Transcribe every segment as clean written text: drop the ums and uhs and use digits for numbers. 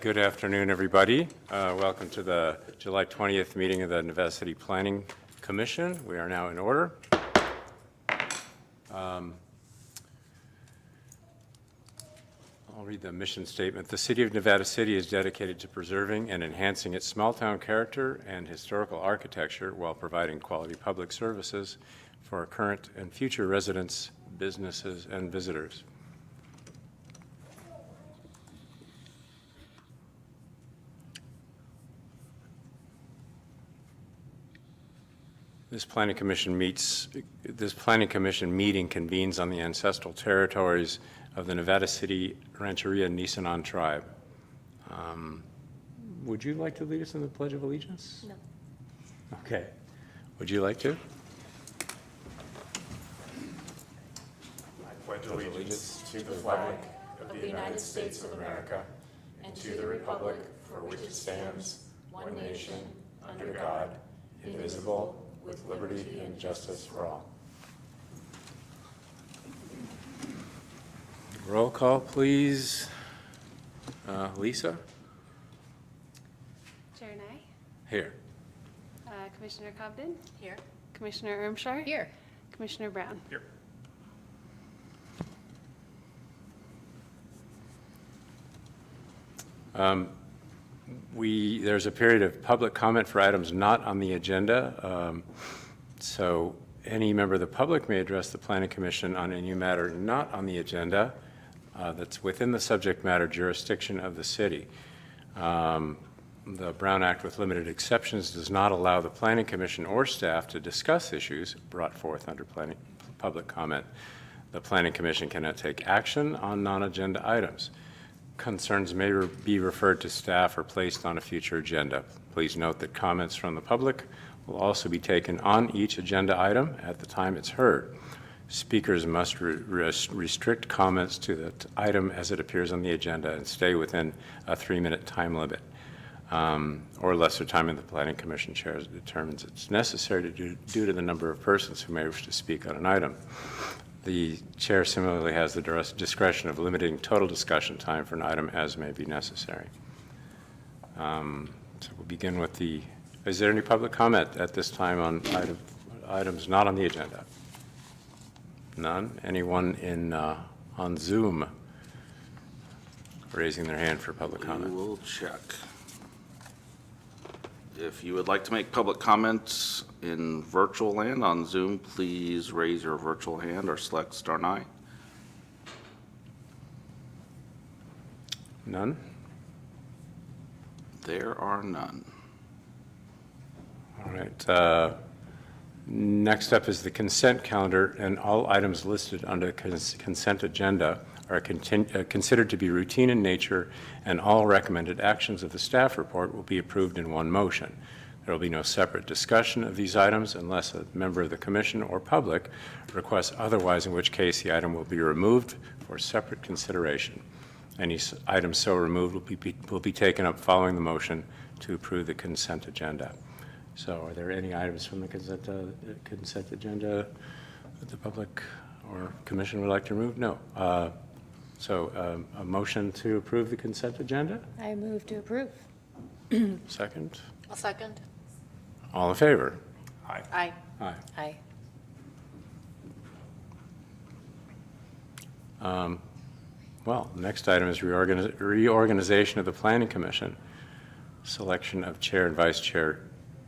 Good afternoon, everybody. Welcome to the July 20th meeting of the Nevada City Planning Commission. We are now in order. I'll read the mission statement. The City of Nevada City is dedicated to preserving and enhancing its small-town character and historical architecture while providing quality public services for our current and future residents, businesses, and visitors. This Planning Commission meeting convenes on the ancestral territories of the Nevada City Rancheria Nisenan tribe. Would you like to lead us in the Pledge of Allegiance? No. Okay. Would you like to? I pledge allegiance to the flag of the United States of America and to the republic for which it stands, one nation, under God, indivisible, with liberty and justice for all. Roll call, please. Lisa? Chair Nye? Here. Commissioner Cobden? Here. Commissioner Ermshar? Here. Commissioner Brown? Here. There's a period of public comment for items not on the agenda. So any member of the public may address the Planning Commission on any matter not on the agenda that's within the subject matter jurisdiction of the city. The Brown Act, with limited exceptions, does not allow the Planning Commission or staff to discuss issues brought forth under public comment. The Planning Commission cannot take action on non-agenda items. Concerns may be referred to staff or placed on a future agenda. Please note that comments from the public will also be taken on each agenda item at the time it's heard. Speakers must restrict comments to the item as it appears on the agenda and stay within a 3-minute time limit, or lesser time in the Planning Commission chair determines it's necessary due to the number of persons who may wish to speak on an item. The chair similarly has the discretion of limiting total discussion time for an item as may be necessary. So we'll begin with is there any public comment at this time on items not on the agenda? None? Anyone on Zoom raising their hand for public comment? We will check. If you would like to make public comments in virtual land on Zoom, please raise your virtual hand or select *9. None? There are none. All right. Next up is the consent calendar, and all items listed under the consent agenda are considered to be routine in nature, and all recommended actions of the staff report will be approved in one motion. There will be no separate discussion of these items unless a member of the commission or public requests otherwise, in which case the item will be removed for separate consideration. Any items so removed will be taken up following the motion to approve the consent agenda. So are there any items from the consent agenda that the public or commission would like to remove? No. So a motion to approve the consent agenda? I move to approve. Second? I'll second. All in favor? Aye. Aye. Aye. Aye. Well, next item is reorganization of the Planning Commission. Selection of chair and vice chair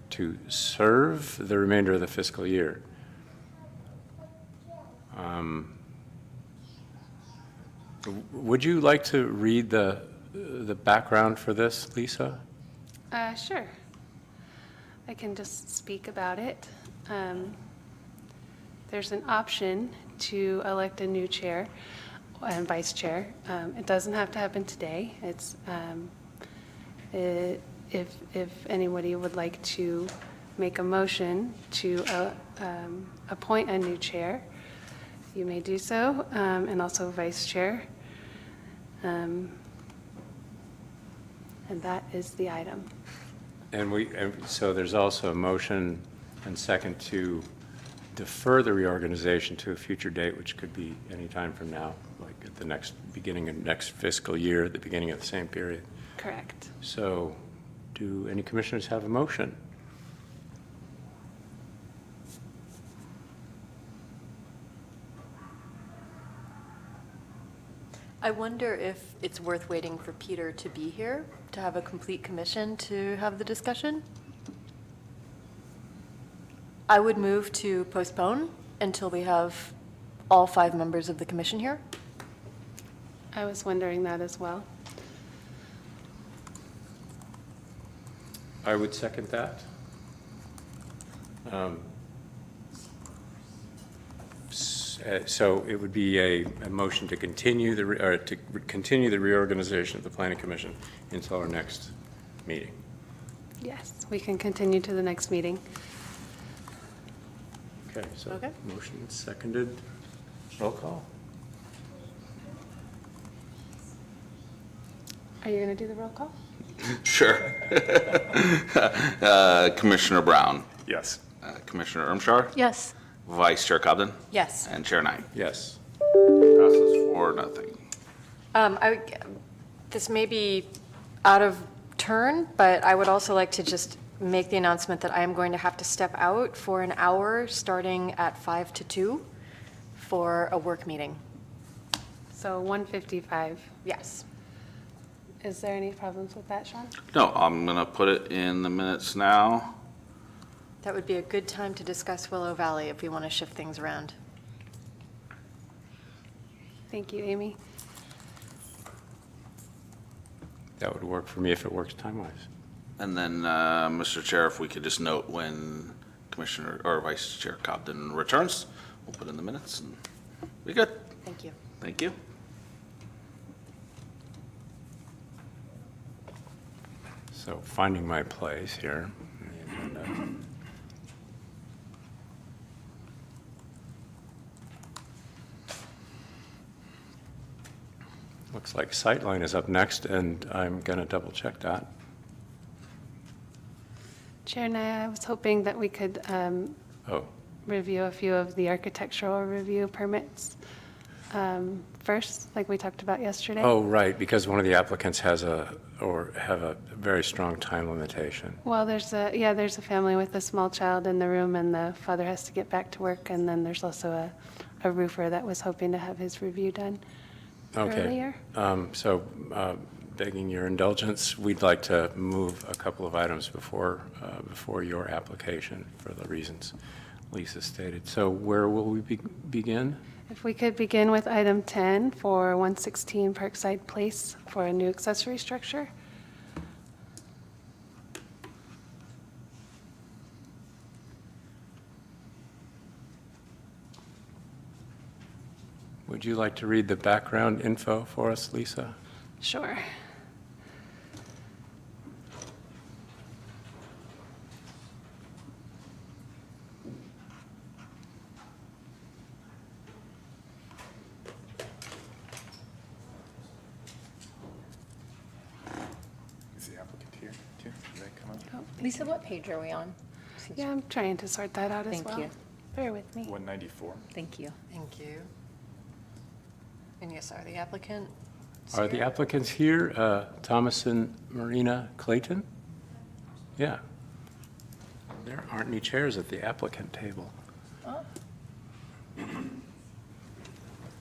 to serve the remainder of the fiscal year. Would you like to read the background for this, Lisa? Sure. I can just speak about it. There's an option to elect a new chair and vice chair. It doesn't have to happen today. If anybody would like to make a motion to appoint a new chair, you may do so, and also vice chair. And that is the item. And so there's also a motion and second to defer the reorganization to a future date, which could be any time from now, like at the beginning of next fiscal year, at the beginning of the same period. Correct. So do any commissioners have a motion? I wonder if it's worth waiting for Peter to be here to have a complete commission to have the discussion. I would move to postpone until we have all 5 members of the commission here. I was wondering that as well. I would second that. So it would be a motion to continue continue the reorganization of the planning commission until our next meeting. Yes, we can continue to the next meeting. Okay, so Okay. motion seconded. Roll call. Are you going to do the roll call? Sure. Commissioner Brown, Yes. Commissioner Ermshar, Yes. Vice Chair Cobden, Yes. and Chair Knight. Yes. Passes 4-0. This may be out of turn, but I would also like to just make the announcement that I am going to have to step out for an hour, starting at 1:55 to 2, for a work meeting. So 1:55. Yes. Is there any problems with that, Sean? No, I'm going to put it in the minutes now. That would be a good time to discuss Willow Valley if we want to shift things around. Thank you, Amy. That would work for me if it works time-wise. And then, Mr. Chair, if we could just note when Commissioner or Vice Chair Cobden returns, we'll put in the minutes and be good. Thank you. Thank you. So finding my place here in the agenda. Looks like Sightline is up next, and I'm going to double-check that. Chair Naya, I was hoping that we could Oh, review a few of the architectural review permits first, like we talked about yesterday. oh, right, because one of the applicants have a very strong time limitation. Well, there's a family with a small child in the room, and the father has to get back to work, and then there's also a roofer that was hoping to have his review done Okay. earlier. So begging your indulgence, we'd like to move a couple of items before your application for the reasons Lisa stated. So where will we begin? If we could begin with item 10 for 116 Parkside Place for a new accessory structure. Would you like to read the background info for us, Lisa? Sure. Is the applicant here too? Did they come up? Lisa, what page are we on? Yeah, I'm trying to sort that out as Thank well. you. Bear with me. 194. Thank you. Thank you. And yes, are the applicant? Are the applicants here? Thomas and Marina Clayton? Yeah. There aren't any chairs at the applicant table.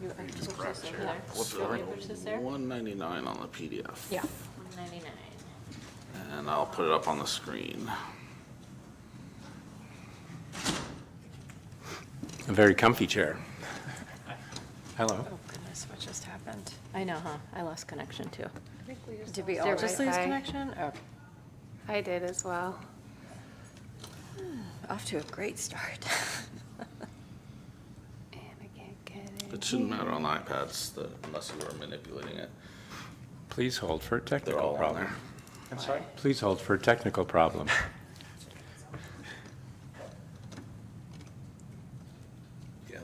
You are supposed to sit Yeah. there. What's Do you want me to push this there? 199 on the PDF. Yeah. 199. And I'll put it up on the screen. A very comfy chair. Hello. Oh goodness, what just happened? I know, huh? I lost connection too. Did we lost all our just lose Wi-Fi. connection? Oh, I did as well. off to a great start. And I can't get it. It shouldn't matter on iPads unless you were manipulating it. Please hold for a They're technical all on problem. there. I'm sorry? Please hold for a technical problem. Yeah,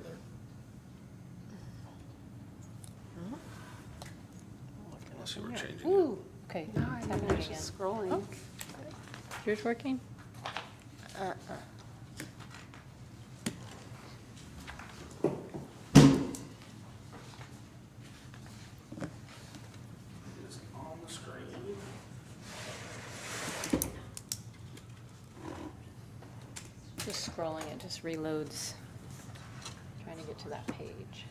unless you were changing it. Ooh, okay. No, It's I happening was again. just scrolling. Yours working? It is on the screen. Just scrolling, it just reloads. Trying to get to that page.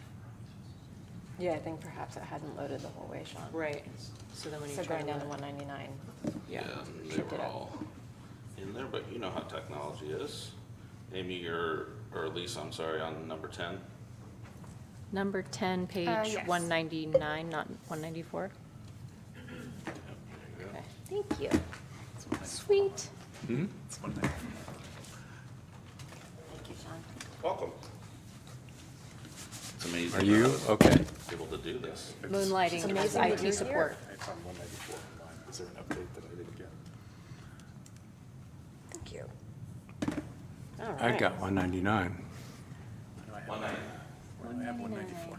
Yeah, I think perhaps it hadn't loaded the whole way, Sean. Right. So then when you So try going to down to load- 199. Yeah, they Kicked were it up. all in there, but you know how technology is. Amy, or Elise, I'm sorry, on number 10. Number 10, page yes. 199, not 194. Okay, thank you. Sweet. Thank you, Sean. Welcome. It's amazing. Are you that I was okay? able to do this. Moonlighting as amazing that you're IT here. support. It's on 194 online. Is there an update that I didn't get? Thank you. All I've right. got 199. I have 194.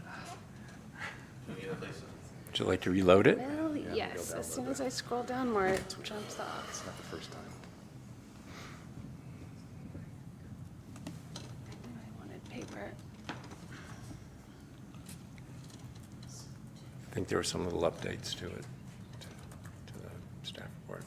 Would you like to reload it? Well, yes, as soon as I scroll down more, it jumps off. It's not the first time. I wanted paper. I think there were some little updates to it, to the staff report.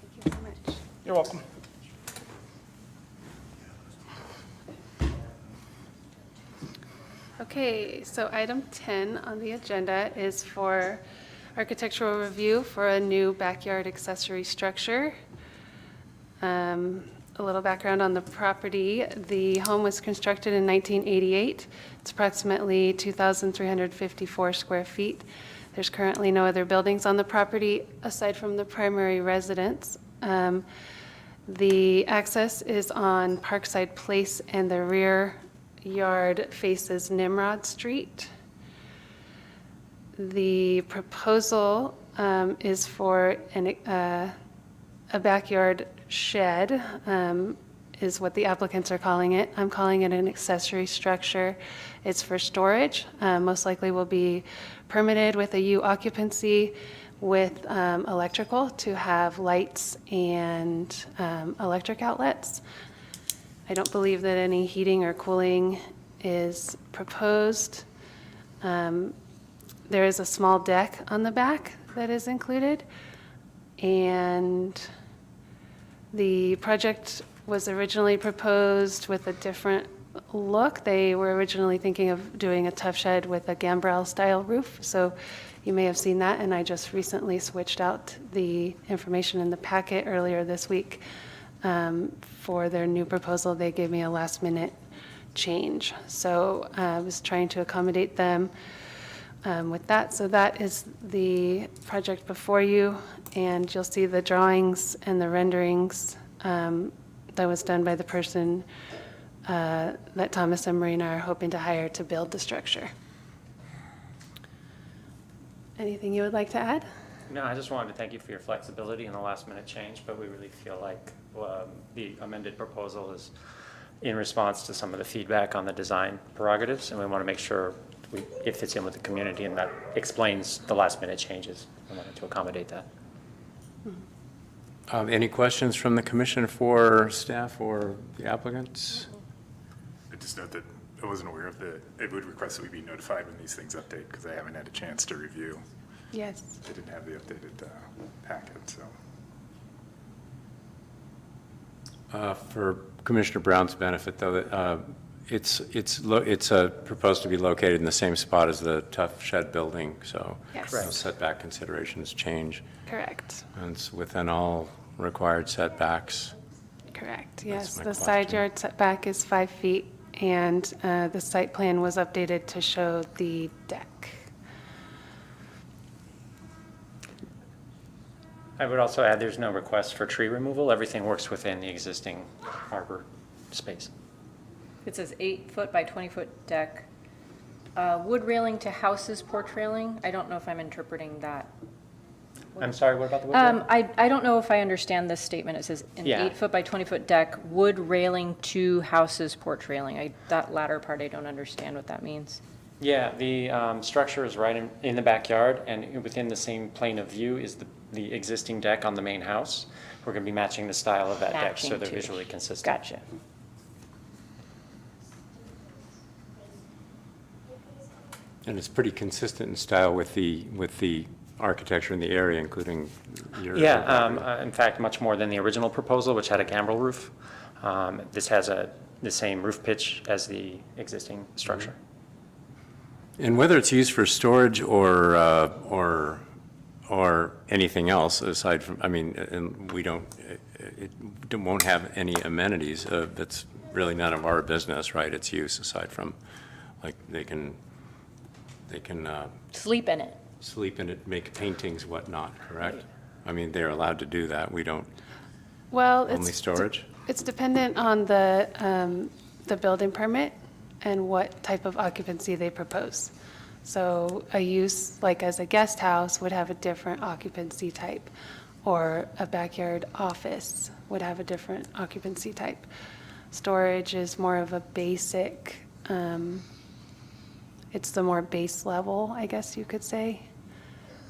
Thank you very much. You're welcome. Okay, so item 10 on the agenda is for architectural review for a new backyard accessory structure. A little background on the property. The home was constructed in 1988. It's approximately 2,354 square feet. There's currently no other buildings on the property aside from the primary residence. The access is on Parkside Place, and the rear yard faces Nimrod Street. The proposal is for a backyard shed, is what the applicants are calling it. I'm calling it an accessory structure. It's for storage. Most likely will be permitted with a U occupancy with electrical to have lights and electric outlets. I don't believe that any heating or cooling is proposed. There is a small deck on the back that is included, and the project was originally proposed with a different look. They were originally thinking of doing a tough shed with a gambrel-style roof, so you may have seen that, and I just recently switched out the information in the packet earlier this week. For their new proposal, they gave me a last-minute change. So I was trying to accommodate them with that. So that is the project before you, and you'll see the drawings and the renderings that was done by the person that Thomas and Marina are hoping to hire to build the structure. Anything you would like to add? No, I just wanted to thank you for your flexibility in the last minute change, but we really feel like the amended proposal is in response to some of the feedback on the design prerogatives, and we want to make sure it fits in with the community, and that explains the last minute changes. We wanted to accommodate that. Any questions from the commission for staff or the applicants? I just note that I wasn't aware of it would request that we be notified when these things update, because I haven't had a chance to review. Yes. I didn't have the updated packet, so. For Commissioner Brown's benefit, though, it's proposed to be located in the same spot as the Tough Shed building, so Yes. no setback considerations change. Correct. And it's within all required setbacks. Correct, yes. my The side question. yard setback is 5 feet, and the site plan was updated to show the deck. I would also add, there's no request for tree removal. Everything works within the existing harbor space. It says 8-foot by 20-foot deck. Wood railing to houses, porch railing. I don't know if I'm interpreting that. I'm sorry, what about the wood railing? I don't know if I understand this statement. It says an Yeah. 8-foot by 20-foot deck, wood railing to houses, porch railing. That latter part, I don't understand what that means. Yeah, the structure is right in the backyard, and within the same plane of view is the existing deck on the main house. We're going to be matching the style of that deck, so Matching they're to- visually consistent. Gotcha. And it's pretty consistent in style with the architecture in the area, including your. Yeah, in fact, much more than the original proposal, which had a gambrel roof. This has the same roof pitch as the existing structure. And whether it's used for storage or anything else aside from, I mean, and we don't, it won't have any amenities. That's really none of our business, right? Its use aside from, like, they can Sleep in it. sleep in it, make paintings, whatnot, correct? I mean, they're allowed to do that. We don't, Well, only it's, storage? it's dependent on the building permit and what type of occupancy they propose. So a use like as a guest house would have a different occupancy type, or a backyard office would have a different occupancy type. Storage is more of a basic, it's the more base level, I guess you could say.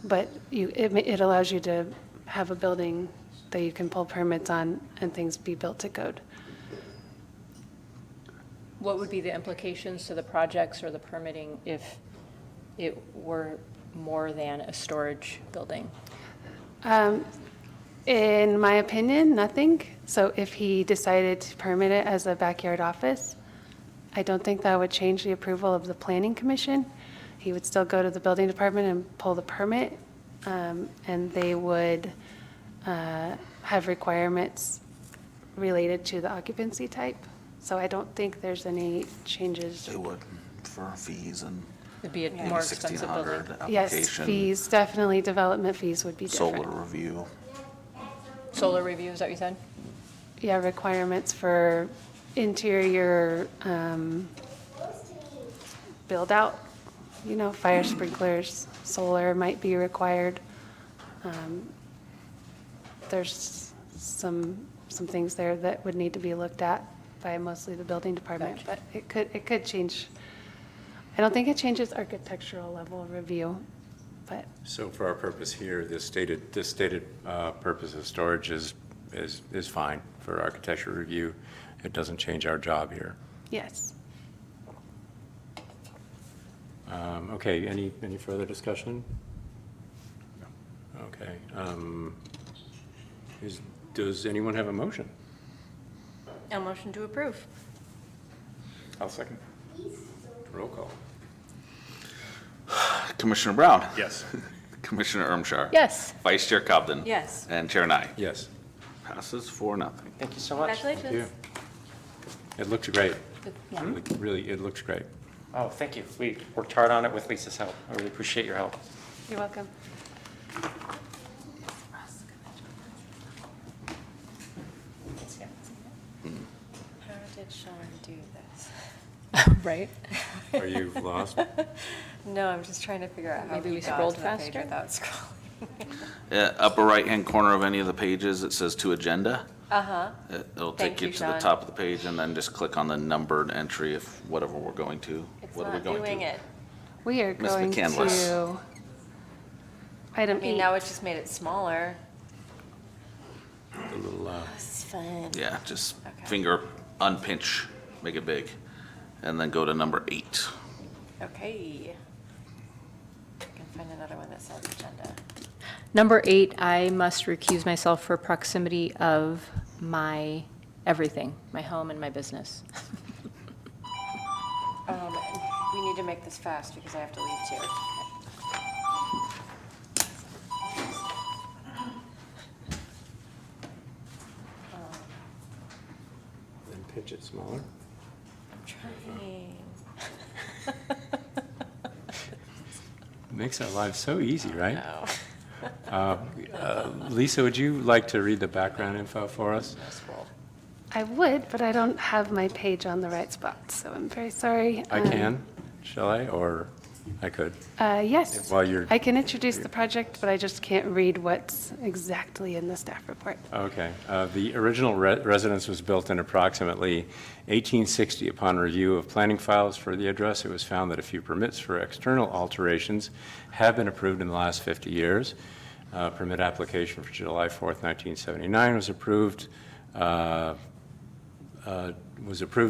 But it allows you to have a building that you can pull permits on and things be built to code. What would be the implications to the projects or the permitting if it were more than a storage building? In my opinion, nothing. So if he decided to permit it as a backyard office, I don't think that would change the approval of the planning commission. He would still go to the building department and pull the permit, and they would have requirements related to the occupancy type. So I don't think there's any changes. They would for fees and It'd be a maybe more expensive building. 1,600 Yes, application. fees, definitely development fees would be Solar different. review. Solar review, is that what you said? Yeah, requirements for interior build out, fire sprinklers, solar might be required. There's some things there that would need to be looked at by mostly the building department, but it could change. I don't think it changes architectural level review, but So for our purpose here, this stated purpose of storage is fine for architecture review. It doesn't change our job here. yes. Okay, any further discussion? Okay. Does anyone have a motion? A motion to approve. I'll second. Roll call. Commissioner Brown. Yes. Commissioner Ermshar. Yes. Vice Chair Cobden. Yes. And Chair Nye. Yes, Passes 4-0. Thank you so much. thank you. It looks great. Really, it looks great. Oh, thank you. We worked hard on it with Lisa's help. I really appreciate your help. You're welcome. How did Sean do this? Right? Are you lost? No, I'm just trying to figure out how Maybe he we got scrolled to that page faster? without scrolling. Upper right-hand corner of any of the pages, it says to agenda. Uh-huh. It'll Thank take you you, to the Sean. top of the page and then just click on the numbered entry if whatever we're going to. It's What are we not going doing to? it. We are Miss going McCandless. to I item mean, E. now it's just made it smaller. A little, It's fun. Yeah, just Okay. finger unpinch, make it big. And then go to number 8. Okay. I can find another one that says agenda. Number 8, I must recuse myself for proximity of my everything, my home and my business. We need to make this fast because I have to leave too. and pitch it smaller. I'm trying. Makes our lives so easy, right? No. Lisa, would you like to read the background info for us? Scroll. I would, but I don't have my page on the right spot, so I'm very sorry. I can, shall I, or I could? Yes. While you're- I can introduce the project, but I just can't read what's exactly in the staff report. Okay. The original residence was built in approximately 1860. Upon review of planning files for the address, it was found that a few permits for external alterations have been approved in the last 50 years. Permit application for July 4th, 1979 was approved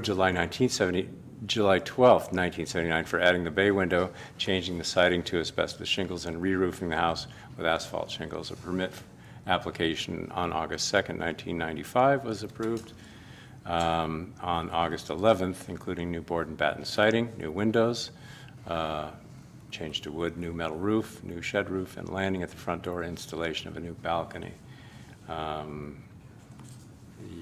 July 1970, July 12th, 1979, for adding the bay window, changing the siding to asbestos shingles, and re-roofing the house with asphalt shingles. A permit application on August 2nd, 1995 was approved. On August 11th, including new board and batten siding, new windows, change to wood, new metal roof, new shed roof, and landing at the front door, installation of a new balcony. The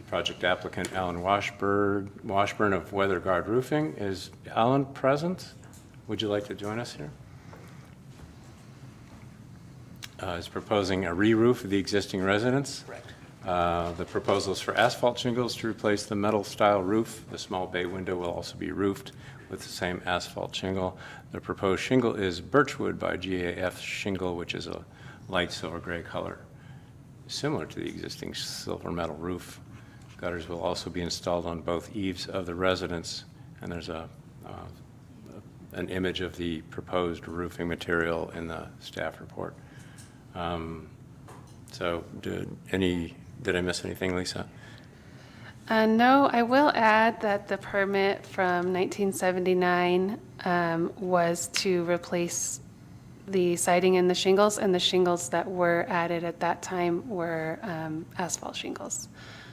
project applicant, Alan Washburn of Weather Guard Roofing. Is Alan present? Would you like to join us here? Is proposing a re-roof of the existing residence. Correct. The proposal is for asphalt shingles to replace the metal-style roof. The small bay window will also be roofed with the same asphalt shingle. The proposed shingle is birchwood by GAF Shingle, which is a light silver gray color, similar to the existing silver metal roof. Gutters will also be installed on both eaves of the residence, and there's an image of the proposed roofing material in the staff report. So did I miss anything, Lisa? No, I will add that the permit from 1979 was to replace the siding and the shingles, and the shingles that were added at that time were asphalt shingles.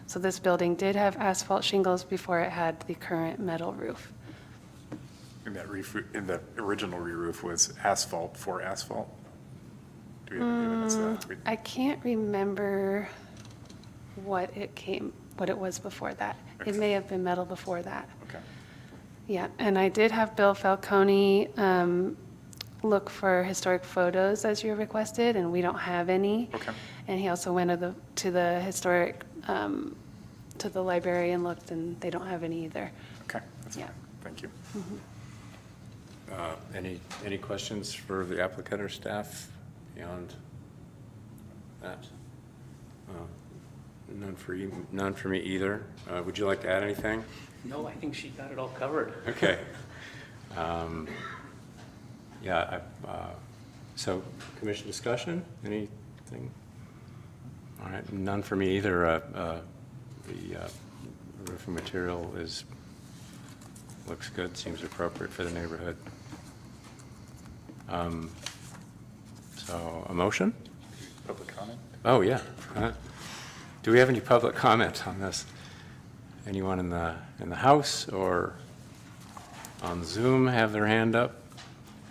So this building did have asphalt shingles before it had the current metal roof. And the original re-roof was asphalt for asphalt? Do we have any evidence of that? I can't remember what it was before that. It may have been metal before that. Okay. Yeah, and I did have Bill Falcone look for historic photos as you requested, and we don't have any. Okay. And he also went to the historic, to the library and looked, and they don't have any either. Okay, that's Yeah. fine. Thank you. Any questions for the applicant or staff beyond that? None for me either. Would you like to add anything? No, I think she got it all covered. Okay. Yeah, so commission discussion, anything? All right, none for me either. The roofing material looks good, seems appropriate for the neighborhood. So a motion? Public comment? Oh, yeah. Do we have any public comment on this? Anyone in the house or on Zoom have their hand up?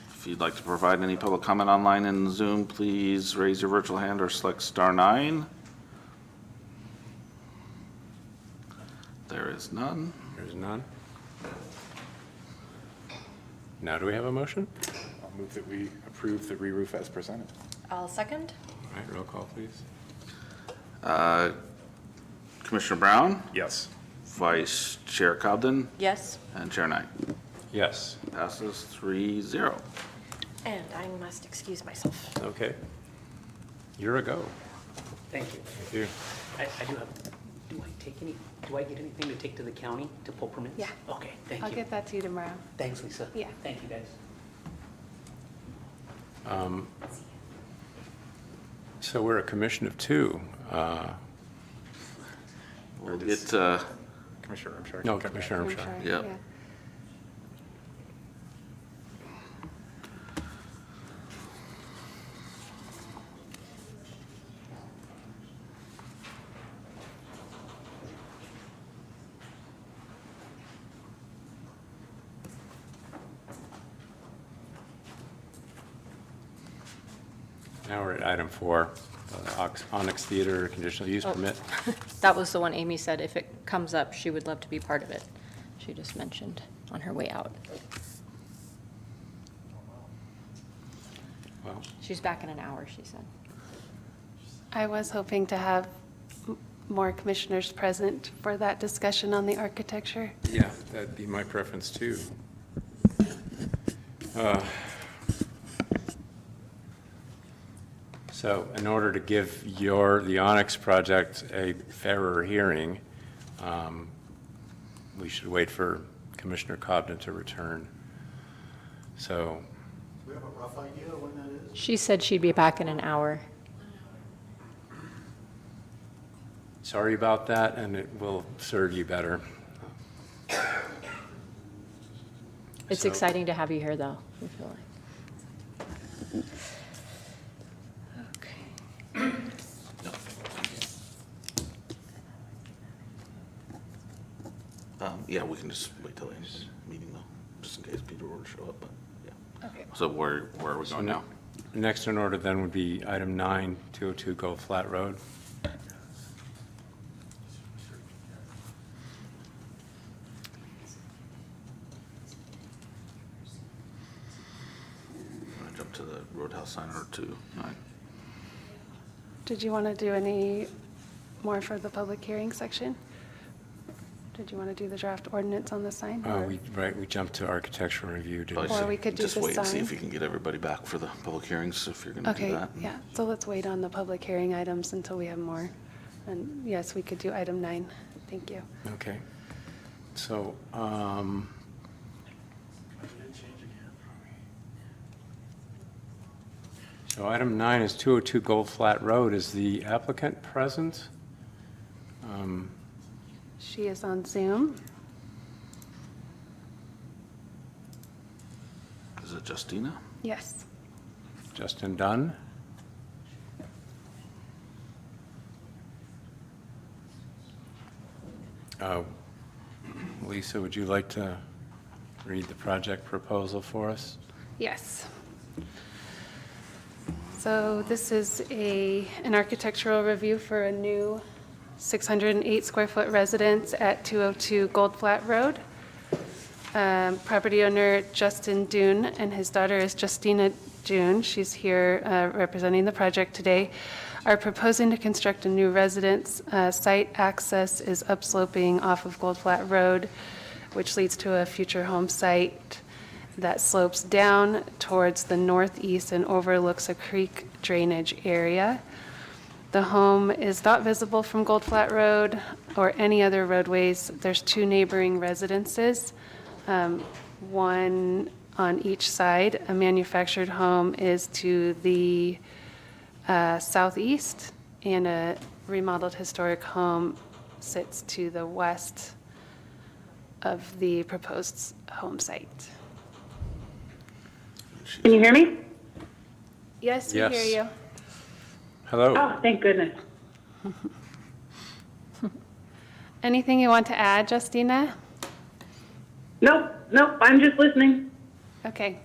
If you'd like to provide any public comment online in Zoom, please raise your virtual hand or select *9. There is none. There's none. Now do we have a motion? I'll move that we approve the re-roof as presented. I'll second. All right, roll call, please. Commissioner Brown, Yes. Vice Chair Cobden, Yes. and Chair Knight. Yes. Passes 3-0. And I must excuse myself. Okay. You're a go. Thank you. Thank you. I do have, do I get anything to take to the county to pull permits? Yeah. Okay, thank I'll you. get that to you tomorrow. Thanks, Lisa. Yeah. Thank you, guys. So we're a commission of two. We'll get, Commissioner Armstrong. No, Commissioner I'm Armstrong. sorry. Yep. Yeah. Now we're at item 4, Onyx Theater conditional use permit. That was the one Amy said if it comes up, she would love to be part of it. She just mentioned on her way out. Well, She's back in an hour, she said. I was hoping to have more commissioners present for that discussion on the architecture. yeah, that'd be my preference too. So in order to give the Onyx project a fairer hearing, we should wait for Commissioner Cobden to return. So, We have a rough idea of when that is? She said she'd be back in an hour. sorry about that, and it will serve you better. It's So- exciting to have you here, though, I feel like. Yeah, we can just wait till the end of the meeting though, just in case people were to show up, but, yeah. Okay. So where are we So going now? Next in order then would be item 9, 202 Gold Flat Road. Want to jump to the Roadhouse sign or to 9? Did you want to do any more for the public hearing section? Did you want to do the draft ordinance on the sign? or- We jumped to architectural review, didn't we? Or we could do Just the wait and see sign. if you can get everybody back for the public hearings, if you're going to do Okay, that. yeah, so let's wait on the public hearing items until we have more. And yes, we could do item 9. Thank you. Okay. So, so item 9 is 202 Gold Flat Road. Is the applicant present? She is on Zoom. Is it Justina? Yes. Justin Dunn? Lisa, would you like to read the project proposal for us? Yes. So this is an architectural review for a new 608 square foot residence at 202 Gold Flat Road. Property owner Justin Dune and his daughter is Justina Dune. She's here representing the project today. Are proposing to construct a new residence. Site access is upsloping off of Gold Flat Road, which leads to a future home site that slopes down towards the northeast and overlooks a creek drainage area. The home is not visible from Gold Flat Road or any other roadways. There's 2 neighboring residences, one on each side. A manufactured home is to the southeast, and a remodeled historic home sits to the west of the proposed home site. Can you hear me? Yes, we hear Yes. you. Hello? Oh, thank goodness. Anything you want to add, Justina? Nope, I'm just listening. Okay.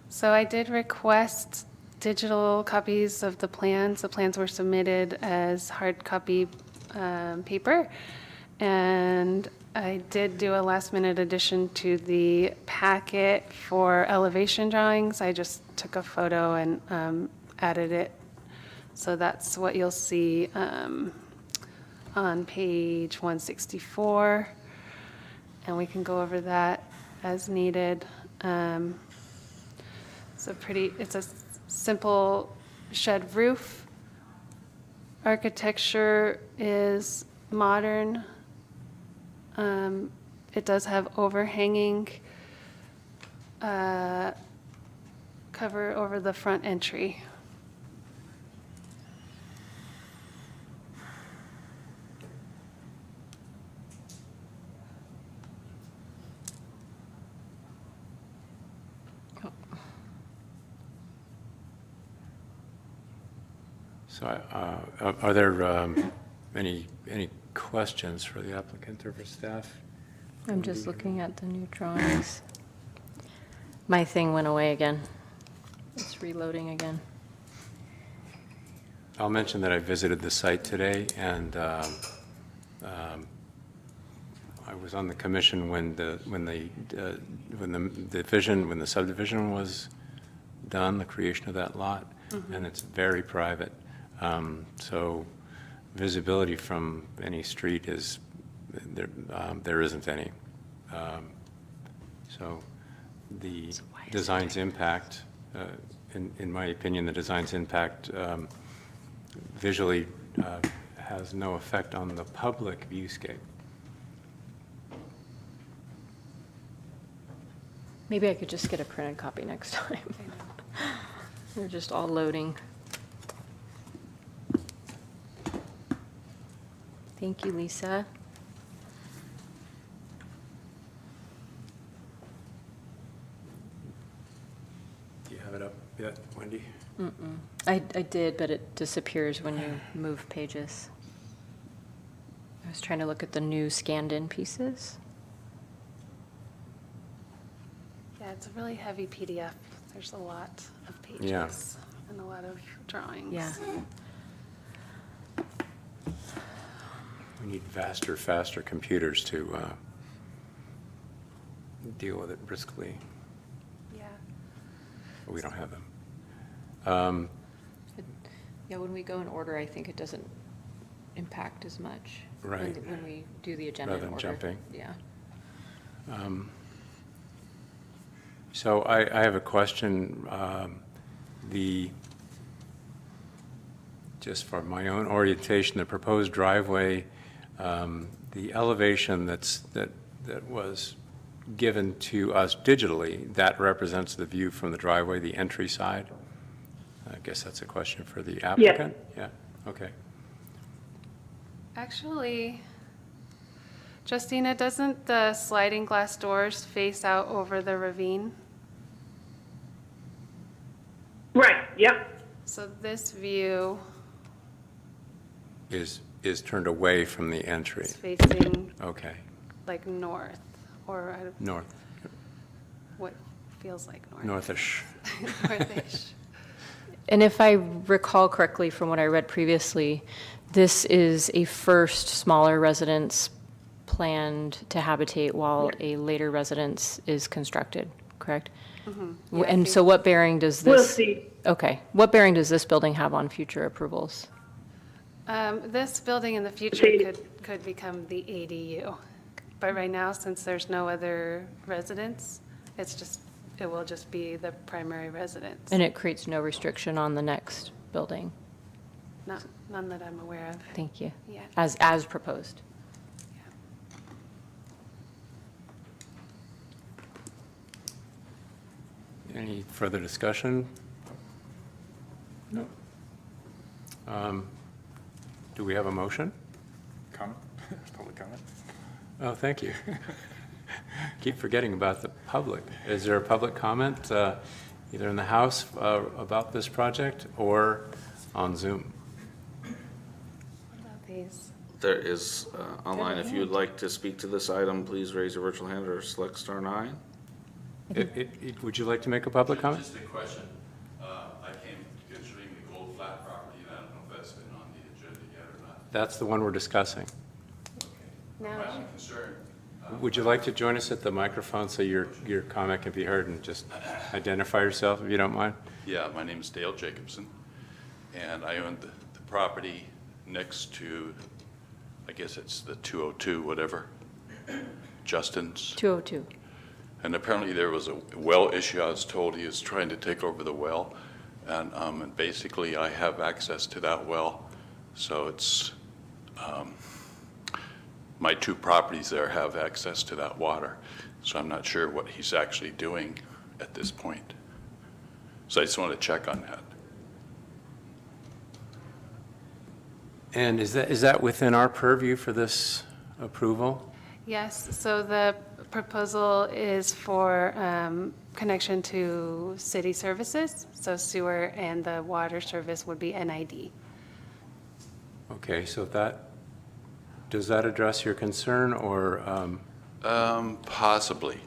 So I did request digital copies of the plans. The plans were submitted as hard copy paper. And I did do a last-minute addition to the packet for elevation drawings. I just took a photo and added it. So that's what you'll see on page 164. And we can go over that as needed. It's a simple shed roof. Architecture is modern. It does have overhanging cover over the front entry. So are there any questions for the applicant or for staff? I'm just looking at the new drawings. My thing went away again. It's reloading again. I'll mention that I visited the site today, and I was on the commission when the subdivision was done, the creation of that lot, and it's very private. So visibility from any street is, there isn't any. So the design's impact, in my opinion, the design's impact visually has no effect on the public viewscape. Maybe I could just get a printed copy next time. They're just all loading. Thank you, Lisa. Do you have it up yet, Wendy? I did, but it disappears when you move pages. I was trying to look at the new scanned-in pieces. Yeah, it's a really heavy PDF. There's a lot of pages Yeah. and a lot of drawings. Yeah. We need faster computers to deal with it briskly. Yeah. But we don't have them. Yeah, when we go in order, I think it doesn't impact as much. Right. When we do the agenda in Rather order. than jumping. Yeah. So I have a question. Just for my own orientation, the proposed driveway, the elevation that was given to us digitally, that represents the view from the driveway, the entry side? I guess that's a question for the applicant? Yeah, okay. Actually, Justina, doesn't the sliding glass doors face out over the ravine? Right, yep. So this view Is turned away from the entry? is facing Okay, like north, or north, what feels like north. northish. Northish. And if I recall correctly from what I read previously, this is a first smaller residence planned to habitate while a later residence is constructed, correct? Yeah, I And think- so what bearing does this? We'll see. Okay, what bearing does this building have on future approvals? This building in the future See- could become the ADU. But right now, since there's no other residence, it will just be the primary residence. And it creates no restriction on the next building? None that I'm aware of. Thank you. Yeah. As proposed? Any further discussion? No. Do we have a motion? Comment? Public comment? Oh, thank you. Keep forgetting about the public. Is there a public comment, either in the House about this project or on Zoom? What about these? There is online, if you would like to speak to this item, please raise your virtual hand or select star 9. Would you like to make a public comment? Just a question. I came considering the Gold Flat property, and I don't know if that's been on the agenda yet or not. That's the one we're discussing. Now, My only concern, Would you like to join us at the microphone so your comment can be heard, and just identify yourself if you don't mind? yeah, my name is Dale Jacobson, and I own the property next to, I guess it's the 202, whatever, Justin's. 202. And apparently there was a well issue. I was told he was trying to take over the well. And basically I have access to that well. So it's, my 2 properties there have access to that water. So I'm not sure what he's actually doing at this point. So I just want to check on that. And is that within our purview for this approval? yes, so the proposal is for connection to city services, so sewer and the water service would be NID. Okay, so does that address your concern, or, Possibly.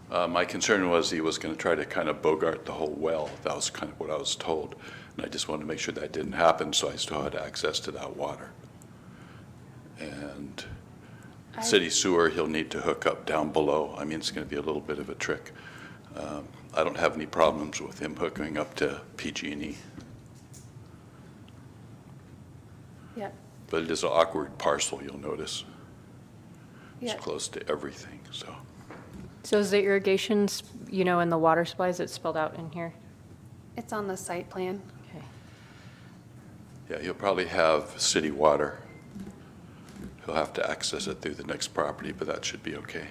My concern was he was going to try to kind of bogart the whole well. That was kind of what I was told. And I just wanted to make sure that didn't happen, so I still had access to that water. And city sewer, he'll need to hook up down below. I mean, it's going to be a little bit of a trick. I don't have any problems with him hooking up to PG&E, Yep, but it is an awkward parcel, you'll notice. It's yep. close to everything, so. So is the irrigations, and the water supplies, it's spelled out in here? It's on the site plan. Okay. Yeah, he'll probably have city water. He'll have to access it through the next property, but that should be okay.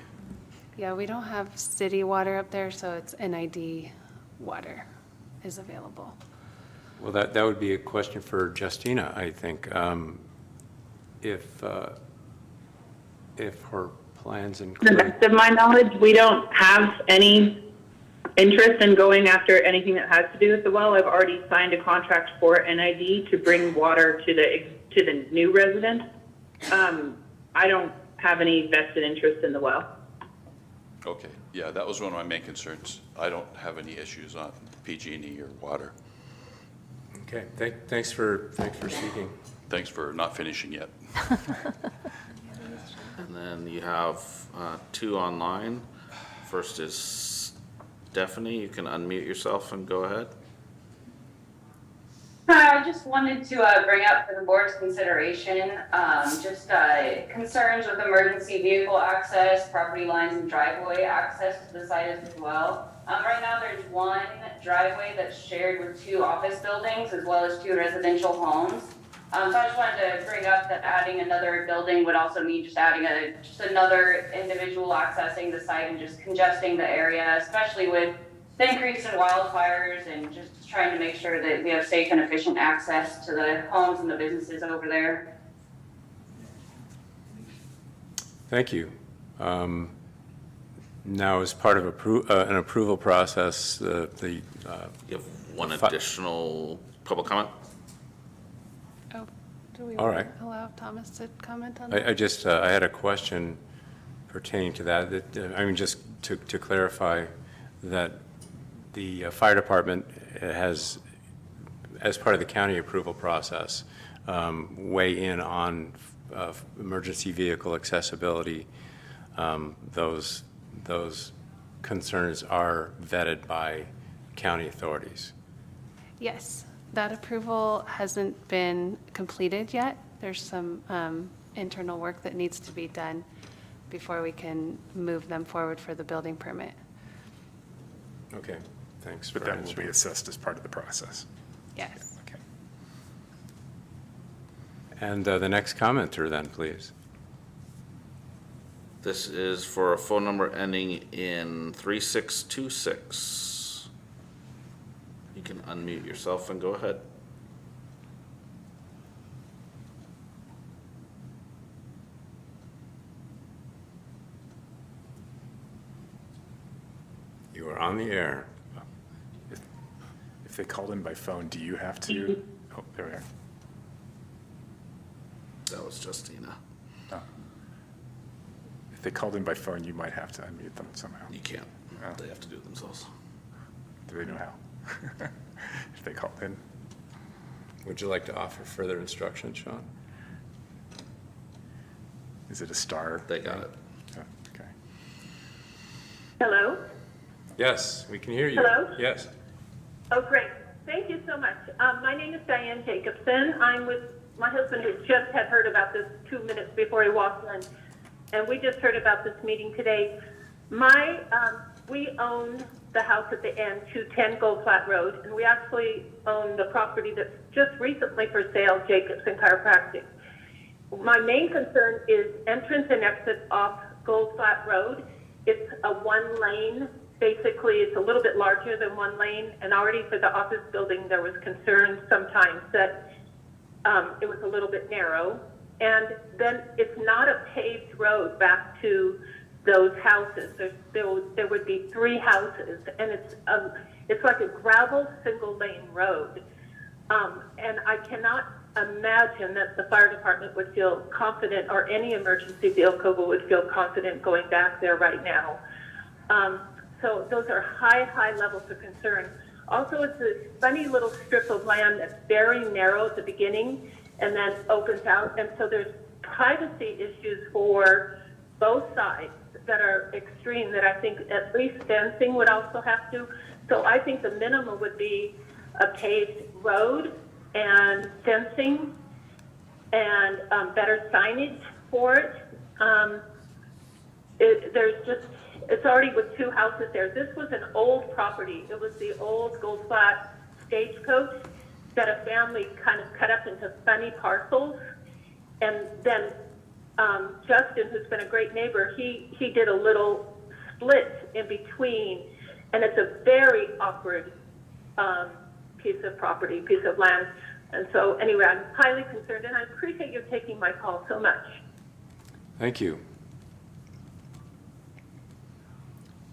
Yeah, we don't have city water up there, so it's NID water is available. well, that would be a question for Justina, I think. If if her plans To the include, best of my knowledge, we don't have any interest in going after anything that has to do with the well. I've already signed a contract for NID to bring water to the new resident. I don't have any vested interest in the well. Okay, yeah, that was one of my main concerns. I don't have any issues on PG&E or water. okay, thanks for speaking. Thanks for not finishing yet. And then you have two online. First is Stephanie. You can unmute yourself and go ahead. Hi, I just wanted to bring up for the board's consideration, concerns with emergency vehicle access, property lines and driveway access to the site as well. Right now, there's one driveway that's shared with 2 office buildings as well as 2 residential homes. So I just wanted to bring up that adding another building would also mean just adding another individual accessing the site and just congesting the area, especially with the increase in wildfires and just trying to make sure that we have safe and efficient access to the homes and the businesses over there. Thank you. Now, as part of an approval process, You have one additional public comment. Oh, do we All want right. to allow Thomas to comment on that? I had a question pertaining to that. I mean, just to clarify that the fire department has, as part of the county approval process, weigh in on emergency vehicle accessibility. Those concerns are vetted by county authorities. Yes, that approval hasn't been completed yet. There's some internal work that needs to be done before we can move them forward for the building permit. Okay, thanks for But that will answering. be assessed as part of the process. Yes. Okay. And the next commenter then, please. This is for a phone number ending in 3626. You can unmute yourself and go ahead. You are on the air. If they called in by phone, do you have to? Oh, there we are. That was Justina. Oh. If they called in by phone, you might have to unmute them somehow. You can't. Oh. They have to do it themselves. Do they know how? If they called in? Would you like to offer further instruction, Sean? Is it a star? They got it. Oh, okay. Hello? Yes, we can hear you. Hello? Yes. Oh, great. Thank you so much. My name is Diane Jacobson. I'm with my husband, who just had heard about this 2 minutes before he walked in, and we just heard about this meeting today. We own the house at the end, 210 Gold Flat Road, and we actually own the property that's just recently for sale, Jacobson Chiropractic. My main concern is entrance and exit off Gold Flat Road. It's a 1-lane. Basically, it's a little bit larger than 1 lane, and already for the office building, there was concern sometimes that it was a little bit narrow. And then it's not a paved road back to those houses. There would be 3 houses, and it's like a gravel single-lane road. And I cannot imagine that the fire department would feel confident, or any emergency vehicle would feel confident going back there right now. So those are high levels of concern. Also, it's a funny little strip of land that's very narrow at the beginning and then opens out. And so there's privacy issues for both sides that are extreme, that I think at least fencing would also have to. So I think the minimum would be a paved road and fencing and better signage for it. It's already with 2 houses there. This was an old property. It was the old Gold Flat stagecoach that a family kind of cut up into funny parcels. And then Justin, who's been a great neighbor, he did a little split in between. And it's a very awkward piece of property, piece of land. And so anyway, I'm highly concerned, and I appreciate you taking my call so much. Thank you.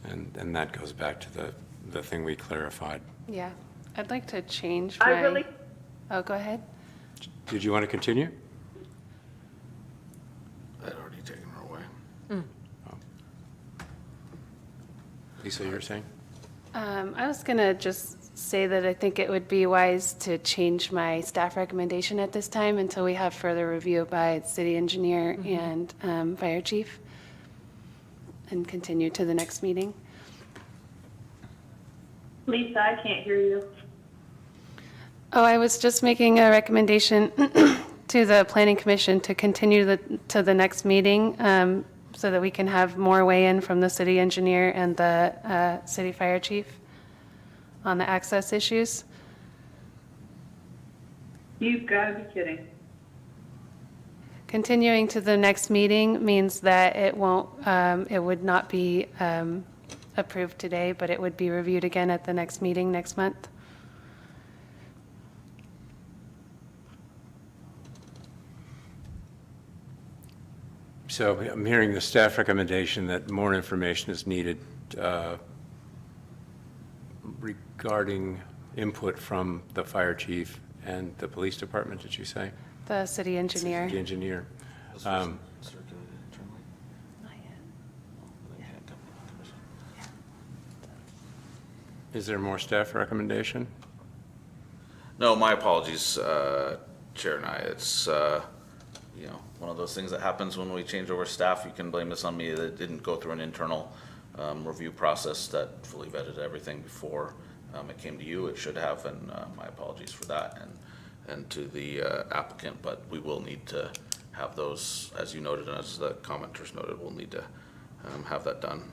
And that goes back to the thing we clarified. Yeah, I'd like to change I my. really, Oh, go ahead. Did you want to continue? I'd already taken her away. Lisa, you were saying? I was going to just say that I think it would be wise to change my staff recommendation at this time until we have further review by the city engineer and fire chief, and continue to the next meeting. Lisa, I can't hear you. Oh, I was just making a recommendation to the planning commission to continue to the next meeting so that we can have more weigh-in from the city engineer and the city fire chief on the access issues. You've got to be kidding. Continuing to the next meeting means that it won't, it would not be approved today, but it would be reviewed again at the next meeting next month. So I'm hearing the staff recommendation that more information is needed regarding input from the fire chief and the police department, did you say? The city engineer. The engineer. Circulated internally? They can't come to the commission. Is there more staff recommendation? No, my apologies, Chair Nye. It's, one of those things that happens when we change over staff. You can blame this on me that it didn't go through an internal review process that fully vetted everything before it came to you. It should have, and my apologies for that, and to the applicant, but we will need to have those, as you noted, and as the commenters noted, we'll need to have that done.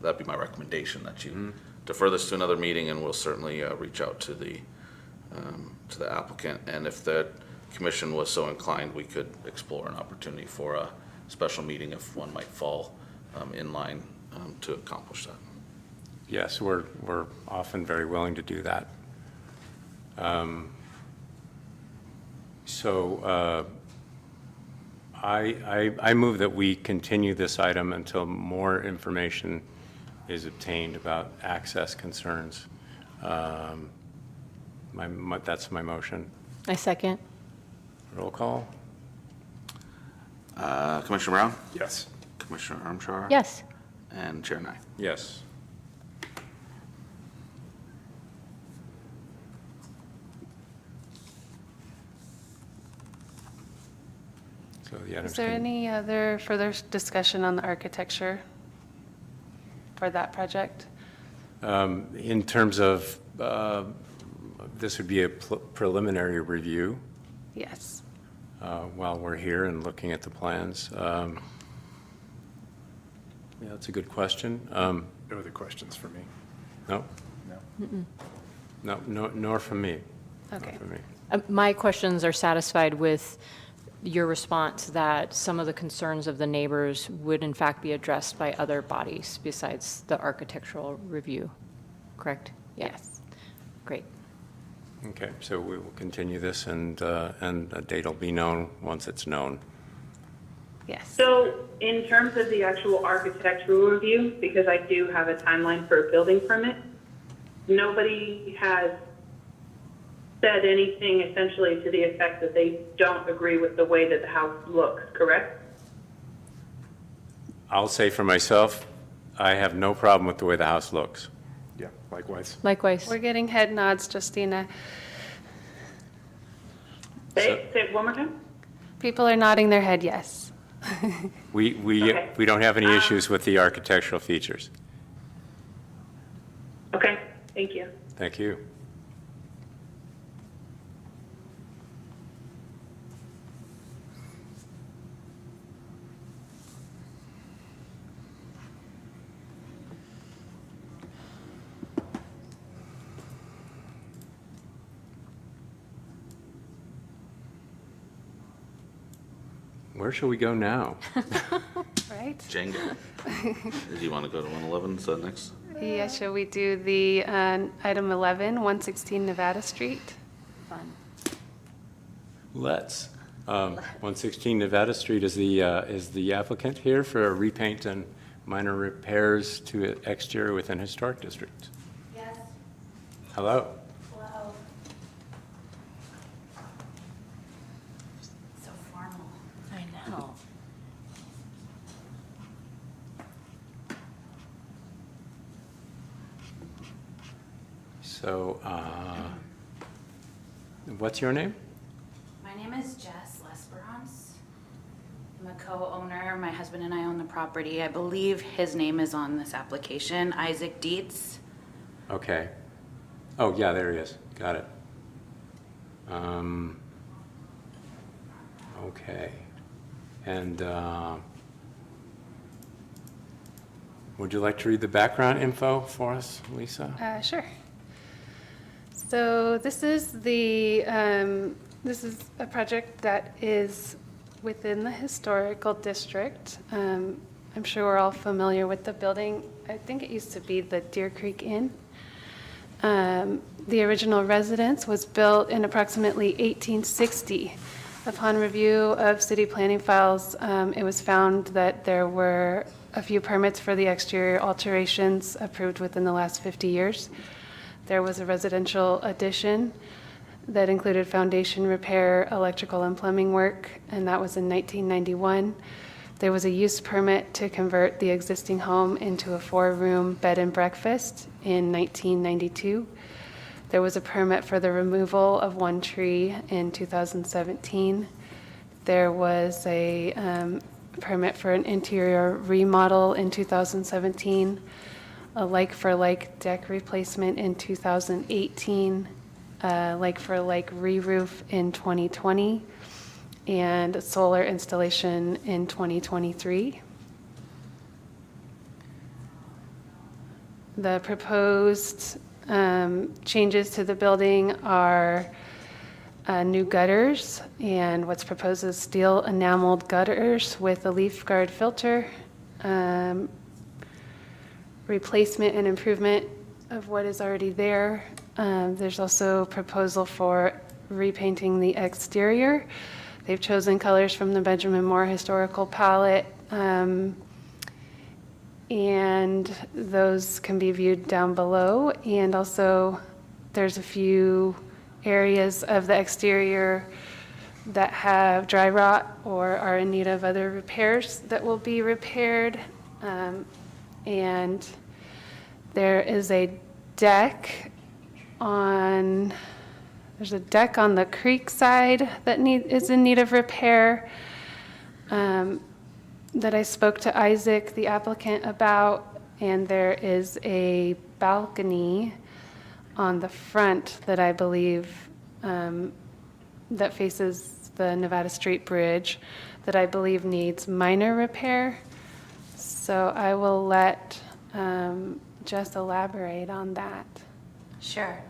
That'd be my recommendation, that you defer this to another meeting, and we'll certainly reach out to the applicant. And if the commission was so inclined, we could explore an opportunity for a special meeting if one might fall in line to accomplish that. Yes, we're often very willing to do that. So I move that we continue this item until more information is obtained about access concerns. That's my motion. I second. Roll call? Commissioner Brown? Yes. Commissioner Armstrong? Yes. And Chair Nye. Yes. So the Is items there can- any other further discussion on the architecture for that project? In terms of, this would be a preliminary review Yes. while we're here and looking at the plans. Yeah, that's a good question. No other questions for me? No? No. No, nor from me. Okay. Nor from me. My questions are satisfied with your response that some of the concerns of the neighbors would in fact be addressed by other bodies besides the architectural review, correct? Yeah. Yes. Great. Okay, so we will continue this, and a date will be known once it's known. Yes. So in terms of the actual architectural review, because I do have a timeline for a building permit, nobody has said anything essentially to the effect that they don't agree with the way that the house looks, correct? I'll say for myself, I have no problem with the way the house looks. Yeah, likewise. Likewise. We're getting head nods, Justina. Say it one more time. People are nodding their head yes. We Okay. don't have any issues with the architectural features. Okay, thank you. Thank you. Where shall we go now? Right? Django. Do you want to go to 111? Is that next? Yeah, shall we do the item 11, 116 Nevada Street? Let's. 116 Nevada Street, is the applicant here for a repaint and minor repairs to exterior within historic district. Yes. Hello. Hello. So formal. I know. So, what's your name? My name is Jess Lesperance. I'm a co-owner. My husband and I own the property. I believe his name is on this application, Isaac Dietz. Okay. Oh, yeah, there he is. Got it. Okay. And would you like to read the background info for us, Lisa? Sure. So this is this is a project that is within the historical district. I'm sure we're all familiar with the building. I think it used to be the Deer Creek Inn. The original residence was built in approximately 1860. Upon review of city planning files, it was found that there were a few permits for the exterior alterations approved within the last 50 years. There was a residential addition that included foundation repair, electrical and plumbing work, and that was in 1991. There was a use permit to convert the existing home into a 4-room bed and breakfast in 1992. There was a permit for the removal of one tree in 2017. There was a permit for an interior remodel in 2017, a like-for-like deck replacement in 2018, like-for-like re-roof in 2020, and a solar installation in 2023. The proposed changes to the building are new gutters, and what's proposed is steel enameled gutters with a leaf guard filter, replacement and improvement of what is already there. There's also proposal for repainting the exterior. They've chosen colors from the Benjamin Moore Historical Palette, and those can be viewed down below. And also, there's a few areas of the exterior that have dry rot or are in need of other repairs that will be repaired. And there is a deck on, there's a deck on the creek side that is in need of repair, that I spoke to Isaac, the applicant, about, and there is a balcony on the front that I believe that faces the Nevada Street Bridge that I believe needs minor repair. So I will let Jess elaborate on that. Sure.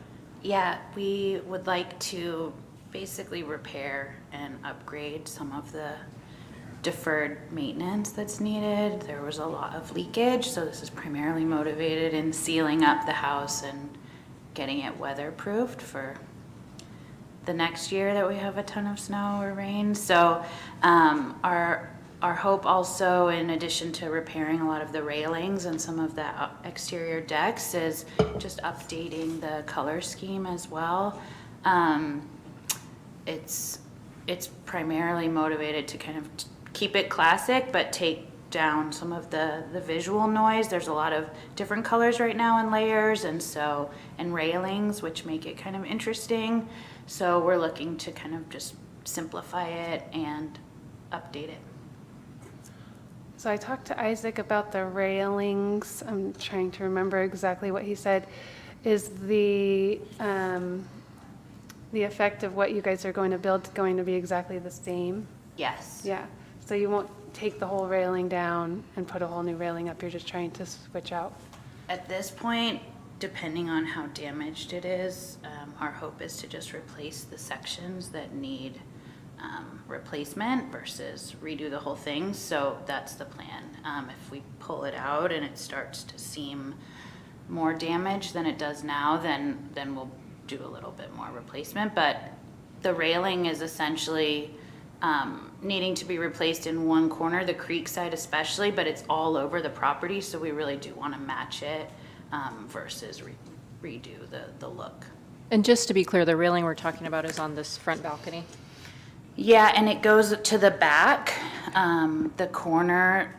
Yeah, we would like to basically repair and upgrade some of the deferred maintenance that's needed. There was a lot of leakage, so this is primarily motivated in sealing up the house and getting it weatherproofed for the next year that we have a ton of snow or rain. So our hope also, in addition to repairing a lot of the railings and some of the exterior decks, is just updating the color scheme as well. It's primarily motivated to kind of keep it classic, but take down some of the visual noise. There's a lot of different colors right now and layers, and railings, which make it kind of interesting. So we're looking to kind of just simplify it and update it. So I talked to Isaac about the railings. I'm trying to remember exactly what he said. Is the effect of what you guys are going to build going to be exactly the same? Yes. Yeah. So you won't take the whole railing down and put a whole new railing up. You're just trying to switch out. At this point, depending on how damaged it is, our hope is to just replace the sections that need replacement versus redo the whole thing. So that's the plan. If we pull it out and it starts to seem more damaged than it does now, then we'll do a little bit more replacement. But the railing is essentially needing to be replaced in one corner, the creek side especially, but it's all over the property, so we really do want to match it versus redo the look. And just to be clear, the railing we're talking about is on this front balcony? Yeah, and it goes to the back, the corner.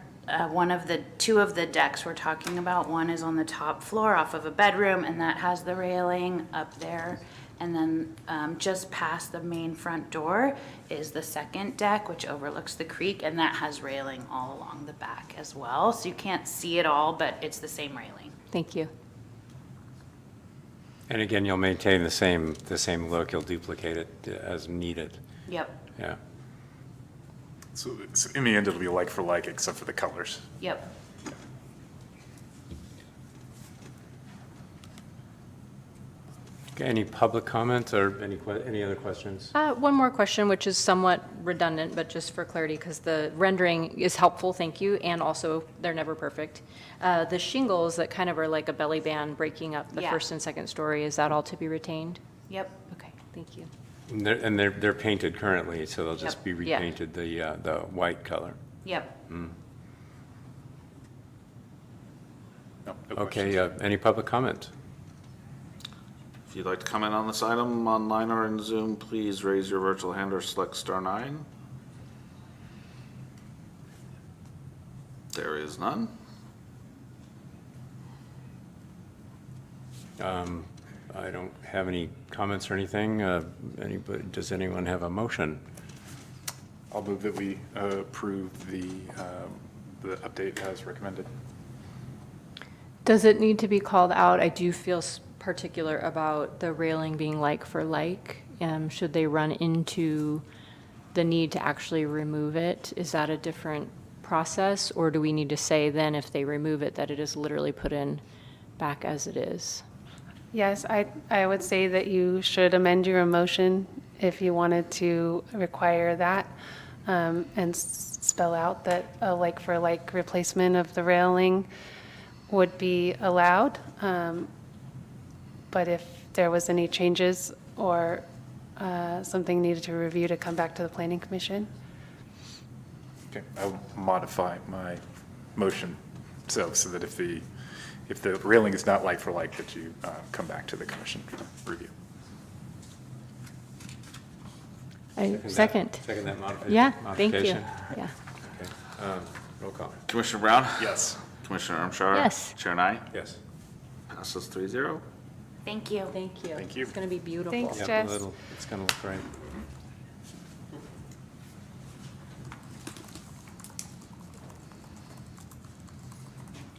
Two of the decks we're talking about, one is on the top floor off of a bedroom, and that has the railing up there. And then just past the main front door is the second deck, which overlooks the creek, and that has railing all along the back as well. So you can't see it all, but it's the same railing. Thank you. And again, you'll maintain the same look, you'll duplicate it as needed. Yep, Yeah. So in the end, it'll be like for like, except for the colors. yep. Okay, any public comments or any other questions? One more question, which is somewhat redundant, but just for clarity, because the rendering is helpful, thank you, and also they're never perfect. The shingles that kind of are like a belly band breaking up the Yeah. first and second story, is that all to be retained? Yep. Okay, thank you. And they're painted currently, so they'll just Yep. be Yeah. repainted the white color. Yep. No, no Okay, questions. any public comment? If you'd like to comment on this item online or in Zoom, please raise your virtual hand or select *9. There is none. I don't have any comments or anything. Anybody, does anyone have a motion? I'll move that we approve the update as recommended. Does it need to be called out? I do feel particular about the railing being like for like. Should they run into the need to actually remove it? Is that a different process? Or do we need to say then if they remove it that it is literally put in back as it is? Yes, I would say that you should amend your motion if you wanted to require that, and spell out that a like-for-like replacement of the railing would be allowed. But if there was any changes or something needed to review, to come back to the Planning Commission. Okay, I'll modify my motion so that if the railing is not like for like, that you come back to the commission for review. Second. Second that modification? Yeah, thank you. modification? Yeah. Okay. Roll call. Commissioner Brown? Yes. Commissioner Armstrong? Yes. Chair Nye? Yes. Passes 3-0. Thank you. Thank you. Thank you. It's going to be beautiful. Thanks, Yep, Jess. it's going to look great.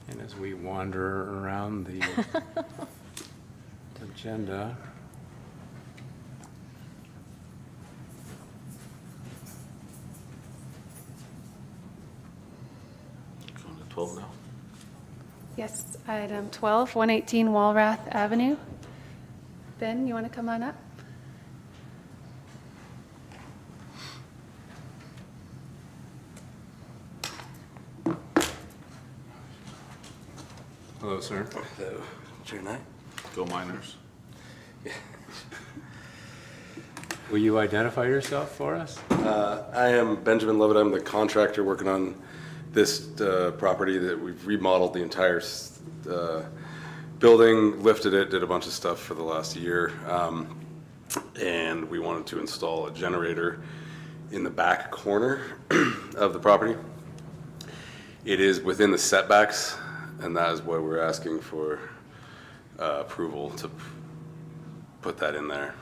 And as we wander around the agenda, Going to 12 now. Yes, item 12, 118 Walrath Avenue. Ben, you want to come on up? hello, sir. Hello, Chair Knight. Go Miners. Will you identify yourself for us? I am Benjamin Levitt. I'm the contractor working on this property that we've remodeled the entire building, lifted it, did a bunch of stuff for the last year. And we wanted to install a generator in the back corner of the property. It is within the setbacks, and that is why we're asking for approval to put that in there.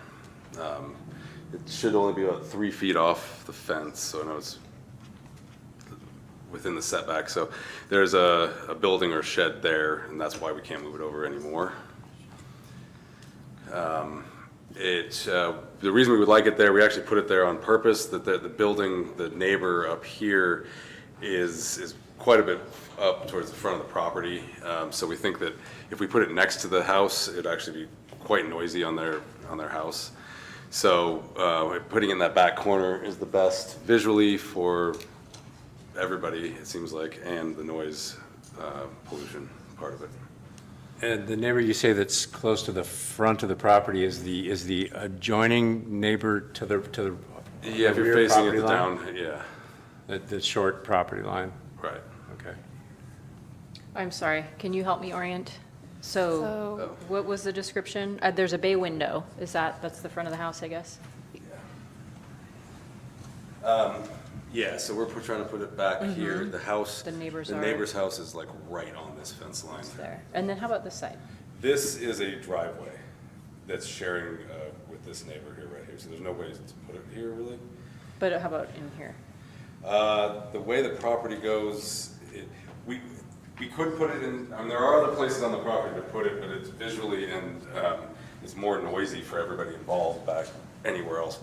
It should only be about 3 feet off the fence, so I know it's within the setback. So there's a building or shed there, and that's why we can't move it over anymore. The reason we would like it there, we actually put it there on purpose, that the building, the neighbor up here is quite a bit up towards the front of the property. So we think that if we put it next to the house, it'd actually be quite noisy on their house. So putting it in that back corner is the best visually for everybody, it seems like, and the noise pollution part of it. And the neighbor you say that's close to the front of the property is the adjoining neighbor to the Yeah, if The you're rear facing it property line? down, yeah, The short property line? right. Okay. I'm sorry, can you help me orient? So So- what was the description? There's a bay window. That's the front of the house, I guess? Yeah, so we're trying to put it back here. The house. The neighbors The are- neighbor's house is like right on this fence line. There. And then how about this side? This is a driveway that's sharing with this neighbor here, right here. So there's no way to put it here, really. But how about in here? The way the property goes, we could put it in, there are other places on the property to put it, but it's visually and it's more noisy for everybody involved back anywhere else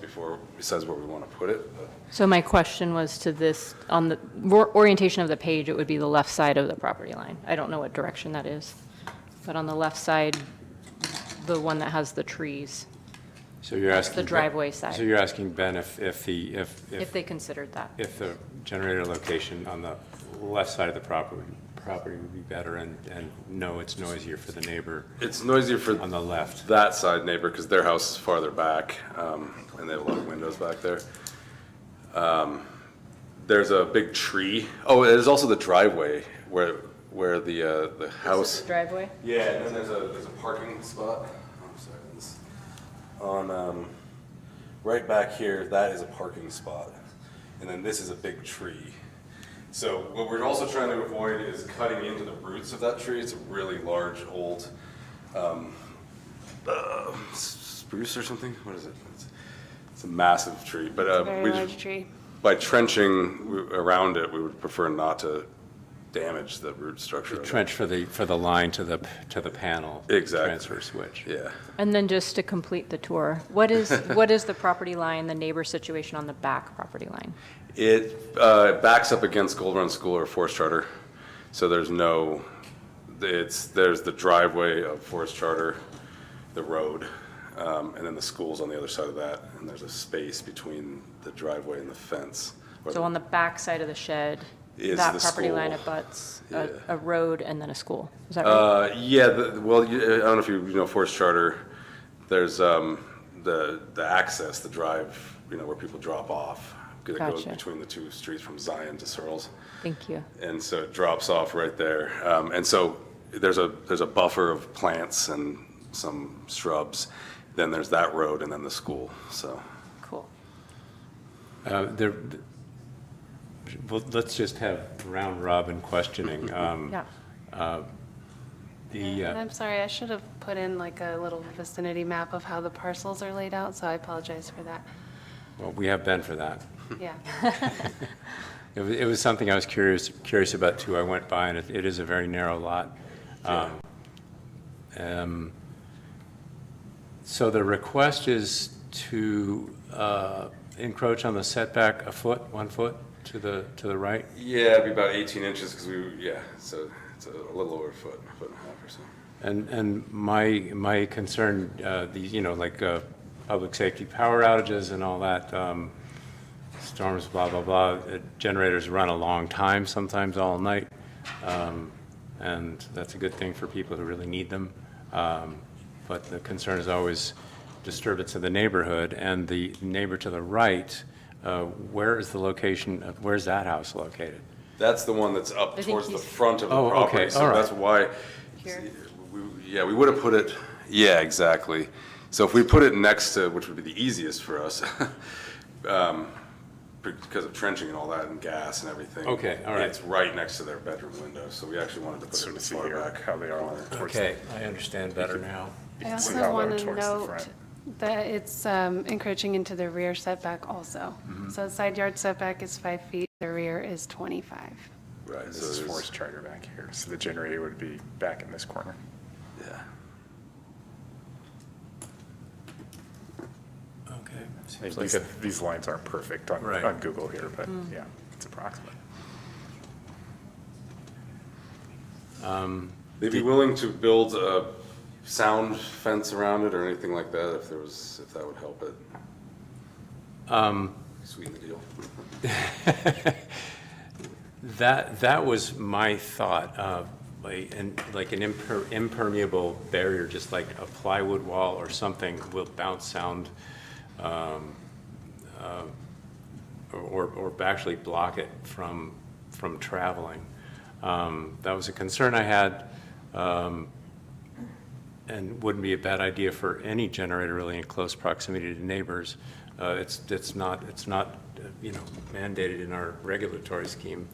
besides where we want to put it. But So my question was to this, on the orientation of the page, it would be the left side of the property line. I don't know what direction that is. But on the left side, the one that has the trees, So you're asking. the driveway side. So you're asking Ben if if they considered that. if the generator location on the left side of the property would be better, and no, it's noisier for the neighbor it's noisier for on the left. that side neighbor because their house is farther back and they have a lot of windows back there. There's a big tree. Oh, there's also the driveway where the house. Driveway? Yeah, and then there's a parking spot. I'm sorry, on right back here, that is a parking spot, and then this is a big tree. So what we're also trying to avoid is cutting into the roots of that tree. It's a really large old spruce or something. What is it? It's a massive tree, but Very large tree. by trenching around it, we would prefer not to damage the root structure. of it. Trench for the line to the panel. Exactly. Transfer switch. Yeah. And then just to complete the tour, what is the property line, the neighbor situation on the back property line? It backs up against Gold Run School or Forest Charter, so there's the driveway of Forest Charter, the road, and then the school's on the other side of that, and there's a space between the driveway and the fence. So on the back side of the shed, Is that the property line school. abuts Yeah. a road and then a school. Is that right? Yeah, I don't know if you know Forest Charter, there's the access, the drive, where people drop off. It goes Gotcha. between the two streets from Zion to Searles. Thank you. And so it drops off right there. And so there's a buffer of plants and some shrubs. Then there's that road and then the school, so. Cool. Well, let's just have round robin questioning. Yeah. And I'm sorry, I should have put in like a little vicinity map of how the parcels are laid out, so I apologize for that. Well, we have Ben for that. Yeah. It was something I was curious about too. I went by and it is a very narrow lot. So the request is to encroach on the setback a foot, 1 foot to the right? Yeah, it'd be about 18 inches because so it's a little over a foot and a half or so. And my concern, like public safety power outages and all that, storms, blah, blah, blah, generators run a long time, sometimes all night, and that's a good thing for people who really need them. But the concern is always disturbance of the neighborhood, and the neighbor to the right, where is the location, where's that house located? That's the one that's up think towards the he's- front of the Oh, property. okay, So all right. that's why, Here? we would have put it, yeah, exactly. So if we put it next to, which would be the easiest for us, because of trenching and all that and gas and everything. Okay, all right. It's right next to their bedroom window, so we actually wanted to put it Sort in of the see far here back. how they are towards Okay, I understand better now. I can see also how they're want to towards the note front. that it's encroaching into the rear setback also. So the side yard setback is 5 feet, the rear is 25. Right, This so is there's, Forest Charter back here, so the generator would be back in this corner. yeah. Okay. At least these lines aren't perfect on Right. Google here, but yeah, it's approximate. They'd be willing to build a sound fence around it or anything like that if that would help it. Sweeten the deal. That was my thought, like an impermeable barrier, just like a plywood wall or something will bounce sound or actually block it from traveling. That was a concern I had, and wouldn't be a bad idea for any generator really in close proximity to neighbors. It's not mandated in our regulatory scheme,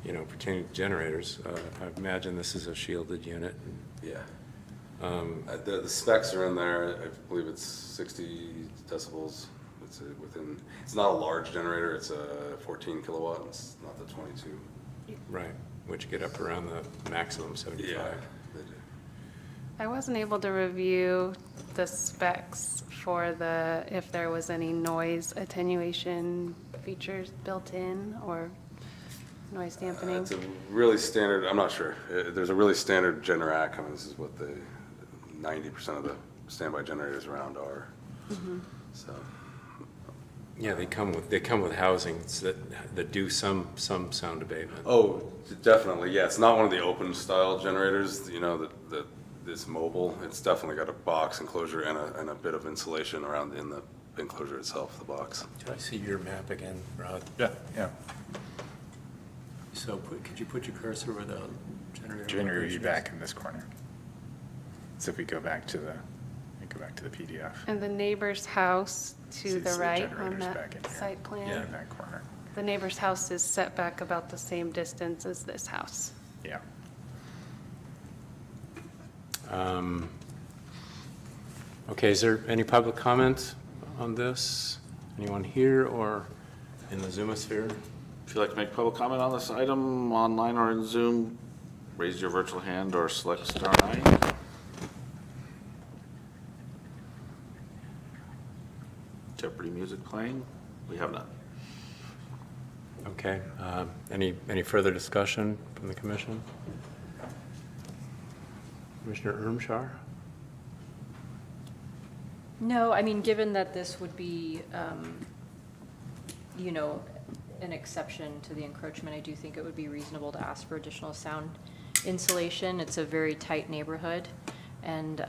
pertaining to generators. I imagine this is a shielded unit. Yeah. The specs are in there. I believe it's 60 decibels. It's not a large generator. It's a 14 kilowatt. It's not the 22. Right, which get up around the maximum 75. Yeah, they do. I wasn't able to review the specs for if there was any noise attenuation features built in or noise dampening. It's a really standard, I'm not sure. There's a really standard Generac. I mean, this is what 90% of the standby generators around are. So. Yeah, they come with housings that do some sound abatement. Oh, definitely, yeah. It's not one of the open style generators, that is mobile. It's definitely got a box enclosure and a bit of insulation around in the enclosure itself, the box. Did I see your map again, Rod? Yeah. So could you put your cursor where the generator? Generator would be location is? back in this corner. So if we go back to the PDF. And the neighbor's house to See, the so right generator's on that back in here. site plan? Yeah. In that corner. The neighbor's house is set back about the same distance as this house. Yeah. Okay, is there any public comment on this? Anyone here or in the Zoomosphere? If you'd like to make public comment on this item online or in Zoom, raise your virtual hand or select star 9. Jeopardy music playing. We have none. Okay, any further discussion from the commission? Commissioner Ermshar? No, I mean, given that this would be, an exception to the encroachment, I do think it would be reasonable to ask for additional sound insulation. It's a very tight neighborhood, and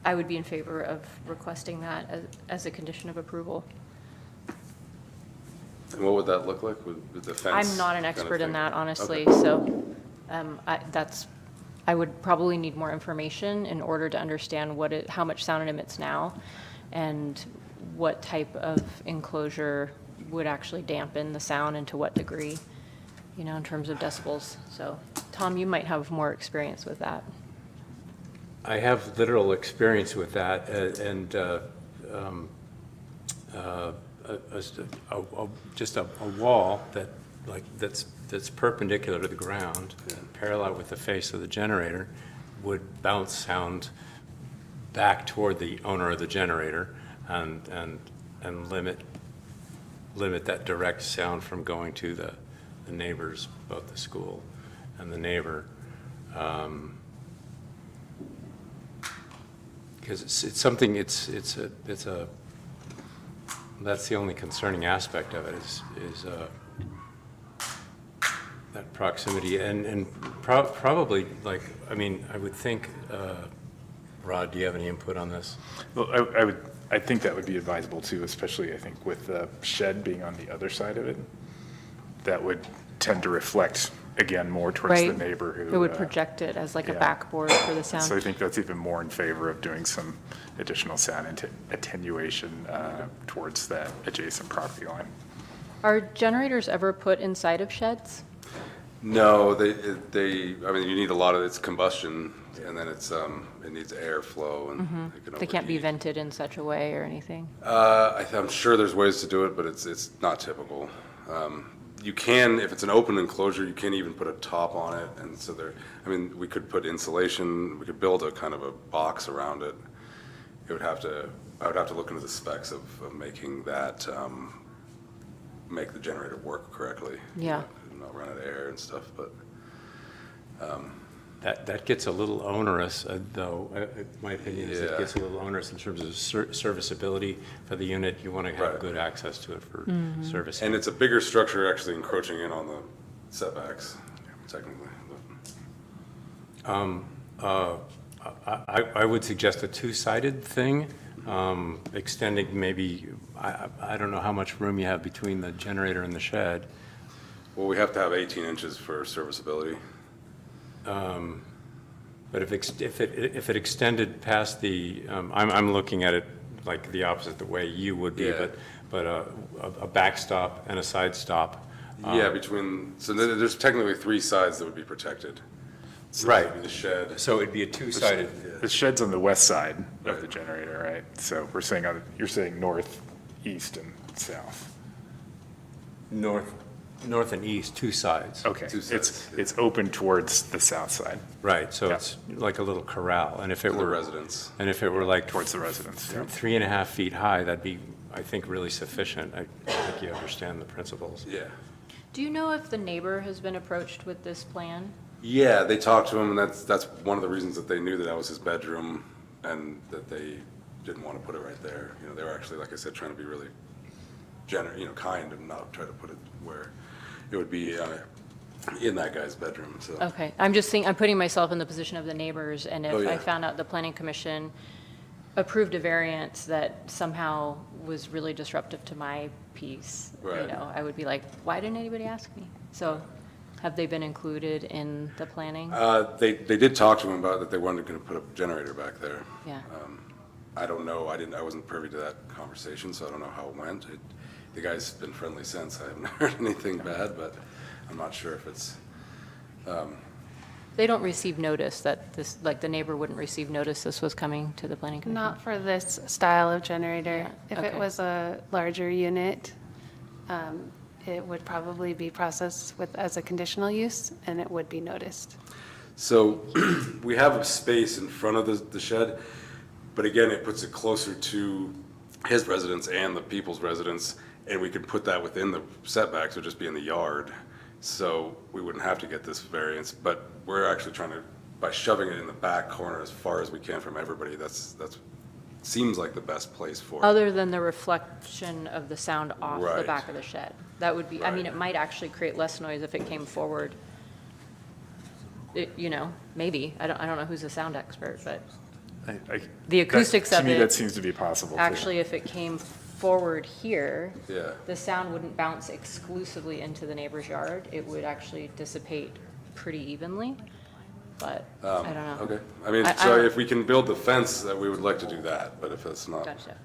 I would be in favor of requesting that as a condition of approval. And what would that look like with the fence? I'm not an kind of expert in thing? that, honestly, Okay. so I would probably need more information in order to understand how much sound it emits now and what type of enclosure would actually dampen the sound and to what degree, in terms of decibels. So, Tom, you might have more experience with that. I have literal experience with that, and just a wall that's perpendicular to the ground, and parallel with the face of the generator, would bounce sound back toward the owner of the generator and limit that direct sound from going to the neighbors, both the school and the neighbor. Because it's something, that's the only concerning aspect of it is that proximity and probably I would think, Rod, do you have any input on this? Well, I think that would be advisable too, especially I think with the shed being on the other side of it. That would tend to reflect again more towards the Right. neighbor who. It would project it as like a yeah. backboard for the sound. So I think that's even more in favor of doing some additional sound attenuation towards that adjacent property line. Are generators ever put inside of sheds? No, you need a lot of, it's combustion, and then it needs airflow, and it can They can't be overheat. vented in such a way or anything? I'm sure there's ways to do it, but it's not typical. You can, if it's an open enclosure, you can even put a top on it, and so we could put insulation, we could build a kind of a box around it. I would have to look into the specs of making that, make the generator work correctly. Yeah. Not run out of air and stuff, but. That gets a little onerous, though. My opinion is it Yeah. gets a little onerous in terms of serviceability for the unit. You want to have Right. good access to it for service. And it's a bigger structure actually encroaching in on the setbacks, technically. I would suggest a two-sided thing. extending maybe, I don't know how much room you have between the generator and the shed. Well, we have to have 18 inches for serviceability. But if it extended past the, I'm looking at it like the opposite, the way you would be, Yeah. but a backstop and a side stop. Yeah, so there's technically 3 sides that would be protected. So Right. that would be the shed. So it'd be a two-sided, The shed's on the west side of Right. the generator, right? So we're saying, you're saying north, east, and south. north and east, two sides. Okay, Two sides, it's open towards the south side, Right, so Yeah. it's like a little corral, and if it For the were. residents. And if it were like. towards the residents. yeah. 3.5 feet high, that'd be, I think, really sufficient. I think you understand the principles. Yeah. Do you know if the neighbor has been approached with this plan? Yeah, they talked to him, and that's one of the reasons that they knew that that was his bedroom, and that they didn't want to put it right there. You know, they were actually, like I said, trying to be really kind and not try to put it where it would be in that guy's bedroom, so. Okay, I'm just I'm putting myself in the position of the neighbors, and if Oh, yeah. I found out the planning commission approved a variance that somehow was really disruptive to my piece, Right. I would be like, why didn't anybody ask me? So have they been included in the planning? They did talk to him about that they wanted to put a generator back there. Yeah. I don't know, I wasn't privy to that conversation, so I don't know how it went. The guy's been friendly since, I haven't heard anything bad, but I'm not sure if it's, They don't receive notice that this, like, the neighbor wouldn't receive notice this was coming to the planning commission? Not for this style of generator. Yeah, If it okay. was a larger unit, it would probably be processed as a conditional use, and it would be noticed. so we have a space in front of the shed, but again, it puts it closer to his residence and the people's residence, and we could put that within the setbacks, it would just be in the yard. So we wouldn't have to get this variance, but we're actually trying to, by shoving it in the back corner as far as we can from everybody, that's seems like the best place for it. Other than the reflection of the sound off the Right. back of the shed? That would be, I mean, Right. it might actually create less noise if it came forward. Maybe. I don't know who's a sound expert, but the acoustics To of me, it, that seems to be possible. too. actually, if it came forward here, Yeah. the sound wouldn't bounce exclusively into the neighbor's yard. It would actually dissipate pretty evenly, but I don't know. Okay, I mean, I so don't- if we can build the fence, that we would like to do that, but if it's not. Gotcha.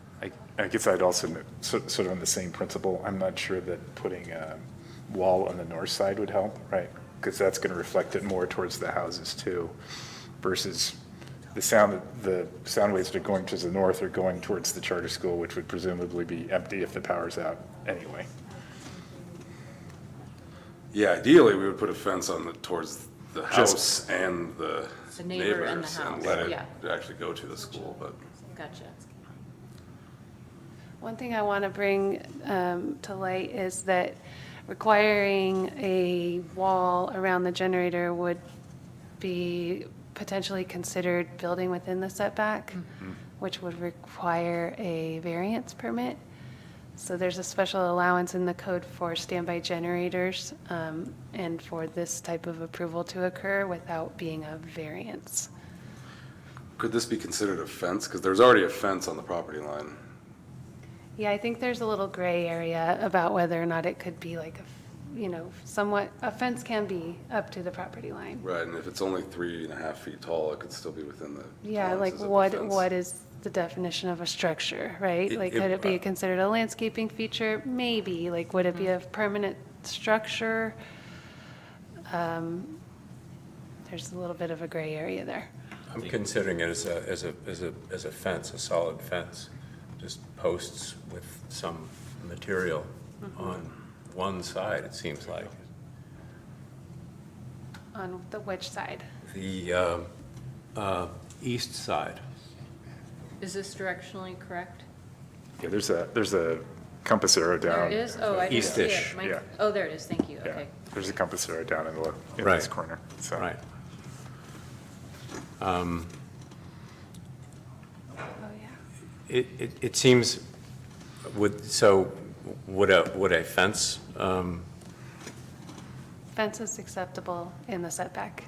I guess I'd also, sort of on the same principle, I'm not sure that putting a wall on the north side would help, right? Because that's going to reflect it more towards the houses too, versus the sound waves that are going towards the north are going towards the charter school, which would presumably be empty if the power's out anyway. Yeah, ideally, we would put a fence towards the Just- house and the The neighbor and the neighbors house, and let yeah. it actually go to the school, but. Gotcha. One thing I want to bring to light is that requiring a wall around the generator would be potentially considered building within the setback, which would require a variance permit. So there's a special allowance in the code for standby generators and for this type of approval to occur without being a variance. Could this be considered a fence? Because there's already a fence on the property line. Yeah, I think there's a little gray area about whether or not it could be like, somewhat, a fence can be up to the property line. Right, and if it's only 3.5 feet tall, it could still be within the. Yeah, like tolerances of the fence. what is the definition of a structure, right? Like, could it be considered a landscaping feature? Maybe, like, would it be a permanent structure? There's a little bit of a gray area there. I'm considering it as a fence, a solid fence, just posts with some material on one side, it seems like. On the which side? The east side. Is this directionally correct? Yeah, there's a compass arrow down. There is? Oh, I didn't see East-ish. it. Mine- Yeah. Oh, there it is, thank you, Yeah, okay. there's a compass arrow down in this Right. corner, so. Right. Oh, yeah. It seems, would a fence, Fence is acceptable in the setback.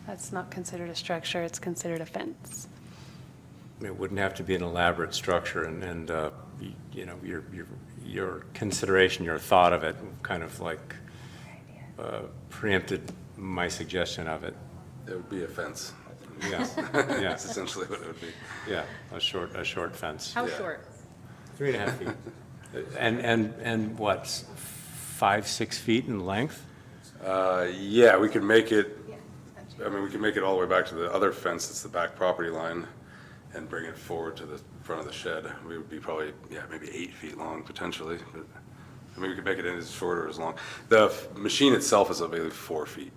That's not considered a structure, it's considered a fence. it wouldn't have to be an elaborate structure, and you know, your consideration, your thought of it kind of like preempted my suggestion of it. It would be a fence. Yeah, That's yeah, essentially what it would be. yeah, a short fence. How Yeah. short? 3.5 feet. And what, 5, 6 feet in length? Yeah, we could make it, I mean, we could make it all the way back to the other fence, that's the back property line, and bring it forward to the front of the shed. We would be probably, yeah, maybe 8 feet long potentially, but, I mean, we could make it as short or as long. The machine itself is, I believe, 4 feet.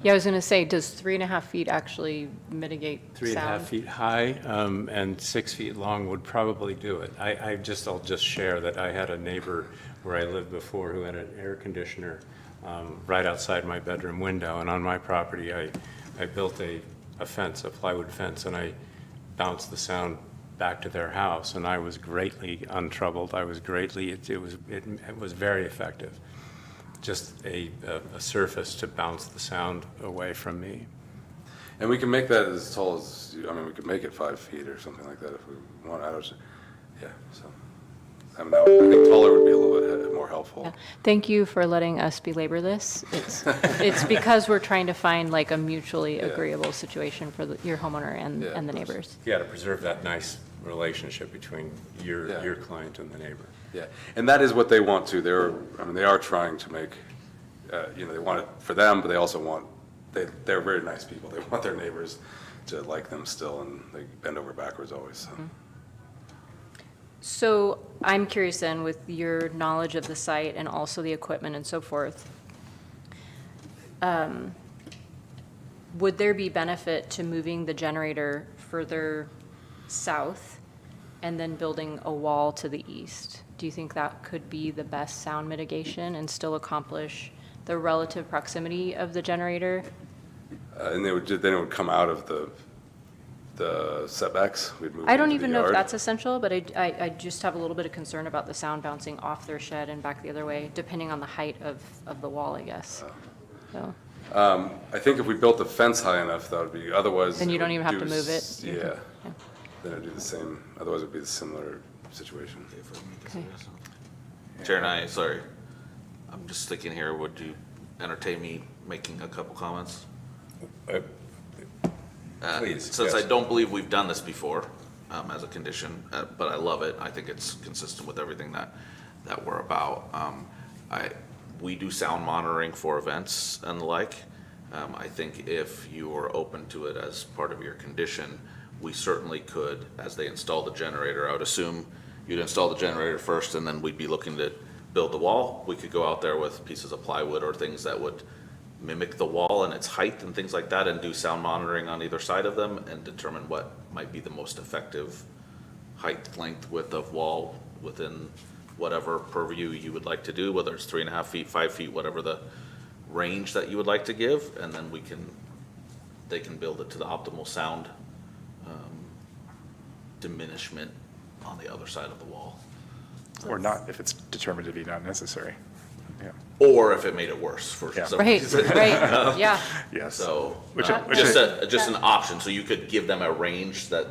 Yeah, I was going to say, does 3.5 feet actually mitigate 3.5 sound? feet high and 6 feet long would probably do it. I'll just share that I had a neighbor where I lived before who had an air conditioner right outside my bedroom window, and on my property, I built a fence, a plywood fence, and I bounced the sound back to their house, and I was greatly untroubled. It was very effective. Just a surface to bounce the sound away from me. And we can make that as tall as, I mean, we could make it 5 feet or something like that if we want. Yeah, so. I mean, I think taller would be a little bit more helpful. Yeah. Thank you for letting us belabor this. It's because we're trying to find like a mutually agreeable situation for your homeowner and Yeah, the of course. neighbors. You got to preserve that nice relationship between your Yeah. client and the neighbor. Yeah, and that is what they want to. They are trying to make, you know, they want it for them, but they also want, they're very nice people. They want their neighbors to like them still, and they bend over backwards always, so. So I'm curious then, with your knowledge of the site and also the equipment and so forth, would there be benefit to moving the generator further south and then building a wall to the east? Do you think that could be the best sound mitigation and still accomplish the relative proximity of the generator? And then it would come out of the setbacks. We'd move I don't into the even know if yard. that's essential, but I just have a little bit of concern about the sound bouncing off their shed and back the other way, depending on the height of the wall, I guess. So, I think if we built the fence high enough, that would be, otherwise. Then you it don't would even have to do move it? Yeah, Yeah. then it'd do the same, otherwise it'd be a similar situation. okay. Chair and I, sorry, I'm just thinking here, would you entertain me making a couple comments? Please, Since yes. I don't believe we've done this before as a condition, but I love it. I think it's consistent with everything that we're about. We do sound monitoring for events and the like. I think if you are open to it as part of your condition, we certainly could, as they install the generator, I would assume you'd install the generator first and then we'd be looking to build the wall. We could go out there with pieces of plywood or things that would mimic the wall and its height and things like that and do sound monitoring on either side of them and determine what might be the most effective height, length, width of wall within whatever purview you would like to do, whether it's 3.5 feet, 5 feet, whatever the range that you would like to give, and then they can build it to the optimal sound diminishment on the other side of the wall. Or not, if it's determined to be not necessary. Yeah. Or if it made it worse for Yeah. some Right, reason. right, yeah. Yes. So, Which- just an option, so you could give them a range that,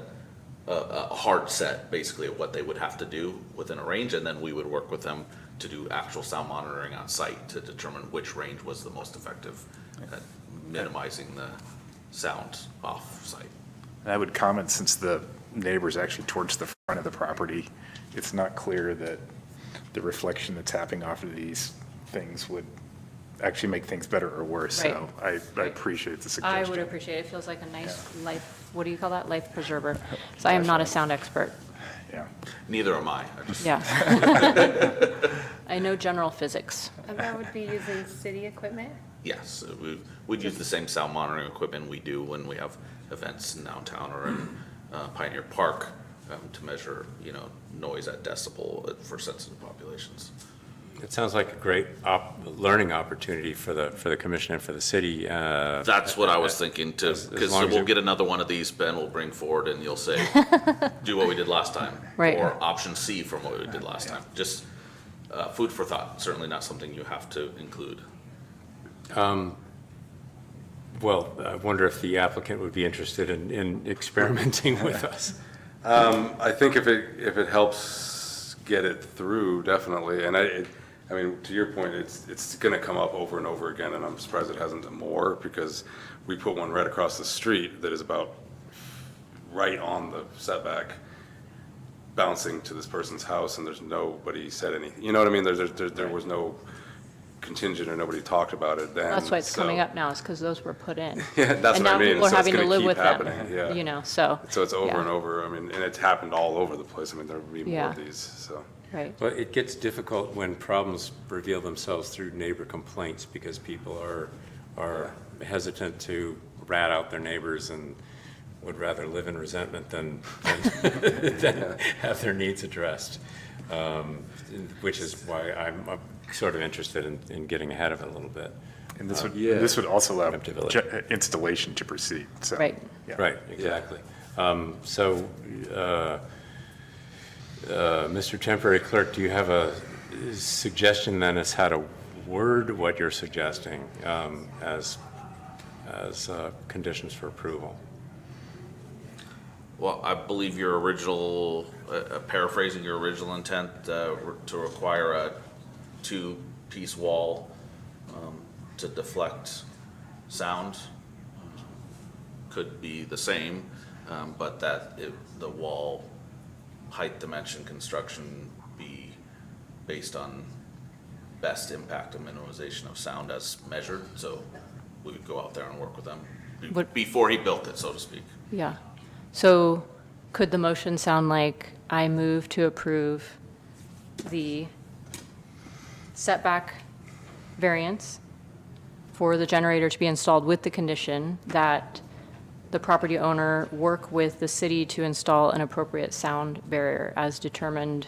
a hard set, basically, of what they would have to do within a range, and then we would work with them to do actual sound monitoring on site to determine which range was the most effective at minimizing the sound off-site. And I would comment, since the neighbor's actually towards the front of the property, it's not clear that the reflection that's happening off of these things would actually make things better or worse. So I appreciate the I suggestion. would appreciate it. It feels like a nice life, what do you call that? Life preserver. So I am not a sound expert. Yeah. Neither am I. Yeah. I know general physics. And that would be using city equipment? Yes, we'd use the same sound monitoring equipment we do when we have events in downtown or in Pioneer Park to measure, noise at decibel for sensitive populations. It sounds like a great learning opportunity for the commission and for the city. That's what I was thinking too, as because long as we'll you- get another one of these, Ben will bring forward and you'll say, do what we did last time. Right. Or option C from what we did last time. Just food for thought, certainly not something you have to include. Well, I wonder if the applicant would be interested in experimenting with us. I think if it helps get it through, definitely, and I mean, to your point, it's gonna come up over and over again, and I'm surprised it hasn't more, because we put one right across the street that is about right on the setback, bouncing to this person's house, and there's nobody said anything, you know what I mean? There was no contingent, or nobody talked about it then. That's why it's coming so- up now, is because those were put in. Yeah, that's And what I now mean. people are So it's having to gonna live keep with them, happening, yeah. you know, so. So it's over yeah, and over, I mean, and it's happened all over the place, I mean, there'll be more Yeah. of these, so. Right. Well, it gets difficult when problems reveal themselves through neighbor complaints, because people are hesitant to rat out their neighbors and would rather live in resentment than than have their needs addressed, which is why I'm sort of interested in getting ahead of it a little bit. And this would, Yeah. this would also allow Adaptability. installation to proceed, so. Right. yeah. Right, exactly. Mr. Temporary Clerk, do you have a suggestion then as how to word what you're suggesting as conditions for approval? Well, I believe your original, paraphrasing your original intent, to require a two-piece wall to deflect sound could be the same, but that the wall height, dimension, construction be based on best impact and minimization of sound as measured. So we would go out there and work with them before he built it, so to speak. Yeah. So could the motion sound like, I move to approve the setback variance for the generator to be installed with the condition that the property owner work with the city to install an appropriate sound barrier as determined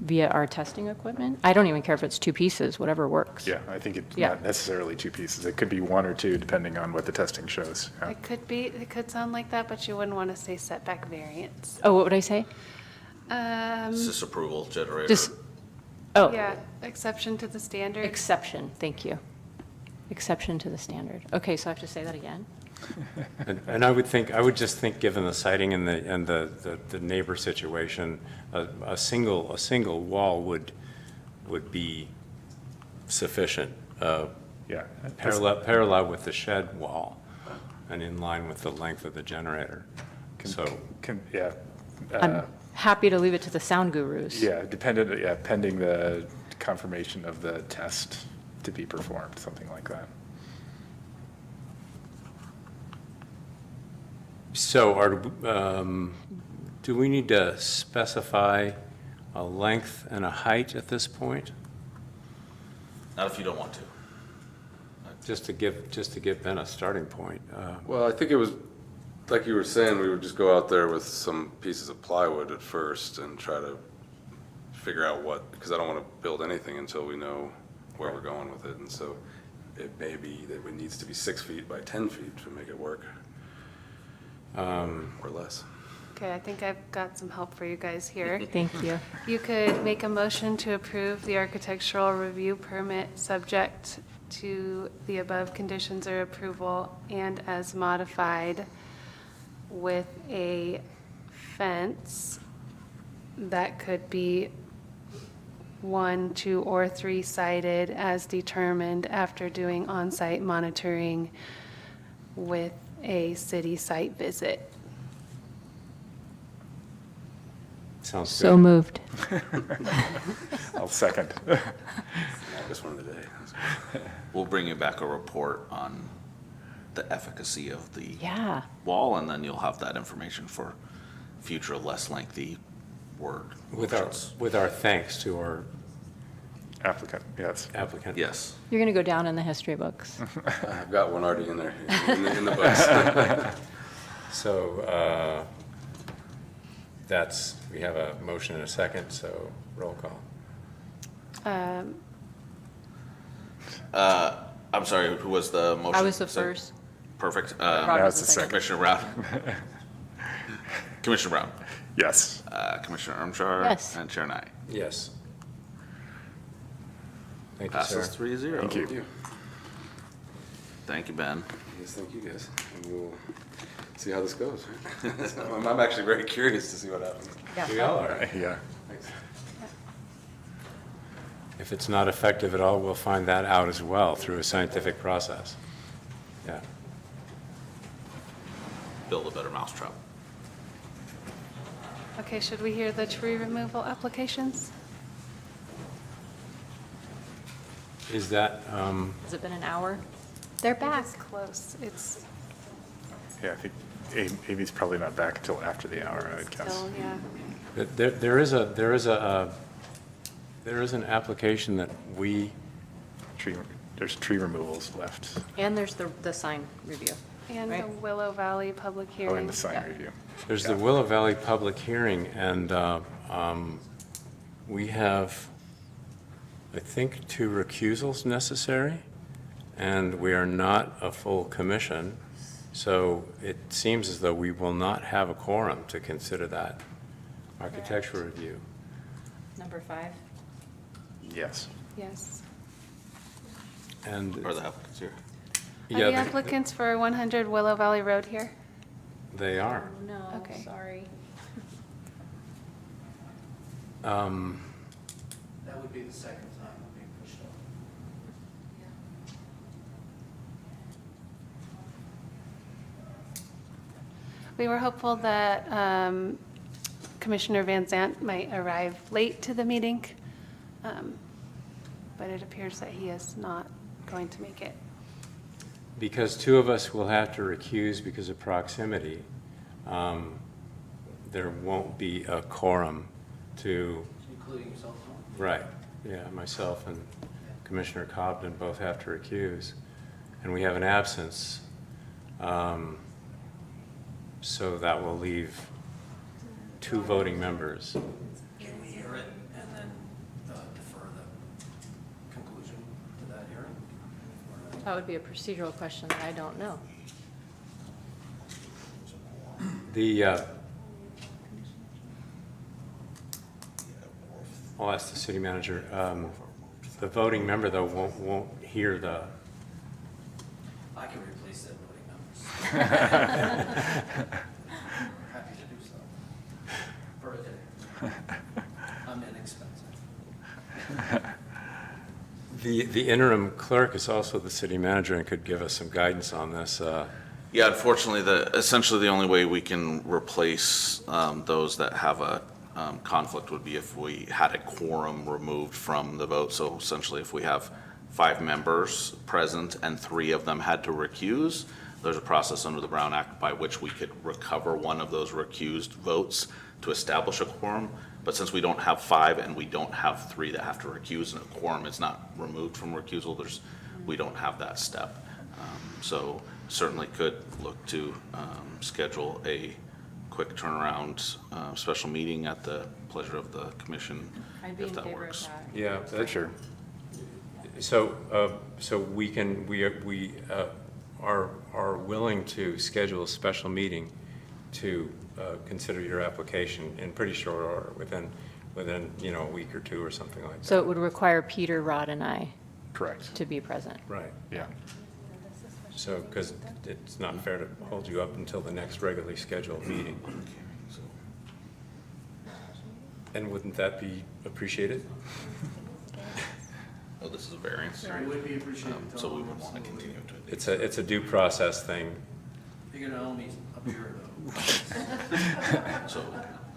via our testing equipment? I don't even care if it's two pieces, whatever works. Yeah, I think it's Yeah. not necessarily two pieces. It could be one or two, depending on what the testing shows. Yeah. It could sound like that, but you wouldn't want to say setback variance. Oh, what would I say? It's just approval generator. Just, oh. Yeah, exception to the standard. Exception, thank you. Exception to the standard. Okay, so I have to say that again? And I would just think, given the siting and the neighbor situation, a single wall would be sufficient. Yeah. Parallel with the shed wall and in line with the length of the generator. So, Yeah. I'm happy to leave it to the sound gurus. Yeah, pending the confirmation of the test to be performed, something like that. so do we need to specify a length and a height at this point? Not if you don't want to. Just to give Ben a starting point. Well, I think it was, like you were saying, we would just go out there with some pieces of plywood at first and try to figure out what, because I don't want to build anything until we know where we're going with it. And so it may be that it needs to be 6 feet by 10 feet to make it work, or less. Okay, I think I've got some help for you guys here. Thank you. You could make a motion to approve the architectural review permit subject to the above conditions or approval and as modified with a fence that could be 1, 2, or 3-sided as determined after doing on-site monitoring with a city site visit. Sounds good. So moved. I'll second. Just one of the day. We'll bring you back a report on the efficacy of the Yeah. wall, and then you'll have that information for future less lengthy word With motions. our thanks to our Applicant, yes. applicant. Yes. You're going to go down in the history books. I've got one already in there, in the books. So we have a motion and a second, so roll call. I'm sorry, who was the motion? I was the So- first. Perfect. Rob was the the second. Commissioner Brown. Commissioner Brown. Yes. Commissioner Armstrong. Yes. And Chair Nye. Yes. Thank you, sir. Passes 3-0. Thank you. Thank you, Ben. Yes, thank you guys. And we'll see how this goes. I'm actually very curious to see what happens. We all are. Yeah. If it's not effective at all, we'll find that out as well through a scientific process. Yeah. Build a better mousetrap. Okay, should we hear the tree removal applications? Is that, Has it been an hour? They're back. It's close. It's Yeah, I think Amy's probably not back until after the hour, I would guess. still, yeah. there is an application that we, There's tree removals left. And there's the sign review. And Right. the Willow Valley public hearing. Oh, and the sign Yeah. review. there's the Willow Valley public hearing, and we have, I think, 2 recusals necessary, and we are not a full commission, so it seems as though we will not have a quorum to consider that architectural review. Number 5. Yes. Yes. And, Are the applicants here? Are the applicants for 100 Willow Valley Road here? They are. No, Okay. sorry. That would be the second time I'm being pushed off. We were hopeful that Commissioner Van Zant might arrive late to the meeting, but it appears that he is not going to make it. Because 2 of us will have to recuse because of proximity, there won't be a quorum to, Including yourself, Tom? right, yeah, myself and Commissioner Cobden both have to recuse, and we have an absence. So that will leave 2 voting members. Can we hear it and then defer the conclusion to that hearing? That would be a procedural question that I don't know. I'll ask the city manager. The voting member, though, won't hear the, I can replace that voting members. Happy to do so. For a day. I'm inexpensive. the interim clerk is also the city manager and could give us some guidance on this. Yeah, unfortunately, essentially the only way we can replace those that have a conflict would be if we had a quorum removed from the vote. So essentially, if we have 5 members present and 3 of them had to recuse, there's a process under the Brown Act by which we could recover one of those recused votes to establish a quorum. But since we don't have 5 and we don't have 3 that have to recuse and a quorum is not removed from recusal, we don't have that step. So certainly could look to schedule a quick turnaround special meeting at the pleasure of the commission, I'd be if in that favor of works. that. Yeah, For sure. So we are willing to schedule a special meeting to consider your application in pretty short order, within a week or 2 or something like that. So it would require Peter, Rod, and I Correct. to be present. Right. Yeah. So, because it's not fair to hold you up until the next regularly scheduled meeting. And wouldn't that be appreciated? Oh, this is a variance, It would be appreciated. so we Tom, would want to absolutely. continue to. It's a due process thing. You're gonna owe me a beer though. So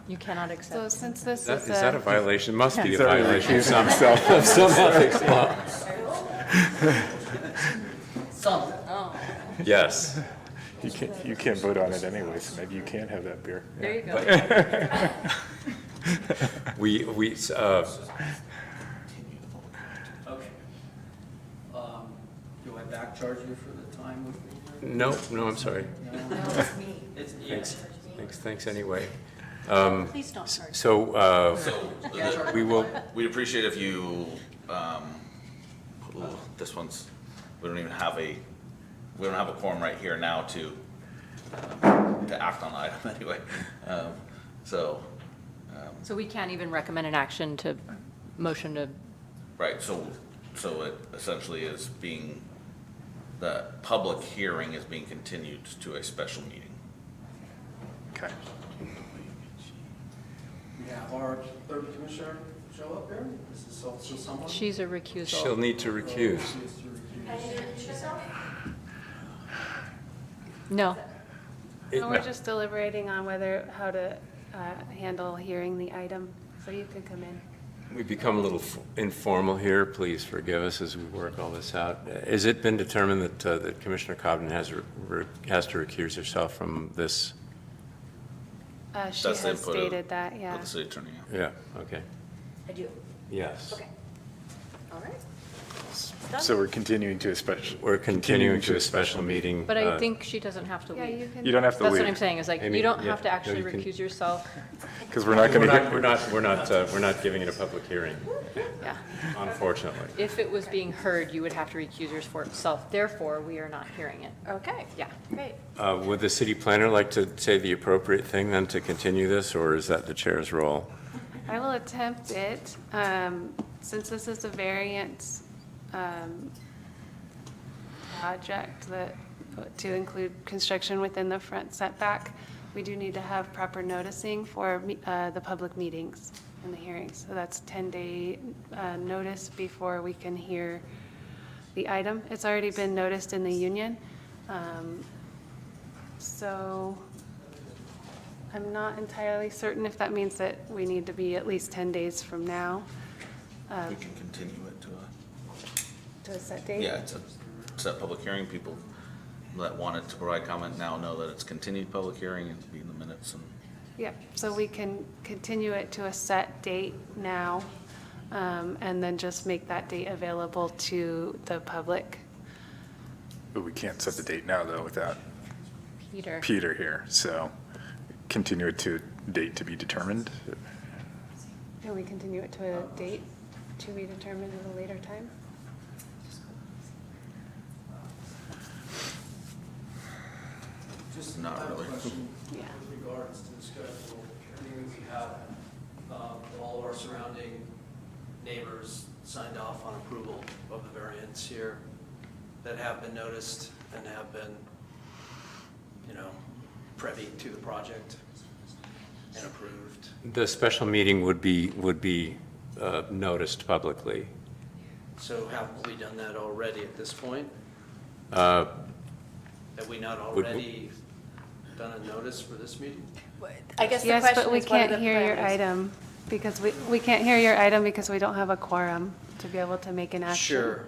You cannot So accept. since this Is is that a violation? Must be a He's already violation of recused some, himself. of some ethics law. Some. Oh, Yes. You can't vote on it anyway, so maybe you can have that beer. there you go. We, Okay. Do I back charge you for the time with me? no, I'm sorry. No, it's me. It's, Thanks anyway. Please don't charge. So, we will, We'd appreciate if you, this one's, we don't have a quorum right here now to act on the item anyway. So, So we can't even recommend an action to motion to, right, so it essentially is being, the public hearing is being continued to a special meeting. Okay. We have our third commissioner show up here. This is also someone. She's a recusal. She'll need to recuse. No. No, we're just deliberating on how to handle hearing the item, so you can come in. We've become a little informal here. Please forgive us as we work all this out. Has it been determined that Commissioner Cobden has to recuse herself from this? She That's the has input of- stated that, yeah. Of the city attorney. Yeah, okay. I do. Yes. Okay. All right. So we're continuing to a special. We're continuing to a special meeting. But I think she doesn't have to Yeah, leave. you can. You don't have to That's leave. what I'm saying, is like, Amy, you don't yeah, have to no, actually you can- recuse yourself. Because we're not going to. We're not giving it a public hearing, Yeah. unfortunately. If it was being heard, you would have to recuse yourself. Therefore, we are not hearing it. Okay. Yeah. Great. Would the city planner like to say the appropriate thing then to continue this, or is that the chair's role? I will attempt it. Since this is a variance project to include construction within the front setback, we do need to have proper noticing for the public meetings and the hearings. So that's 10-day notice before we can hear the item. It's already been noticed in the union. So I'm not entirely certain if that means that we need to be at least 10 days from now. We can continue it To a set date? yeah, it's a set public hearing. People that wanted to provide comment now know that it's continued public hearing and be in the minutes and. Yep, so we can continue it to a set date now, and then just make that date available to the public. But we can't set the date now, though, without Peter. Peter here. So continue it to a date to be determined. Can we continue it to a date to be determined at a later time? Just Not I have a really. question Yeah. with regards to the schedule. I mean, we have all of our surrounding neighbors signed off on approval of the variance here that have been noticed and have been, privy to the project and approved. The special meeting would be noticed publicly. So haven't we done that already at this point? Uh, Have we not Would- already done a notice for this meeting? I guess the Yes, question but we is what are can't the hear your parameters? item, because we can't hear your item because we don't have a quorum to be able to make an action. Sure,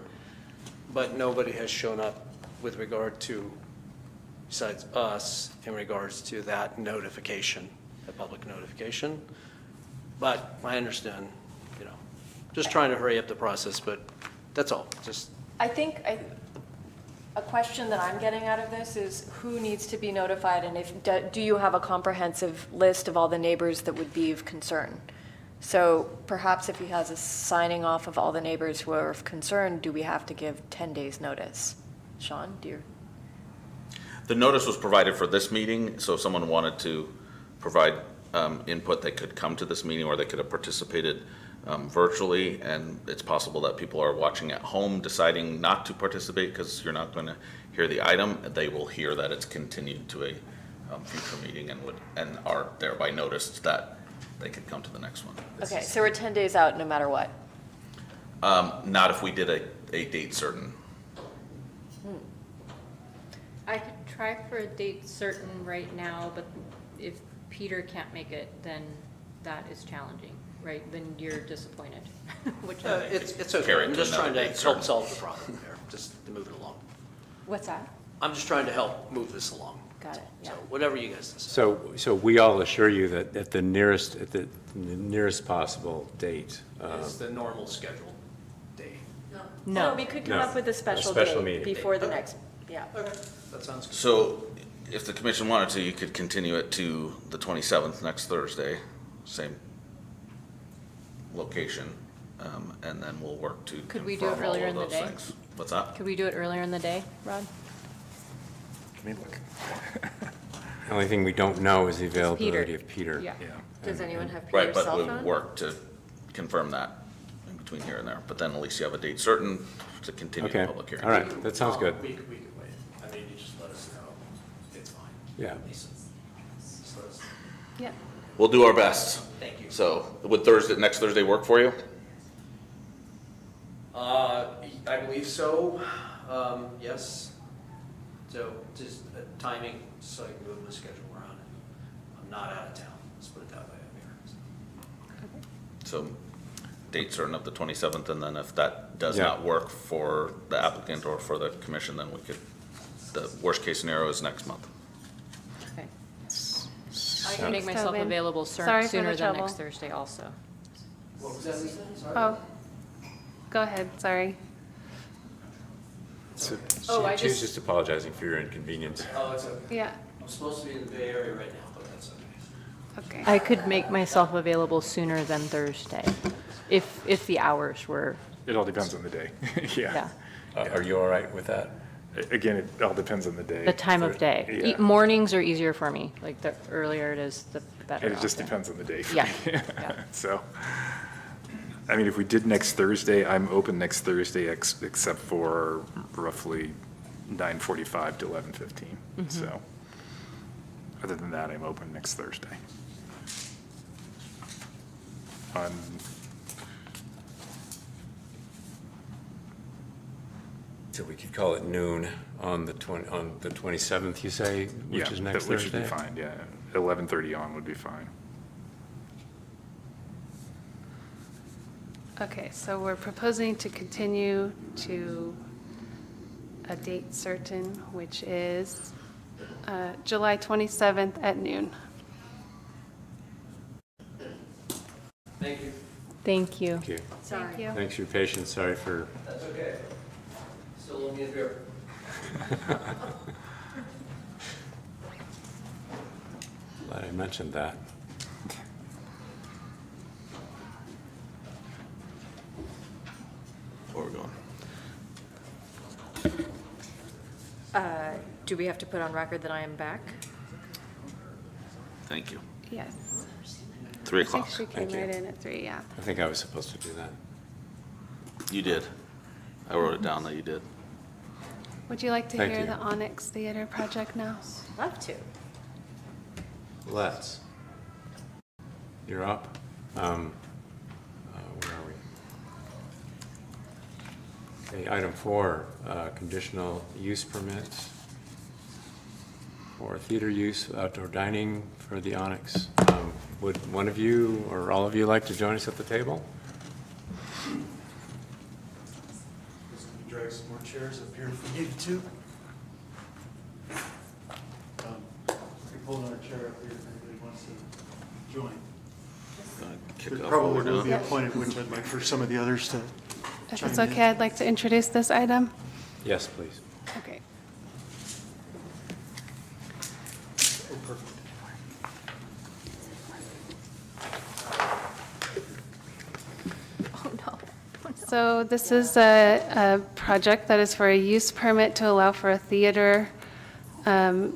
but nobody has shown up with regard to, besides us, in regards to that notification, the public notification. But I understand, just trying to hurry up the process, but that's all, just. I think a question that I'm getting out of this is who needs to be notified, and do you have a comprehensive list of all the neighbors that would be of concern? So perhaps if he has a signing off of all the neighbors who are of concern, do we have to give 10 days notice? Sean, do you? The notice was provided for this meeting, so if someone wanted to provide input, they could come to this meeting or they could have participated virtually. And it's possible that people are watching at home deciding not to participate because you're not going to hear the item. They will hear that it's continued to a future meeting and are thereby noticed that they could come to the next one. Okay, so we're 10 days out no matter what. Not if we did a date certain. I could try for a date certain right now, but if Peter can't make it, then that is challenging, right? Then you're disappointed, which It's okay, Carry it I'm to just trying another to date, help sir. solve the problem there, just to move it along. What's that? I'm just trying to help move this along. Got it, yeah. So whatever you guys decide. So we all assure you that at the nearest possible date. It's the normal scheduled date. No. We could come No. up with a special special date meeting. before the next, yeah. Okay, that sounds good. So if the commission wanted to, you could continue it to the 27th, next Thursday, same location, and then we'll work to Could we do it confirm all earlier of in the those day? things. What's that? Could we do it earlier in the day, Rod? Let me look. The only thing we don't know is the Peter. availability of Peter. Yeah. Does anyone have Right, Peter's but cell we'll phone? work to confirm that in between here and there. But then at least you have a date certain to continue the Okay, public hearing. all right, that sounds good. We could wait. I mean, you just let us know. It's fine. Yeah. Just let us know. Yep. We'll do our best. Thank you. So would next Thursday work for you? I believe so, yes. So just timing, so I can move my schedule around. I'm not out of town, let's put it that way. I'm here. So date certain of the 27th, and then if that does Yeah. not work for the applicant or for the commission, then we could, the worst case scenario is next month. Okay. I can make myself Tobin. available Sorry for the sooner than trouble. next Thursday also. What was that, Lisa? Sorry. Oh, go ahead, sorry. So Oh, I she was just- just apologizing for your inconvenience. Oh, it's okay. Yeah, I'm supposed to be in the Bay Area right now, but that's okay. okay. I could make myself available sooner than Thursday, if the hours were, It all depends on the day. yeah, Are you all right with that? Again, it all depends on the day. the time of day. Yeah. Mornings are easier for me, like the earlier it is, the better. And it just often. depends on the day. for Yeah, me. yeah. So, I mean, if we did next Thursday, I'm open next Thursday except for roughly 9:45 to 11:15. So, other than that, I'm open next Thursday. So we could call it noon on the 27th, you say, which is next Which would be Thursday? fine, yeah. 11:30 on would be fine. Okay, so we're proposing to continue to a date certain, which is July 27th at noon. Thank you. Thank you. Thank you. Thank you. Thanks for your patience, sorry for, That's okay. Still owe me a beer. glad I mentioned that. Where we're going. Do we have to put on record that I am back? Thank you. Yes. 3 I think o'clock. she came Thank you. right in at 3, yeah. I think I was supposed to do that. You did. I wrote it down that you did. Would you like to Thank hear you. the Onyx Theater project now? Love to. Let's. You're up. Where are we? Okay, item 4, conditional use permits for theater use, outdoor dining for the Onyx. Would one of you or all of you like to join us at the table? Drag some more chairs up here if we need to. We pull another chair up here if anybody wants to join. Gonna kick There off probably what we're will be a doing. point at which I'd like for some of the others to If chime it's in. okay, I'd like to introduce this item. Yes, please. Okay. Oh, perfect. Oh, no. So this is a project that is for a use permit to allow for a theater, a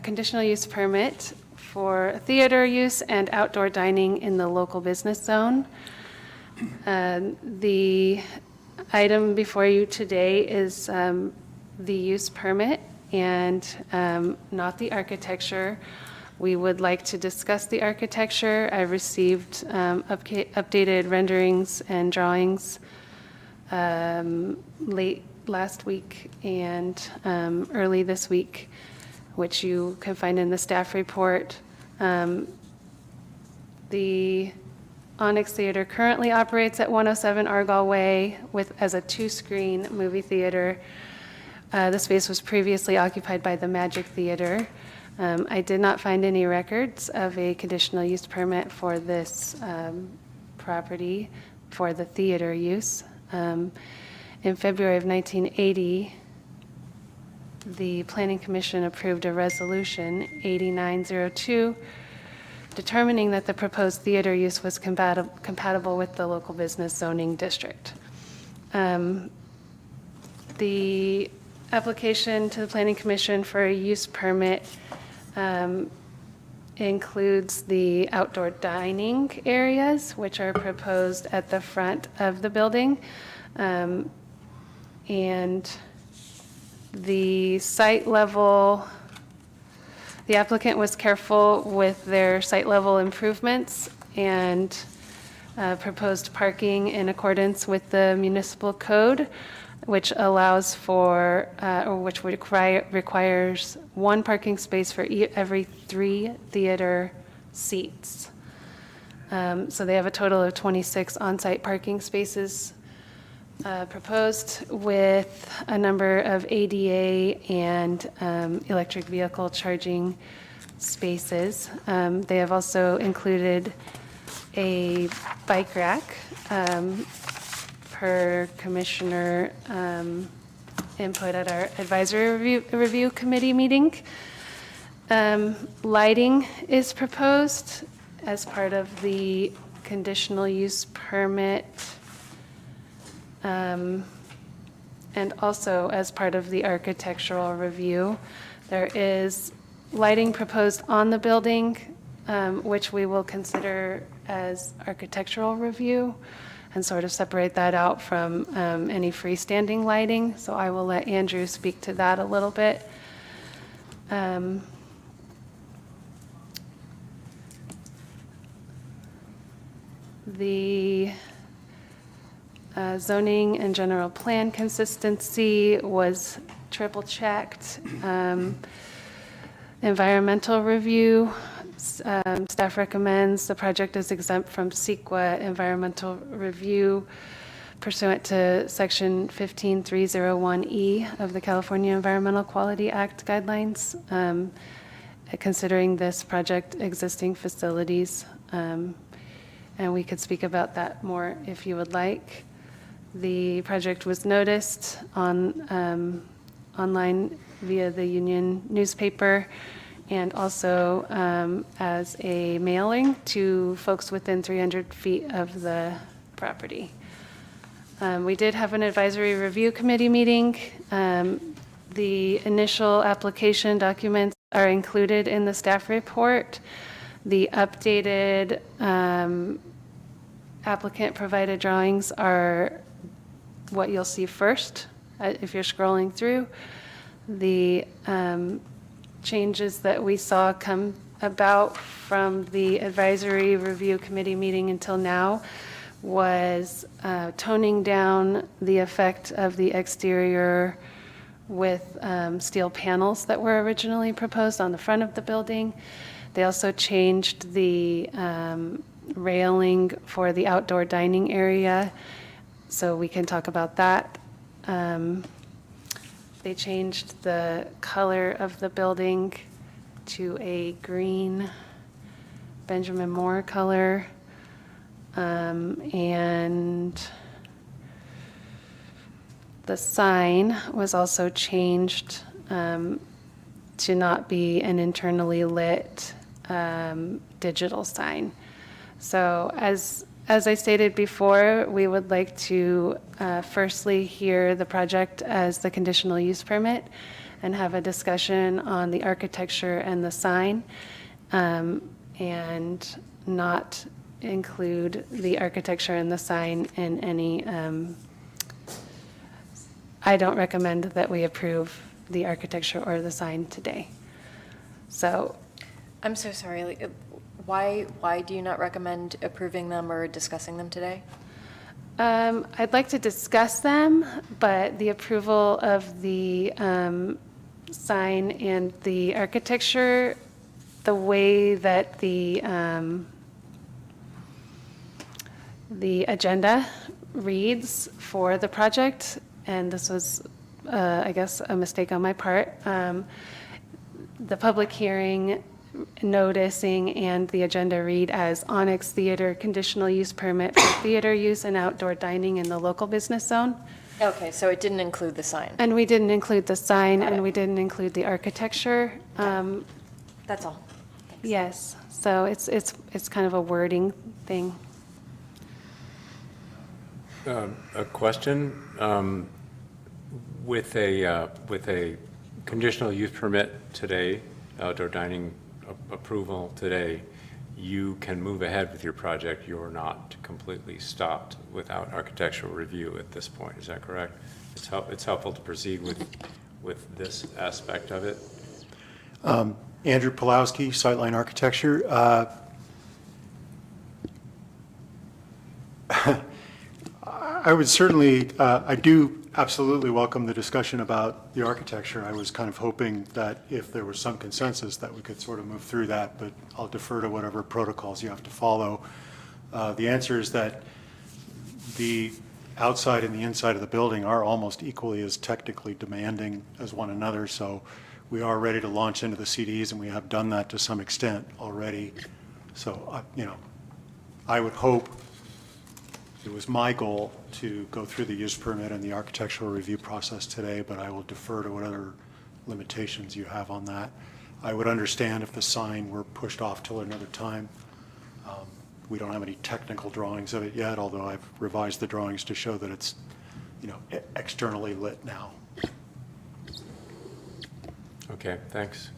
conditional use permit for theater use and outdoor dining in the local business zone. The item before you today is the use permit and not the architecture. We would like to discuss the architecture. I received updated renderings and drawings late last week and early this week, which you can find in the staff report. The Onyx Theater currently operates at 107 Argyle Way as a 2-screen movie theater. The space was previously occupied by the Magic Theater. I did not find any records of a conditional use permit for this property for the theater use. In February of 1980, the Planning Commission approved a resolution 8902 determining that the proposed theater use was compatible with the local business zoning district. The application to the Planning Commission for a use permit includes the outdoor dining areas, which are proposed at the front of the building. And the site level The applicant was careful with their site-level improvements and proposed parking in accordance with the municipal code, which allows for, or which requires one parking space for every 3 theater seats. So they have a total of 26 on-site parking spaces proposed, with a number of ADA and electric vehicle charging spaces. They have also included a bike rack per commissioner input at our advisory review committee meeting. Lighting is proposed as part of the conditional use permit, and also as part of the architectural review. There is lighting proposed on the building, which we will consider as architectural review and sort of separate that out from any freestanding lighting. So I will let Andrew speak to that a little bit. The zoning and general plan consistency was triple checked. Environmental review, staff recommends the project is exempt from CEQA environmental review pursuant to section 15301E of the California Environmental Quality Act guidelines, considering this project existing facilities. And we could speak about that more if you would like. The project was noticed on online via the Union newspaper, and also as a mailing to folks within 300 feet of the property. We did have an advisory review committee meeting. The initial application documents are included in the staff report. The updated applicant provided drawings are what you'll see first if you're scrolling through. The changes that we saw come about from the advisory review committee meeting until now was toning down the effect of the exterior with steel panels that were originally proposed on the front of the building. They also changed the railing for the outdoor dining area, so we can talk about that. They changed the color of the building to a green Benjamin Moore color, and the sign was also changed to not be an internally lit digital sign. So as I stated before, we would like to firstly hear the project as the conditional use permit and have a discussion on the architecture and the sign, and not include the architecture and the sign in any, I don't recommend that we approve the architecture or the sign today. So I'm so sorry. Why do you not recommend approving them or discussing them today? I'd like to discuss them, but the approval of the sign and the architecture, the way that the agenda reads for the project, and this was, I guess, a mistake on my part, the public hearing noticing and the agenda read as Onyx Theater conditional use permit for theater use and outdoor dining in the local business zone. Okay, so it didn't include the sign. And we didn't include the sign, and we didn't include the architecture. That's all. Yes, so it's kind of a wording thing. A question, with a conditional use permit today, outdoor dining approval today, you can move ahead with your project. You're not completely stopped without architectural review at this point. Is that correct? It's helpful to proceed with this aspect of it. Andrew Pulowski, Sightline Architecture. I would certainly, I do absolutely welcome the discussion about the architecture. I was kind of hoping that if there was some consensus that we could sort of move through that, but I'll defer to whatever protocols you have to follow. The answer is that the outside and the inside of the building are almost equally as technically demanding as one another, so we are ready to launch into the CDs, and we have done that to some extent already. So, you know, I would hope, it was my goal to go through the use permit and the architectural review process today, but I will defer to whatever limitations you have on that. I would understand if the sign were pushed off till another time. We don't have any technical drawings of it yet, although I've revised the drawings to show that it's, you know, externally lit now. Okay, thanks.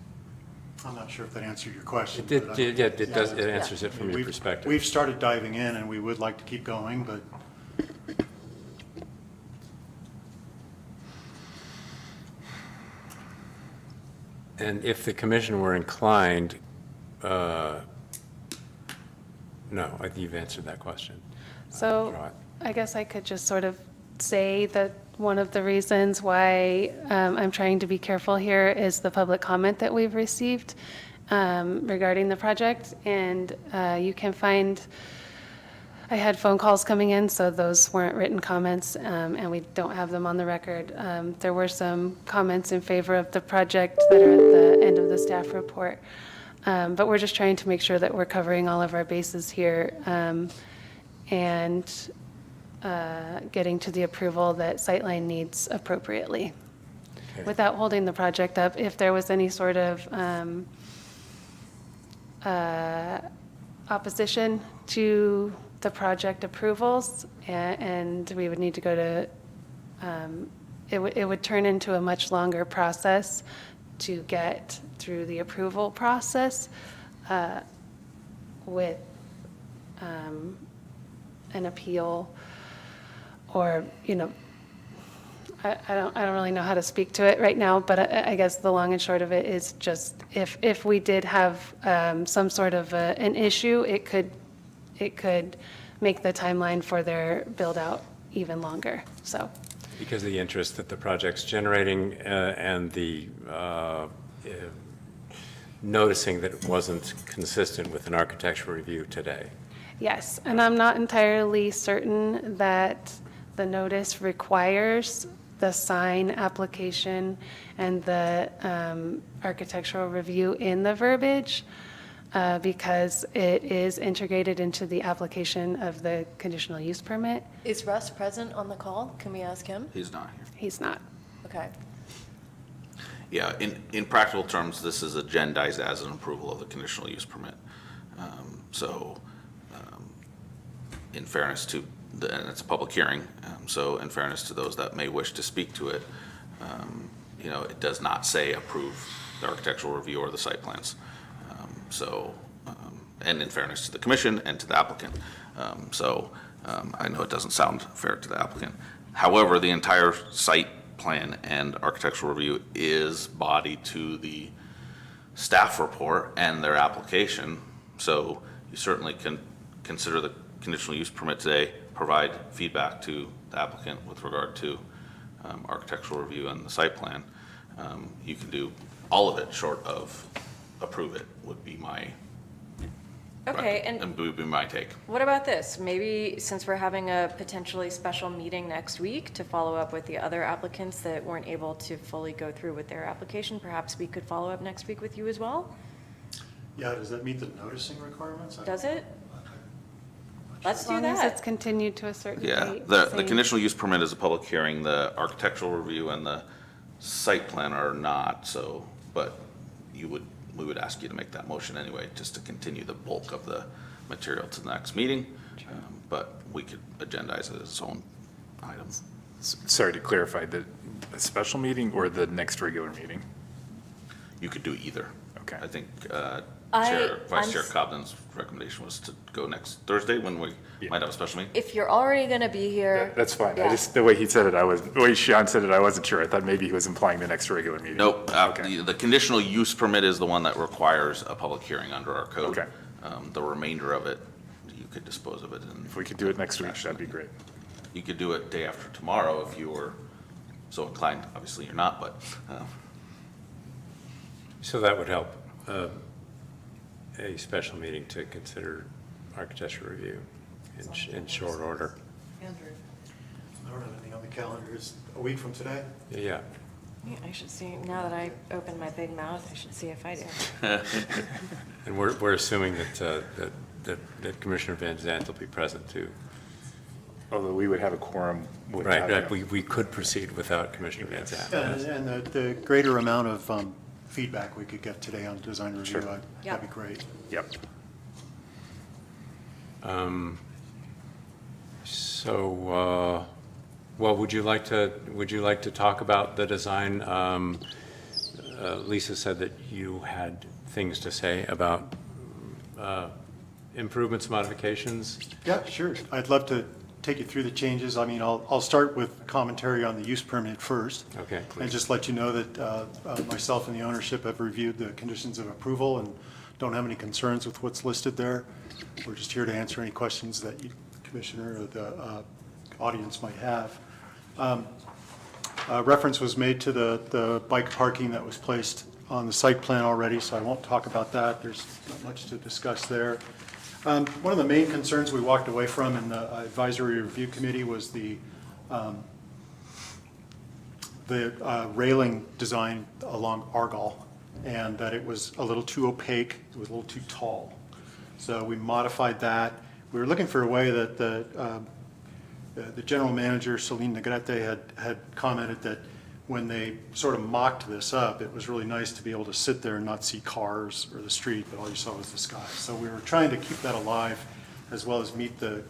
I'm not sure if that answered your question. It but did, yeah, it does, it answers it from your We've- perspective. We've started diving in, and we would like to keep going, but And if the commission were inclined, no, I think you've answered that question. So Right. I guess I could just sort of say that one of the reasons why I'm trying to be careful here is the public comment that we've received regarding the project. And you can find, I had phone calls coming in, so those weren't written comments, and we don't have them on the record. There were some comments in favor of the project that are at the end of the staff report. But we're just trying to make sure that we're covering all of our bases here and getting to the approval that Sightline needs appropriately. Okay. Without holding the project up, if there was any sort of opposition to the project approvals, and we would need to go to, it would turn into a much longer process to get through the approval process with an appeal, or, you know, I don't really know how to speak to it right now, but I guess the long and short of it is just if we did have some sort of an issue, it could make the timeline for their build out even longer. So Because of the interest that the project's generating and the noticing that it wasn't consistent with an architectural review today. yes, and I'm not entirely certain that the notice requires the sign application and the architectural review in the verbiage, because it is integrated into the application of the conditional use permit. Is Russ present on the call? Can we ask him? He's not here. He's not. Okay. Yeah, in practical terms, this is agendized as an approval of the conditional use permit. So, in fairness to, and it's a public hearing, so in fairness to those that may wish to speak to it, you know, it does not say approve the architectural review or the site plans. And in fairness to the commission and to the applicant. I know it doesn't sound fair to the applicant. However, the entire site plan and architectural review is body to the staff report and their application. So you certainly can consider the conditional use permit today, provide feedback to the applicant with regard to architectural review and the site plan. You can do all of it short of approve it would be my Okay, and would be my take. what about this? Maybe since we're having a potentially special meeting next week to follow up with the other applicants that weren't able to fully go through with their application, perhaps we could follow up next week with you as well? yeah, does that meet the noticing requirements? Does it? Let's As do long as it's that. continued to a certain Yeah, date. the same. conditional use permit is a public hearing, the architectural review and the site plan are not, so, but we would ask you to make that motion anyway, just to continue the bulk of the material to the next meeting. But we could agendize it as its own item. Sorry to clarify, the special meeting or the next regular meeting? You could do either. Okay. I think Vice Chair Cobden's recommendation was to go next Thursday when we might have a special meeting. If you're already going to be here. That's fine. I Yeah. just, the way he said it, the way Sean said it, I wasn't sure. I thought maybe he was implying the next regular meeting. Nope, Okay. the conditional use permit is the one that requires a public hearing under our code. Okay. The remainder of it, you could dispose of it in. If we could do it next week, that'd be great. You could do it day after tomorrow if you were so inclined. Obviously, you're not, but So that would help, a special meeting to consider architecture review in short order. I don't have anything on the calendar. It's a week from today? Yeah. I should see, now that I opened my big mouth, I should see if I do. And we're assuming that Commissioner Van Zandt will be present too. Although we would have a quorum without Right, him. we could proceed without Commissioner Van Zandt. yes. And the greater amount of feedback we could get today on design review, Sure. that'd be great. Yep. So, well, would you like to talk about the design? Lisa said that you had things to say about improvements, modifications. Yeah, sure. I'd love to take you through the changes. I mean, I'll start with commentary on the use permit first. Okay, And please. just let you know that myself and the ownership have reviewed the conditions of approval and don't have any concerns with what's listed there. We're just here to answer any questions that you, Commissioner, or the audience might have. Reference was made to the bike parking that was placed on the site plan already, so I won't talk about that. There's not much to discuss there. One of the main concerns we walked away from in the advisory review committee was the railing design along Argall, and that it was a little too opaque, it was a little too tall. So we modified that. We were looking for a way that the general manager, Celine Negrete, had commented that when they sort of mocked this up, it was really nice to be able to sit there and not see cars or the street, but all you saw was the sky. So we were trying to keep that alive as well as meet the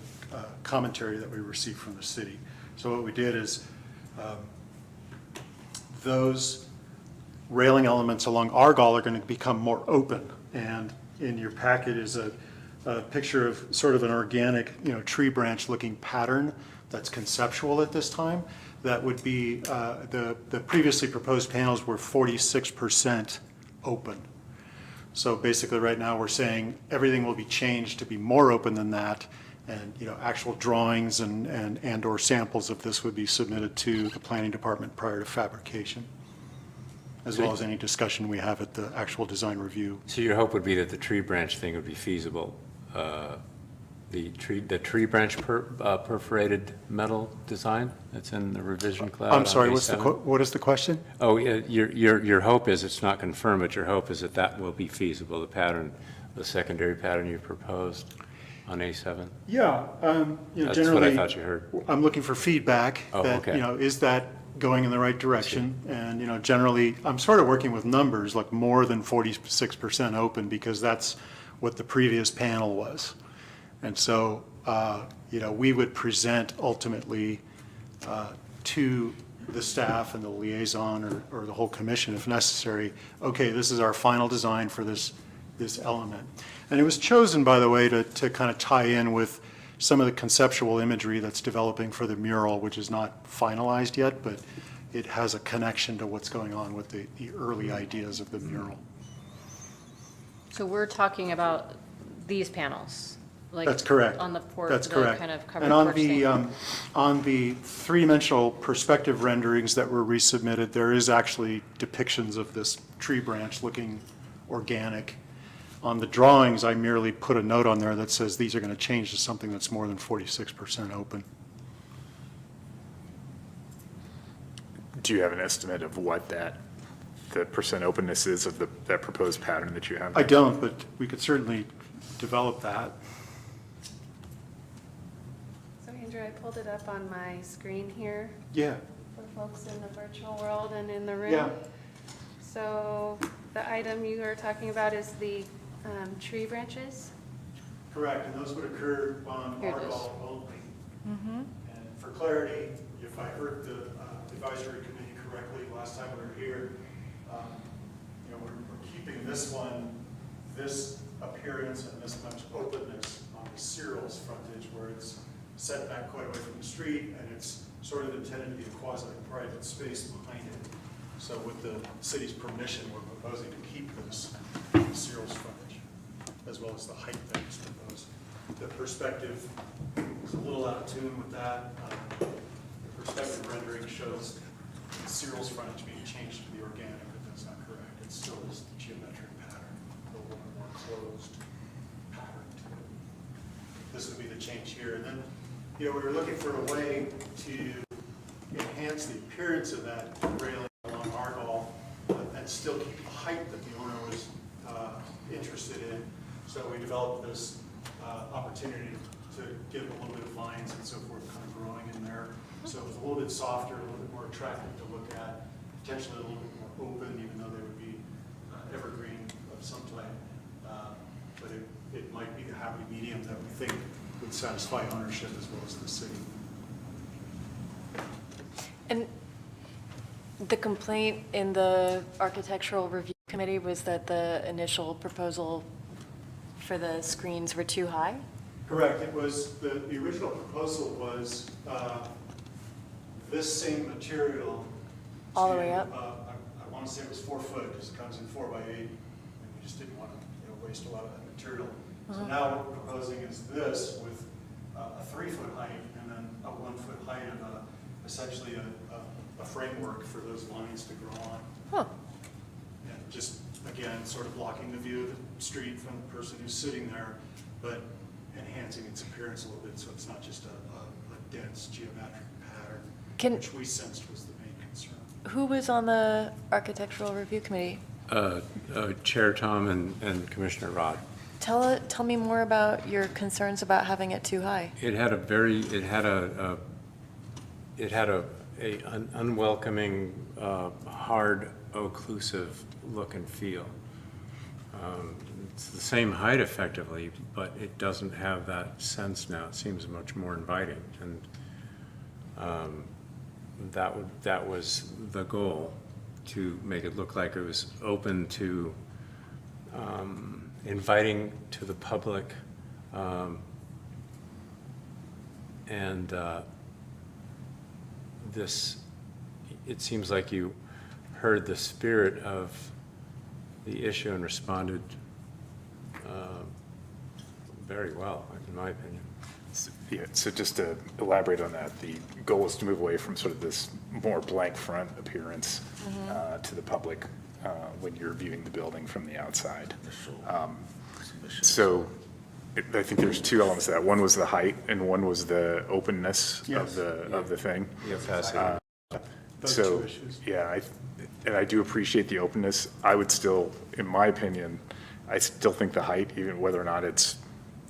commentary that we received from the city. So what we did is those railing elements along Argall are going to become more open. And in your packet is a picture of sort of an organic, tree branch looking pattern that's conceptual at this time. That would be, the previously proposed panels were 46% open. So basically right now we're saying everything will be changed to be more open than that. And, actual drawings and or samples of this would be submitted to the planning department prior to fabrication, as well as any discussion we have at the actual design review. So your hope would be that the tree branch thing would be feasible? The tree branch perforated metal design that's in the revision cloud? I'm sorry, on what is the question? Oh, yeah, your hope is, it's not confirmed, but your hope is that that will be feasible, the pattern, the secondary pattern you proposed on A7? Yeah, That's generally. what I thought you heard. I'm looking for feedback. Oh, that, okay. Is that going in the right direction? And, generally, I'm sort of working with numbers, like more than 46% open, because that's what the previous panel was. And so, we would present ultimately to the staff and the liaison or the whole commission, if necessary, okay, this is our final design for this element. And it was chosen, by the way, to kind of tie in with some of the conceptual imagery that's developing for the mural, which is not finalized yet, but it has a connection to what's going on with the early ideas of the mural. So we're talking about these panels? Like That's correct. On the port, That's the correct. kind of covered And on porch the, thing? on the three-dimensional perspective renderings that were resubmitted, there is actually depictions of this tree branch looking organic. On the drawings, I merely put a note on there that says these are going to change to something that's more than 46% open. Do you have an estimate of what the percent openness is of that proposed pattern that you have? I don't, but we could certainly develop that. So Andrew, I pulled it up on my screen here Yeah. for folks in the virtual world and in the room. Yeah. So the item you are talking about is the tree branches? Correct, and those would occur on Here it is. Argall only. And for clarity, if I heard the advisory committee correctly last time we were here, we're keeping this one this appearance and this much openness on the Cyril's frontage, where it's set back quite away from the street, and it's sort of intended to be a quasi-private space behind it. So with the city's permission, we're proposing to keep this Cyril's frontage, as well as the height that is proposed. The perspective is a little out of tune with that. The perspective rendering shows Cyril's frontage being changed to the organic, but that's not correct. It still is the geometric pattern, a little more closed pattern to it. This would be the change here. And then, we were looking for a way to enhance the appearance of that railing along Argall and still keep the height that the owner was interested in. So we developed this opportunity to give a little bit of vines and so forth kind of growing in there. So it was a little bit softer, a little bit more attractive to look at, potentially a little bit more open, even though they would be evergreen of some type. But it might be the happy medium that we think would satisfy ownership as well as the city. And the complaint in the Architectural Review Committee was that the initial proposal for the screens were too high? Correct. It was, the original proposal was this same material. All the way up? I want to say it was 4 foot because it comes in 4 by 8, and we just didn't want to waste a lot of that material. So now what we're proposing is this with a 3-foot height and then a 1-foot height of essentially a framework for those lines to grow on. Huh. And just, again, sort of blocking the view of the street from the person who's sitting there, but enhancing its appearance a little bit so it's not just a dense geometric pattern, which we sensed was the main concern. Who was on the Architectural Review Committee? Chair Tom and Commissioner Rod. Tell me more about your concerns about having it too high. It had an unwelcoming, hard, occlusive look and feel. It's the same height effectively, but it doesn't have that sense now. It seems much more inviting, and that was the goal, to make it look like it was open to inviting to the public, and it seems like you heard the spirit of the issue and responded very well, in my opinion. Yeah, so just to elaborate on that, the goal is to move away from sort of this more blank front appearance to the public when you're viewing the building from the outside. So I think there's 2 elements to that. One was the height, and one was the openness of the thing. The opacity. Those 2 issues. Yeah, and I do appreciate the openness. I would still, in my opinion, I still think the height, even whether or not it's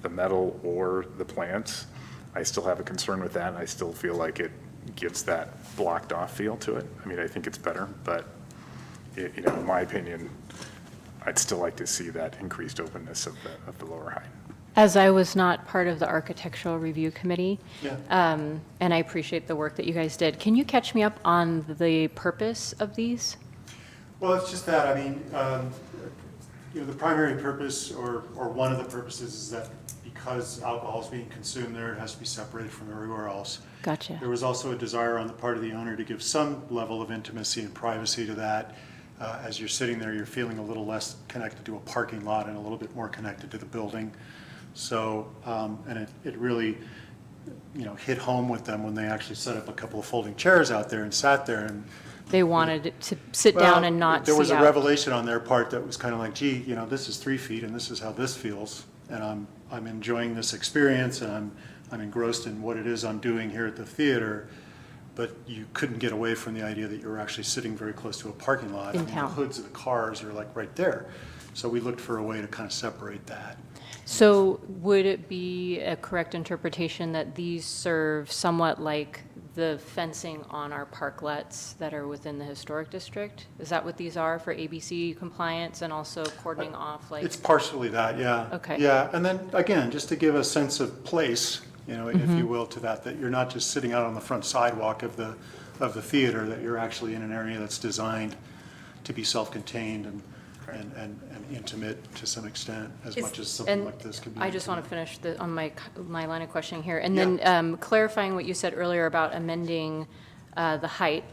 the metal or the plants, I still have a concern with that. I still feel like it gives that blocked off feel to it. I mean, I think it's better, but in my opinion, I'd still like to see that increased openness of the lower height. As I was not part of the Architectural Review Committee, Yeah. and I appreciate the work that you guys did, can you catch me up on the purpose of these? Well, it's just that, I mean, the primary purpose, or one of the purposes, is that because alcohol is being consumed there, it has to be separated from everywhere else. Gotcha. There was also a desire on the part of the owner to give some level of intimacy and privacy to that. As you're sitting there, you're feeling a little less connected to a parking lot and a little bit more connected to the building. So, and it really, hit home with them when they actually set up a couple of folding chairs out there and sat there, and They wanted it to sit down and not see there was a out. revelation on their part that was kind of like, gee, this is 3 feet and this is how this feels, and I'm enjoying this experience, and I'm engrossed in what it is I'm doing here at the theater, but you couldn't get away from the idea that you were actually sitting very close to a parking lot. In I mean, town. the hoods of the cars are like right there. So we looked for a way to kind of separate that. So would it be a correct interpretation that these serve somewhat like the fencing on our parklets that are within the historic district? Is that what these are, for ABC compliance and also cordoning off, like? It's partially that, yeah. Okay. Yeah, and then again, just to give a sense of place, if you will, to that you're not just sitting out on the front sidewalk of the theater, that you're actually in an area that's designed to be self-contained, and and intimate to some extent, as Is- much as something and like this could be. I just want to intimate. finish on my line of questioning here. And Yeah. then clarifying what you said earlier about amending the height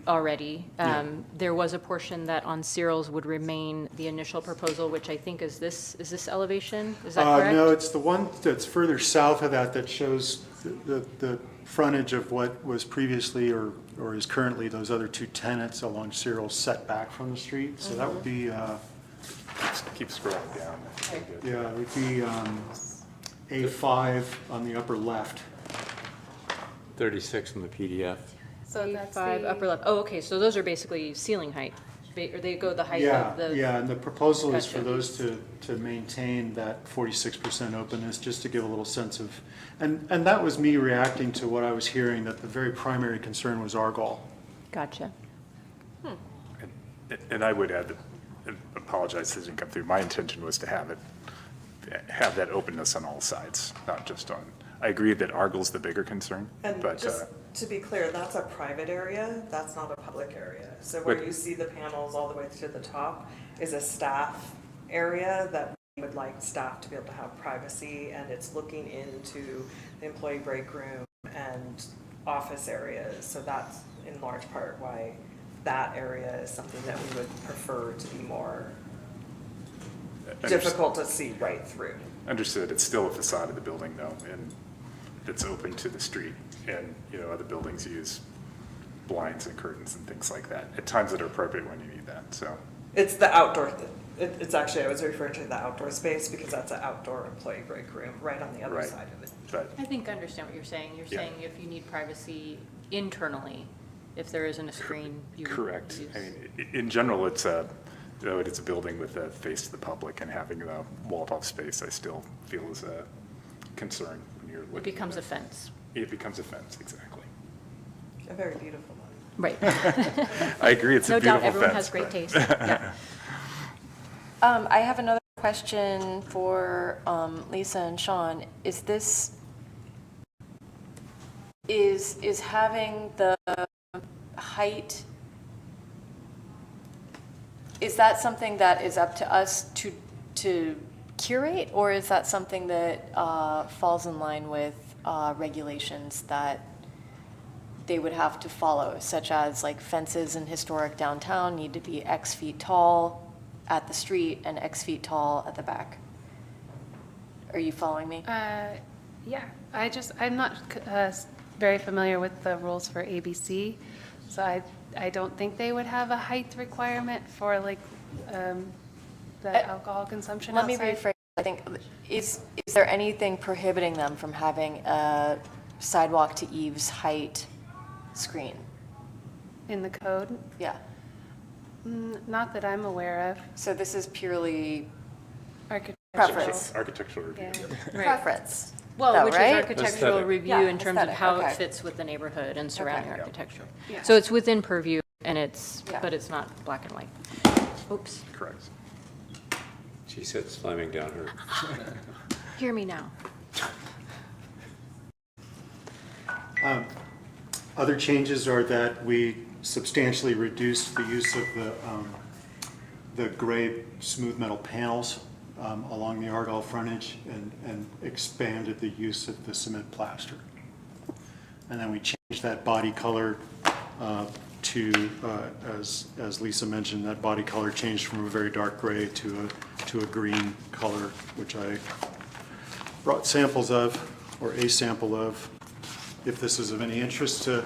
already. Yeah. There was a portion that on Cyril's would remain the initial proposal, which I think is this elevation? Is that correct? No, it's the one that's further south of that that shows the frontage of what was previously or is currently those other two tenants along Cyril's setback from the street. So that would be, Keep scrolling down. yeah, it would be A5 on the upper left. 36 in the PDF. So that's Five upper left. Oh, okay, so those are basically ceiling height, or they go the height Yeah, of the. yeah, and the proposal is for Gotcha. those to maintain that 46% openness, just to give a little sense of, and that was me reacting to what I was hearing, that the very primary concern was Argall. Gotcha. And I would add, that, and apologize, this didn't come through, my intention was to have that openness on all sides, not just on, I agree that Argall's the bigger concern, And but, just to be clear, that's a private area, that's not a public area. So where But- you see the panels all the way to the top is a staff area that we would like staff to be able to have privacy, and it's looking into the employee break room and office areas. So that's in large part why that area is something that we would prefer to be more difficult to see right through. understood, it's still a facade of the building though, and it's open to the street. And, other buildings use blinds and curtains and things like that, at times that are appropriate when you need that, so. It's the outdoor, it's actually, I was referring to the outdoor space because that's an outdoor employee break room right on the other Right. side of it. But I think I understand what you're saying. You're Yeah. saying if you need privacy internally, if there isn't a screen, you would correct. use. I mean, in general, it's a building with a face to the public, and having the walled off space, I still feel is a concern when you're looking. It becomes a at fence. It becomes a fence, exactly. A very beautiful one. Right. I agree, it's a No beautiful doubt, everyone fence, has great but- taste. Yeah. I have another question for Lisa and Sean. Is having the height, is that something that is up to us to curate, or is that something that falls in line with regulations that they would have to follow, such as like fences in historic downtown need to be X feet tall at the street and X feet tall at the back? Are you following me? Yeah, I'm not very familiar with the rules for ABC, so I don't think they would have a height requirement for like the alcohol consumption Let me outside. rephrase. I think, is there anything prohibiting them from having a sidewalk to eaves height screen? In the code? Yeah. Not that I'm aware of. So this is purely Architectural. preference. Architectural review. Yeah. Preference. Well, though, which is right? architectural Aesthetic. review Yeah, in terms of aesthetic, how okay. it fits with the neighborhood and surrounding Okay. architecture. Yeah. So it's within purview, and Yeah. but it's not black and white. Oops, Correct. She said slamming down her. hear me now. Other changes are that we substantially reduced the use of the gray smooth metal panels along the Argall frontage and expanded the use of the cement plaster. And then we changed that body color to, as Lisa mentioned, that body color changed from a very dark gray to a green color, which I brought samples of, or a sample of. If this is of any interest to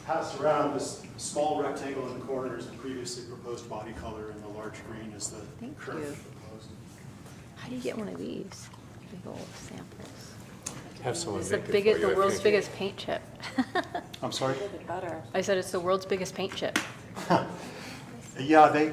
pass around, this small rectangle in the corner is the previously proposed body color, and the large green is the Thank current you. proposed. How do you get one of these big old samples? Have someone It's the make it for biggest, you, the I world's think. biggest paint chip. I'm sorry? Better. I said it's the world's biggest paint chip. Yeah,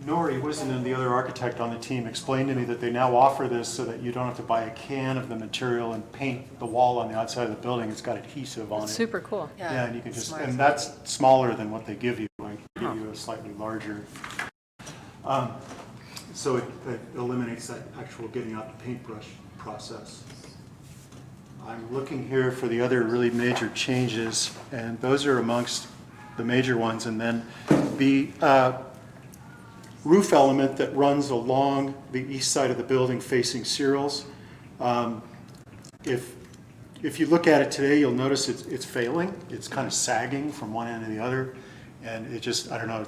Nori Wisden, the other architect on the team, explained to me that they now offer this so that you don't have to buy a can of the material and paint the wall on the outside of the building. It's got adhesive on it. Super cool. Yeah, and you can just, smart. and that's smaller than what they give you. I give you a slightly larger. So it eliminates that actual getting out the paintbrush process. I'm looking here for the other really major changes, and those are amongst the major ones. And then roof element that runs along the east side of the building facing Cyril's. If you look at it today, you'll notice it's failing. It's kind of sagging from one end to the other. And it just, I don't know,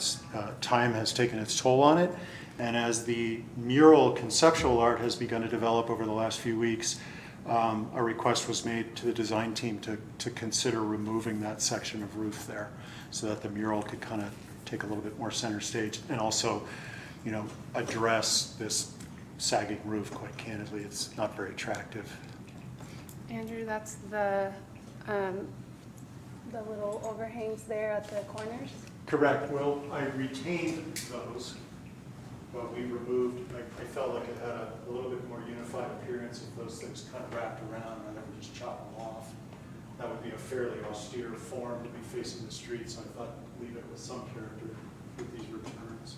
time has taken its toll on it. And as the mural conceptual art has begun to develop over the last few weeks, a request was made to the design team to consider removing that section of roof there so that the mural could kind of take a little bit more center stage and also, you know, address this sagging roof. Quite candidly, it's not very attractive. Andrew, that's the little overhangs there at the corners? Correct. Well, I retained those, but we removed, I felt like it had a little bit more unified appearance if those things kind of wrapped around rather than just chop them off. That would be a fairly austere form to be facing the street, so I thought leave it with some character with these returns.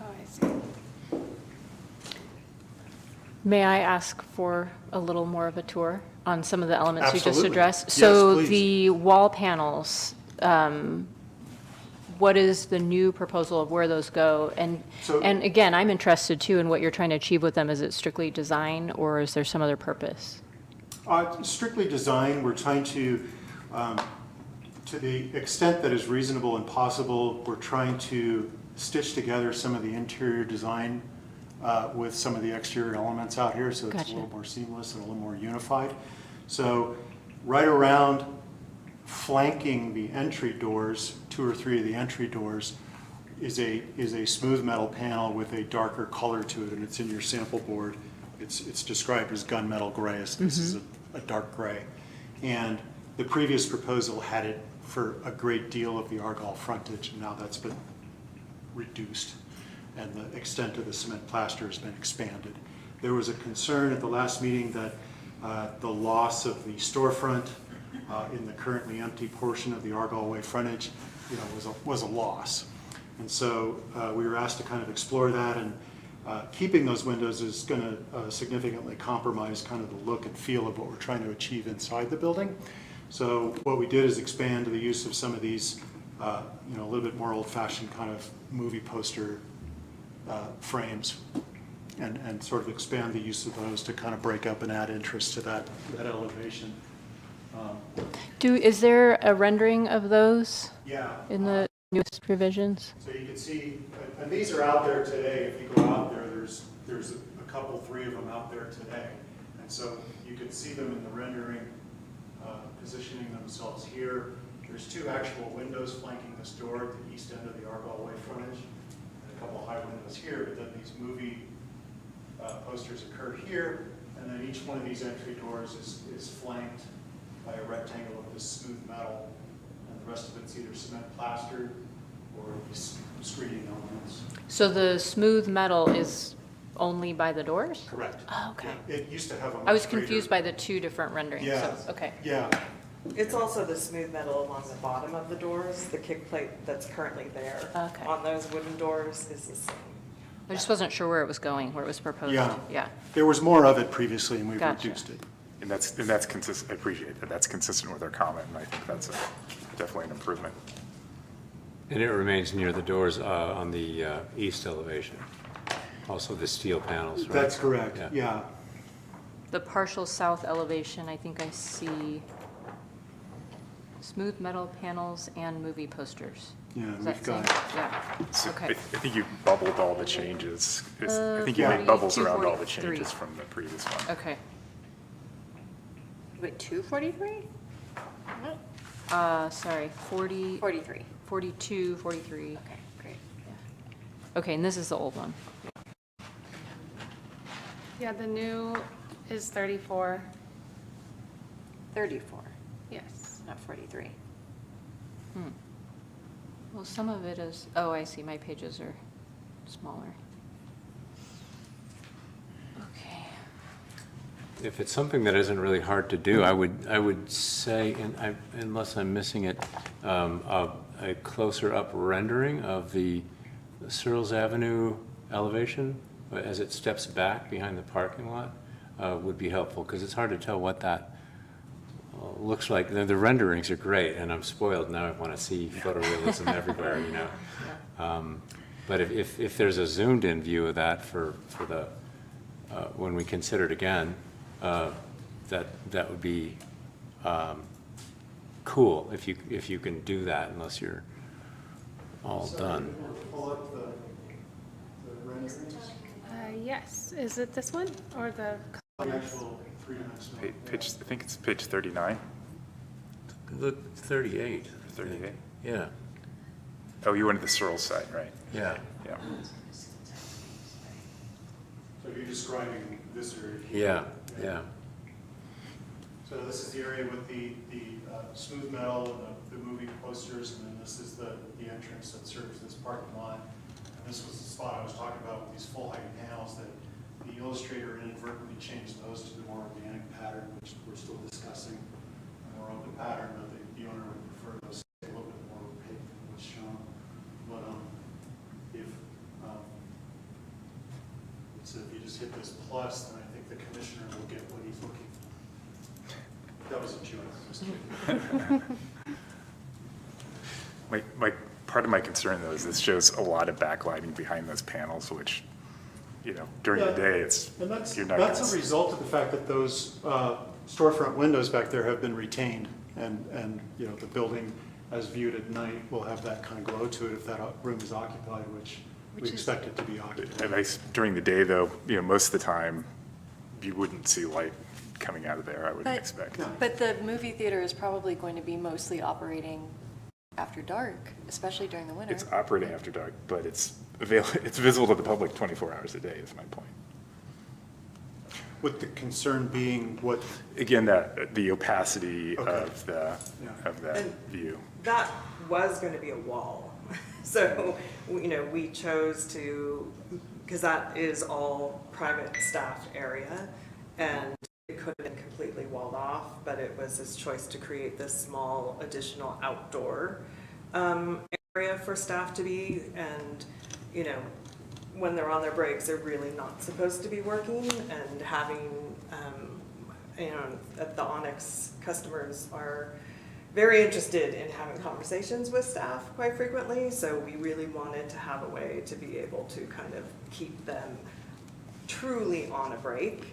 Oh, I see. May I ask for a little more of a tour on some of the elements you just Absolutely. addressed? Yes, So please. the wall panels, what is the new proposal of where those go? And again, I'm interested too in what you're trying to achieve with them. Is it strictly design or is there some other purpose? Strictly design, we're trying to the extent that is reasonable and possible, we're trying to stitch together some of the interior design with some of the exterior elements out here, so it's Gotcha. a little more seamless and a little more unified. So right around flanking the entry doors, 2 or 3 of the entry doors, is a smooth metal panel with a darker color to it, and it's in your sample board. It's described as gunmetal gray, so this is a dark gray. And the previous proposal had it for a great deal of the Argyle frontage, and now that's been reduced, and the extent of the cement plaster has been expanded. There was a concern at the last meeting that the loss of the storefront in the currently empty portion of the Argyle Way frontage, you know, was a loss. And so we were asked to kind of explore that, and keeping those windows is going to significantly compromise kind of the look and feel of what we're trying to achieve inside the building. So what we did is expand the use of some of these, you know, a little bit more old-fashioned kind of movie poster frames, and sort of expand the use of those to kind of break up and add interest to that elevation. Is there a rendering of those? Yeah. In the newest revisions? So you can see, and these are out there today. If you go out there, there's a couple, 3 of them out there today. And so you can see them in the rendering, positioning themselves here. There's 2 actual windows flanking this door at the east end of the Argyle Way frontage, and a couple high windows here, but then these movie posters occur here, and then each one of these entry doors is flanked by a rectangle of this smooth metal, and the rest of it's either cement plastered or these screening elements. So the smooth metal is only by the doors? Correct. Oh, okay. It used to have a much I was greater- confused by the 2 different renderings, Yeah. so, okay. Yeah. It's also the smooth metal along the bottom of the doors, the kick plate that's currently there. Okay. On those wooden doors is the same. I just wasn't sure where it was going, where it was proposed. Yeah. There was more of it previously, and we've Gotcha. reduced it. And that's consistent, I appreciate that, that's consistent with our comment, and I think that's definitely an improvement. And it remains near the doors on the east elevation. Also the steel panels, right? That's correct, yeah. The partial south elevation, I think I see smooth metal panels and movie posters. Yeah, Is that we've got- same? Yeah, So I okay. think you bubbled all the changes. I think you made bubbles around all the 42, changes from the previous one. Okay. Wait, 243? Sorry, 40. 43. 42, 43. Okay, great. Okay, and this is the old one. Yeah, the new is 34. 34, Yes. not 43. Well, some of it is, oh, I see, my pages are smaller. Okay. If it's something that isn't really hard to do, I would say, and unless I'm missing it, a closer up rendering of the Searles Avenue elevation as it steps back behind the parking lot would be helpful, because it's hard to tell what that looks like. The renderings are great, and I'm spoiled now. I want to see photorealism everywhere, you know. But if there's a zoomed-in view of that for the, when we consider it again, that would be cool if you can do that, unless you're all done. Pull up the renderings, Yes, is it this one or the? the actual three-dimensional. Page, I think it's page 39, Look, 38. 38. Yeah. Oh, you went to the Searle side, right? Yeah. Yeah. So you're describing this area here? Yeah, yeah. So this is the area with the smooth metal and the moving posters, and then this is the entrance that serves this parking lot. And this was the spot I was talking about with these full-height panels that the illustrator inadvertently changed those to the more organic pattern, which we're still discussing. A more open pattern, but the owner would prefer those to stay a little bit more opaque than what's shown. But so if you just hit this plus, then I think the commissioner will get what he's looking for. That was a joke. Just kidding. Part of my concern though is this shows a lot of backlighting behind those panels, which, during the day, And that's you're not a gonna result of the fact that those storefront windows back there have been retained, and the building, as viewed at night, will have that kind of glow to it if that room is occupied, which we expect it to be occupied. During the day though, most of the time, you wouldn't see light coming out of there, I would expect. But the movie theater is probably going to be mostly operating after dark, especially during the winter. It's operating after dark, but it's visible to the public 24 hours a day, is my point. With the concern being what? Again, the opacity of that And view. That was going to be a wall. So, we chose to, because that is all private staff area, and it could have been completely walled off, but it was this choice to create this small additional outdoor area for staff to be. And, when they're on their breaks, they're really not supposed to be working, and having, the Onyx customers are very interested in having conversations with staff quite frequently. So we really wanted to have a way to be able to kind of keep them truly on a break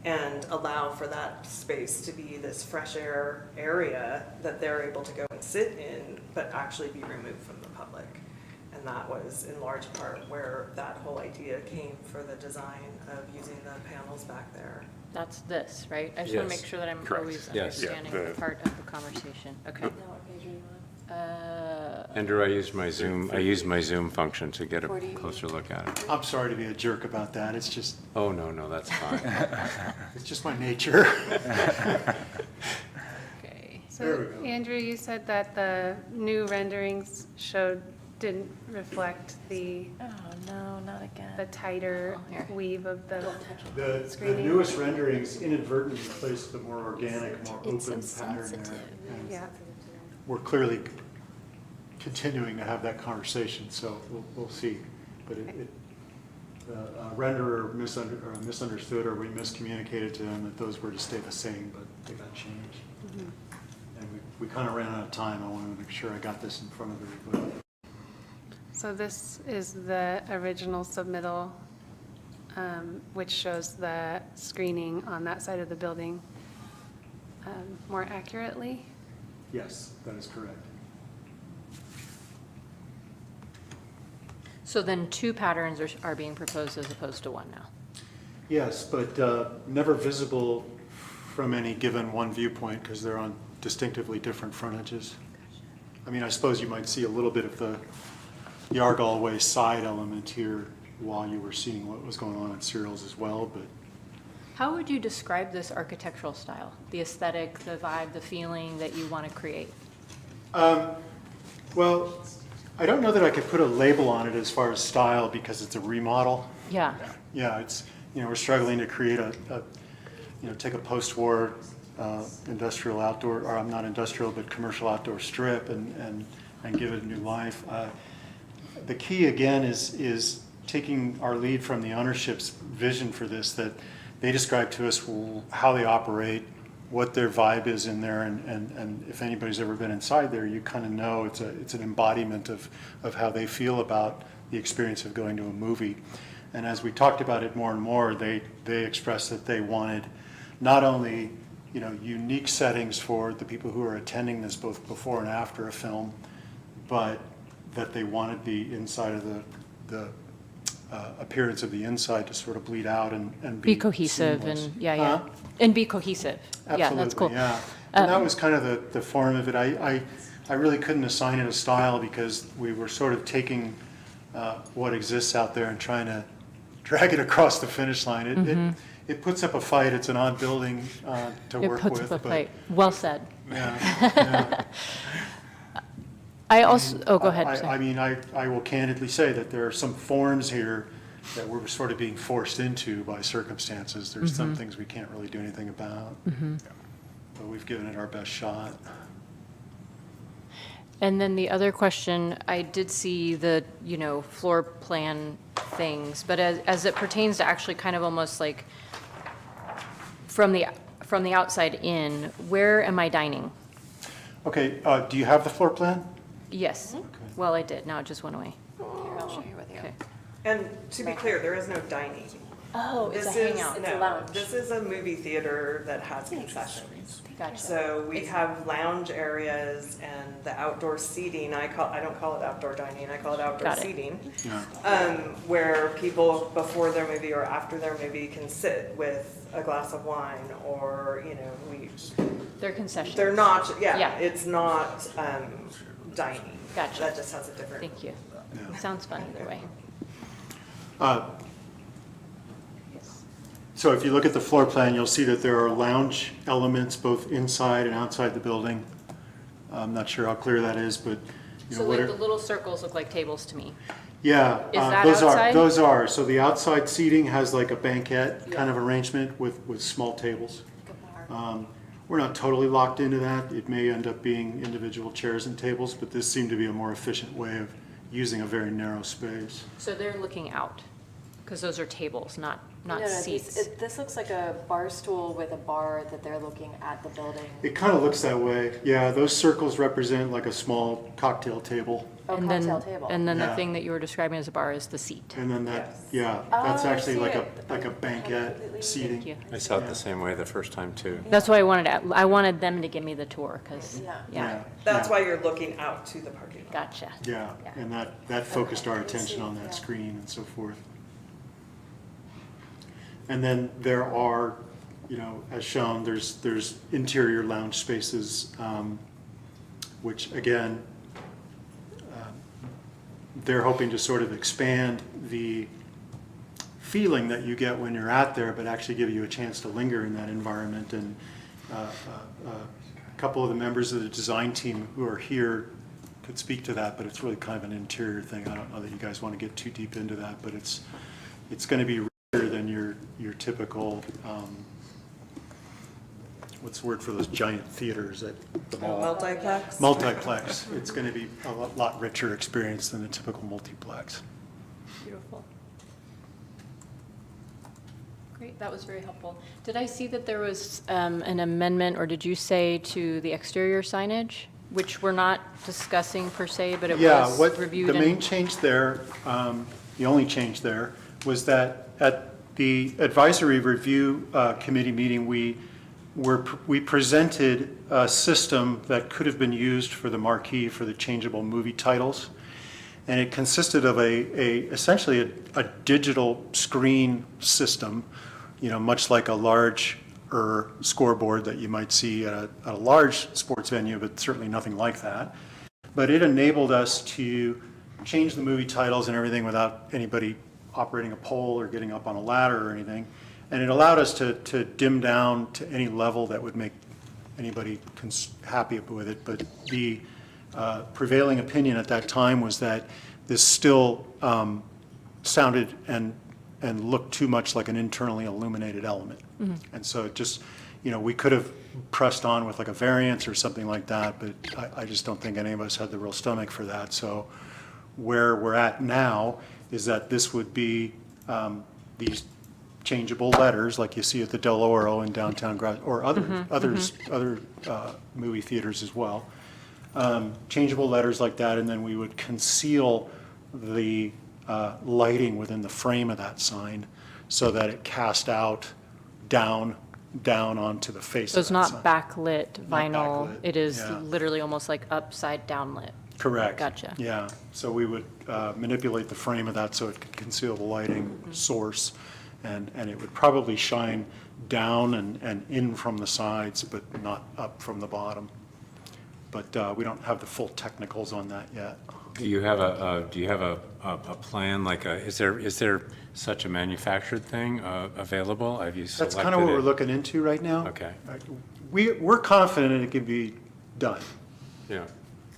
and allow for that space to be this fresh air area that they're able to go and sit in, but actually be removed from the public. And that was in large part where that whole idea came for the design of using the panels back there. That's this, right? I just want to Yes. make sure that I'm Correct. always Yes. understanding Yeah, the part of the conversation. Okay. Andrew, I used my Zoom function to get a 40. closer look at it. I'm sorry to be a jerk about that. It's just, Oh, no, that's fine. it's just my nature. Okay. There we So go. Andrew, you said that the new renderings didn't reflect the Oh, no, not again. tighter Oh, here. weave of the. The Screening. newest renderings inadvertently placed the more organic, more It's so open pattern there. sensitive. And Yeah. we're clearly continuing to have that conversation, so we'll see. But the renderer misunderstood, or we miscommunicated to them that those were to stay the same, but they got changed. And we kind of ran out of time. I wanted to make sure I got this in front of everybody. So this is the original submittal, which shows the screening on that side of the building more accurately. Yes, that is correct. So then two patterns are being proposed as opposed to one now? Yes, but never visible from any given one viewpoint because they're on distinctively different frontages. I mean, I suppose you might see a little bit of the Argyle Way side element here while you were seeing what was going on at Cyril's as well, but How would you describe this architectural style? The aesthetic, the vibe, the feeling that you want to create? well, I don't know that I could put a label on it as far as style because it's a remodel. Yeah. Yeah, it's, we're struggling to create take a post-war industrial outdoor, or not industrial, but commercial outdoor strip and give it a new life. The key again is taking our lead from the ownership's vision for this, that they describe to us how they operate, what their vibe is in there, and if anybody's ever been inside there, you kind of know it's an embodiment of how they feel about the experience of going to a movie. And as we talked about it more and more, they expressed that they wanted not only, you know, unique settings for the people who are attending this, both before and after a film, but that they wanted the inside of the appearance of the inside to sort of bleed out and Be cohesive seamless. and, yeah, Huh? and be cohesive. Yeah, that's cool. Absolutely, yeah. And that was kind of the form of it. I really couldn't assign it a style because we were sort of taking what exists out there and trying to drag it across the finish line. It puts up a fight. It's an odd building to It work puts with. up a but- fight. Well said. Yeah. I also, oh, go ahead. I sorry. mean, I will candidly say that there are some forms here that we're sort of being forced into by circumstances. There's some things we can't really do anything about. But we've given it our best shot. And then the other question, I did see the, you know, floor plan things, but as it pertains to actually kind of almost like from the outside in, where am I dining? Okay, do you have the floor plan? Yes. Well, I did. Now it just went away. Here, I'll share with you. Okay. And to be clear, there is no dining. Oh, it's a This is- hangout. It's a no, lounge. This is a movie theater that has concessions. Gotcha. So we have lounge areas and the outdoor seating, I don't call it outdoor dining, I call it outdoor Got it. seating. Yeah. Where people before their movie or after their movie can sit with a glass of wine or, you know, They're concessions. they're not, Yeah. yeah, it's not dining. Gotcha. That just has a different. Thank you. Sounds fun either way. So if you look at the floor plan, you'll see that there are lounge elements both inside and outside the building. I'm not sure how clear that is, but, you know, So what like are, the little circles look like tables to me. yeah. Is that those outside? Those are. So the outside seating has like a banquette kind of arrangement with small tables. We're not totally locked into that. It may end up being individual chairs and tables, but this seemed to be a more efficient way of using a very narrow space. So they're looking out, because those are tables, not No, seats. This looks like a bar stool with a bar that they're looking at the building. It kind of looks that way. Yeah, those circles represent like a small cocktail table. Oh, And then- cocktail table. And then the Yeah. thing that you were describing as a bar is the seat. And then that, Yes. yeah, Oh, that's I actually see like it. a banquet seating. Thank you. I saw it the same way the first time, too. That's why I wanted them to give me the tour, because, Yeah. yeah, That's why you're looking out to the parking lot. gotcha. Yeah, and that focused our attention on that screen and so forth. And then there are, you know, as shown, there's interior lounge spaces, which again, they're hoping to sort of expand the feeling that you get when you're out there, but actually give you a chance to linger in that environment. And a couple of the members of the design team who are here could speak to that, but it's really kind of an interior thing. I don't know that you guys want to get too deep into that, but it's going to be richer than your typical, what's the word for those giant theaters at the mall? Multiplex? Multiplex. It's going to be a lot richer experience than a typical multiplex. Beautiful. Great, that was very helpful. Did I see that there was an amendment, or did you say to the exterior signage, which we're not discussing per se, but it Yeah, was what, reviewed? the main and- change there, the only change there, was that at the advisory review committee meeting, we presented a system that could have been used for the marquee for the changeable movie titles. And it consisted of essentially a digital screen system, you know, much like a large scoreboard that you might see at a large sports venue, but certainly nothing like that. But it enabled us to change the movie titles and everything without anybody operating a pole or getting up on a ladder or anything. And it allowed us to dim down to any level that would make anybody happy with it. But the prevailing opinion at that time was that this still sounded and looked too much like an internally illuminated element. And so it just, you know, we could have pressed on with like a variance or something like that, but I just don't think any of us had the real stomach for that. So where we're at now is that this would be these changeable letters like you see at the Del Oro in downtown, or other movie theaters as well. Changeable letters like that, and then we would conceal the lighting within the frame of that sign so that it cast out down onto the face So of it's that not sign. backlit vinyl, backlit, it is yeah. literally almost like upside down lit. Correct. Gotcha. Yeah, so we would manipulate the frame of that so it could conceal the lighting source, and it would probably shine down and in from the sides, but not up from the bottom. But we don't have the full technicals on that yet. Do you have a plan, like is there such a manufactured thing available? Have you selected That's kind of what it? we're looking into right now. Okay. We're confident it can be done. Yeah.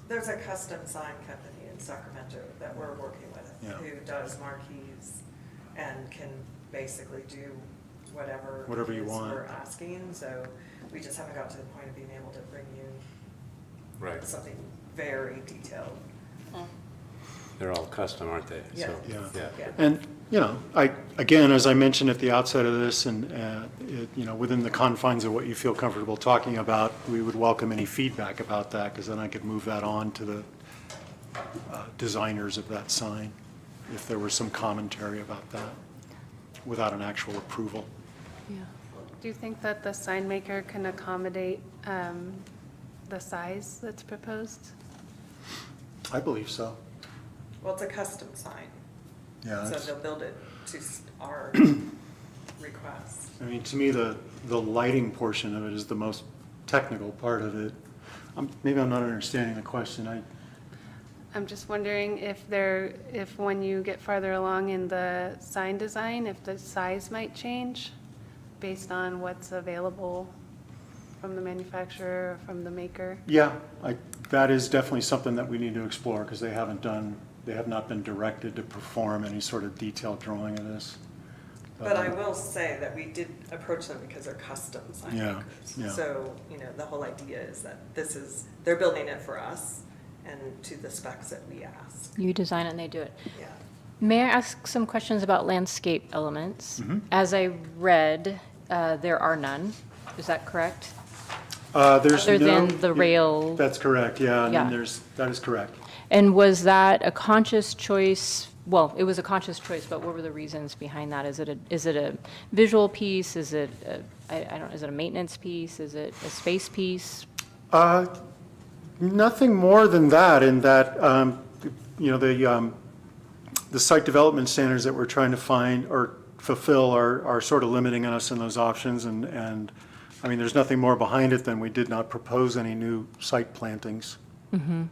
There's a custom sign company in Sacramento that we're working with, Yeah. who does marquees and can basically do whatever Whatever you it is want. we're asking, so we just haven't got to the point of being able to bring you Right. something very detailed. They're all custom, aren't they? Yeah. So, Yeah. And, again, as I mentioned at the outset of this, and, within the confines of what you feel comfortable talking about, we would welcome any feedback about that, because then I could move that on to the designers of that sign, if there was some commentary about that, without an actual approval. Do you think that the sign maker can accommodate the size that's proposed? I believe so. Well, it's a custom sign, Yeah, so that's- they'll build it to our request. I mean, to me, the lighting portion of it is the most technical part of it. Maybe I'm not understanding the question. I'm just wondering if when you get farther along in the sign design, if the size might change based on what's available from the manufacturer or from the maker? Yeah, that is definitely something that we need to explore, because they have not been directed to perform any sort of detailed drawing of this. But I will say that we did approach them because they're custom sign Yeah, makers. yeah. So, the whole idea is that they're building it for us and to the specs that we ask. You design it and they do it. Yeah. May I ask some questions about landscape elements? Mhm. As I read, there are none. Is that correct? There's Other no- than the rail? That's correct, yeah, and Yeah. then that is correct. And was that a conscious choice? Well, it was a conscious choice, but what were the reasons behind that? Is it a visual piece? Is it is it a maintenance piece? Is it a space piece? Nothing more than that, in that, the site development standards that we're trying to find or fulfill are sort of limiting us in those options, and, I mean, there's nothing more behind it than we did not propose any new site plantings. And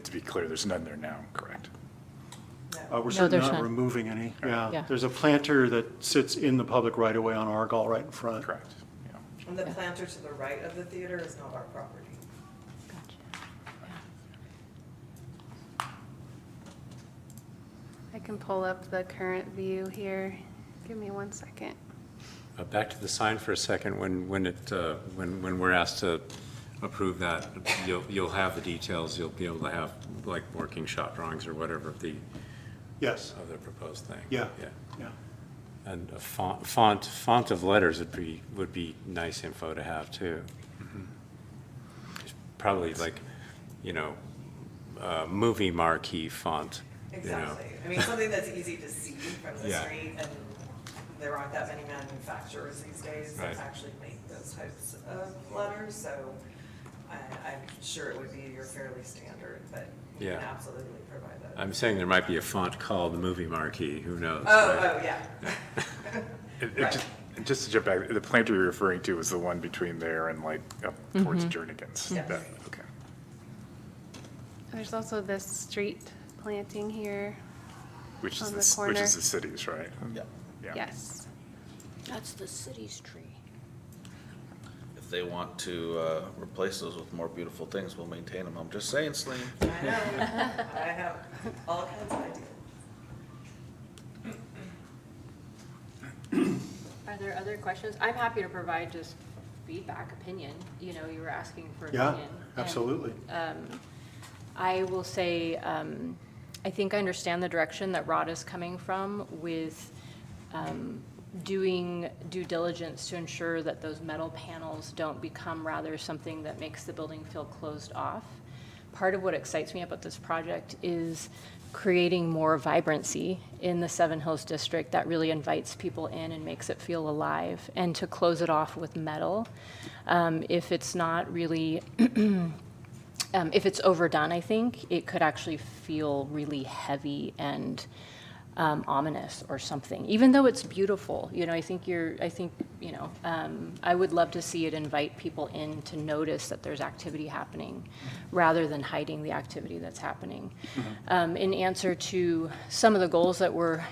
to be clear, there's none there now, correct? We're No, certainly there's not none. removing any, Yeah. yeah. There's a planter that sits in the public right-of-way on Argall right in front. Correct, yeah. And the planter to the right of the theater is not our property. I can pull up the current view here. Give me 1 second. Back to the sign for a second. When we're asked to approve that, you'll have the details. You'll be able to have like working shot drawings or whatever of the Yes, of the proposed thing. yeah, Yeah. yeah. And a font of letters would be nice info to have too. Just probably like, movie marquee font. Exactly. I mean, something that's easy to see from the Yeah. street, and there aren't that many manufacturers these days that Right. actually make those types of letters, so I'm sure it would be your fairly standard, but you can Yeah. absolutely provide that. I'm saying there might be a font called the movie marquee. Who knows? Oh, right? oh, yeah. Right. Just to jump back, the planter you're referring to is the one between there and like up towards Jernigan's. Yes. That- Okay. There's also this street planting here. Which On is the which corner. is the city's, right? Yeah. Yeah. Yes. That's the city's tree. If they want to replace those with more beautiful things, we'll maintain them. I'm just saying, Celine. I know, I have all kinds of ideas. Are there other questions? I'm happy to provide just feedback, opinion. You were asking for Yeah, opinion. And, absolutely. I will say, I think I understand the direction that Rod is coming from with doing due diligence to ensure that those metal panels don't become rather something that makes the building feel closed off. part of what excites me about this project is creating more vibrancy in the Seven Hills District that really invites people in and makes it feel alive. And to close it off with metal, if it's not really, if it's overdone, I think it could actually feel really heavy and ominous or something, even though it's beautiful. You know, I think, I would love to see it invite people in to notice that there's activity happening rather than hiding the activity that's happening. In answer to some of the goals that we're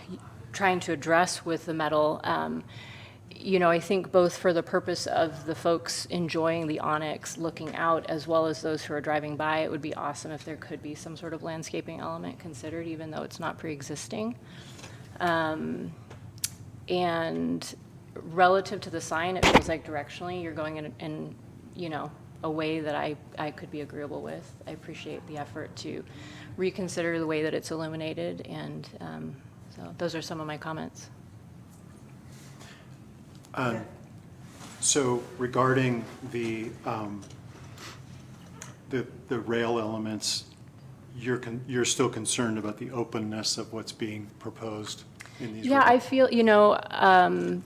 trying to address with the metal, I think both for the purpose of the folks enjoying the Onyx looking out, as well as those who are driving by, it would be awesome if there could be some sort of landscaping element considered, even though it's not pre-existing. And relative to the sign, it feels like directionally you're going in a way that I could be agreeable with. I appreciate the effort to reconsider the way that it's illuminated, and so those are some of my comments. So regarding the rail elements, you're still concerned about the openness of what's being proposed in these? Yeah, I feel,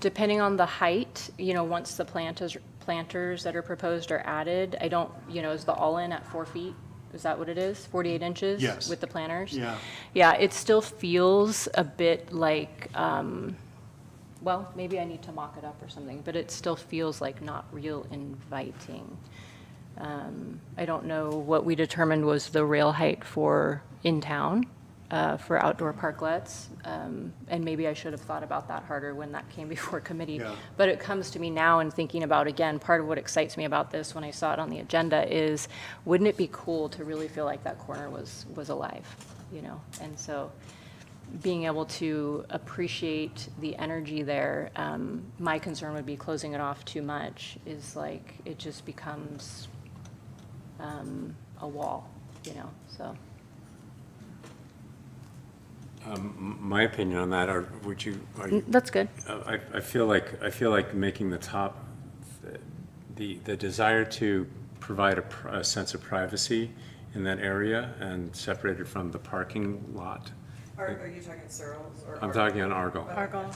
depending on the height, once the planters that are proposed are added, I don't, is the all-in at 4 feet? Is that what it is? 48 inches? Yes. With the planters? Yeah. Yeah, it still feels a bit like, well, maybe I need to mock it up or something, but it still feels like not real inviting. I don't know what we determined was the rail height for in town, for outdoor parklets. And maybe I should have thought about that harder when that came before committee. Yeah. But it comes to me now and thinking about, again, part of what excites me about this when I saw it on the agenda is, wouldn't it be cool to really feel like that corner was alive, And so being able to appreciate the energy there, my concern would be closing it off too much is like, it just becomes a wall, so. My opinion on that, are you? That's good. I feel like making the top, the desire to provide a sense of privacy in that area and separated from the parking lot. Are you talking Searles or? I'm talking on Argyle. Argyle.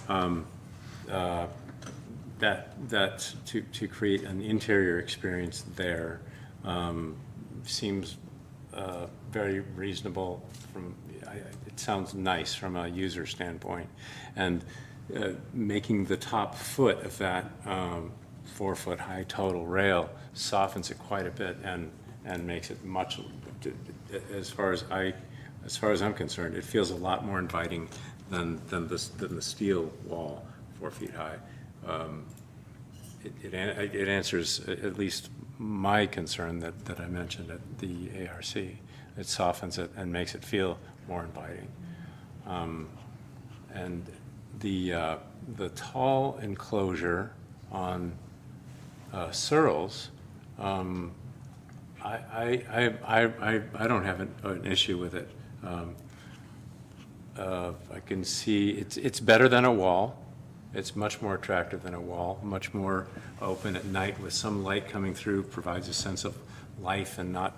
That to create an interior experience there seems very reasonable from. It sounds nice from a user standpoint, and making the top foot of that 4 foot high total rail softens it quite a bit and makes it much. As far as I'm concerned, it feels a lot more inviting than the steel wall 4 feet high. It answers at least my concern that I mentioned at the ARC. It softens it and makes it feel more inviting. And the tall enclosure on Searles, I don't have an issue with it. I can see it's better than a wall. It's much more attractive than a wall, much more open at night with some light coming through, provides a sense of life and not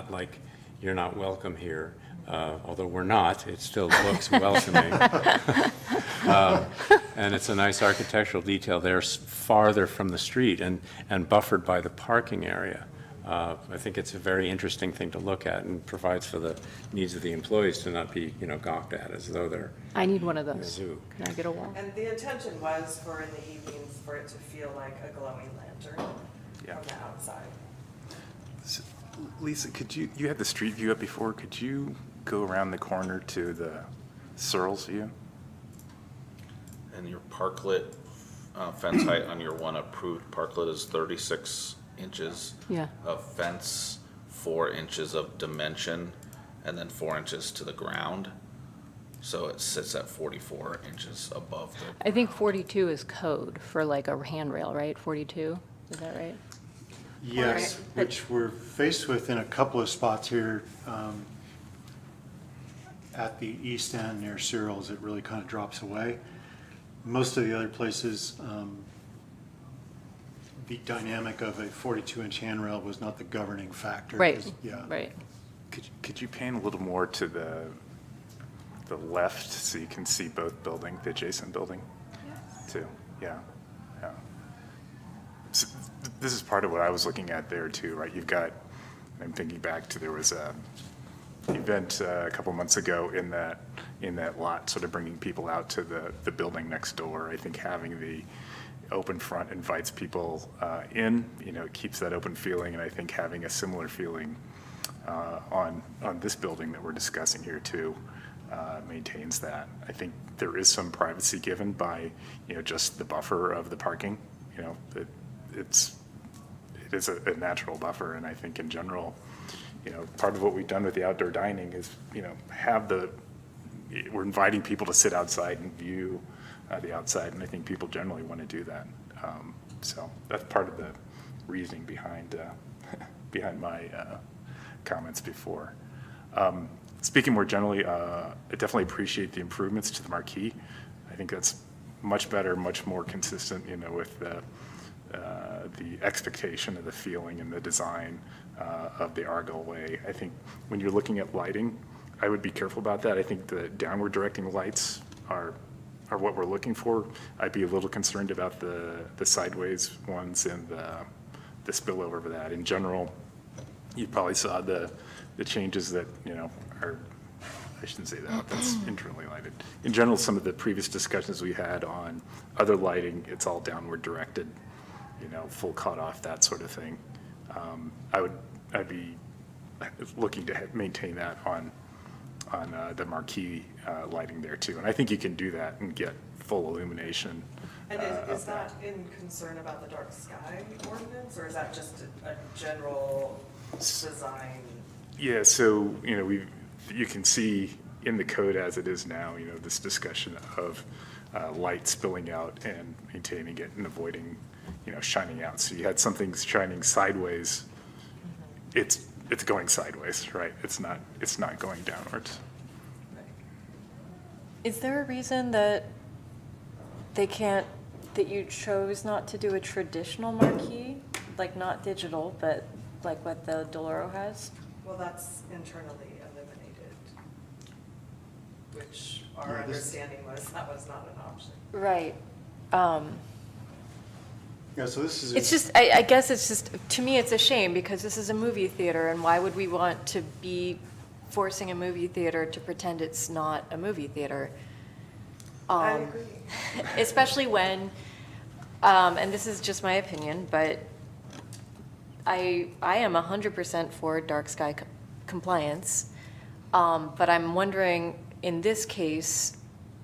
like you're not welcome here. Although we're not, it still looks welcoming. And it's a nice architectural detail there, farther from the street and buffered by the parking area. I think it's a very interesting thing to look at and provides for the needs of the employees to not be, gawked at as though they're I need one of in a those. zoo. Can I get a wall? And the intention was for in the evenings for it to feel like a glowing lantern Yeah. from the outside. Lisa, you had the street view up before, could you go around the corner to the Searles view? And your parklet fence height on your one approved parklet is 36 inches Yeah. of fence, 4 inches of dimension, and then 4 inches to the ground. So it sits at 44 inches above the. I think 42 is code for like a handrail, right? 42, is that right? Yes, which we're faced with in a couple of spots here. At the east end near Searles, it really kind of drops away. Most of the other places, the dynamic of a 42-inch handrail was not the governing factor. Right, 'cause, yeah. right. Could you pan a little more to the left so you can see both building, the adjacent building? Too, yeah, yeah. So this is part of what I was looking at there too, right? You've got, I'm thinking back to, there was a event a couple months ago in that lot, sort of bringing people out to the building next door. I think having the open front invites people in, it keeps that open feeling, and I think having a similar feeling on this building that we're discussing here too maintains that. I think there is some privacy given by, just the buffer of the parking. It is a natural buffer, and I think in general, part of what we've done with the outdoor dining is, we're inviting people to sit outside and view the outside, and I think people generally want to do that. So that's part of the reasoning behind my comments before. Speaking more generally, I definitely appreciate the improvements to the marquee. I think that's much better, much more consistent, with the expectation of the feeling and the design of the Argyle Way. I think when you're looking at lighting, I would be careful about that. I think the downward directing lights are what we're looking for. I'd be a little concerned about the sideways ones and the spillover of that. In general, you probably saw the changes that, are, I shouldn't say that's internally lighted. In general, some of the previous discussions we had on other lighting, it's all downward directed, full cutoff, that sort of thing. I'd be looking to maintain that on the marquee lighting there too. And I think you can do that and get full illumination. And is that in concern about the dark sky ordinance, or is that just a general design? Yeah, so, you can see in the code as it is now, this discussion of light spilling out and maintaining it and avoiding, shining out. So you had something shining sideways, it's going sideways, right? It's not going downwards. Is there a reason that you chose not to do a traditional marquee, like not digital, but like what the Deloro has? Well, that's internally illuminated, which our understanding was that was not an option. Right. Yeah, so this is. It's just, I guess it's just, to me, it's a shame because this is a movie theater, and why would we want to be forcing a movie theater to pretend it's not a movie theater? I agree. Especially when, and this is just my opinion, but I am 100% for dark sky compliance, but I'm wondering, in this case,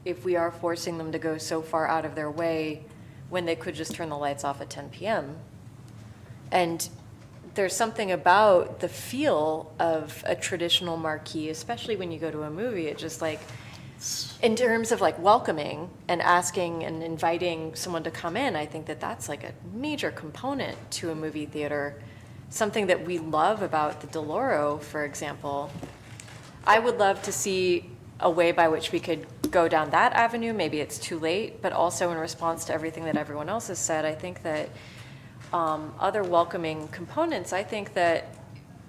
if we are forcing them to go so far out of their way when they could just turn the lights off at 10 p.m. And there's something about the feel of a traditional marquee, especially when you go to a movie, it just like, in terms of like welcoming and asking and inviting someone to come in, I think that that's like a major component to a movie theater. Something that we love about the Deloro, for example. I would love to see a way by which we could go down that avenue. Maybe it's too late, but also in response to everything that everyone else has said, I think that other welcoming components, I think that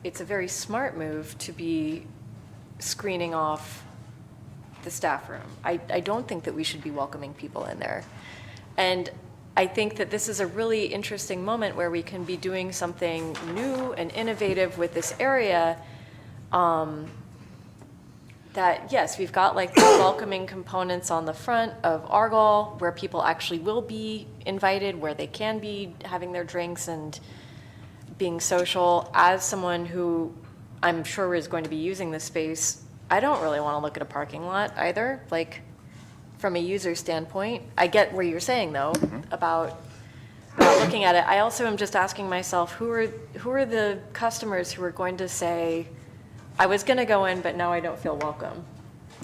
it's a very smart move to be screening off the staff room. I don't think that we should be welcoming people in there. And I think that this is a really interesting moment where we can be doing something new and innovative with this area. That, yes, we've got like the welcoming components on the front of Argyle where people actually will be invited, where they can be having their drinks and being social. As someone who I'm sure is going to be using this space, I don't really want to look at a parking lot either. Like, from a user standpoint, I get where you're saying though about looking at it. I also am just asking myself, who are the customers who are going to say, I was going to go in, but now I don't feel welcome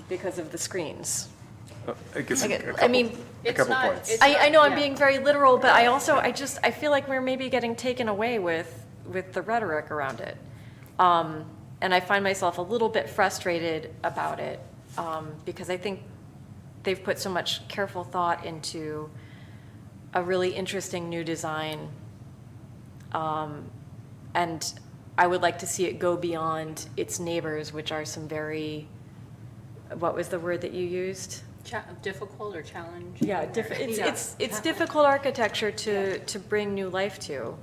because of the screens? I guess I mean, a couple points. I know I'm being very literal, but I also, I feel like we're maybe getting taken away with the rhetoric around it. And I find myself a little bit frustrated about it because I think they've put so much careful thought into a really interesting new design. And I would like to see it go beyond its neighbors, which are some very, what was the word that you used? Difficult or challenge? Yeah, it's difficult architecture to bring new life to.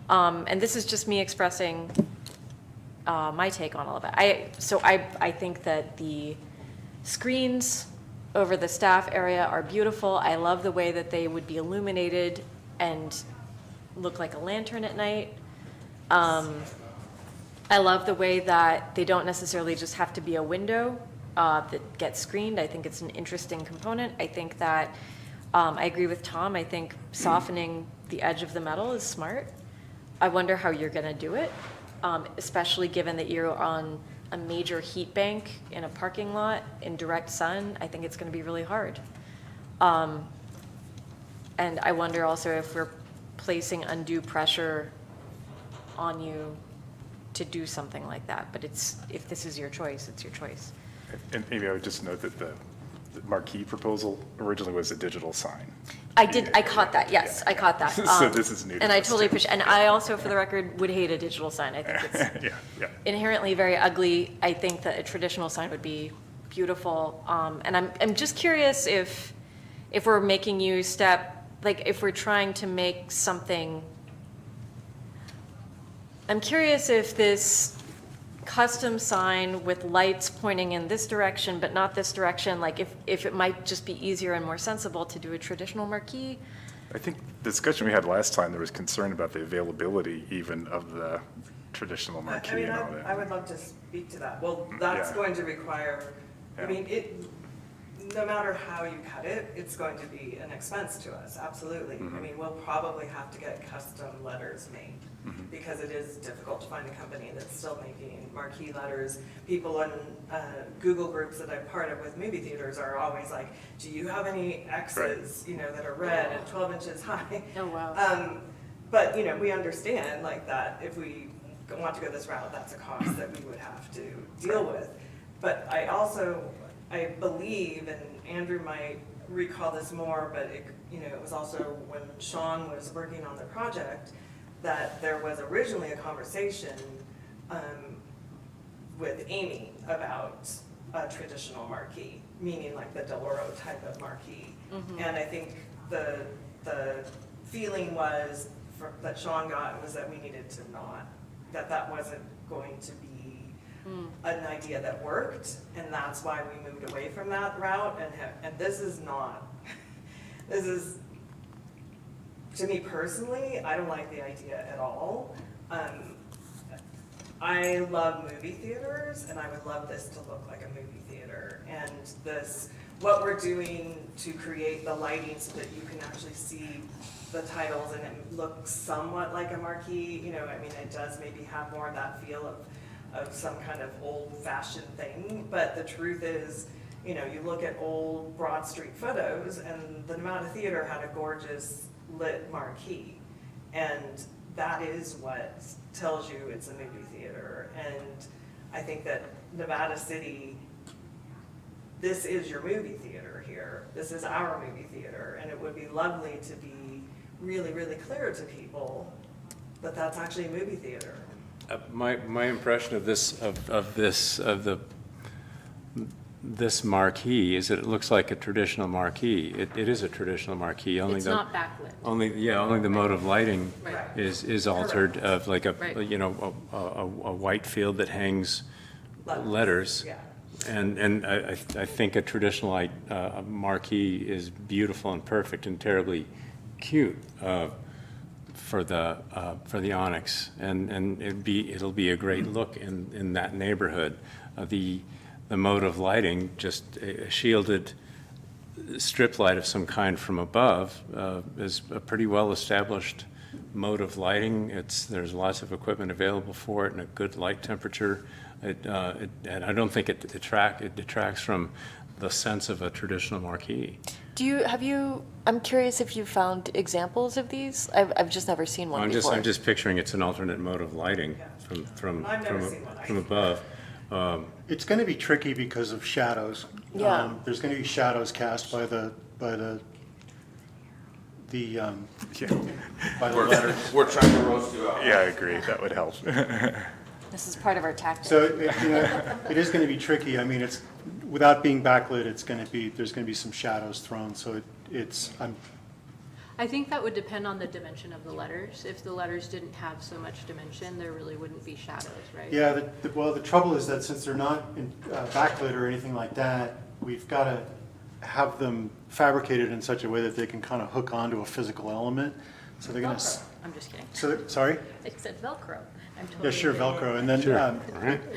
And this is just me expressing my take on all of it. I think that the screens over the staff area are beautiful. I love the way that they would be illuminated and look like a lantern at night. I love the way that they don't necessarily just have to be a window that gets screened. I think it's an interesting component. I think that, I agree with Tom, I think softening the edge of the metal is smart. I wonder how you're gonna do it, especially given that you're on a major heat bank in a parking lot in direct sun. I think it's gonna be really hard. And I wonder also if we're placing undue pressure on you to do something like that. But if this is your choice, it's your choice. And maybe I would just note that the marquee proposal originally was a digital sign. I caught that, yes, I caught that. So this is new to And I us, totally too. appreciate, and I also, for the record, would hate a digital sign. I think it's Yeah. inherently very ugly. I think that a traditional sign would be beautiful. And I'm just curious if we're making you step, like if we're trying to make something, I'm curious if this custom sign with lights pointing in this direction but not this direction, like if it might just be easier and more sensible to do a traditional marquee. I think the discussion we had last time, there was concern about the availability even of the traditional marquee and all I that. would love to speak to that. Well, that's Yeah. going to require, I Yeah. mean, no matter how you cut it, it's going to be an expense to us, absolutely. I mean, we'll probably have to get custom letters made because it is difficult to find a company that's still making marquee letters. People in Google groups that I'm part of with movie theaters are always like, do you have any X's, that are red and 12 inches high? Oh, wow. But, we understand like that if we want to go this route, that's a cost that we would have to deal with. But I believe, and Andrew might recall this more, but it was also when Sean was working on the project, that there was originally a conversation with Amy about a traditional marquee, meaning like the Del Oro type of marquee. And I think the feeling was that Sean got was that we needed to not, that wasn't going to be an idea that worked, and that's why we moved away from that route. And this is to me personally, I don't like the idea at all. I love movie theaters, and I would love this to look like a movie theater. And what we're doing to create the lighting so that you can actually see the titles and it looks somewhat like a marquee, it does maybe have more of that feel of some kind of old-fashioned thing. But the truth is, you look at old Broad Street photos, and the Nevada Theater had a gorgeous lit marquee. And that is what tells you it's a movie theater. And I think that Nevada City, this is your movie theater here. This is our movie theater. And it would be lovely to be really, really clear to people that that's actually a movie theater. My impression of this marquee is that it looks like a traditional marquee. It is a traditional marquee. It's not backlit. Only the mode of lighting Right. is altered of like a Right. a white field that hangs letters. Yeah. And I think a traditional marquee is beautiful and perfect and terribly cute for the Onyx, and it'll be a great look in that neighborhood. The mode of lighting, just a shielded strip light of some kind from above, is a pretty well-established mode of lighting. There's lots of equipment available for it and a good light temperature. And I don't think it detracts from the sense of a traditional marquee. I'm curious if you found examples of these? I've just never seen one before. I'm just picturing it's an alternate mode of lighting from I've never seen one. from above. It's going to be tricky because of shadows. Yeah. There's going to be shadows cast by the the, Yeah. by the letters. We're trying to roast you out. Yeah, I agree, that would help. This is part of our tactic. So, it is going to be tricky. I mean, it's, without being backlit, it's going to be, there's going to be some shadows thrown, so I think that would depend on the dimension of the letters. If the letters didn't have so much dimension, there really wouldn't be shadows, right? yeah, well, the trouble is that since they're not backlit or anything like that, we've got to have them fabricated in such a way that they can kind of hook onto a physical element. So they're going to. Velcro. I'm just kidding. So, sorry? I said Velcro. I'm totally. Yeah, sure, kidding. Velcro. And then,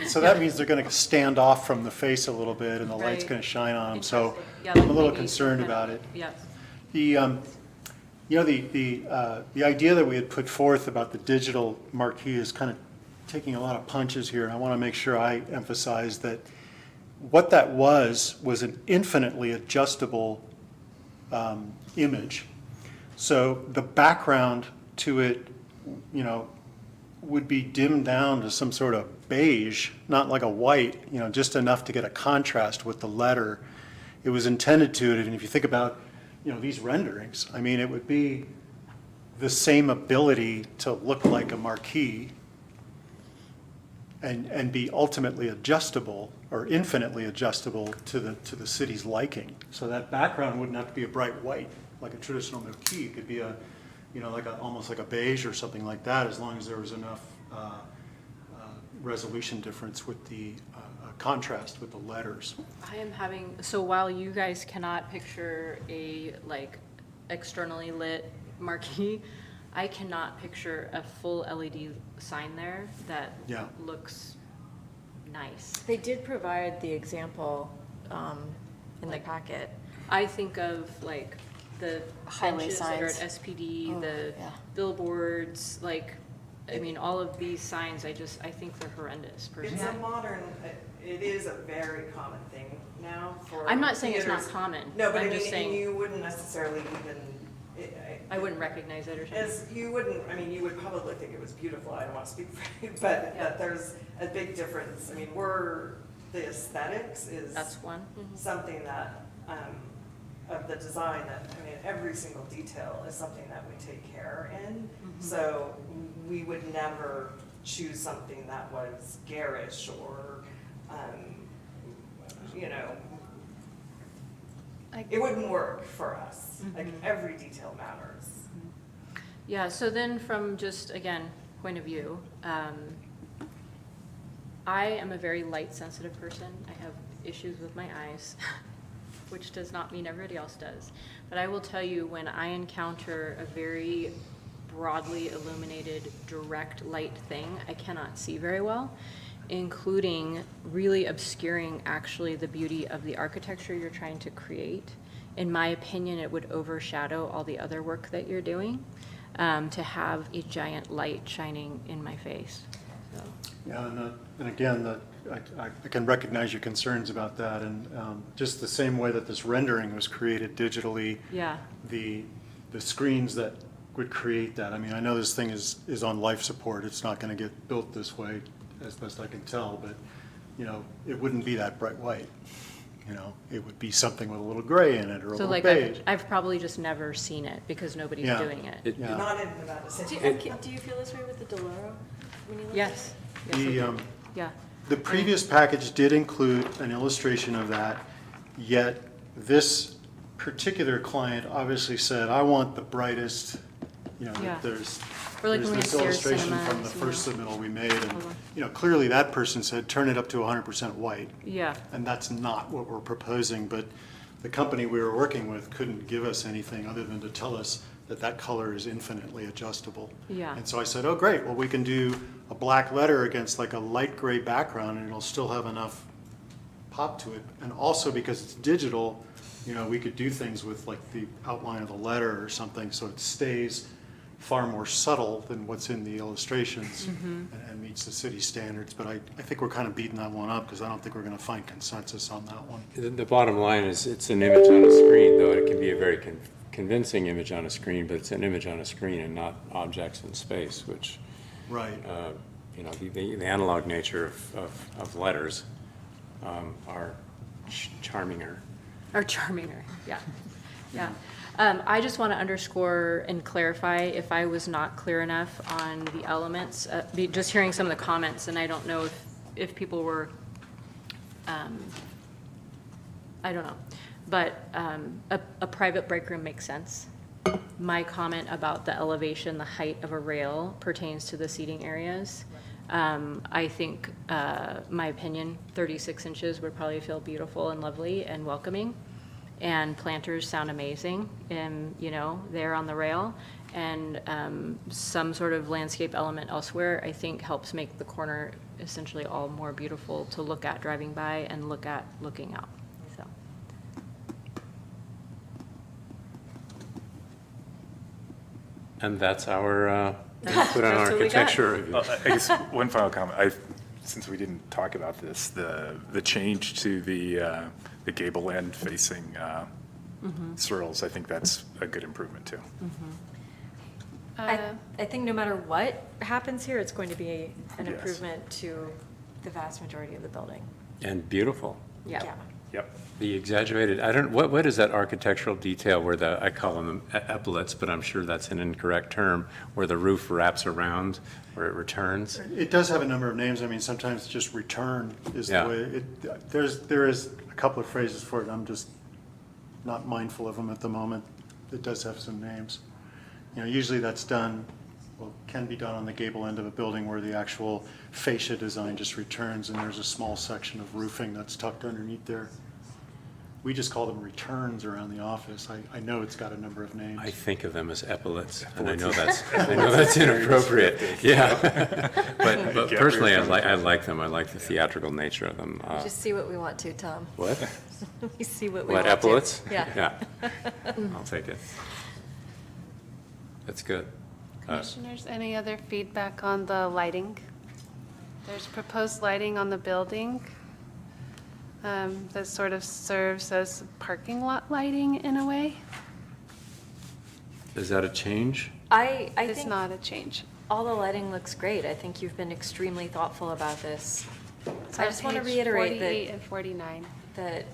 so that means they're going to stand off from the face a little bit and the light's Right. going to shine on them. So Interesting. Yeah, I'm like a little maybe concerned some kind about of- it. Yes. The idea that we had put forth about the digital marquee is kind of taking a lot of punches here, and I want to make sure I emphasize that what that was an infinitely adjustable image. So the background to it, would be dimmed down to some sort of beige, not like a white, just enough to get a contrast with the letter. It was intended to, and if you think about, these renderings, I mean, it would be the same ability to look like a marquee and be ultimately adjustable or infinitely adjustable to the city's liking. So that background wouldn't have to be a bright white like a traditional marquee. It could be almost like a beige or something like that, as long as there was enough resolution difference with the contrast with the letters. I am having, so while you guys cannot picture a externally lit marquee, I cannot picture a full LED sign there that Yeah. looks nice. They did provide the example in the packet. I think of the Highway benches that are at signs. SPD, Oh, the yeah. billboards, all of these signs, I think they're horrendous personally. It's a modern, it is a very common thing now for. I'm not saying it's not theaters. common. No, but I'm I just mean, saying- and you wouldn't necessarily even. I wouldn't recognize it or something. As you wouldn't, I mean, you would probably think it was beautiful, I don't want to speak for you, but there's a big difference. I mean, the aesthetics is. That's one. Mhm. Something that, of the design that, I mean, every single detail is something that we take care in. So we would never choose something that was garish or, it wouldn't work for us. Like, every detail matters. Yeah, so then from just, again, point of view, I am a very light-sensitive person. I have issues with my eyes, which does not mean everybody else does. But I will tell you, when I encounter a very broadly illuminated, direct light thing, I cannot see very well, including really obscuring actually the beauty of the architecture you're trying to create. In my opinion, it would overshadow all the other work that you're doing, to have a giant light shining in my face. So. Yeah, and again, I can recognize your concerns about that, and just the same way that this rendering was created digitally. Yeah. The screens that would create that, I mean, I know this thing is on life support, it's not gonna get built this way, as best I can tell, but, it wouldn't be that bright white. It would be something with a little gray in it, or a So little beige. I've probably just never seen it because nobody's Yeah. doing it. Yeah. Not in Nevada City. Do you feel this way with the Deloro? When you look Yes. at it? Yes, I do. Yeah. The previous package did include an illustration of that, yet this particular client obviously said, I want the brightest, Yeah. there's Or like there's when we this had Sears illustration from the Cinemas, first submittal we made, and, Uh-huh. clearly that person said, turn it up to 100% white. Yeah. And that's not what we're proposing, but the company we were working with couldn't give us anything other than to tell us that color is infinitely adjustable. Yeah. And so I said, oh, great, well, we can do a black letter against like a light gray background, and it'll still have enough pop to it. And also, because it's digital, we could do things with like the outline of the letter or something, so it stays far more subtle than what's in the illustrations and meets the city standards. But I think we're kind of beating that one up, because I don't think we're going to find consensus on that one. The bottom line is, it's an image on a screen, though it can be a very convincing image on a screen, but it's an image on a screen and not objects in space, which, Right. The analog nature of letters are charming her. Or charming her, yeah. Yeah. I just want to underscore and clarify if I was not clear enough on the elements, just hearing some of the comments, and I don't know if people were, I don't know, but a private break room makes sense. My comment about the elevation, the height of a rail pertains to the seating areas. I think, my opinion, 36 inches would probably feel beautiful and lovely and welcoming. And planters sound amazing, and, you know, there on the rail. And some sort of landscape element elsewhere, I think, helps make the corner essentially all more beautiful to look at driving by and looking out, so. And that's our input on That's what we got. architecture review. I guess one final comment. Since we didn't talk about this, the change to the gable end facing Searles, I think that's a good improvement too. I think no matter what happens here, it's going to be an Yes. improvement to the vast majority of the building. And beautiful. Yeah. Yep. The exaggerated, what is that architectural detail where I call them epaulets, but I'm sure that's an incorrect term, where the roof wraps around, where it returns? It does have a number of names. I mean, sometimes just return is Yeah. the way, there is a couple of phrases for it. I'm just not mindful of them at the moment. It does have some names. You know, usually that's done, well, can be done on the gable end of a building where the actual fascia design just returns and there's a small section of roofing that's tucked underneath there. We just call them returns around the office. I know it's got a number of names. I think of them as epaulets, and I know that's inappropriate, yeah. But personally, I like them. I like the theatrical nature of them. Just see what we want to, Tom. What? We see what we What, want to. epaulets? Yeah. Yeah. I'll take it. That's good. Commissioners, any other feedback on the lighting? There's proposed lighting on the building that sort of serves as parking lot lighting in a way. Is that a change? I It's think not a change. all the lighting looks great. I think you've been extremely thoughtful about this. It's I on just want to page reiterate 48 and 49. that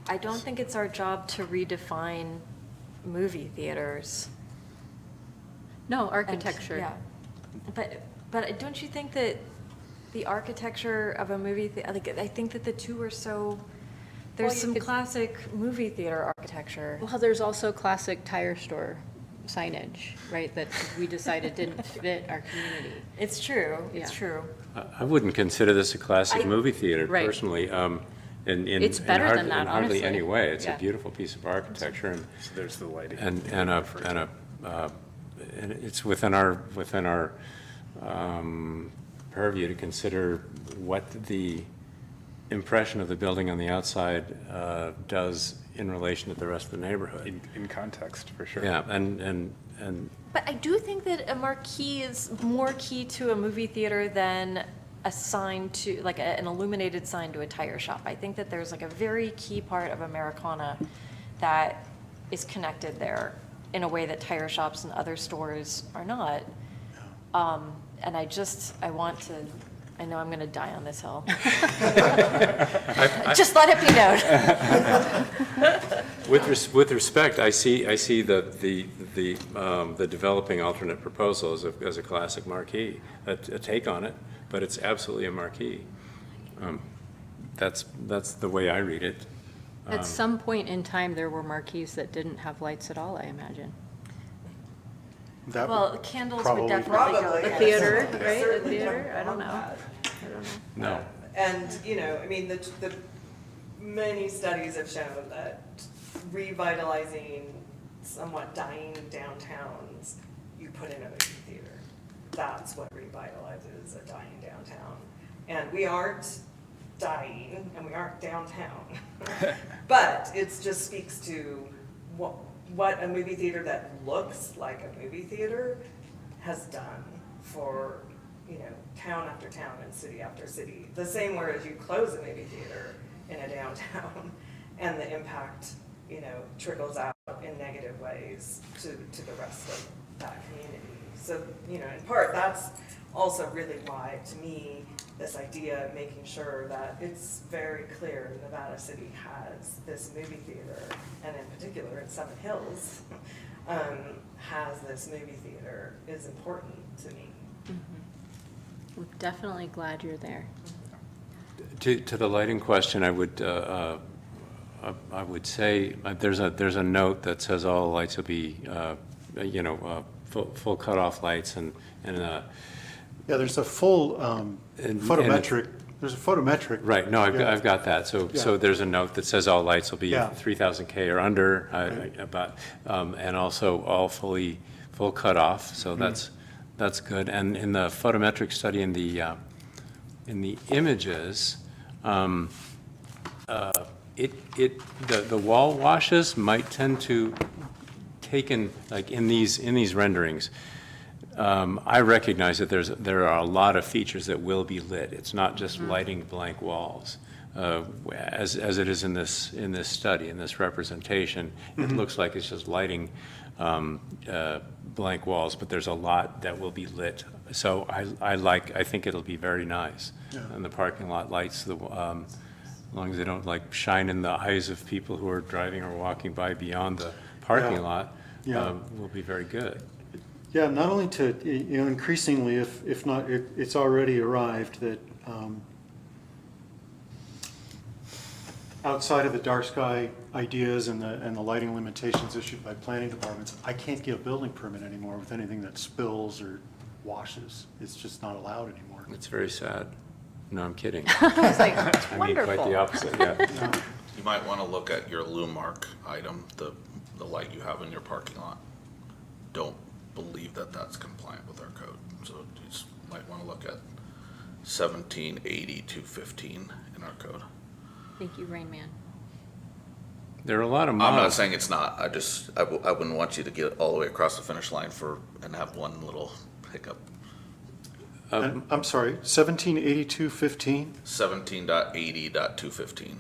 I don't think it's our job to redefine movie theaters. No, And- architecture. Yeah. But don't you think that the architecture of a movie, I think that the two are so, there's Well, you some could- classic movie theater architecture. Well, there's also classic tire store signage, right, that we decided didn't fit our community. It's true, it's Yeah. true. I wouldn't consider this a classic movie theater Right. personally. It's better than that, in hardly honestly. any way. It's a Yeah. beautiful piece of architecture, and So there's the lighting. and it's within our purview to consider what the impression of the building on the outside does in relation to the rest of the neighborhood. In context, for sure. Yeah, and But I do think that a marquee is more key to a movie theater than a sign to, like an illuminated sign to a tire shop. I think that there's like a very key part of Americana that is connected there in a way that tire shops and other stores are not. And I want to, I know I'm going to die on this hill. Just let it be known. with respect, I see the developing alternate proposal as a classic marquee, a take on it, but it's absolutely a marquee. That's the way I read it. At some point in time, there were marquees that didn't have lights at all, I imagine. That Well, would candles probably would be- definitely go. The theater, right, the theater, I don't know. No. And, you know, I mean, the many studies have shown that revitalizing somewhat dying downtowns, you put in a movie theater. That's what revitalizes a dying downtown. And we aren't dying, and we aren't downtown. But it just speaks to what a movie theater that looks like a movie theater has done for, you know, town after town and city after city. The same way as you close a movie theater in a downtown and the impact, you know, trickles out in negative ways to the rest of that community. So, you know, in part, that's also really why, to me, this idea, making sure that it's very clear Nevada City has this movie theater, and in particular in Summit Hills, has this movie theater is important to me. We're definitely glad you're there. To the lighting question, I would say there's a note that says all lights will be, full cutoff lights and Yeah, there's a full photometric, Right, no, Yeah. I've got that. So Yeah. there's a note that says all lights will be Yeah. 3,000 K or under, and also all full cutoff, so that's good. And in the photometric study in the images, the wall washes might tend to taken, like in these renderings, I recognize that there are a lot of features that will be lit. It's not just lighting blank walls. As it is in this study, in this representation, it looks like it's just lighting blank walls, but there's a lot that will be lit. So I think it'll be very nice. Yeah. And the parking lot lights, as long as they don't like shine in the eyes of people who are driving or walking by beyond the parking lot, will be very good. Yeah, not only to, increasingly, if not, it's already arrived that outside of the dark sky ideas and the lighting limitations issued by planning departments, I can't get a building permit anymore with anything that spills or washes. It's just not allowed anymore. It's very sad. No, I'm kidding. It's like, it's I mean, quite the opposite, yeah. You might want to look at your Lumark item, the light you have in your parking lot. Don't believe that that's compliant with our code. So you just might want to look at 1780-215 in our code. Thank you, Rain Man. There are a lot of I'm not models. saying it's not. I wouldn't want you to get all the way across the finish line and have one little hiccup. And, I'm sorry, 1782.15? 17.80.215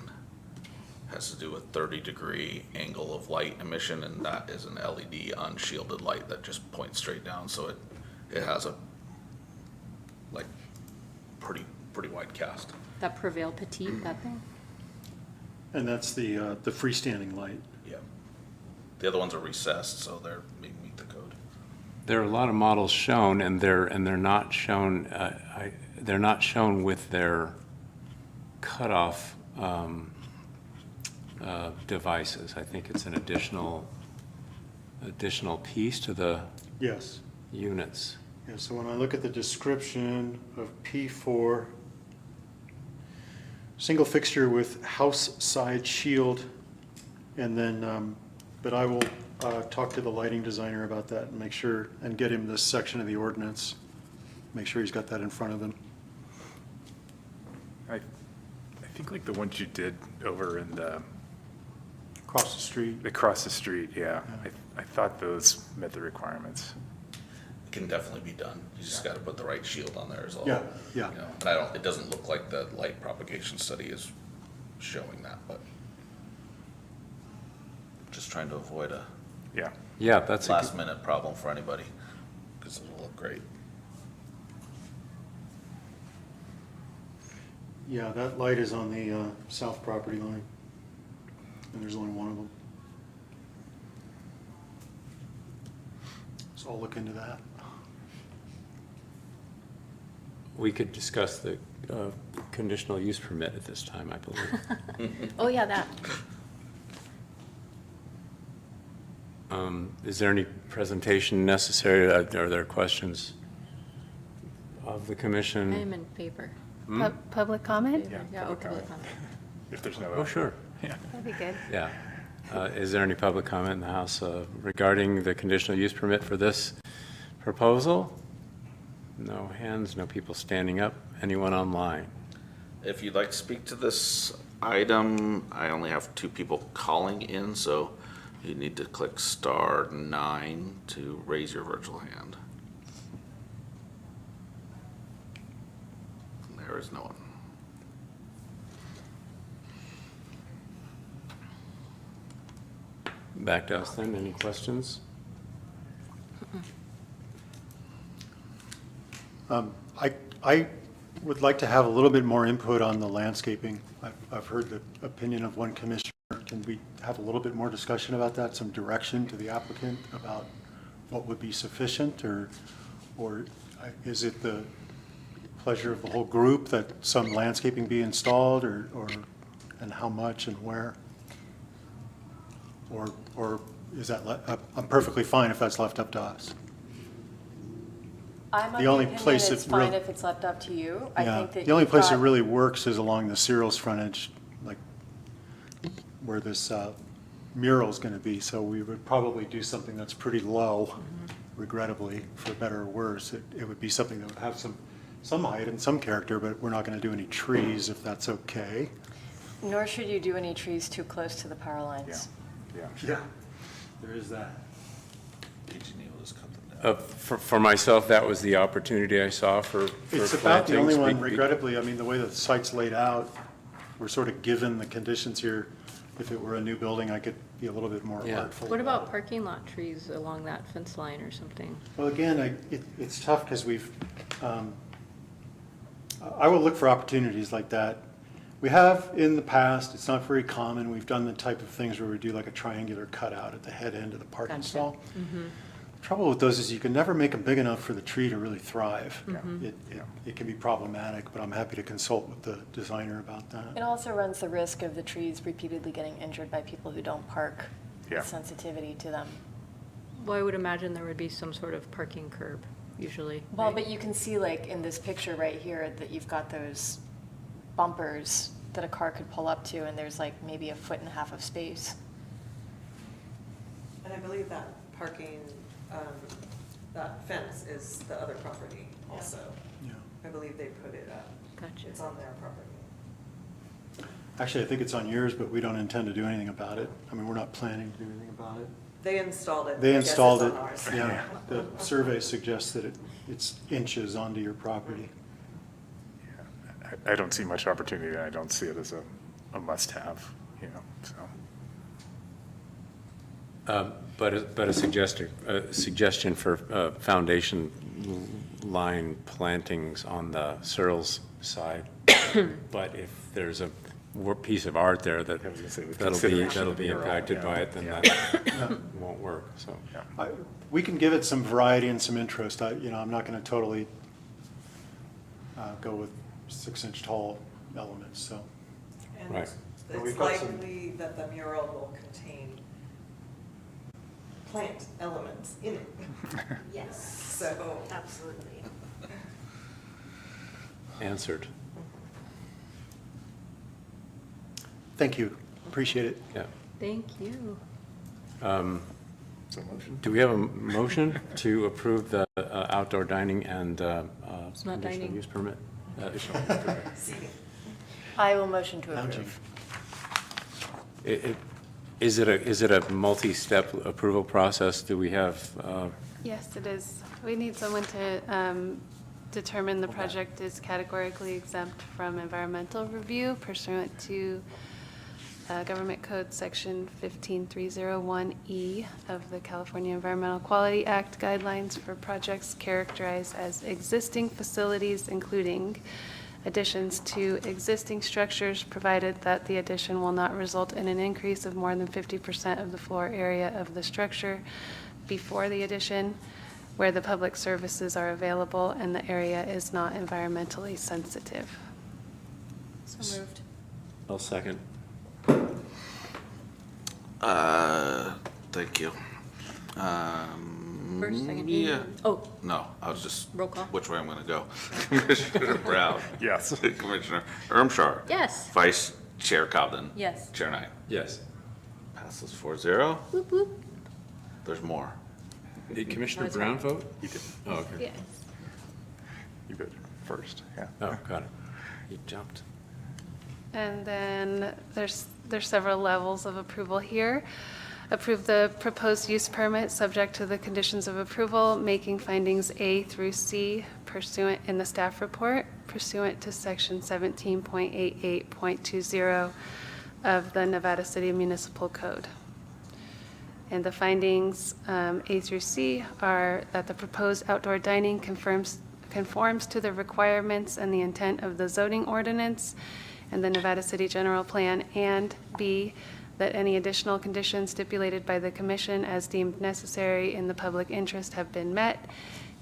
has to do with 30-degree angle of light emission, and that is an LED unshielded light that just points straight down, so it has a pretty wide cast. That Prevail Petite, that thing? And that's the freestanding light. Yeah. The other ones are recessed, so they meet the code. There are a lot of models shown, and they're not shown. They're not shown with their cutoff devices. I think it's an additional piece to the Yes. units. Yeah, so when I look at the description of P4, single fixture with house side shield, and then, but I will talk to the lighting designer about that and make sure, and get him this section of the ordinance, make sure he's got that in front of him. I think like the ones you did over in the Across the street. across the street, yeah. I thought those met the requirements. It can definitely be done. You just got to put the right shield on there as well. Yeah, yeah. You know, and it doesn't look like the light propagation study is showing that, but just trying to avoid a Yeah, that's last minute problem for anybody, because it'll look great. Yeah, that light is on the south property line, and there's only one of them. So I'll look into that. We could discuss the conditional use permit at this time, I believe. Oh, yeah, that. Is there any presentation necessary? Are there questions of the commission? I am in favor. Public comment? Yeah, public comment. If there's no. Oh, sure. That'd be good. Yeah. Is there any public comment in the House regarding the conditional use permit for this proposal? No hands, no people standing up. Anyone online? If you'd like to speak to this item, I only have 2 people calling in, so you need to click *9 to raise your virtual hand. There is no one. Back to us then. Any questions? I would like to have a little bit more input on the landscaping. I've heard the opinion of one commissioner. Can we have a little bit more discussion about that, some direction to the applicant about what would be sufficient, or is it the pleasure of the whole group that some landscaping be installed, and how much and where? Or is that, I'm perfectly fine if that's left up to us. I'm of The the only opinion place it's it fine real- if it's left up to you. I Yeah, think that the only you've place it got- really works is along the Cyril's frontage, like where this mural is going to be. So we would probably do something that's pretty low, regrettably, for better or worse. It would be something that would have some height and some character, but we're not going to do any trees if that's okay. Nor should you do any trees too close to the power lines. Yeah, there is that. For myself, that was the opportunity I saw for It's about the only plantings. one, regrettably. I mean, the way the site's laid out, we're sort of given the conditions here. If it were a new building, I could be a little bit more artful. What about parking lot trees along that fence line or something? Well, again, it's tough because I will look for opportunities like that. We have in the past, it's not very common, we've done the type of things where we do like a triangular cutout at the head end of the parking Gotcha. stall. Mhm. Trouble with those is you can never make them big enough for the tree to really thrive. Mhm. It can be problematic, but I'm happy to consult with the designer about that. It also runs the risk of the trees repeatedly getting injured by people who don't park Yeah. with sensitivity to them. Well, I would imagine there would be some sort of parking curb, usually. Well, right? but you can see like in this picture right here that you've got those bumpers that a car could pull up to, and there's like maybe 1.5 feet of space. And I believe that parking, that fence is the other property also. Yeah. I believe they put it up. Gotcha. It's on their property. Actually, I think it's on yours, but we don't intend to do anything about it. I mean, we're not planning to do anything about it. They installed it. They I guess installed it's it, on ours. yeah. The survey suggests that it's inches onto your property. I don't see much opportunity. I don't see it as a must-have, so. But a suggestion for foundation line plantings on the Searles side. But if there's a piece of art there I was gonna say, with that'll consideration of be mural, impacted yeah, by it, then yeah. that won't work, so. We can give it some variety and some interest. I'm not going to totally go with 6-inch tall elements, so. And Right. But it's we've got some- likely that the mural will contain plant elements in it. Yes. So. Absolutely. Answered, Thank you. Appreciate it. yeah. Thank you. So motion? Do we have a motion to approve the outdoor dining and It's not conditional dining. use permit? Additional use permit. I will motion to approve. Is it a multi-step approval process? Do we have, Yes, it is. We need someone to determine the project is categorically exempt from environmental review pursuant to Government Code Section 15301E of the California Environmental Quality Act guidelines for projects characterized as existing facilities, including additions to existing structures, provided that the addition will not result in an increase of more than 50% of the floor area of the structure before the addition, where the public services are available and the area is not environmentally sensitive. So moved. I'll second. Thank you. First, second. Yeah. Oh, No, I was just. Roll call. Which way I'm going to go. Commissioner Brown. Yes. Commissioner Ermshar. yes. Vice Chair Cobden. Yes. Chair Knight. Yes. Passes 4-0. Whoop, whoop. There's more. Did Commissioner That's Brown right. vote? You did. Oh, okay. Yes. You voted first, yeah. Oh, got it. He jumped. And then there's several levels of approval here. Approve the proposed use permit subject to the conditions of approval, making findings A through C pursuant in the staff report pursuant to section 17.88.20 of the Nevada City Municipal Code. And the findings A through C are that the proposed outdoor dining conforms conforms to the requirements and the intent of the zoning ordinance and the Nevada City General Plan, and B, that any additional conditions stipulated by the commission as deemed necessary in the public interest have been met,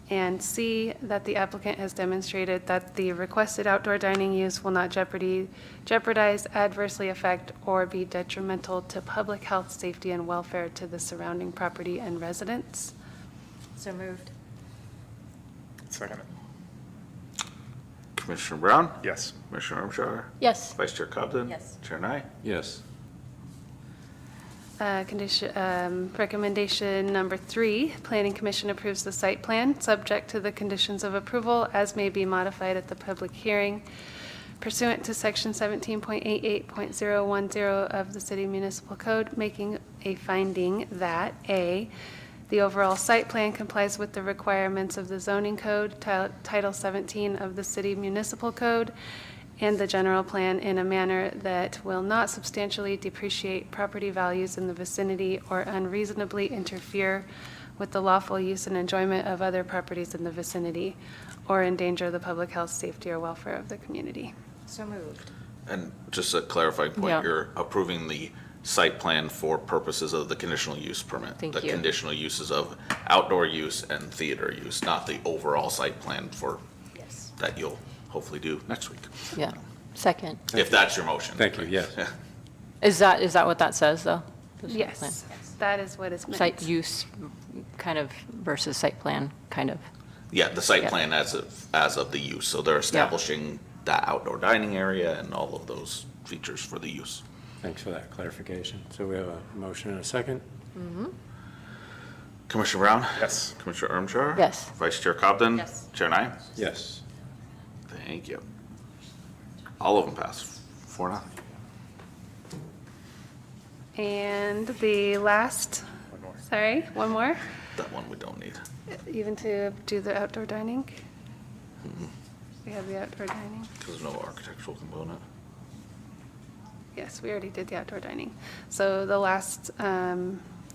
and C, that the applicant has demonstrated that the requested outdoor dining use will not jeopardize, adversely affect, or be detrimental to public health, safety, and welfare to the surrounding property and residents. So moved. Second. Commissioner Brown? Yes. Commissioner Armstrong? Yes. Vice Chair Cobden? Yes. Chair Nye? Yes. Recommendation number 3, Planning Commission approves the site plan, subject to the conditions of approval as may be modified at the public hearing pursuant to Section 17.88.010 of the City Municipal Code, making a finding that A, the overall site plan complies with the requirements of the zoning code, Title 17 of the City Municipal Code, and the general plan in a manner that will not substantially depreciate property values in the vicinity or unreasonably interfere with the lawful use and enjoyment of other properties in the vicinity, or endanger the public health, safety, or welfare of the community. So moved. And just a clarifying point, Yeah. you're approving the site plan for purposes of the conditional use permit. Thank The you. conditional uses of outdoor use and theater use, not the overall site plan for, Yes. that you'll hopefully do next week. Yeah. Second. If that's your motion. Thank you, yes. Yeah. Is that what that says, though? The site plan? Yes, that is what is meant. Site use kind of versus site plan, kind of. Yeah, the site Yeah. plan as of the use, so they're establishing that outdoor dining area and all of those features for the use. Thanks for that clarification. So we have a motion and a second? Commissioner Brown? Yes. Commissioner Armstrong? Yes. Vice Chair Cobden? Yes. Chair Nye? Yes. Thank you. All of them pass, 4-0. And the last, sorry, one more, That one we don't need. even to do the outdoor dining? We have the outdoor dining. Because there's no architectural component. Yes, we already did the outdoor dining. So the last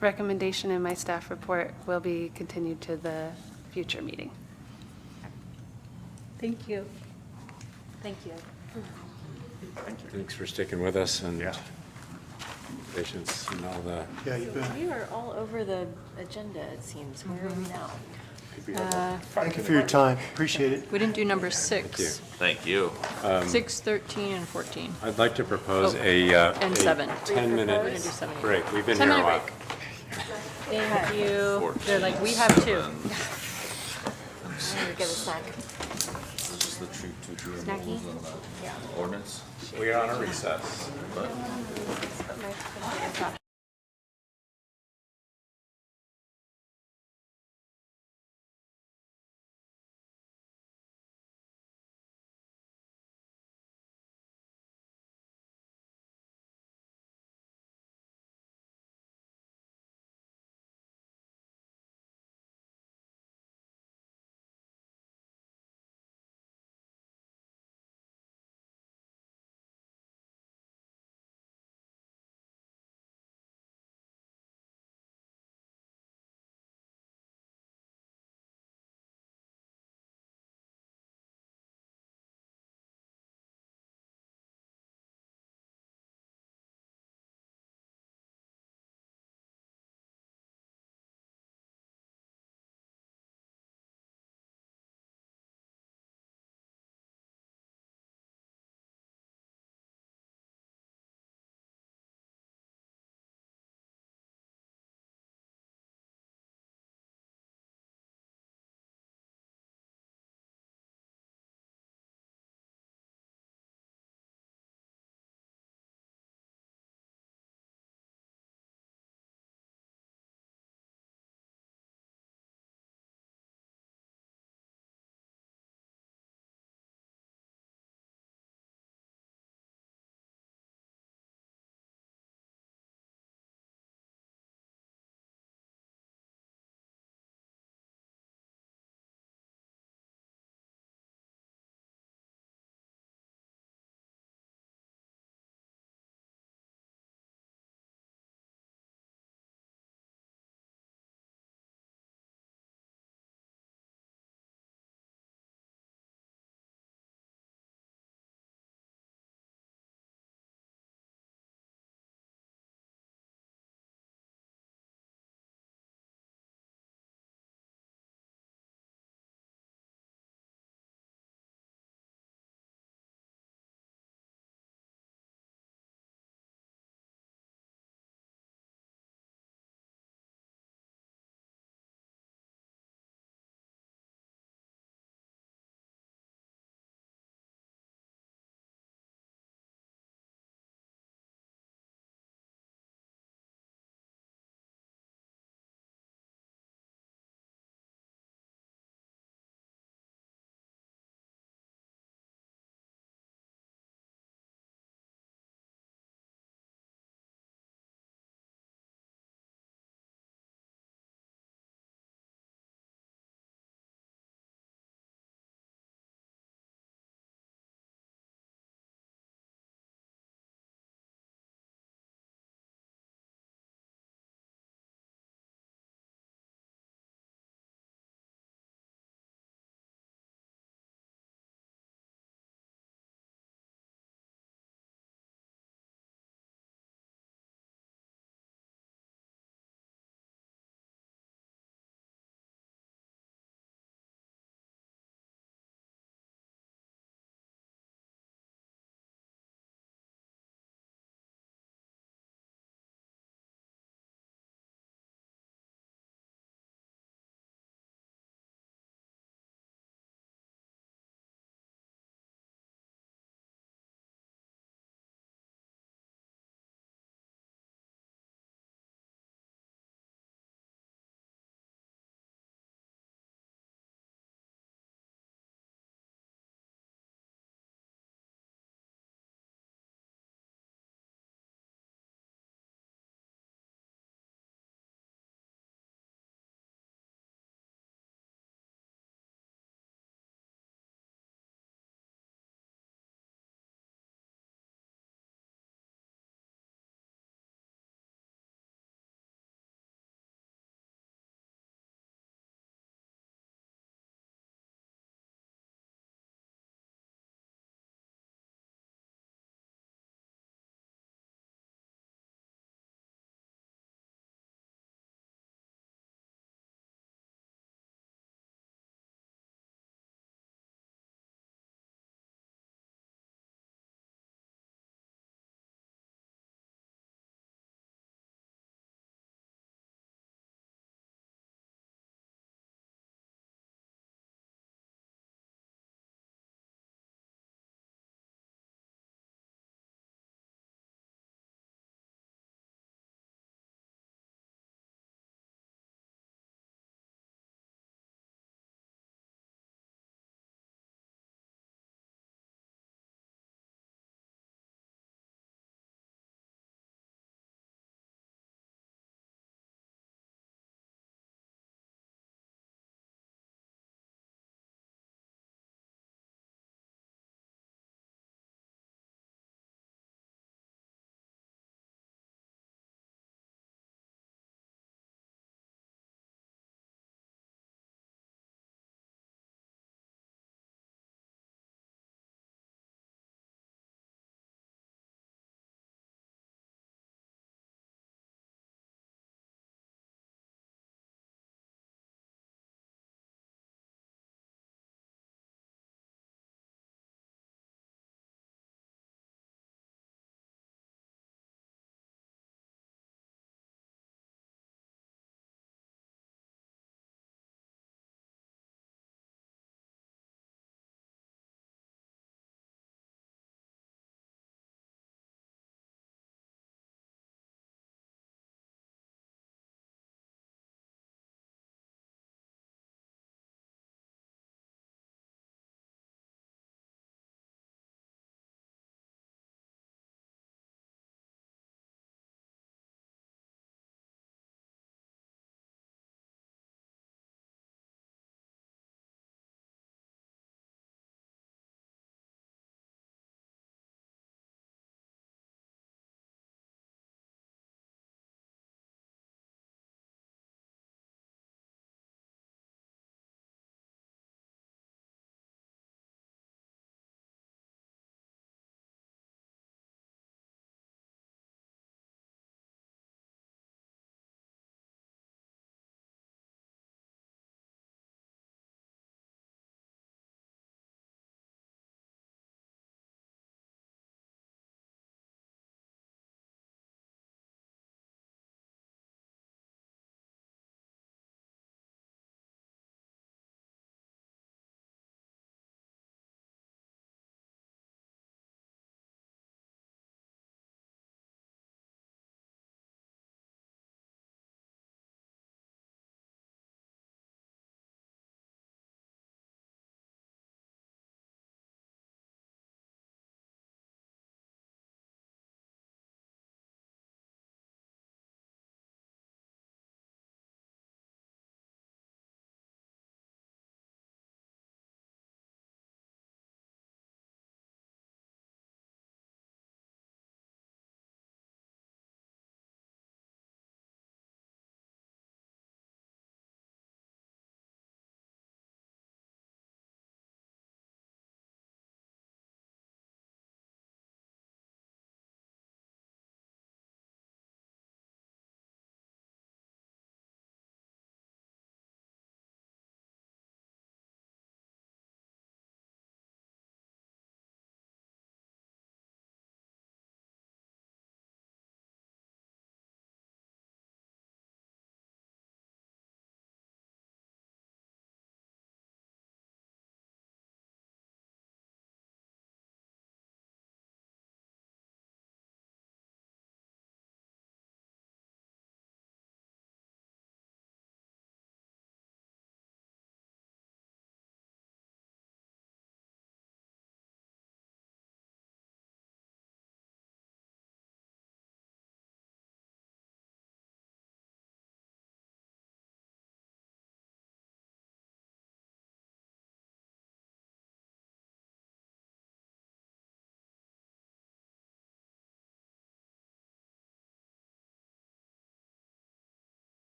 recommendation in my staff report will be continued to the future meeting. Thank you. Thank you. Thanks for sticking with us and patience and all the, Yeah, you've been, We are all over the agenda, it seems. Where are we now? thank you for your time, appreciate it. We didn't do number thank you. 6. Thank you. 6, 13, and 14. I'd like to propose Oh, and 7. 10-minute We're gonna do 7. break. We've been here a 10-minute while. break. Thank you. They're like, we have 2. I'm gonna get a snack. This is the two Snacky? and the ordinance. We are on a recess. Put my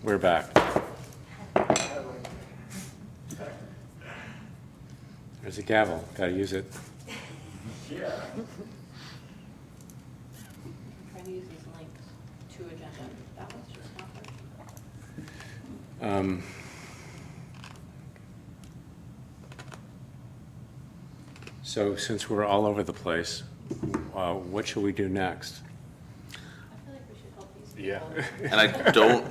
We're back. There's a gavel, gotta use it. Try to use these links to agenda. That was just not working. So since we're all over the place, what should we do next? I feel like we should help these Yeah. people. And I don't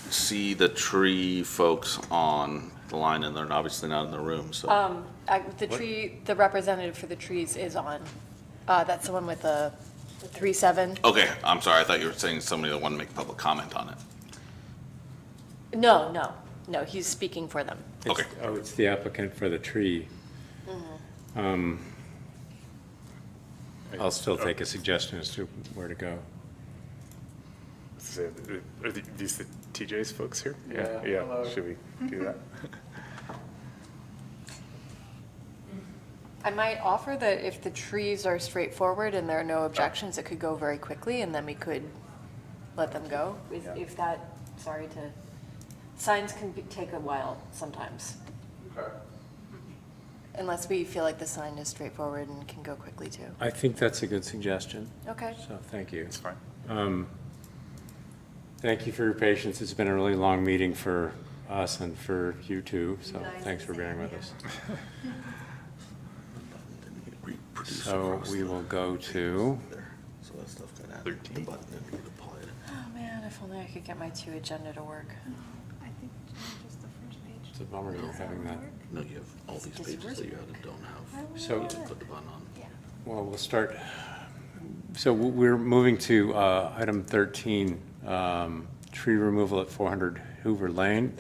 see the tree folks on the line, and they're obviously not in the room, so. The representative for the trees is on. That's the one with the 3-7. Okay, I'm sorry, I thought you were saying somebody that wanted to make public comment on it. No, he's speaking for them. Okay. Oh, it's the applicant for the tree. I'll still take a suggestion as to where to go. So, are these the TJ's folks here? Yeah. Yeah, should we do that? I might offer that if the trees are straightforward and there are no objections, it could go very quickly, and then we could let them go. If that, signs can take a while sometimes. Okay. Unless we feel like the sign is straightforward and can go quickly too. I think that's a good suggestion. Okay. So, thank you. It's fine. Thank you for your patience. It's been a really long meeting for us and for you too, so thanks for bearing with us. So we will go to, So that stuff got added. 13. The button didn't get applied. Oh man, if only I could get my 2 agenda to work. I think just the first page. it's a bummer you're having that. No, you have all these pages that you have and don't have. So- You didn't put the button on. Well, we'll start, so we're moving to item 13, tree removal at 400 Hoover Lane.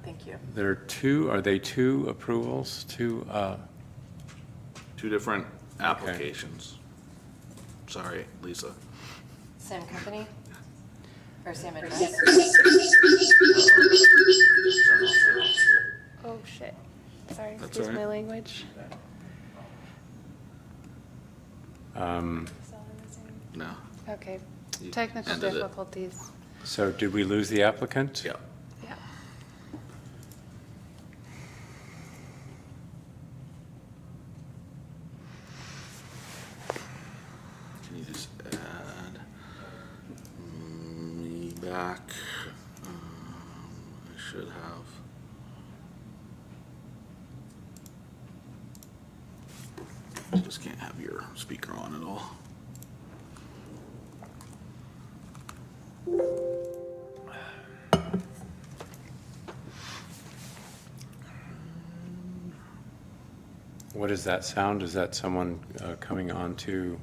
Thank you. Are they two approvals, two? Two different applications. Sorry, Lisa. Same company? Or same address? Oh, shit. Sorry, That's excuse all my right. language. No. Okay, You technical ended it. difficulties. So did we lose the applicant? Yeah. Yeah. Can you just add me back? I should have. You just can't have your speaker on at all. What is that sound? Is that someone coming on to?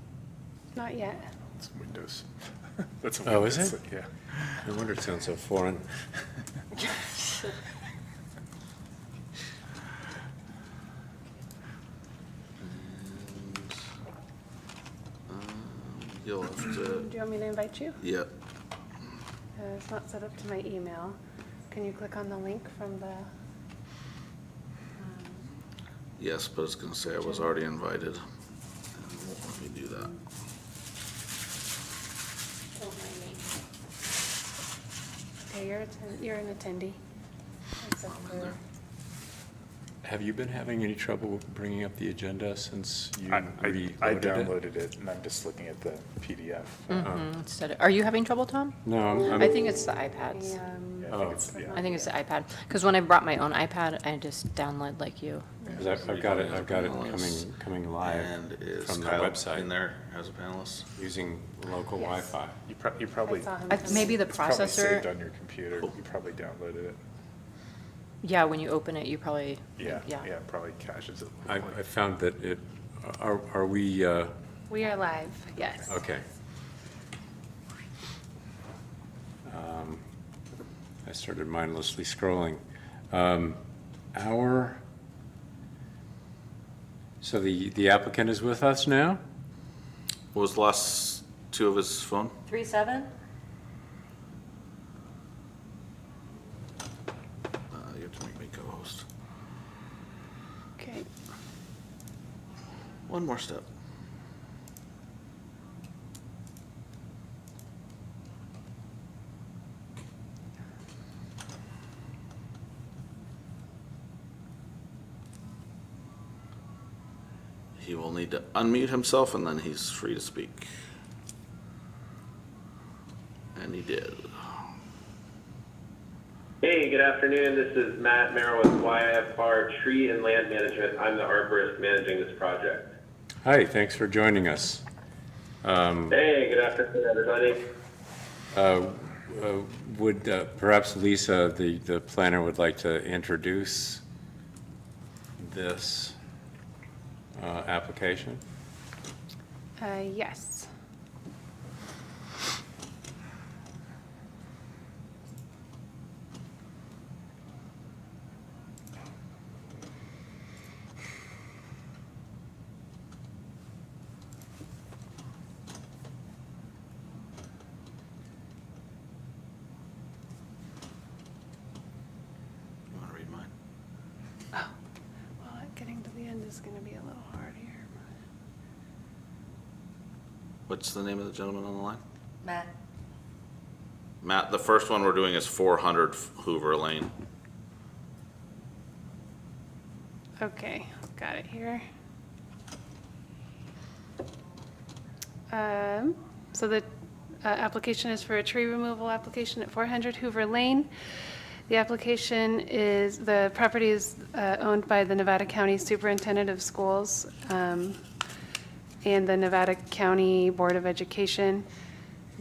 Not yet. It's Windows. That's a Oh, Windows, is it? Yeah. No wonder it sounds so foreign. You'll have to, Do you want me to invite you? yep. It's not set up to my email. Can you click on the link from the? Yes, but it's gonna say I was already invited. And it won't let me do that. Don't mind me. Okay, you're an attendee. Except for, Have you been having any trouble bringing up the agenda since you I reloaded it? downloaded it and I'm just looking at the PDF. Are you having trouble, Tom? No, I think it's the iPads. the, Yeah, I Oh. think it's, yeah. I think it's the iPad. Because when I brought my own iPad, I just download like you. 'cause I've got it coming live And is from the Kyle in website there as a panelist? using local Wi-Fi. You probably, I saw him. Maybe the it's probably saved processor, on your computer. You probably downloaded it. yeah, when you open it, you probably, Yeah, yeah. yeah, probably caches it. I found that it, are we, We are live, yes. okay. I started mindlessly scrolling. So the applicant is with us now? What was the last two of his phone? 3-7? You have to make me co-host. Okay. One more step. He will need to unmute himself and then he's free to speak. And he did. Hey, good afternoon. This is Matt Merrill with YFR Tree and Land Management. I'm the arborist managing this project. Hi, thanks for joining us. Hey, good afternoon, everybody. Would perhaps Lisa, the planner, would like to introduce this application? Yes. You want to read mine? Oh, well, getting to the end is going to be a little hard here. What's the name of the gentleman on the line? Matt? Matt, the first one we're doing is 400 Hoover Lane. Okay, got it here. So the application is for a tree removal application at 400 Hoover Lane. The application is, the property is owned by the Nevada County Superintendent of Schools and the Nevada County Board of Education.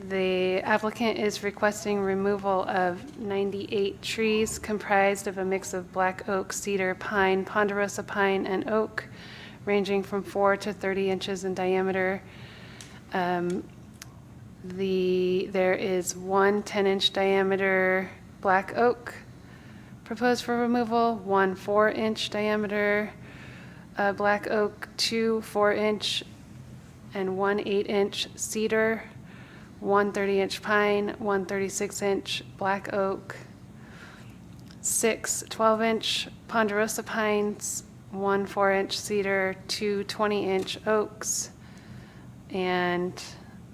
The applicant is requesting removal of 98 trees comprised of a mix of black oak, cedar, pine, ponderosa pine, and oak, ranging from 4 to 30 inches in diameter. There is one 10-inch diameter black oak proposed for removal, one 4-inch diameter black oak, two 4-inch and one 8-inch cedar, one 30-inch pine, one 36-inch black oak, six 12-inch ponderosa pines, one 4-inch cedar, two 20-inch oaks, and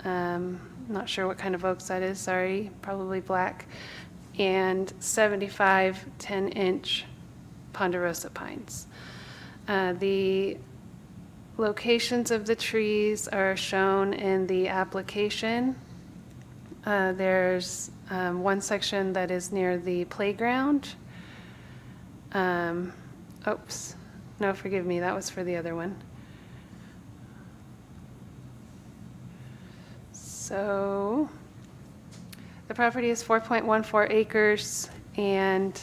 not sure what kind of oaks that is, sorry, probably black, and 75 10-inch ponderosa pines. The locations of the trees are shown in the application. There's one section that is near the playground. Oops, no, forgive me, that was for the other one. So the property is 4.14 acres, and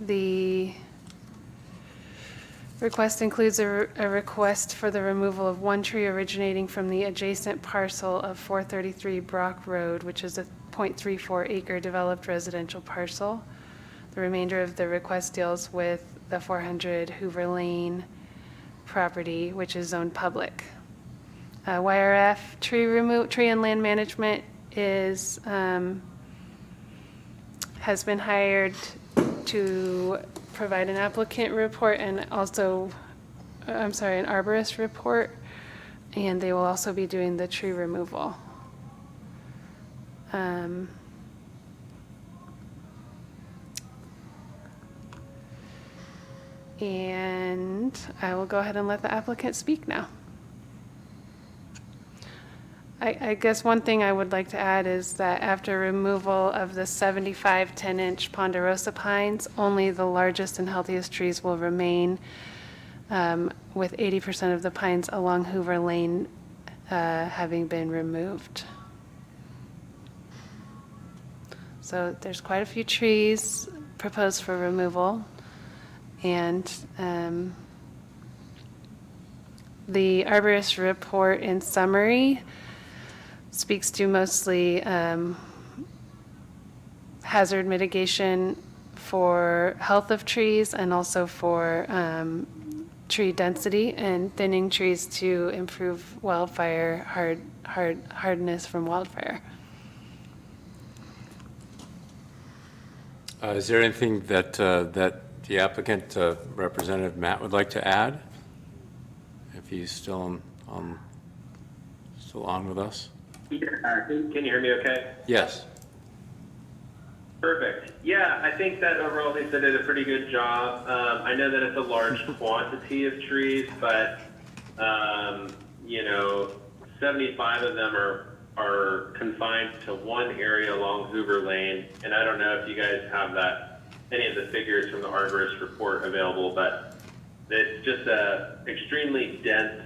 the request includes a request for the removal of one tree originating from the adjacent parcel of 433 Brock Road, which is a 0.34 acre developed residential parcel. The remainder of the request deals with the 400 Hoover Lane property, which is zoned public. YRF Tree and Land Management has been hired to provide an applicant report and also, an arborist report, and they will also be doing the tree removal. And I will go ahead and let the applicant speak now. I guess one thing I would like to add is that after removal of the 75 10-inch ponderosa pines, only the largest and healthiest trees will remain, with 80% of the pines along Hoover Lane having been removed. So there's quite a few trees proposed for removal, and the arborist report in summary speaks to mostly hazard mitigation for health of trees and also for tree density and thinning trees to improve wildfire hardness from wildfire. Is there anything that the applicant, Representative Matt, would like to add? If he's still on with us? Yeah, can you hear me okay? Yes. Perfect. Yeah, I think that overall Lisa did a pretty good job. I know that it's a large quantity of trees, but You know, 75 of them are confined to one area along Hoover Lane. And I don't know if you guys have any of the figures from the arborist report available, but it's just a extremely dense,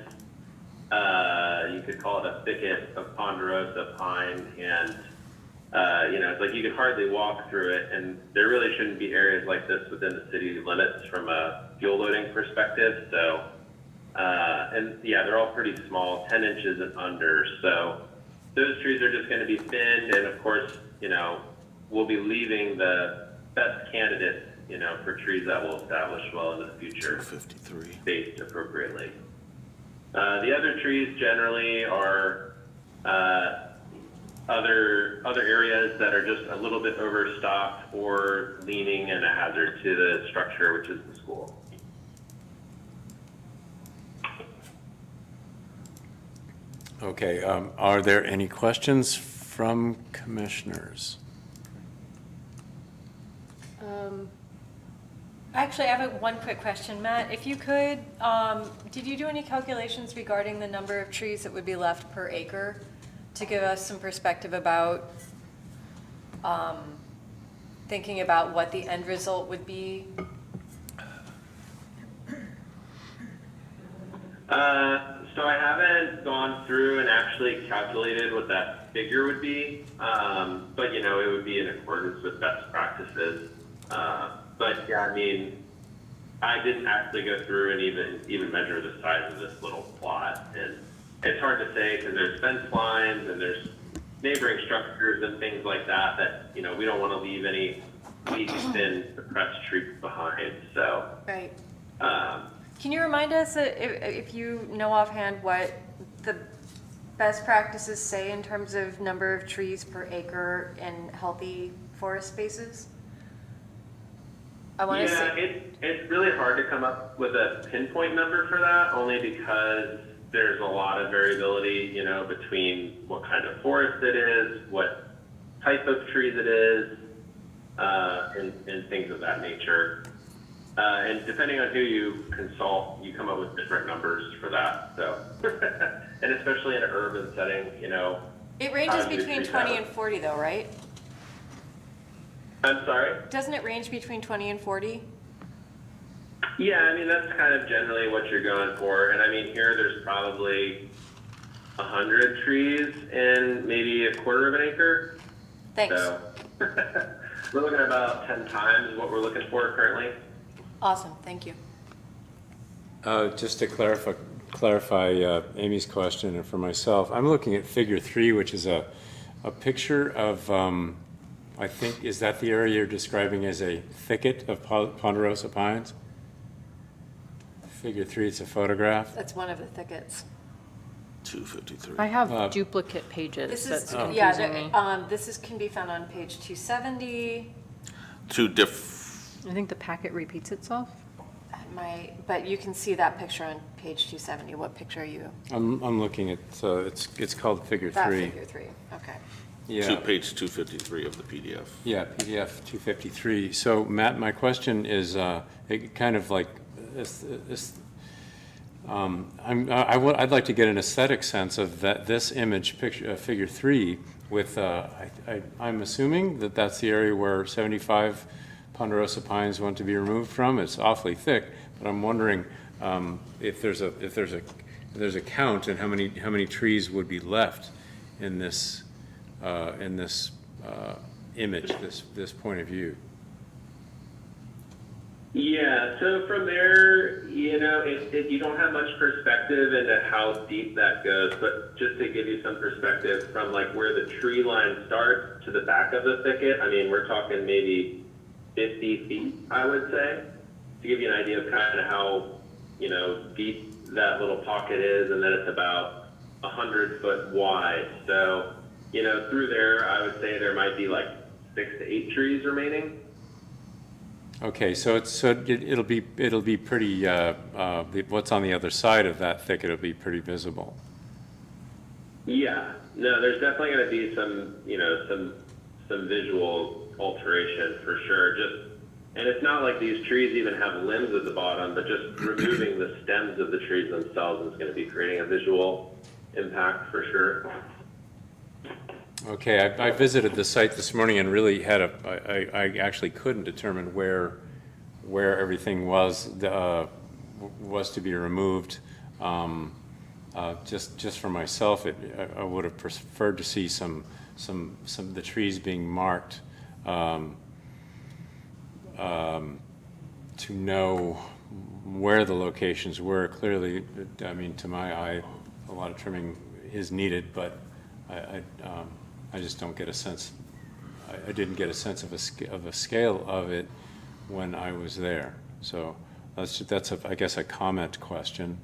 you could call it a thicket of ponderosa pine. And, you know, it's like you could hardly walk through it. And there really shouldn't be areas like this within the city limits from a fuel loading perspective. So, and yeah, they're all pretty small, 10 inches and under. So those trees are just going to be thinned. And of course, you know, we'll be leaving the best candidates, you know, for trees that will establish well in the future, 53. spaced appropriately. The other trees generally are other areas that are just a little bit overstocked or leaning and a hazard to the structure, which is the school. Okay, are there any questions from commissioners? Actually, I have one quick question, Matt. If you could, did you do any calculations regarding the number of trees that would be left per acre to give us some perspective about thinking about what the end result would be? So I haven't gone through and actually calculated what that figure would be, but you know, it would be in accordance with best practices. But yeah, I mean, I didn't actually go through and even measure the size of this little plot, and it's hard to say because there's fence lines and there's neighboring structures and things like that you know, we don't want to leave any weak, thin, depressed trees behind. So Right. Can you remind us, if you know offhand, what the best practices say in terms of number of trees per acre in healthy forest spaces? I want to say. It's really hard to come up with a pinpoint number for that, only because there's a lot of variability, you know, between what kind of forest it is, what type of trees it is, and things of that nature. And depending on who you consult, you come up with different numbers for that. So, and especially in an urban setting, you know. It ranges between 20 and 40 though, right? I'm sorry? Doesn't it range between 20 and 40? Yeah, I mean, that's kind of generally what you're going for. And I mean, here there's probably 100 trees in maybe a quarter of an acre. Thanks. So we're looking at about 10 times what we're looking for currently. Awesome, thank you. Just to clarify Amy's question, and for myself, I'm looking at figure 3, which is a picture of, I think, is that the area you're describing as a thicket of ponderosa pines? Figure 3, it's a photograph. That's one of the thickets. 253. I have duplicate pages. This That's is, confusing me. can be found on page 270. I think the packet repeats itself. But you can see that picture on page 270. What picture are you? I'm looking at, it's called figure 3. That figure 3, okay. Yeah. Page 253 of the PDF. Yeah, PDF 253. So Matt, my question is kind of like I'd like to get an aesthetic sense of this image picture, figure 3, with I'm assuming that that's the area where 75 ponderosa pines want to be removed from. It's awfully thick, but I'm wondering if there's a count and how many trees would be left in this image, this point of view. Yeah, so from there, you know, you don't have much perspective into how deep that goes, but just to give you some perspective from like where the tree line starts to the back of the thicket, I mean, we're talking maybe 50 feet, I would say, to give you an idea of kind of how, you know, deep that little pocket is, and then it's about 100 foot wide. So, you know, through there, I would say there might be like 6 to 8 trees remaining. Okay, so it'll be pretty. What's on the other side of that thicket will be pretty visible. Yeah, no, there's definitely going to be some, you know, some visual alteration for sure. Just And it's not like these trees even have limbs at the bottom, but just removing the stems of the trees themselves is going to be creating a visual impact for sure. Okay, I visited the site this morning and really had I actually couldn't determine where everything was to be removed. Just for myself, I would have preferred to see some of the trees being marked to know where the locations were. Clearly, I mean, to my eye, a lot of trimming is needed, but I just don't get a sense. I didn't get a sense of a scale of it when I was there. So that's I guess a comment/question.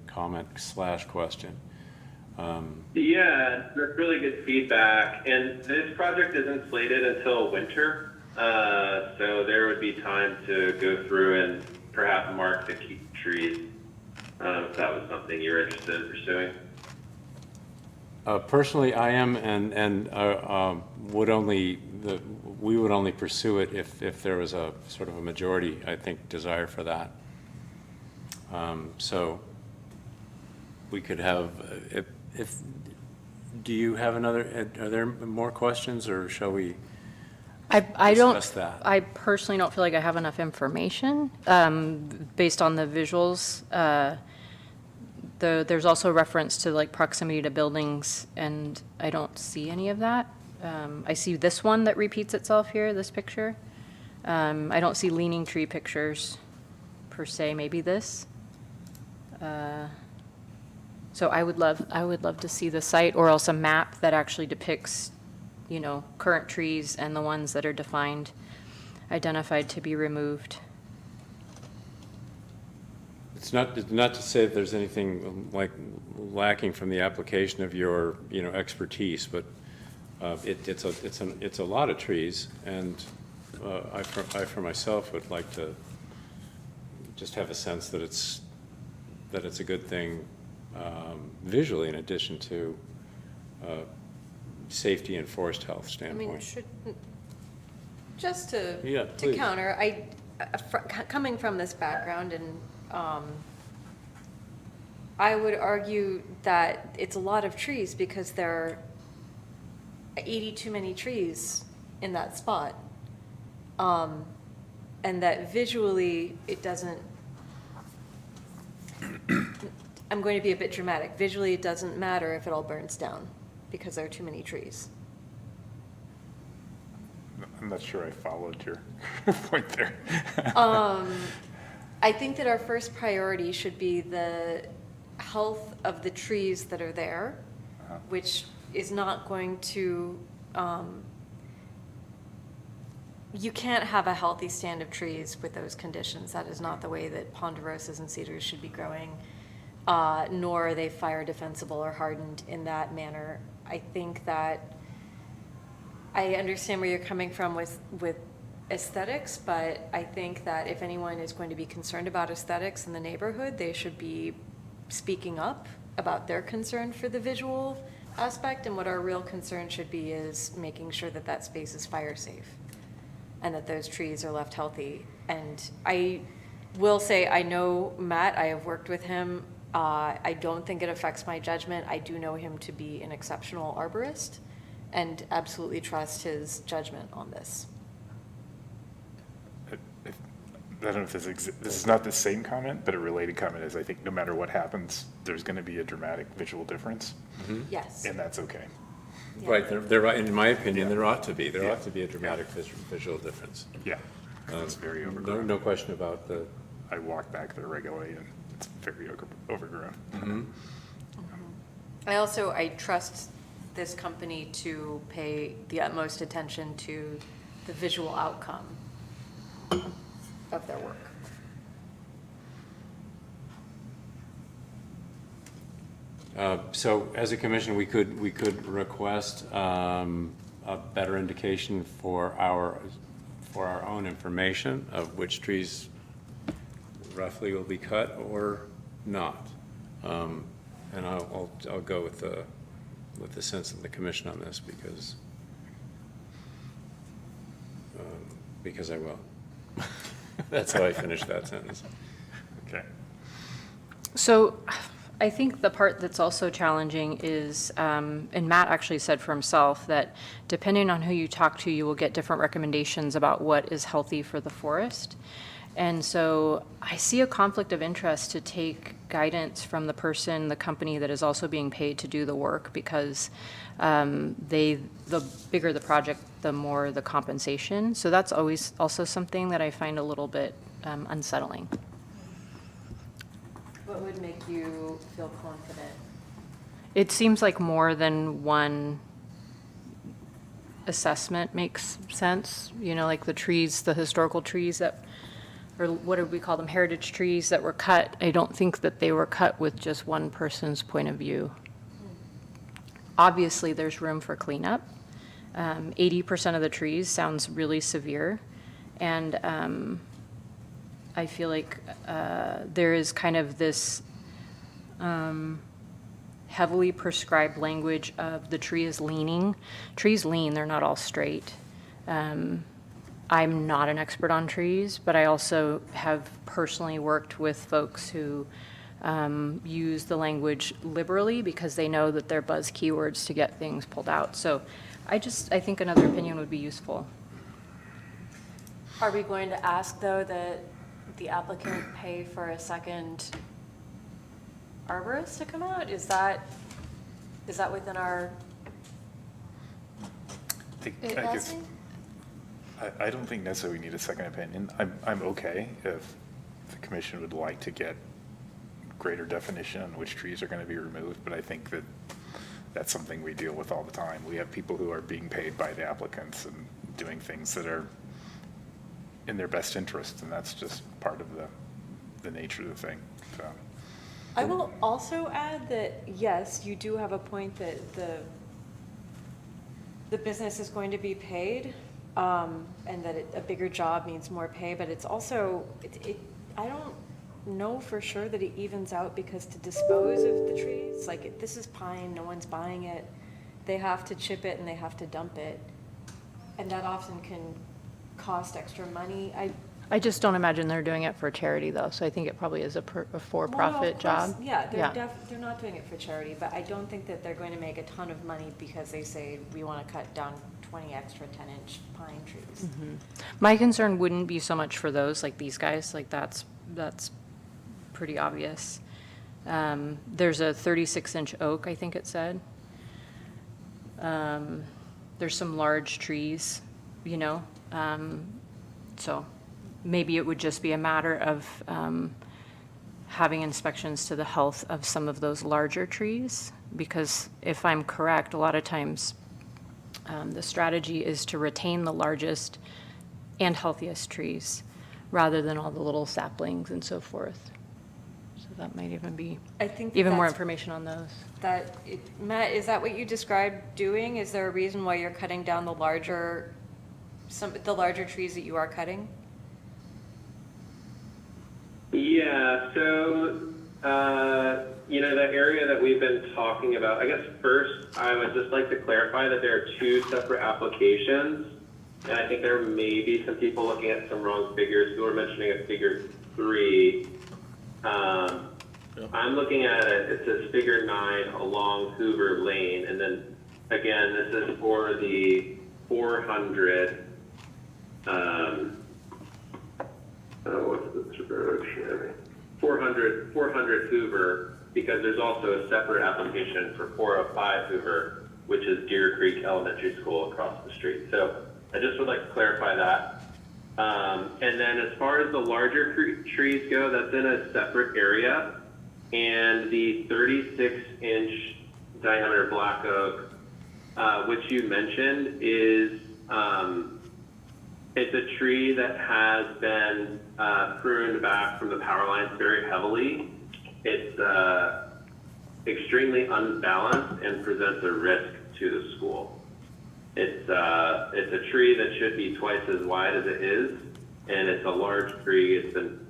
Yeah, that's really good feedback. And this project isn't slated until winter, so there would be time to go through and perhaps mark the key trees if that was something you're interested in pursuing. Personally, I am, and we would only pursue it if there was a sort of a majority, I think, desire for that. So we could have, do you have another, are there more questions, or shall we discuss that? I personally don't feel like I have enough information based on the visuals. There's also reference to like proximity to buildings, and I don't see any of that. I see this one that repeats itself here, this picture. I don't see leaning tree pictures per se, maybe this. So I would love to see the site, or else a map that actually depicts, you know, current trees and the ones that are defined, identified to be removed. It's not to say that there's anything like lacking from the application of your, you know, expertise, but it's a lot of trees, and I for myself would like to just have a sense that it's a good thing visually, in addition to safety and forest health standpoint. I mean, just to please. counter, coming from this background, and I would argue that it's a lot of trees because there are 80 too many trees in that spot. And that visually it doesn't, I'm going to be a bit dramatic. Visually it doesn't matter if it all burns down because there are too many trees. I'm not sure I followed your point there. I think that our first priority should be the health of the trees that are there, which is not going to, you can't have a healthy stand of trees with those conditions. That is not the way that ponderosas and cedars should be growing, nor are they fire defensible or hardened in that manner. I think that I understand where you're coming from with aesthetics, but I think that if anyone is going to be concerned about aesthetics in the neighborhood, they should be speaking up about their concern for the visual aspect, and what our real concern should be is making sure that that space is fire safe and that those trees are left healthy. And I will say, I know Matt, I have worked with him. I don't think it affects my judgment. I do know him to be an exceptional arborist and absolutely trust his judgment on this. I don't know if this is not the same comment, but a related comment is, I think no matter what happens, there's going to be a dramatic visual difference. Yes. And that's okay. Yeah. Right, there, in my opinion, there ought to be a dramatic visual difference. Yeah, it's very overgrown. No question about the. I walk back there regularly, and it's very overgrown. I trust this company to pay the utmost attention to the visual outcome of their work. So as a commission, we could request a better indication for our own information of which trees roughly will be cut or not. And I'll go with the sense of the commission on this because I will. That's how I finished that sentence. Okay. So I think the part that's also challenging is, and Matt actually said for himself, that depending on who you talk to, you will get different recommendations about what is healthy for the forest. And so I see a conflict of interest to take guidance from the person, the company that is also being paid to do the work, because the bigger the project, the more the compensation. So that's always also something that I find a little bit unsettling. What would make you feel confident? It seems like more than one assessment makes sense, you know, like the trees, the historical trees that, or what do we call them, heritage trees that were cut. I don't think that they were cut with just one person's point of view. Obviously, there's room for cleanup. 80% of the trees sounds really severe. And I feel like there is kind of this heavily prescribed language of the tree is leaning. Trees lean, they're not all straight. I'm not an expert on trees, but I also have personally worked with folks who use the language liberally because they know that they're buzz keywords to get things pulled out. So I think another opinion would be useful. Are we going to ask, though, that the applicant pay for a second arborist to come out? Is that within our? I don't think necessarily we need a second opinion. I'm okay if the commission would like to get greater definition on which trees are going to be removed, but I think that that's something we deal with all the time. We have people who are being paid by the applicants and doing things that are in their best interest, and that's just part of the nature of the thing. So. I will also add that, yes, you do have a point that the business is going to be paid, and that a bigger job means more pay, but it's also, I don't know for sure that it evens out, because to dispose of the trees, like this is pine, no one's buying it, they have to chip it and they have to dump it, and that often can cost extra money. I just don't imagine they're doing it for charity, though, so I think it probably is a for-profit job. Yeah, they're not doing it for charity, but I don't think that they're going to make a ton of money because they say, we want to cut down 20 extra 10-inch pine trees. Mm-hmm. My concern wouldn't be so much for those, like these guys, like that's pretty obvious. There's a 36-inch oak, I think it said. There's some large trees, you know, so maybe it would just be a matter of having inspections to the health of some of those larger trees, because if I'm correct, a lot of times the strategy is to retain the largest and healthiest trees rather than all the little saplings and so forth. So that might even be even more information on those. Matt, is that what you described doing? Is there a reason why you're cutting down the larger trees that you are cutting? Yeah, so, the area that we've been talking about, I guess first, I would just like to clarify that there are two separate applications. And I think there may be some people looking at some wrong figures who are mentioning a figure 3. I'm looking at it says figure 9 along Hoover Lane. And then, again, this is for the 400, what's this road here? 400 Hoover, because there's also a separate application for 405 Hoover, which is Deer Creek Elementary School across the street. So I just would like to clarify that. And then as far as the larger trees go, that's in a separate area. And the 36-inch diameter black oak, which you mentioned, is it's a tree that has been pruned back from the power lines very heavily. It's extremely unbalanced and presents a risk to the school. It's a tree that should be twice as wide as it is, and it's a large tree. It's been,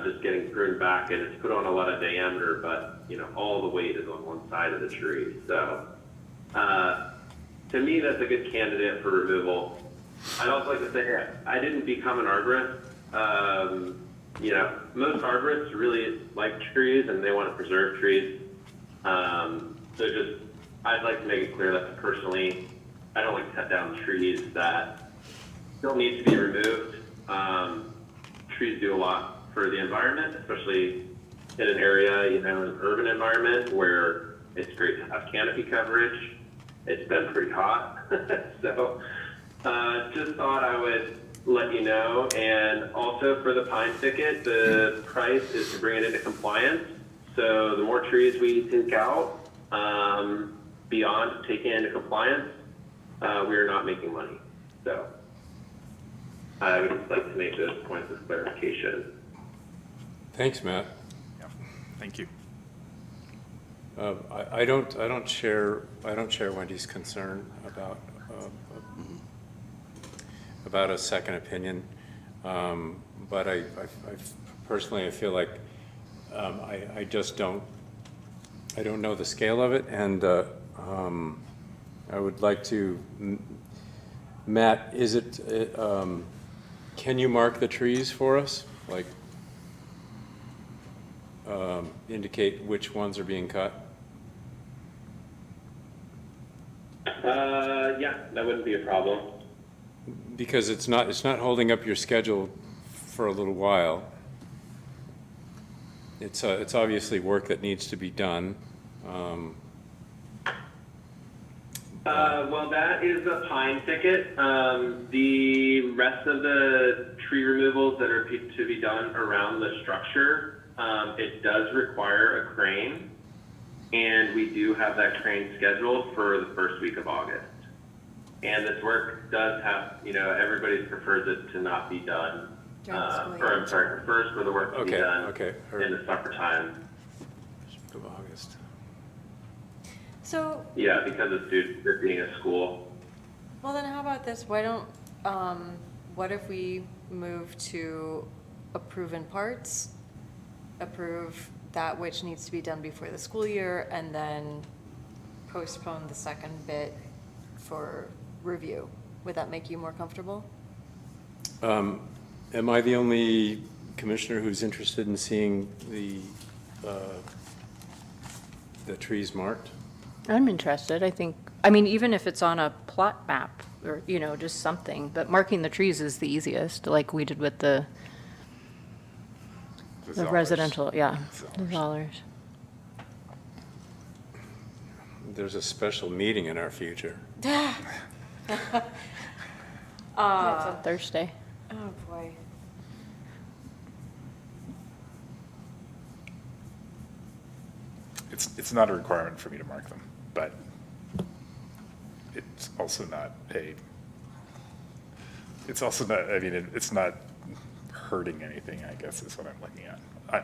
just getting pruned back, and it's put on a lot of diameter, but, all the weight is on one side of the tree. So, to me, that's a good candidate for removal. I'd also like to say, I didn't become an arborist. You know, most arborists really like trees and they want to preserve trees. I'd like to make it clear that personally, I don't like to cut down trees that don't need to be removed. Trees do a lot for the environment, especially in an area, you know, an urban environment where it's great to have canopy coverage. It's been pretty hot. So just thought I would let you know. And also for the pine thicket, the price is to bring it into compliance. So the more trees we take out, beyond taking it into compliance, we are not making money. So I would just like to make those points of clarification. Thanks, Matt. Yeah, thank you. I don't share Wendy's concern about a second opinion. But I personally, I feel like I just don't know the scale of it, and I would like to, Matt, can you mark the trees for us? Like, indicate which ones are being cut? Yeah, that wouldn't be a problem. Because it's not holding up your schedule for a little while. It's obviously work that needs to be done. Well, that is a pine thicket. The rest of the tree removals that are to be done around the structure, it does require a crane, and we do have that crane scheduled for the first week of August. And this work does have, you know, everybody prefers it to not be done, prefers for the work to be done in the summertime. Of August. So, Yeah, because of students being at school. well then how about this? Why don't, what if we move to approve in parts, approve that which needs to be done before the school year, and then postpone the second bit for review? Would that make you more comfortable? Am I the only commissioner who's interested in seeing the trees marked? I'm interested. I mean, even if it's on a plot map or, you know, just something, but marking the trees is the easiest, like we did with the residential, yeah, the dollars. There's a special meeting in our future. That's on Thursday. Oh, boy. It's not a requirement for me to mark them, but it's also not, I mean, it's not hurting anything, I guess, is what I'm looking at.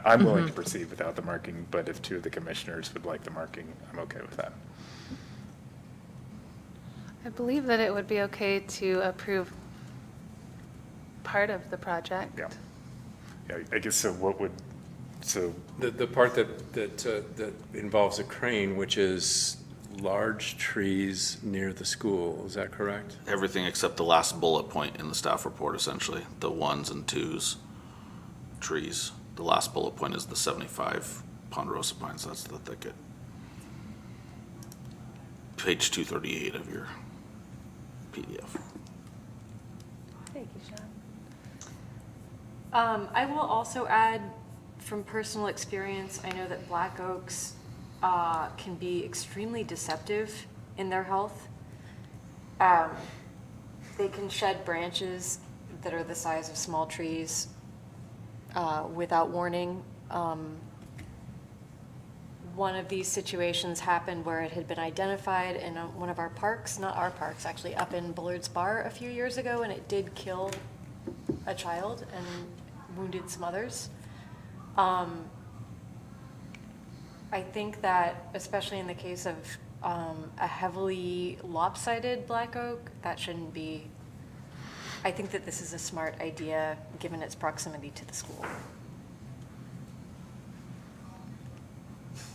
I'm willing to proceed without the marking, but if two of the commissioners would like the marking, I'm okay with that. I believe that it would be okay to approve part of the project. Yeah. Yeah, I guess so The part that involves a crane, which is large trees near the school, is that correct? Everything except the last bullet point in the staff report, essentially, the 1s and 2s trees. The last bullet point is the 75 ponderosa pines, that's the thicket. Page 238 of your PDF. Thank you, Sean. I will also add, from personal experience, I know that black oaks can be extremely deceptive in their health. They can shed branches that are the size of small trees without warning. One of these situations happened where it had been identified in one of our parks, not our parks, actually, up in Bullard's Bar a few years ago, and it did kill a child and wounded some others. I think that, especially in the case of a heavily lopsided black oak, that shouldn't be. I think that this is a smart idea, given its proximity to the school.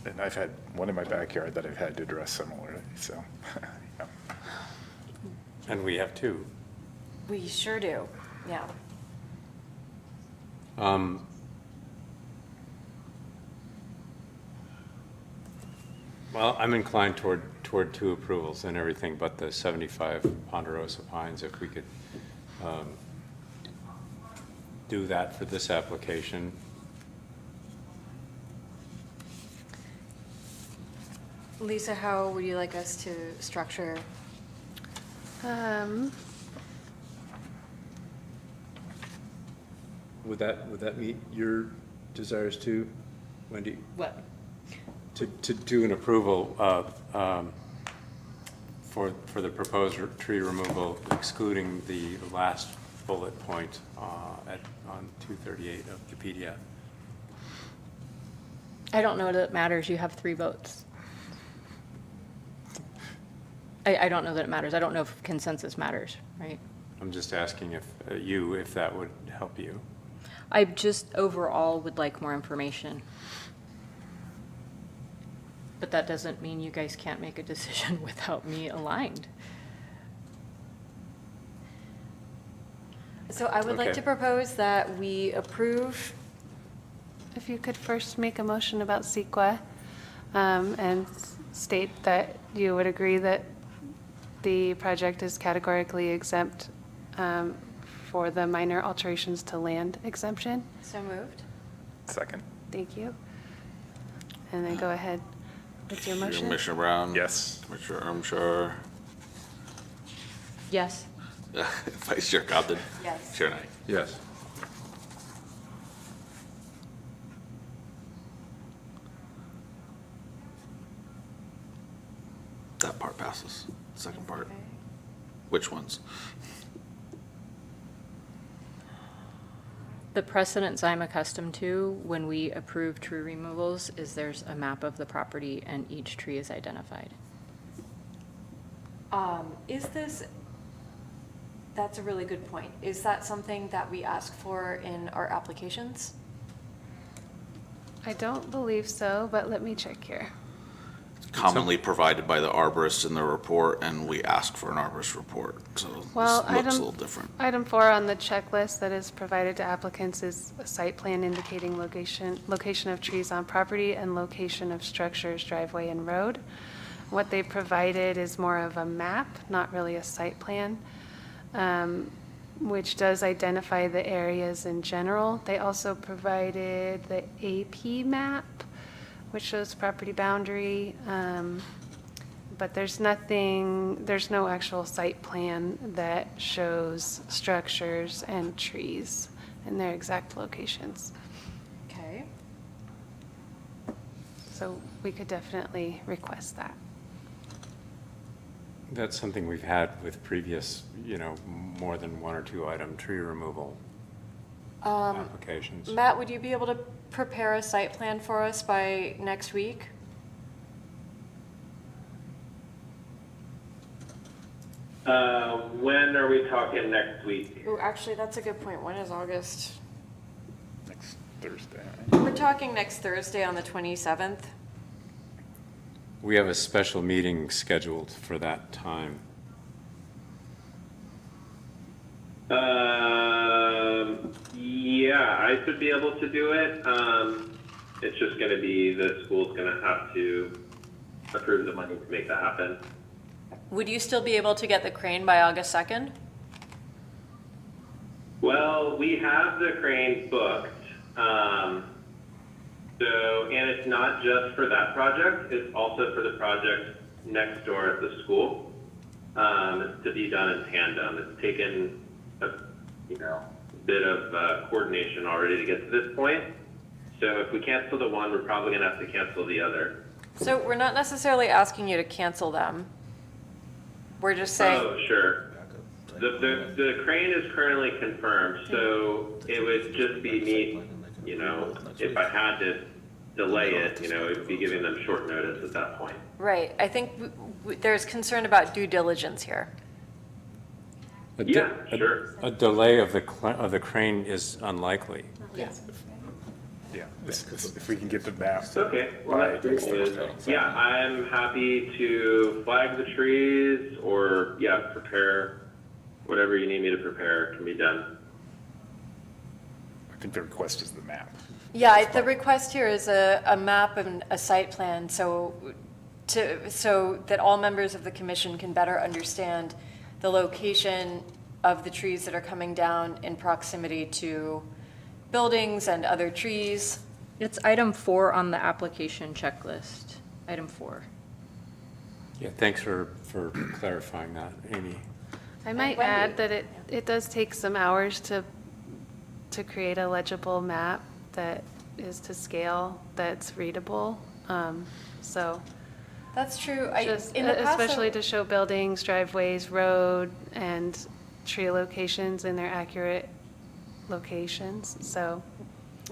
And I've had one in my backyard that I've had to address similarly, so, yeah. And we have two. We sure do, yeah. Well, I'm inclined toward two approvals and everything but the 75 Ponderosa Pines, if we could do that for this application. Lisa, how would you like us to structure? Would that meet your desires too, Wendy? What? To do an approval for the proposed tree removal, excluding the last bullet point on 238 of the PDF. I don't know that it matters. You have 3 votes. I don't know that it matters. I don't know if consensus matters, right? I'm just asking if that would help you. I just overall would like more information. But that doesn't mean you guys can't make a decision without me aligned. So I would like Okay. to propose that we approve. If you could first make a motion about CEQA and state that you would agree that the project is categorically exempt for the minor alterations to land exemption. So moved. Second. Thank you. And then go ahead with your motion. Commissioner Brown? Yes. Commissioner Ermshar? Yes. Vice Chair Cobden? Yes. Chair Knight? Yes. That part passes. Second part. Which ones? The precedents I'm accustomed to when we approve tree removals is there's a map of the property and each tree is identified. Is this, that's a really good point. Is that something that we ask for in our applications? I don't believe so, but let me check here. Commonly provided by the arborist in the report, and we ask for an arborist report, so Well, this looks a little different. Item 4 on the checklist that is provided to applicants is a site plan indicating location of trees on property and location of structures, driveway, and road. What they provided is more of a map, not really a site plan, which does identify the areas in general. They also provided the AP map, which shows property boundary, but there's no actual site plan that shows structures and trees and their exact locations. Okay. So we could definitely request that. That's something we've had with previous, more than 1 or 2 item tree removal applications. Matt, would you be able to prepare a site plan for us by next week? When are we talking next week? Oh, actually, that's a good point. When is August? Next Thursday. We're talking next Thursday on the 27th. We have a special meeting scheduled for that time. Yeah, I should be able to do it. It's just gonna be, the school's gonna have to approve the money to make that happen. Would you still be able to get the crane by August 2nd? Well, we have the crane booked. And it's not just for that project, it's also for the project next door at the school. It's to be done in tandem. It's taken a bit of coordination already to get to this point. So if we cancel the one, we're probably gonna have to cancel the other. So we're not necessarily asking you to cancel them. We're just saying. Oh, sure. The crane is currently confirmed, so it would just be me, if I had to delay it, it would be giving them short notice at that point. Right. I think there's concern about due diligence here. Yeah, sure. A delay of the crane is unlikely. Yes. Yeah, if we can get the map. Okay, well, by that's next good. Thursday. Yeah, I'm happy to flag the trees or, prepare whatever you need me to prepare can be done. I think the request is the map. Yeah, the request here is a map and a site plan, so that all members of the commission can better understand the location of the trees that are coming down in proximity to buildings and other trees. It's item 4 on the application checklist, item 4. Yeah, thanks for clarifying that, Amy. I might Wendy. add that it does take some hours to create a legible map that is to scale, that's readable. So That's true. especially to show buildings, driveways, road, and tree locations in their accurate locations. So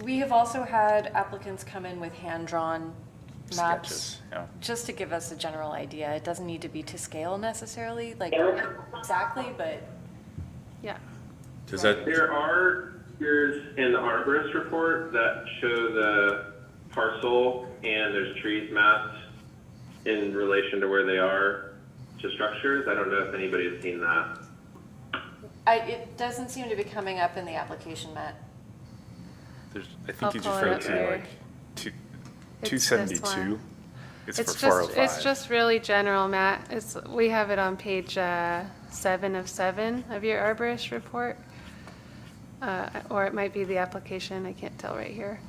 We have also had applicants come in with hand-drawn maps, Sketches, yeah. just to give us a general idea. It doesn't need to be to scale necessarily, like exactly, but yeah. Does that, There are figures in the arborist report that show the parcel and there's trees mapped in relation to where they are to structures. I don't know if anybody has seen that. it doesn't seem to be coming up in the application, Matt. I think I'll you pull just it read up to here. like It's this 272. one. It's It's for just, 405. it's just really general, Matt. We have it on page 7 of 7 of your arborist report. Or it might be the application, I can't tell right here.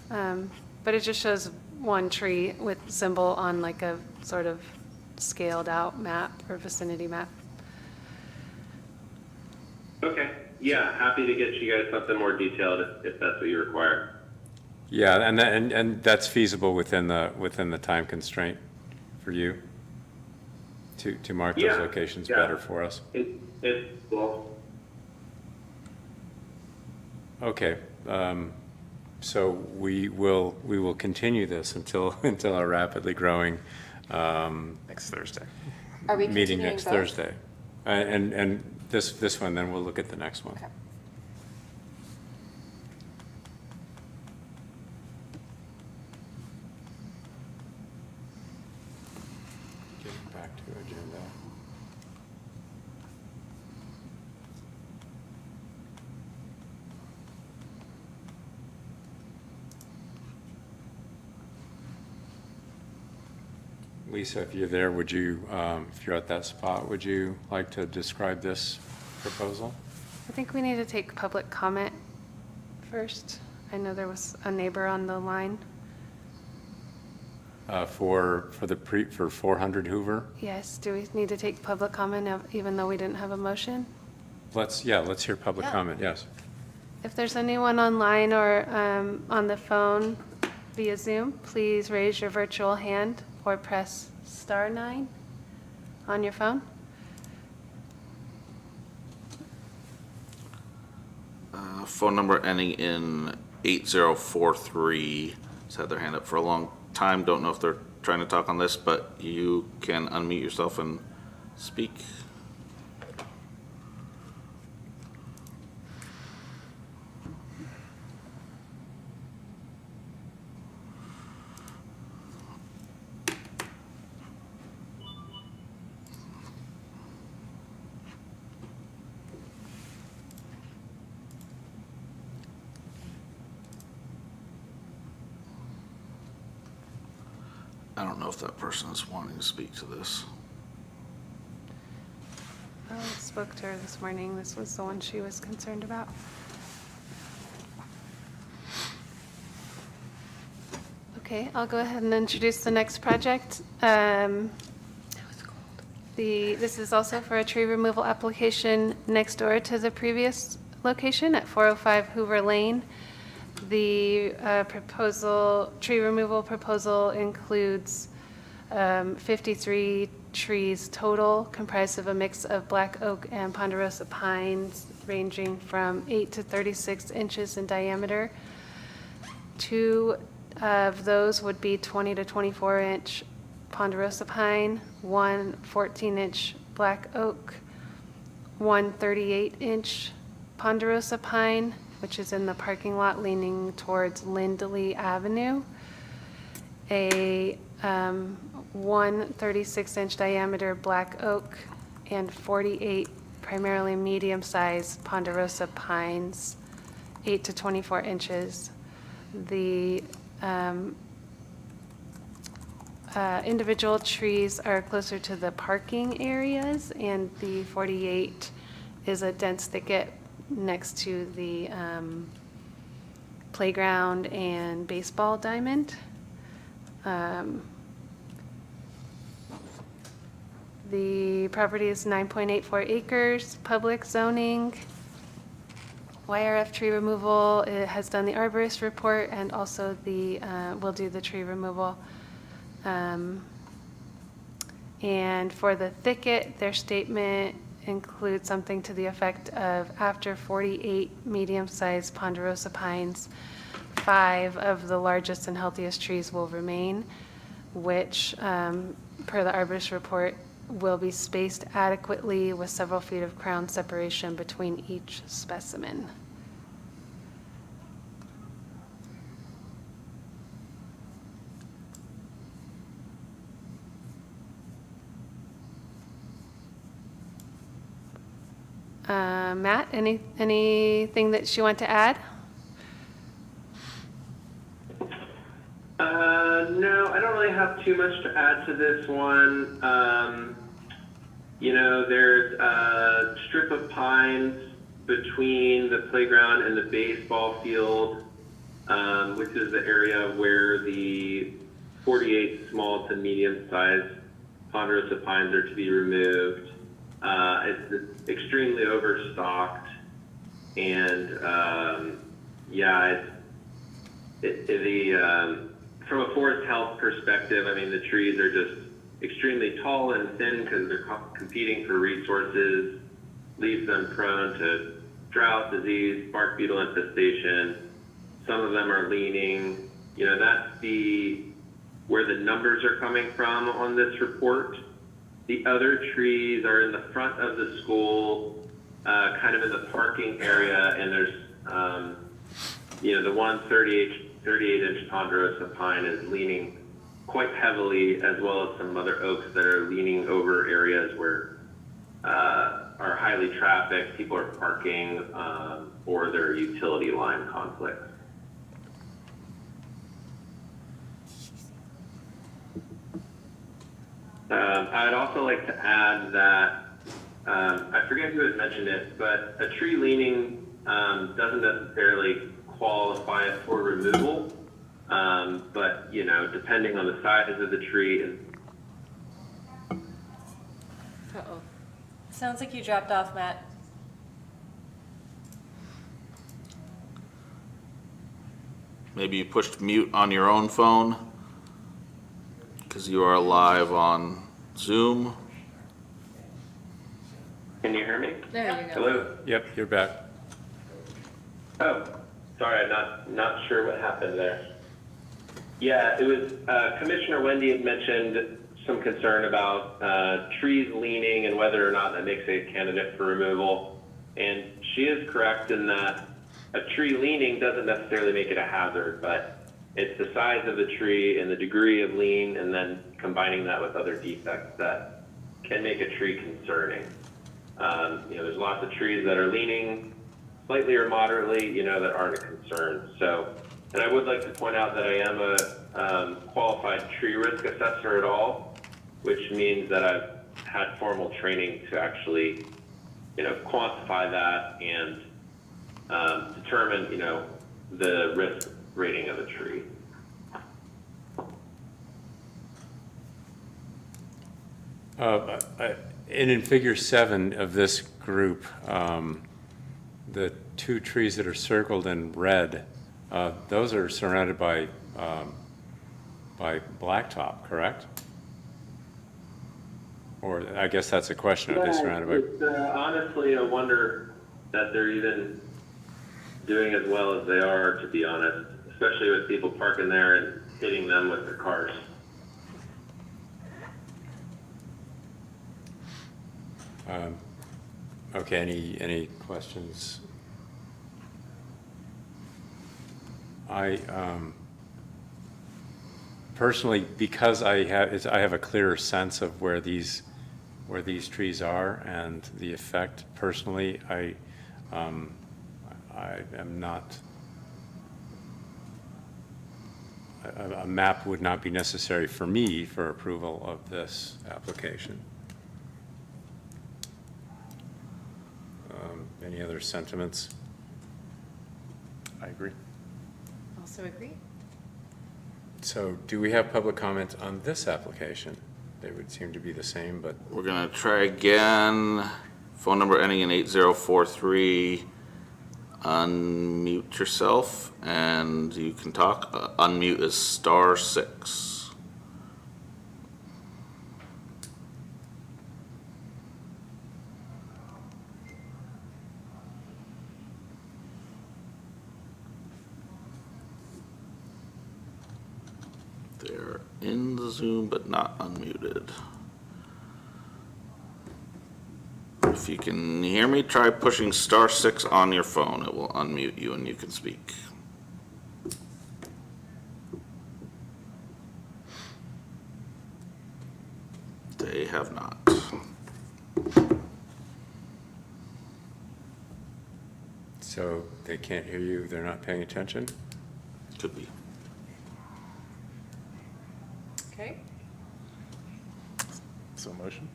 But it just shows one tree with symbol on like a sort of scaled out map or vicinity map. Okay, yeah, happy to get you guys something more detailed if that's what you require. yeah, and that's feasible within the time constraint for you to mark those Yeah, locations yeah. better for us? It's well. Okay, so we will continue this until our rapidly growing Next Thursday. Are we meeting continuing next both? Thursday. And this one, then we'll look at the next one. Okay. Getting back to agenda. Lisa, if you're there, would you, if you're at that spot, would you like to describe this proposal? I think we need to take public comment first. I know there was a neighbor on the line. For 400 Hoover? Yes, do we need to take public comment even though we didn't have a motion? Let's hear public Yeah. comment, yes. If there's anyone online or on the phone via Zoom, please raise your virtual hand or press *9 on your phone. Phone number ending in 8043 has had their hand up for a long time. Don't know if they're trying to talk on this, but you can unmute yourself and speak. I don't know if that person is wanting to speak to this. I spoke to her this morning. This was the one she was concerned about. Okay, I'll go ahead and introduce the next project. This is also for a tree removal application next door to the previous location at 405 Hoover Lane. The tree removal proposal includes 53 trees total, comprised of a mix of black oak and ponderosa pines, ranging from 8 to 36 inches in diameter. 2 of those would be 20 to 24 inch ponderosa pine, 1 14-inch black oak, 1 38-inch ponderosa pine, which is in the parking lot leaning towards Lindley Avenue, a 1 36-inch diameter black oak, and 48 primarily medium-sized ponderosa pines, 8 to 24 inches. The individual trees are closer to the parking areas, and the 48 is a dense thicket next to the playground and baseball diamond. The property is 9.84 acres, public zoning. YRF tree removal, it has done the arborist report and also will do the tree removal. And for the thicket, their statement includes something to the effect of after 48 medium-sized ponderosa pines, 5 of the largest and healthiest trees will remain, which, per the arborist report, will be spaced adequately with several feet of crown separation between each specimen. Matt, anything that you want to add? No, I don't really have too much to add to this one. There's a strip of pines between the playground and the baseball field, which is the area where the 48 small to medium-sized ponderosa pines are to be removed. It's extremely overstocked, and from a forest health perspective, I mean, the trees are just extremely tall and thin because they're competing for resources, leaves them prone to drought, disease, bark beetle infestation. Some of them are leaning. That's where the numbers are coming from on this report. The other trees are in the front of the school, kind of in the parking area, and there's, the one 38-inch ponderosa pine is leaning quite heavily, as well as some other oaks that are leaning over areas where are highly trafficked, people are parking, or there are utility line conflicts. I'd also like to add that, I forget who had mentioned it, but a tree leaning doesn't necessarily qualify for removal, but depending on the size of the tree. Uh-oh. Sounds like you dropped off, Matt. Maybe you pushed mute on your own phone because you are live on Zoom. Can you hear me? There you go. Hello? Yep, you're back. Oh, sorry, I'm not sure what happened there. Yeah, it was Commissioner Wendy had mentioned some concern about trees leaning and whether or not that makes a candidate for removal. And she is correct in that a tree leaning doesn't necessarily make it a hazard, but it's the size of the tree and the degree of lean, and then combining that with other defects that can make a tree concerning. There's lots of trees that are leaning slightly or moderately, that aren't a concern. So, and I would like to point out that I am a qualified tree risk assessor at all, which means that I've had formal training to actually, quantify that and determine, the risk rating of a tree. And in figure 7 of this group, the 2 trees that are circled in red, those are surrounded by blacktop, correct? Or I guess that's a question. Are they surrounded by? It's honestly a wonder that they're even doing as well as they are, to be honest, especially with people parking there and hitting them with their cars. Okay, any questions? I personally, because I have a clearer sense of where these where these trees are and the effect. Personally, I am not, a map would not be necessary for me for approval of this application. Any other sentiments? I agree. Also agree. So do we have public comment on this application? They would seem to be the same, but We're gonna try again. Phone number ending in 8043. Unmute yourself and you can talk. Unmute is *6. They're in the Zoom but not unmuted. If you can hear me, try pushing *6 on your phone. It will unmute you and you can speak. They have not. so they can't hear you, they're not paying attention? Could be. Okay. So motion?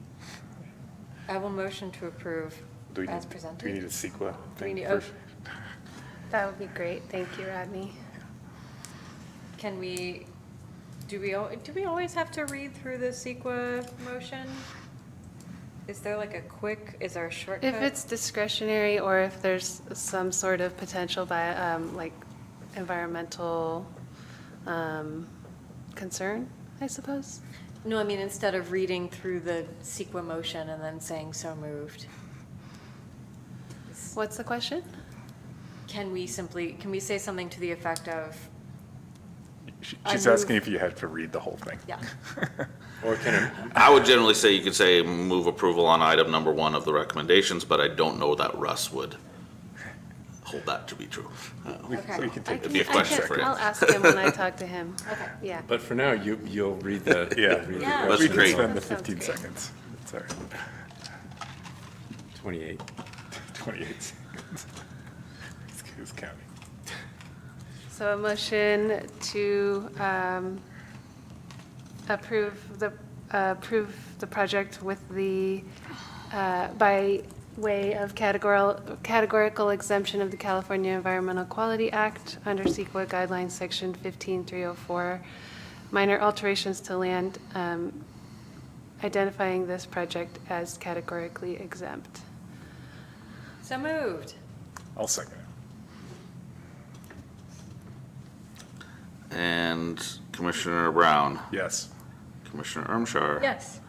I will motion to approve Do we as need, presented. do we need a CEQA Do we thing need- first? That would be great. Thank you, Rodney. Can we, do we always have to read through the CEQA motion? Is there like a quick, is there a shortcut? If it's discretionary or if there's some sort of potential by, like, environmental concern, I suppose. No, I mean, instead of reading through the CEQA motion and then saying so moved. What's the question? Can we say something to the effect of, She's asking if you had to read the whole thing. yeah. Or can I would generally say you could say move approval on item number 1 of the recommendations, but I don't know that Russ would hold that to be true. We Okay. can take It'd be a question for him. I'll ask him when I talk to him. Okay. Yeah. But for now, you'll read the. Yeah. read the Yeah. That's We question. can great. spend the That sounds 15 great. seconds. Sorry. 28. 28 seconds. Who's counting? So a motion to approve the project with the, by way of categorical exemption of the California Environmental Quality Act under CEQA Guidelines, Section 15304, minor alterations to land, identifying this project as categorically exempt. So moved. I'll second it. And Commissioner Brown, Yes. Commissioner Ermshar. Yes.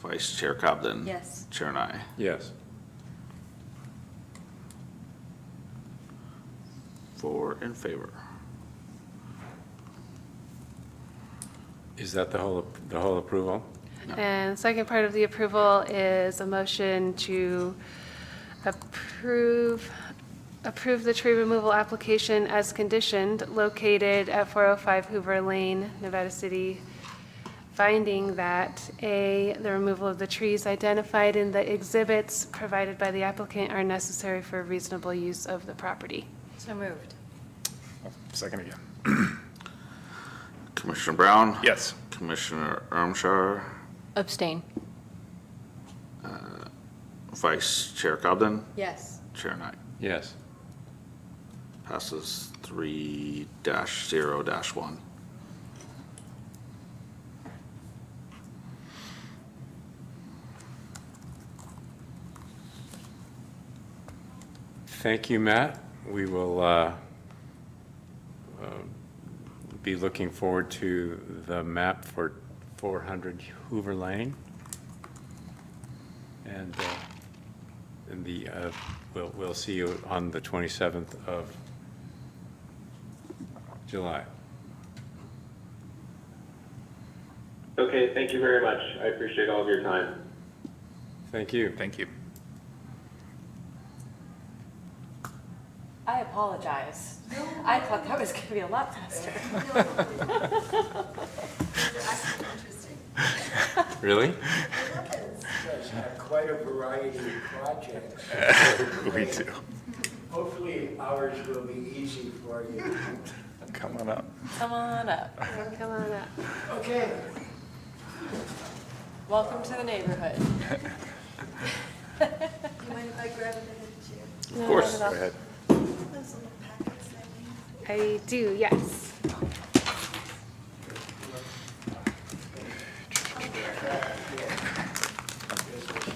Vice Chair Cobden. Yes. Chair Nye. Yes. 4 in favor. Is that the whole approval? And the second part of the approval is a motion to approve the tree removal application as conditioned located at 405 Hoover Lane, Nevada City, finding that A, the removal of the trees identified in the exhibits provided by the applicant are necessary for reasonable use of the property. So moved. Second again. Commissioner Brown. Yes. Commissioner Ermshar. Abstain. Vice Chair Cobden. Yes. Chair Nye. Yes. Passes 3-0-1. Thank you, Matt. We will be looking forward to the map for 400 Hoover Lane. And we'll see you on the 27th of July. Okay, thank you very much. I appreciate all of your time. Thank you. Thank you. I apologize. I thought that was going to be a lot faster. Really? variety of projects. We do. Hopefully ours will be easy for you. Come on up. Come on up. Come on up. Okay. Welcome to the neighborhood. Do you mind if I grab a minute too? No, Of course, not go at all. ahead. Those little packets that we I do, yes.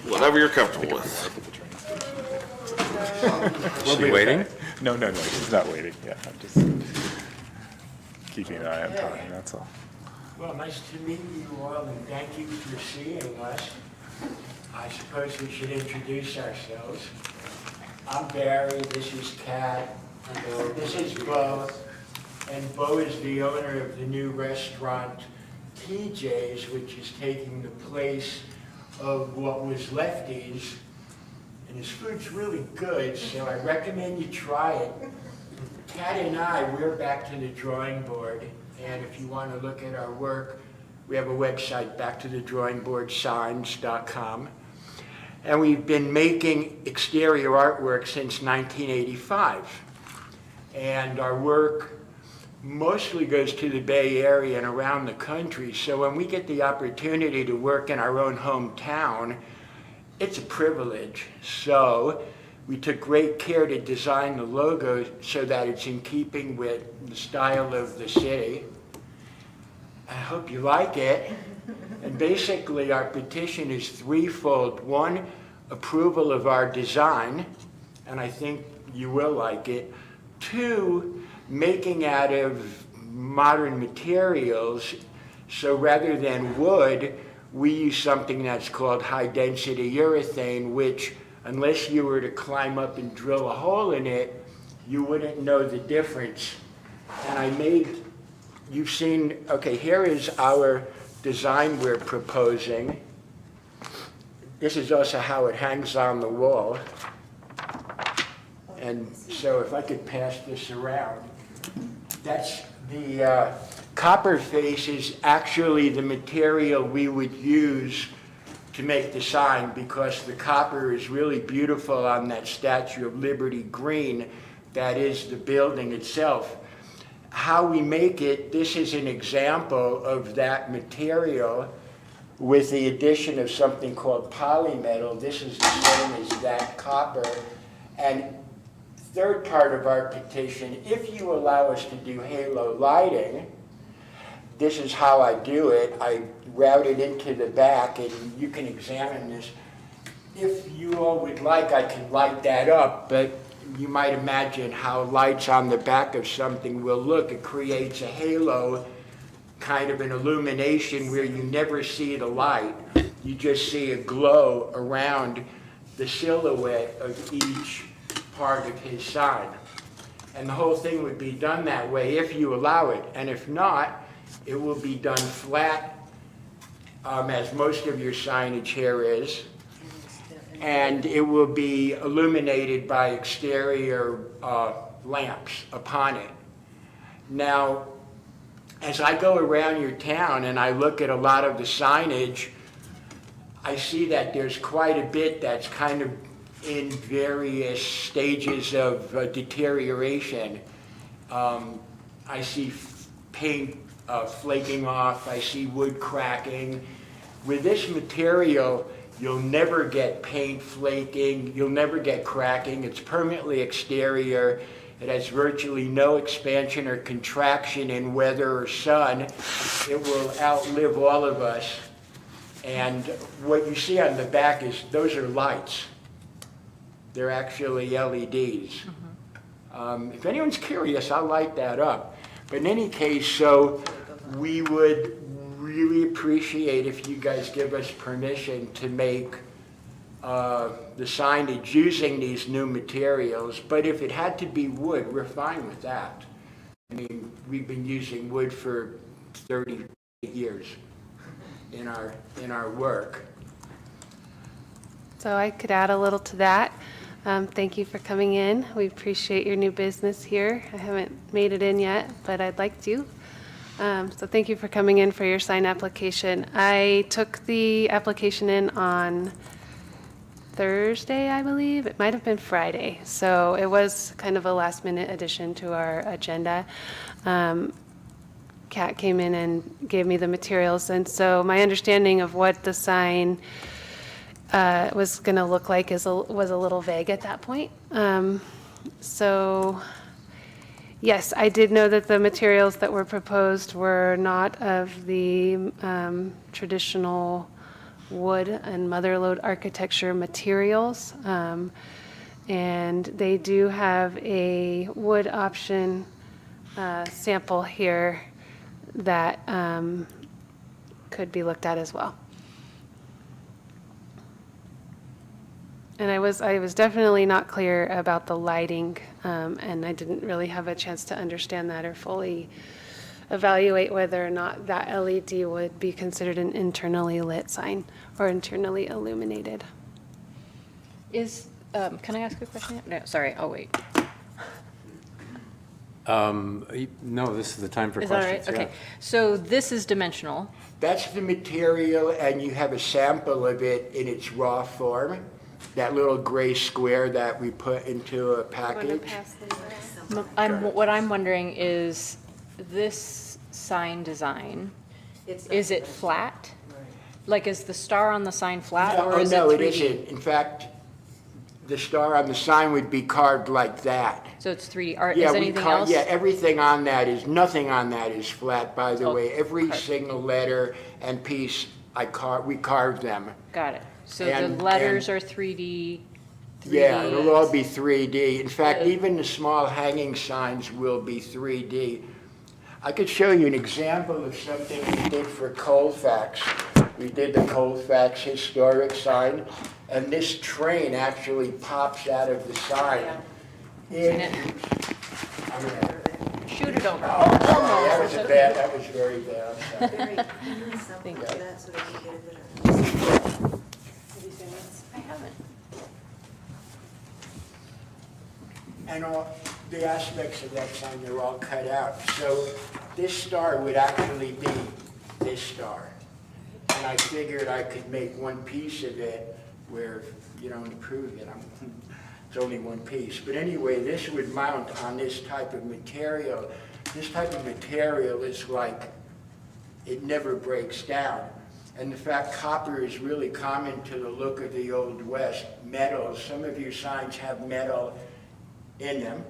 Whatever you're comfortable with. Is she waiting? No, she's not waiting. Yeah, I'm just keeping an eye on time, that's all. Well, nice to meet you all, and thank you for seeing us. I suppose we should introduce ourselves. I'm Barry, this is Kat, and this is Bo. And Bo is the owner of the new restaurant TJ's, which is taking the place of what was Lefty's. And his food's really good, so I recommend you try it. Kat and I, we're back to the drawing board. And if you want to look at our work, we have a website, backtothe-drawing-board-signs.com. And we've been making exterior artwork since 1985. And our work mostly goes to the Bay Area and around the country. So when we get the opportunity to work in our own hometown, it's a privilege. So we took great care to design the logo so that it's in keeping with the style of the city. I hope you like it. And basically our petition is threefold. One, approval of our design, and I think you will like it. Two, making out of modern materials. So rather than wood, we use something that's called high-density urethane, which, unless you were to climb up and drill a hole in it, you wouldn't know the difference. And I made, you've seen, okay, here is our design we're proposing. This is also how it hangs on the wall. And so if I could pass this around, that's the copper face is actually the material we would use to make the sign, because the copper is really beautiful on that Statue of Liberty green that is the building itself. How we make it, this is an example of that material with the addition of something called polymetal. This is the same as that copper. And third part of our petition, if you allow us to do halo lighting, this is how I do it. I route it into the back, and you can examine this. If you all would like, I can light that up, but you might imagine how lights on the back of something will look. It creates a halo, kind of an illumination where you never see the light. You just see a glow around the silhouette of each part of his sign. And the whole thing would be done that way if you allow it. And if not, it will be done flat, as most of your signage here is. And it will be illuminated by exterior lamps upon it. Now, as I go around your town and I look at a lot of the signage, I see that there's quite a bit that's kind of in various stages of deterioration. I see paint flaking off, I see wood cracking. With this material, you'll never get paint flaking, you'll never get cracking. It's permanently exterior. It has virtually no expansion or contraction in weather or sun. It will outlive all of us. And what you see on the back is, those are lights. They're actually LEDs. If anyone's curious, I'll light that up. But in any case, so we would really appreciate if you guys give us permission to make the signage using these new materials. But if it had to be wood, we're fine with that. I mean, we've been using wood for 30 years in our work. So I could add a little to that. Thank you for coming in. We appreciate your new business here. I haven't made it in yet, but I'd like to. So thank you for coming in for your sign application. I took the application in on Thursday, I believe. It might have been Friday. So it was kind of a last-minute addition to our agenda. Kat came in and gave me the materials, and so my understanding of what the sign was going to look like was a little vague at that point. So, yes, I did know that the materials that were proposed were not of the traditional wood and mother-lode architecture materials. And they do have a wood option sample here that could be looked at as well. And I was definitely not clear about the lighting, and I didn't really have a chance to understand that or fully evaluate whether or not that LED would be considered an internally lit sign or internally illuminated. Can I ask a question? No, sorry, I'll wait. No, this is the time for Is that all questions. right? Okay, so this is dimensional. That's the material, and you have a sample of it in its raw form, that little gray square that we put into a package. What I'm wondering is, this sign design, is it flat? Like, is the star on the sign flat, or is it 3D? No, it isn't. In fact, the star on the sign would be carved like that. So it's 3D, or Yeah, is we anything carve- else? Yeah, everything on that is, nothing on that is flat, by the Oh, way. Every carved. single letter and piece, we carved them. Got it. So And- the letters and- are 3D? Yeah, it'll all be 3D. In fact, even the small hanging signs will be 3D. I could show you an example of something we did for Colfax. We did the Colfax historic sign, and this train actually pops out of the sign. Shoot it over. Oh, sorry, that was very bad. I'm sorry. Thank you. I haven't. And all the aspects of that sign, they're all cut out. So this star would actually be this star. And I figured I could make one piece of it where, you know, to prove it, it's only one piece. But anyway, this would mount on this type of material. This type of material is like, it never breaks down. And in fact, copper is really common to the look of the Old West. Metals, some of your signs have metal in them,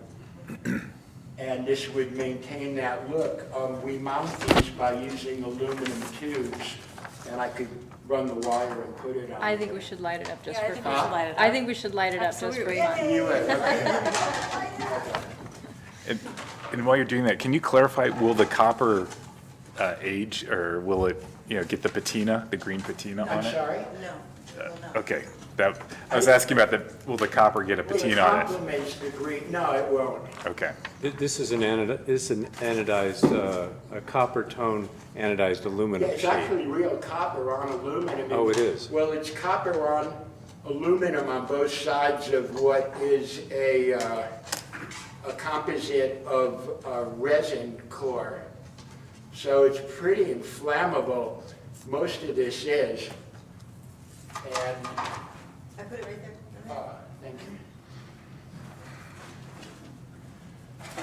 and this would maintain that look. We mount these by using aluminum tubes, and I could run the wire and put it on. I think we should light it up just Yeah, I for think fun. we should light it I up. think we should light it up just for Absolutely. fun. You would, okay. And while you're doing that, can you clarify, will the copper age, or will it, get the patina, the green patina on I'm it? sorry? Okay, I was asking about will the copper get a Well, it patina on it? complements the green, no, it won't. Okay. This is an anodized, a copper tone anodized Yeah, aluminum it's sheet. actually real copper on aluminum. Oh, it is? Well, it's copper on aluminum on both sides of what is a composite of a resin core. So it's pretty inflammable. Most of this is. And, I put it right there. thank you.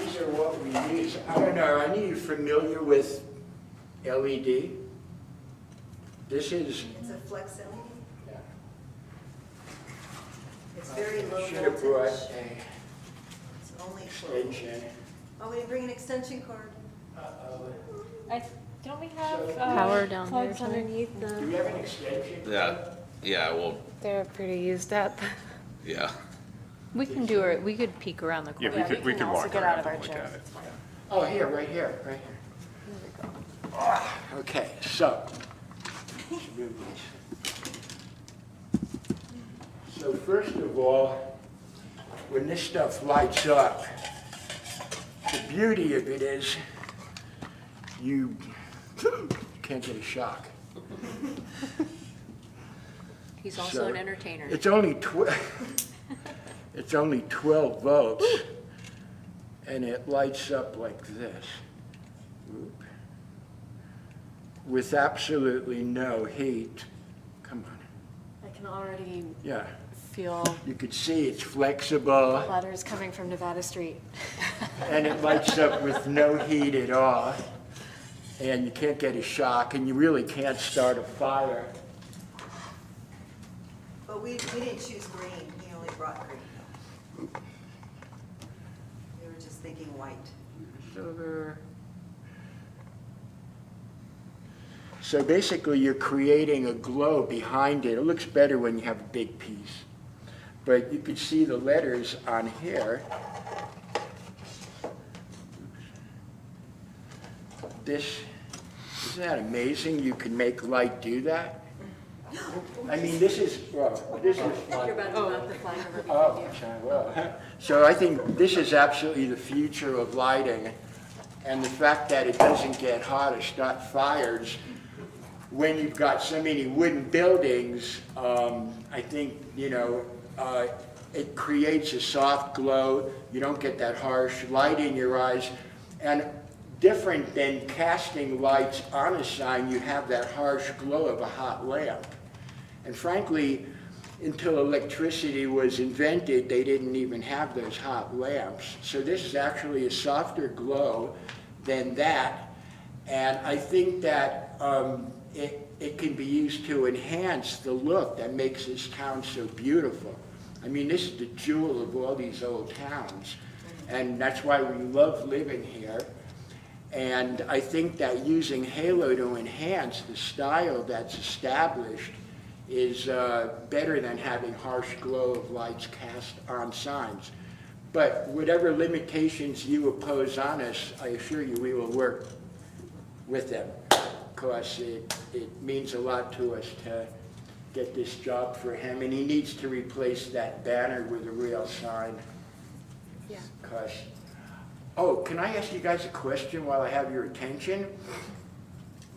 These are what we use. I don't know, are any of you familiar with LED? This is, It's a flex LED. yeah. It's very low Should have brought voltage. It's only extension. Oh, we didn't bring an extension cord. Don't we have Power down there or plugs something? underneath Do the? you have an extension? Yeah, well, They're pretty used up. yeah. We can do it, we could peek around the Yeah, corner. we could walk get out around of our and look chairs. at it. Oh, here, right here. Okay, so. let's move this. So first of all, when this stuff lights up, the beauty of it is you can't get a shock. He's also So an entertainer. It's only it's only 12 volts, and it lights up like this, Oop. With absolutely no heat. Come on, I can already yeah. feel You could see it's flexible, letters coming from Nevada Street. and it lights up with no heat at all, and you can't get a shock, and you really can't start a fire. But we didn't choose green, he only brought green. We were just thinking white. So basically, you're creating a glow behind it. It looks better when you have a big piece. But you can see the letters on here. Isn't that amazing? You can make light do that? I mean, this is. You're about to mount the flag over Oh, well. So I think this is absolutely the future of lighting, and the fact that it doesn't get hot or start fires when you've got so many wooden buildings, I think, it creates a soft glow. You don't get that harsh light in your eyes, and different than casting lights on a sign, you have that harsh glow of a hot lamp. And frankly, until electricity was invented, they didn't even have those hot lamps. So this is actually a softer glow than that. And I think that it can be used to enhance the look that makes this town so beautiful. I mean, this is the jewel of all these old towns. And that's why we love living here. And I think that using halo to enhance the style that's established is better than having harsh glow of lights cast on signs. But whatever limitations you impose on us, I assure you we will work with them, because it means a lot to us to get this job for him, and he needs to replace that banner with a real sign. Yeah. Oh, can I ask you guys a question while I have your attention?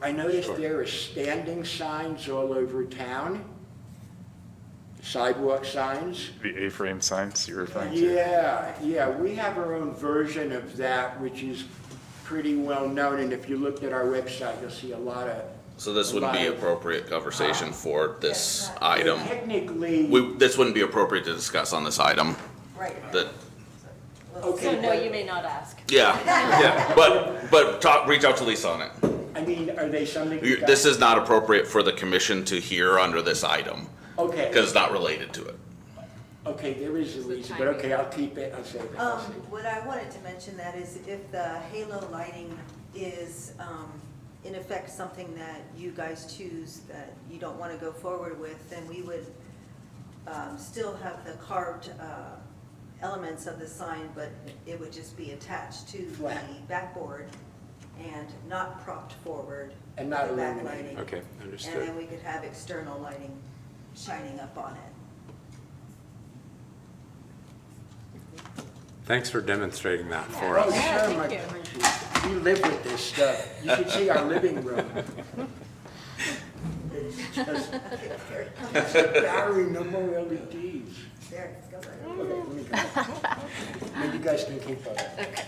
I noticed there are standing signs all over town, sidewalk signs. The A-frame signs you're referring to? Yeah, we have our own version of that, which is pretty well known, and if you looked at our website, you'll see a lot of. So this wouldn't be appropriate conversation for this item. Technically. This wouldn't be appropriate to discuss on this item. Right. Okay. So no, you may not ask. Yeah, but reach out to Lisa on it. I mean, are they something? This is not appropriate for the commission to hear under this item. Okay. Because it's not related to it. Okay, there is a reason, but okay, I'll keep it, I'll save it. What I wanted to mention that is if the halo lighting is, in effect, something that you guys choose that you don't want to go forward with, then we would still have the carved elements of the sign, but it would just be attached to the backboard and not propped forward. And not the illuminated. backlighting. Okay, understood. And then we could have external lighting shining up on it. Thanks for demonstrating that for Oh, us. sure, my pleasure. We live with this stuff. You should see our living room. It's just, it's a battery, no more LEDs. There, go right. Okay, let me go. And you guys can keep up. Okay.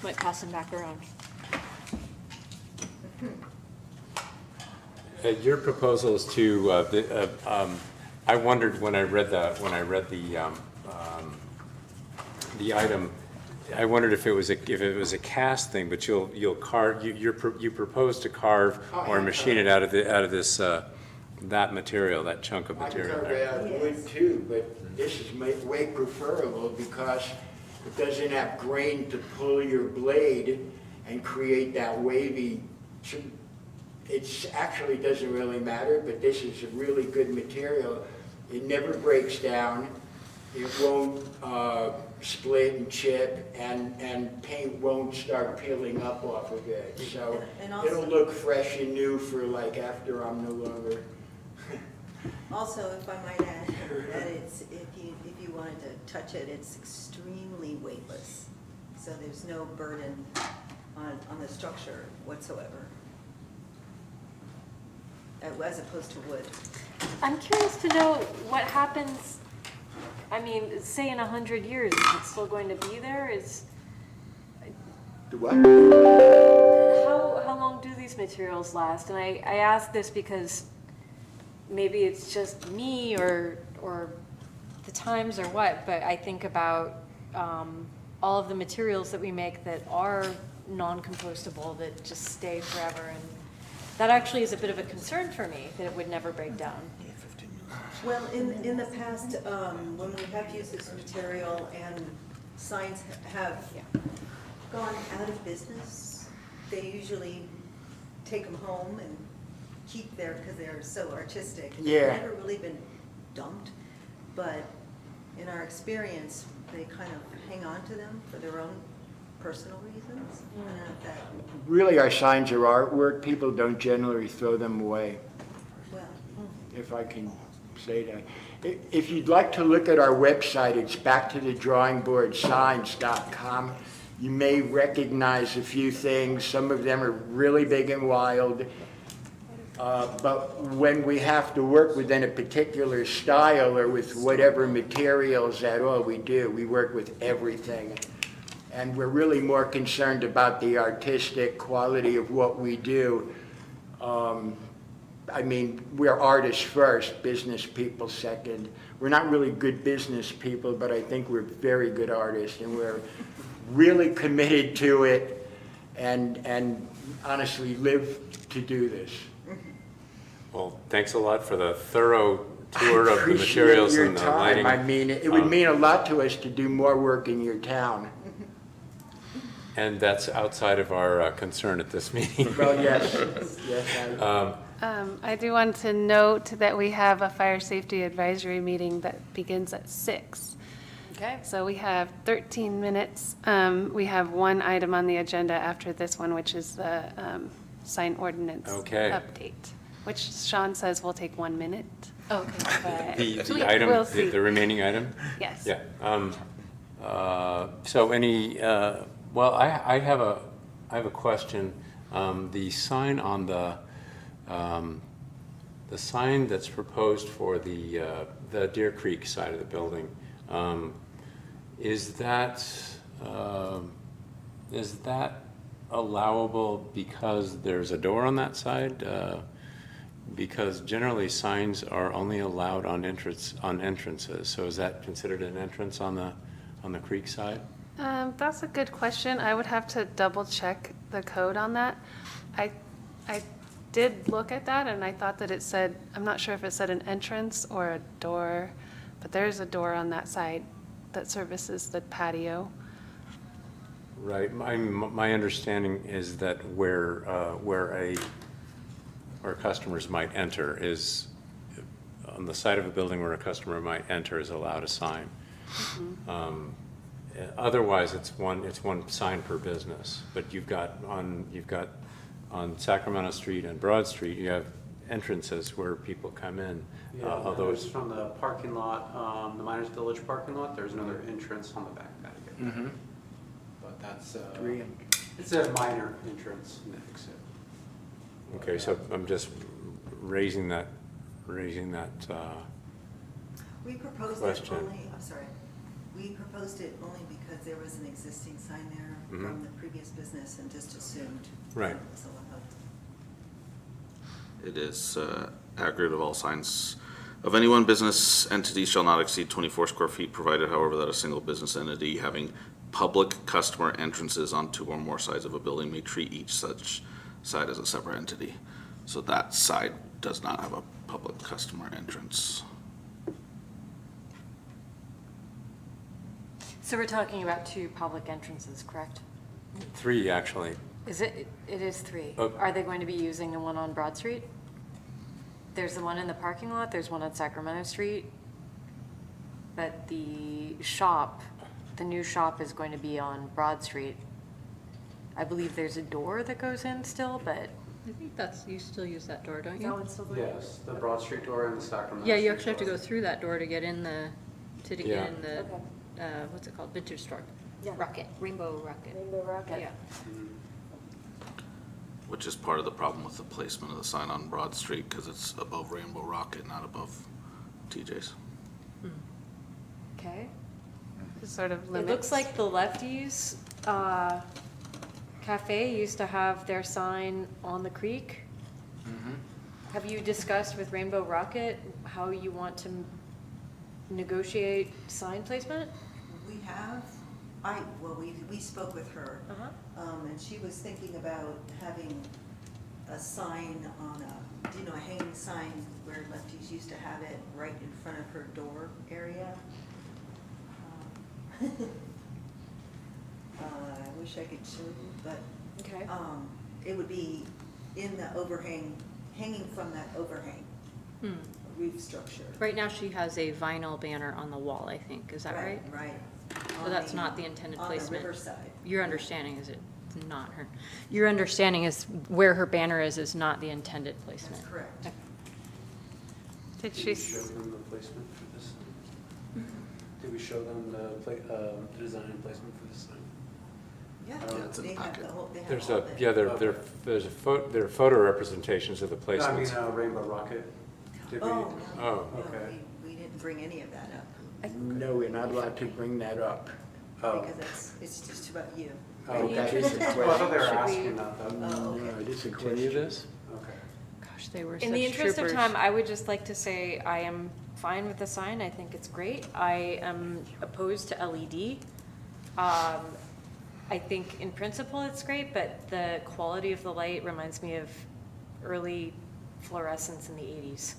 Might pass them back around. Your proposal is to, I wondered when I read the item, I wondered if it was a cast thing, but you'll carve, you propose to carve or machine it out of this, that material, that chunk of I can material carve there. out wood too, but this is way preferable because it doesn't have grain to pull your blade and create that wavy. It actually doesn't really matter, but this is a really good material. It never breaks down. It won't split and chip, and paint won't start peeling up off of it. So And also- it'll look fresh and new for like after I'm no longer. Also, if I might add, that it's, if you wanted to touch it, it's extremely weightless. So there's no burden on the structure whatsoever. As opposed to wood. I'm curious to know what happens, I mean, say in 100 years, is it still going to be there? The what? How long do these materials last? And I ask this because maybe it's just me or or the times or what, but I think about all of the materials that we make that are non-compostable, that just stay forever, and that actually is a bit of a concern for me, that it would never break down. Well, in the past, when we have used this material and signs have gone out of business, they usually take them home and keep there because they're so artistic. Yeah. They've never really been dumped, but in our experience, they kind of hang on to them for their own personal reasons. I don't know if that, Really, our signs are artwork. People don't generally throw them away, well, if I can say that. If you'd like to look at our website, it's backtothetrawingboardsigns.com. You may recognize a few things. Some of them are really big and wild. But when we have to work within a particular style or with whatever materials at all we do, we work with everything. And we're really more concerned about the artistic quality of what we do. I mean, we're artists first, business people second. We're not really good business people, but I think we're very good artists, and we're really committed to it and honestly live to do this. Well, thanks a lot for the thorough tour of the Appreciate materials your and the time. lighting. I mean, it would mean a lot to us to do more work in your town. And that's outside of our concern at this meeting. Well, yes, yes, I do want to note that we have a fire safety advisory meeting that begins at 6. Okay. So we have 13 minutes. We have one item on the agenda after this one, which is the sign ordinance Okay. update, which Sean says will take 1 minute. Okay. The item, We'll see. the remaining item? Yes. Yeah. So any, well, I have a question. The sign on the sign that's proposed for the Deer Creek side of the building, is that allowable because there's a door on that side? Because generally signs are only allowed on entrances. So is that considered an entrance on the creek side? That's a good question. I would have to double check the code on that. I did look at that and I thought that it said, I'm not sure if it said an entrance or a door, but there is a door on that side that services the patio. Right. My understanding is that where customers might enter is, on the side of a building where a customer might enter is allowed a sign. Otherwise, it's one sign per business. But you've got on Sacramento Street and Broad Street, you have entrances where people come in. Although There's from the parking lot, the Miners Village parking lot, there's another entrance on the back patio. But that's, it's a minor entrance in the exit. okay, so I'm just raising that we proposed it question. only, I'm sorry, we proposed it only because there was an existing sign there from the previous business and just assumed. Right. it was allowed. It is aggregate of all signs of any one business entity shall not exceed 24 square feet, provided however that a single business entity having public customer entrances on 2 or more sides of a building may treat each such side as a separate entity. So that side does not have a public customer entrance. So we're talking about 2 public entrances, correct? 3, actually. Is it is 3. Oh. Are they going to be using the one on Broad Street? There's the one in the parking lot, there's one on Sacramento Street. But the shop, the new shop is going to be on Broad Street. I believe there's a door that goes in still, but. I think you still use that door, don't you? Yes, the Broad Street door and the Sacramento. Yeah, you Street actually have to door. go through that door to get in Yeah. the, what's it called, vintage store? Yeah. Rocket, Rainbow Rocket. Rainbow Rocket. Yeah. Which is part of the problem with the placement of the sign on Broad Street, because it's above Rainbow Rocket, not above TJ's. Okay. Sort of It limits. looks like the Lefties Cafe used to have their sign on the creek. Have you discussed with Rainbow Rocket how you want to negotiate sign placement? We have, we spoke with her, and she was thinking about having a sign on a hanging sign where lefties used to have it right in front of her door area. I wish I could show you, but Okay. it would be in the overhang, hanging from that overhang roof structure. Right now, she has a vinyl banner on the wall, I think. Is that right? Right. So that's not the intended placement? On the riverside. Your understanding is it's not her, your understanding is where her banner is not the intended placement? That's correct. Okay. Did Did she, we show them the placement for this? Did we show them the design and placement for this sign? Yeah, it's in they the have packet. the whole, they have There's all a, the. yeah, there are photo representations of the No, I mean, placements. Rainbow Rocket. Did we? Oh, no. Oh, no, okay. We didn't bring any of that up, No, we're not allowed to bring that up. Oh. because it's just about you. Oh, That is a Well, I thought they were question. asking that though. Oh, okay. No, it is a continue question. this? Okay. Gosh, they were In the such interest of troopers. time, I would just like to say I am fine with the sign. I think it's great. I am opposed to LED. I think in principle it's great, but the quality of the light reminds me of early fluorescence in the 80s.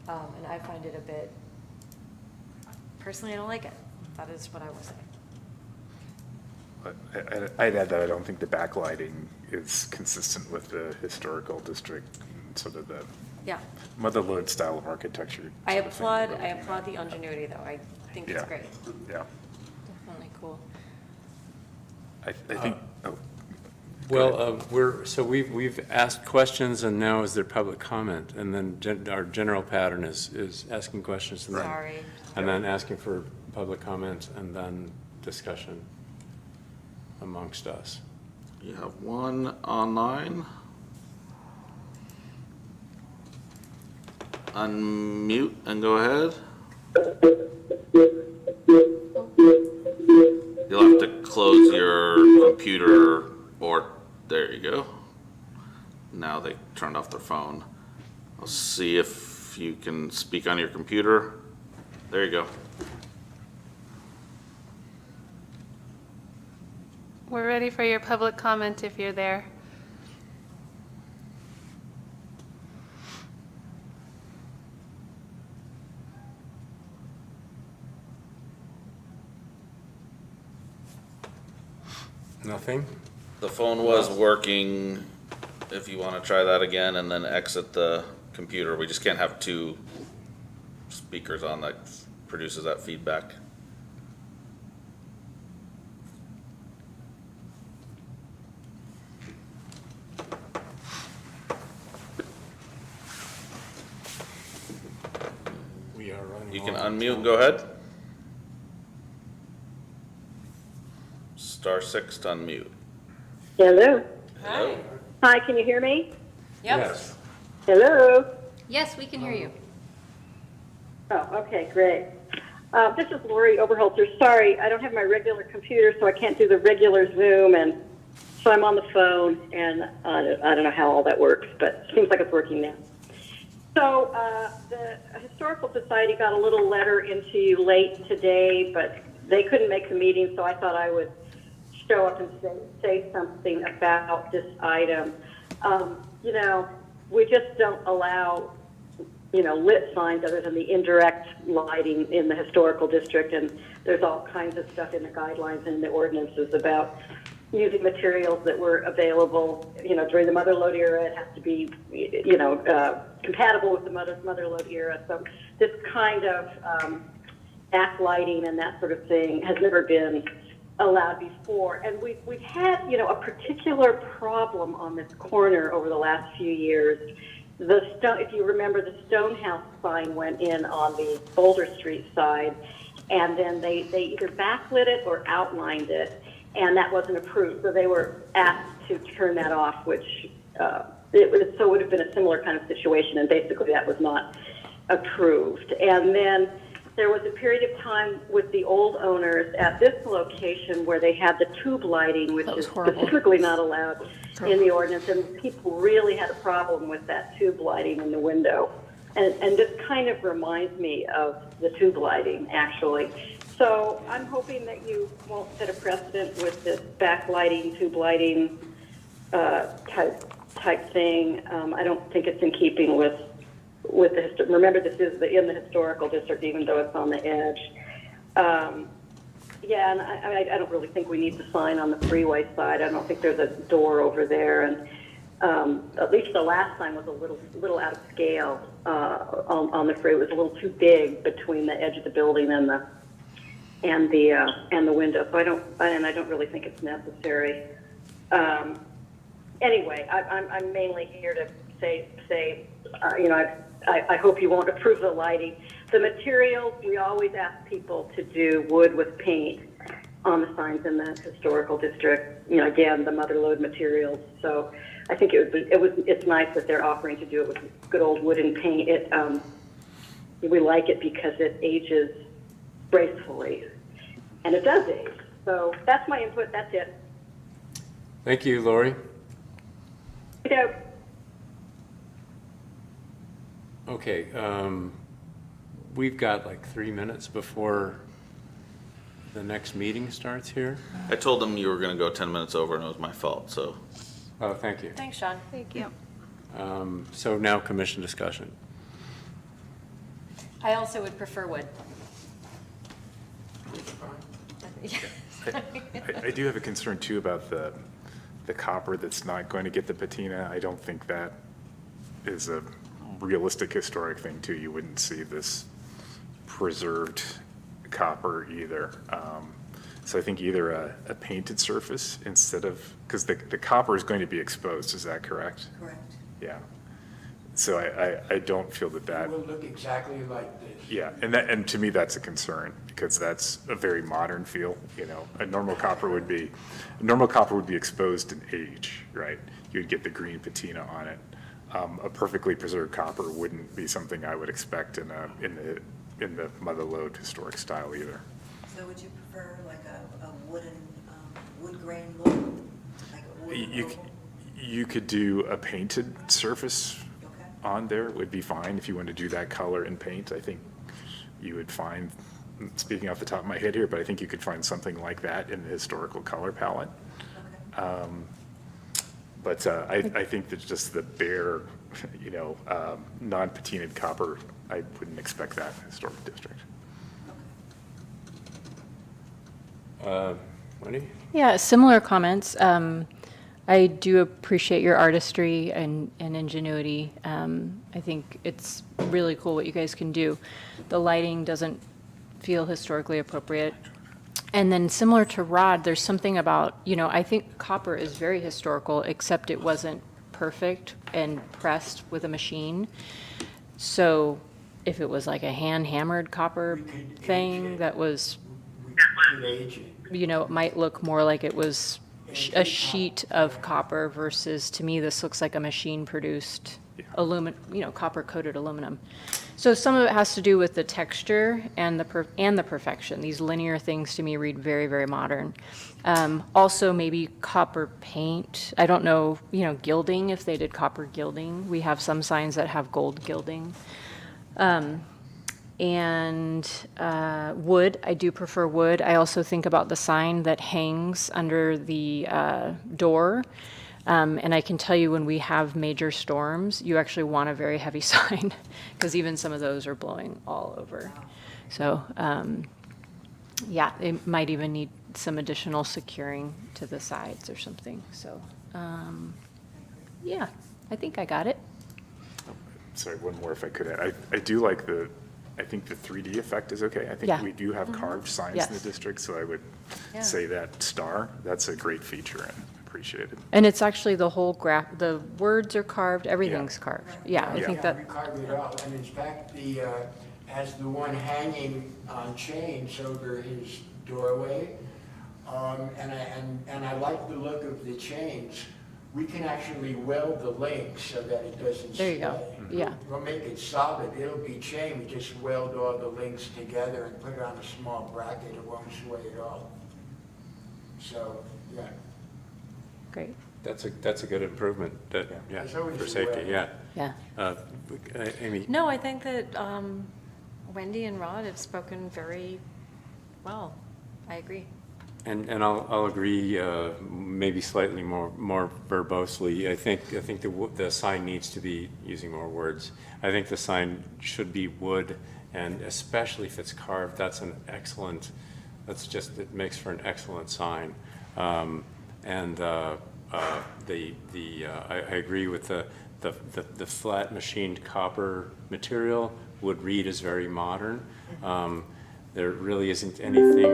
And I find it a bit, personally, I don't like it. That is what I will say. I'd add that I don't think the backlighting is consistent with the historical district, and sort of the Yeah. motherlode style of architecture. I sort of thing that we're looking applaud the ingenuity, though. I think it's Yeah. great. Yeah, Definitely cool. I think, oh, Well, we've asked questions, and now is there public comment? And then our general pattern is asking questions and then. Sorry. And then asking for public comment and then discussion amongst us. You have one online. Unmute and go ahead. You'll have to close your computer or, there you go. Now they turned off their phone. I'll see if you can speak on your computer. There you go. we're ready for your public comment if you're there. Nothing? The phone was working. If you want to try that again and then exit the computer, we just can't have two speakers on that produces that feedback. We are running. You can long. unmute and go ahead. *6 to unmute. Hello. Hello. Hi, can you hear me? Yes. Hello. Yes, we can hear you. Oh, okay, great. This is Lori Oberholzer. Sorry, I don't have my regular computer, so I can't do the regular Zoom, and so I'm on the phone, and I don't know how all that works, but it seems like it's working now. So the Historical Society got a little letter into you late today, but they couldn't make the meeting, so I thought I would show up and say something about this item. You know, we just don't allow, you know, lit signs other than the indirect lighting in the historical district, and there's all kinds of stuff in the guidelines and the ordinances about using materials that were available, you know, during the mother lode era. It has to be, you know, compatible with the mother lode era. So this kind of back lighting and that sort of thing has never been allowed before. And we've had, you know, a particular problem on this corner over the last few years. If you remember, the Stonehouse sign went in on the Boulder Street side, and then they either backlit it or outlined it, and that wasn't approved. So they were asked to turn that off, which it would have been a similar kind of situation, and basically that was not approved. And then there was a period of time with the old owners at this location where they had the tube lighting, which is specifically not allowed in the ordinance, and people really had a problem with that tube lighting in the window. And this kind of reminds me of the tube lighting, actually. So I'm hoping that you won't set a precedent with this backlighting, tube lighting type thing. I don't think it's in keeping with the, remember this is in the historical district, even though it's on the edge. Yeah, and I don't really think we need the sign on the freeway side. I don't think there's a door over there, and at least the last sign was a little out of scale on the freeway. It was a little too big between the edge of the building and the window. So I don't really think it's necessary. Anyway, I'm mainly here to say I hope you won't approve the lighting. The materials, we always ask people to do wood with paint on the signs in the historical district. Again, the mother lode materials. So I think it's nice that they're offering to do it with good old wooden paint. We like it because it ages gracefully, and it does age. So that's my input. That's it. Thank you, Lori. Okay, we've got like 3 minutes before the next meeting starts here. I told them you were going to go 10 minutes over, and it was my fault, so. Oh, thank you. Thanks, Sean. Thank you. So now commission discussion. I also would prefer wood. I do have a concern too about the copper that's not going to get the patina. I don't think that is a realistic historic thing too. You wouldn't see this preserved copper either. So I think either a painted surface instead of, because the copper is going to be exposed, is that correct? Correct. Yeah. So I don't feel that It will look exactly like this. yeah, and to me, that's a concern, because that's a very modern feel, a normal copper would be exposed in age, right? You'd get the green patina on it. A perfectly preserved copper wouldn't be something I would expect in the mother lode historic style either. So would you prefer like a wooden, wood grain look? Like a wooden oval? You could do a painted surface on there, would be fine if you want to do that color in paint. I think you would find, speaking off the top of my head here, but I think you could find something like that in the historical color palette. But I think that just the bare, non-patinaed copper, I wouldn't expect that in the historic district. Wendy? Yeah, similar comments. I do appreciate your artistry and ingenuity. I think it's really cool what you guys can do. The lighting doesn't feel historically appropriate. And then similar to Rod, there's something about, I think copper is very historical, except it wasn't perfect and pressed with a machine. So if it was like a hand-hammered copper thing that was, it might look more like it was a sheet of copper versus, to me, this looks like a machine-produced copper-coated aluminum. So some of it has to do with the texture and the perfection. These linear things to me read very, very modern. Also, maybe copper paint. I don't know, gilding, if they did copper gilding. We have some signs that have gold gilding. And wood, I do prefer wood. I also think about the sign that hangs under the door. And I can tell you when we have major storms, you actually want a very heavy sign, because even some of those are blowing all over. So, yeah, it might even need some additional securing to the sides or something. So, yeah, I think I got it. Sorry, one more if I could add. I do like I think the 3D effect is okay. I think we do have carved signs in the district, so I would say that star, that's a great feature and appreciated. And it's actually the whole graph, the words are carved, everything's carved. Yeah, I think that. We carved it all, and in fact, as the one hanging on chains over his doorway, and I like the look of the chains. We can actually weld the links so that it doesn't There you go. sway. Yeah. We'll make it solid. It'll be chain. We just weld all the links together and put it on a small bracket. It won't sway at all. So, yeah. Great. That's a good improvement, that, yeah, There's always for a safety, way. yeah. Yeah. Amy? No, I think that Wendy and Rod have spoken very well. I agree. And I'll agree, maybe slightly more verbosely. I think the sign needs to be, using more words, I think the sign should be wood, and especially if it's carved, it makes for an excellent sign. I agree with the flat machined copper material. Wood reed is very modern. There really isn't anything,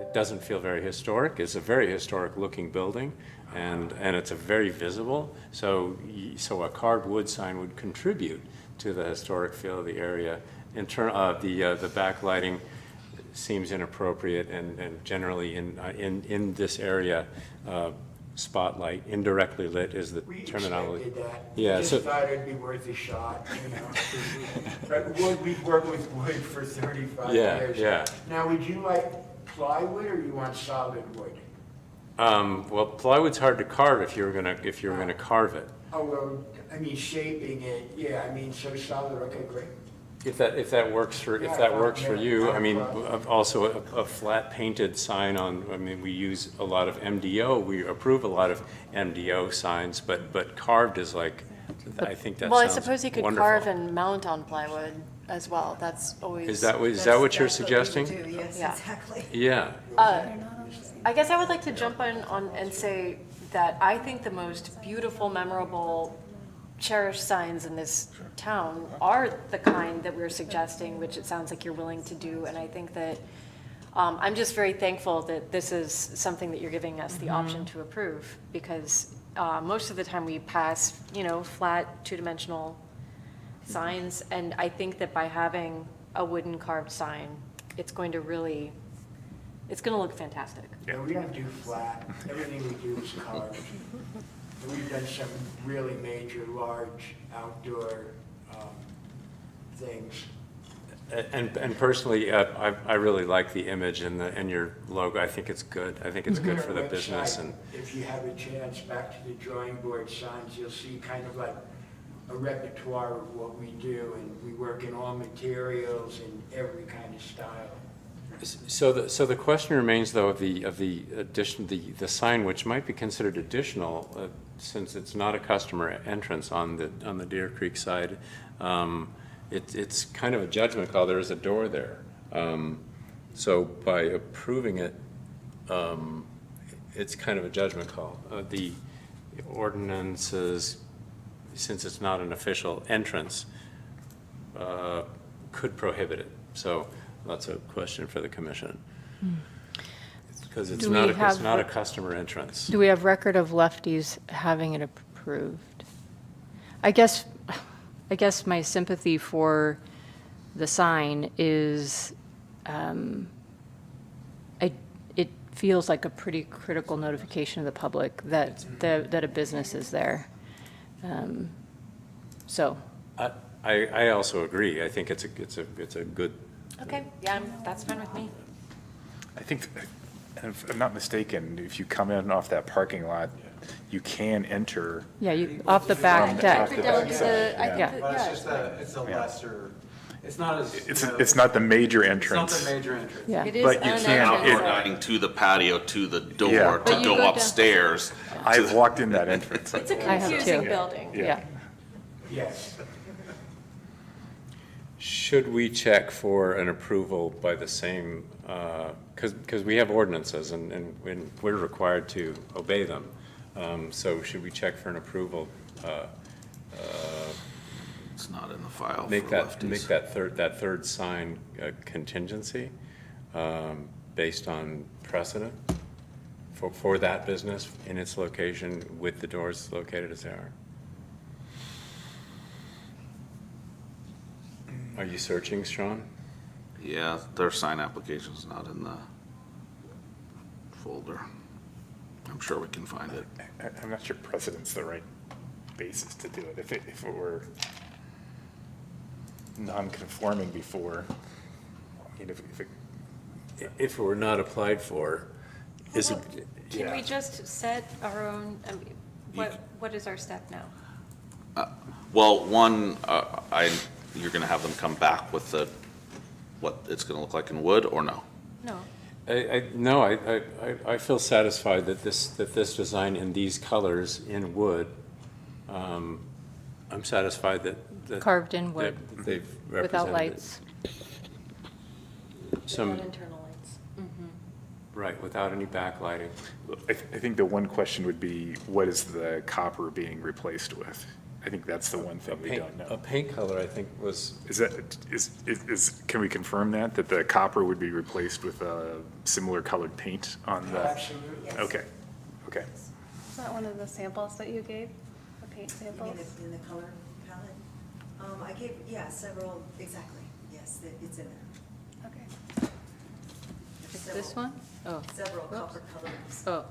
it doesn't feel very historic. It's a very historic looking building, and it's a very visible. So a carved wood sign would contribute to the historic feel of the area. In turn, the backlighting seems inappropriate, and generally in this area, spotlight, indirectly lit is the terminology. We expected that. Yeah, We so just thought it'd be worth a shot, you know. But wood, we've worked with wood for 35 years. Yeah. Now, would you like plywood or you want solid wood? Well, plywood's hard to carve if you were gonna carve it. Oh, well, I mean, shaping it, yeah, I mean, so solid, okay, great. If that works for you, I mean, also a flat painted sign we use a lot of MDO, we approve a lot of MDO signs, but carved is like, I think that sounds wonderful. Well, I suppose you could carve and mount on plywood as well. That's always. Is that what you're suggesting? Yes, Yeah. exactly. Yeah. I guess I would like to jump on and say that I think the most beautiful, memorable, cherished signs in this town are the kind that we're suggesting, which it sounds like you're willing to do. And I think that I'm just very thankful that this is something that you're giving us the option to approve, because most of the time we pass, flat, two-dimensional signs. And I think that by having a wooden carved sign, it's going to look fantastic. Yeah, we don't do flat, everything we do is carved. We've done some really major, large outdoor things. And personally, I really like the image and your logo. I think it's good. I think it's good for the business. And If you have a chance, back to the drawing board signs, you'll see kind of like a repertoire of what we do, and we work in all materials and every kind of style. so the question remains, though, of the addition, the sign, which might be considered additional, since it's not a customer entrance on the Deer Creek side. It's kind of a judgment call. There is a door there. So by approving it, it's kind of a judgment call. The ordinances, since it's not an official entrance, could prohibit it. So that's a question for the commission. Because it's not a customer entrance. Do we have record of Lefties having it approved? I guess my sympathy for the sign is, it feels like a pretty critical notification to the public that a business is there. So. I also agree. I think it's a good. Okay, yeah, that's fine with me. I think, if I'm not mistaken, if you come in off that parking lot, you can enter. Yeah, you, off the back deck. Yeah. Well, it's a lesser, it's not as. It's not the major entrance. It's not the major entrance. Yeah. It is But you can- Outlining to the patio, to the door, Yeah. to But you go go down- upstairs. I've walked in that entrance. It's a I have confusing too. building. Yeah. Yes. Should we check for an approval by the same, because we have ordinances and we're required to obey them. So should we check for an approval? It's not in the file for Make lefties. that third sign a contingency based on precedent for that business in its location with the doors located as they are. Are you searching, Sean? Yeah, their sign application's not in the folder. I'm sure we can find it. I'm not sure precedent's the right basis to do it. If it were non-conforming before, If it were not applied for, Is it, Can we yeah. just set our own, I mean, what is our step now? Well, one, you're gonna have them come back with what it's gonna look like in wood, or no? No. No, I feel satisfied that this design in these colors in wood, I'm satisfied that. Carved in wood. that They've Without represented it. lights. Some, Internal lights. right, without any backlighting. I think the one question would be, what is the copper being replaced with? I think that's the one thing we don't A know. paint color, I think, was, Can we confirm that the copper would be replaced with a similar colored paint on the? Absolutely, yes. Okay, okay. Is that one of the samples that you gave, the paint You mean samples? in the color palette? I gave, yeah, several, exactly, yes, it's in there. Okay. This one? Oh. Several Whoops. copper colors. Oh.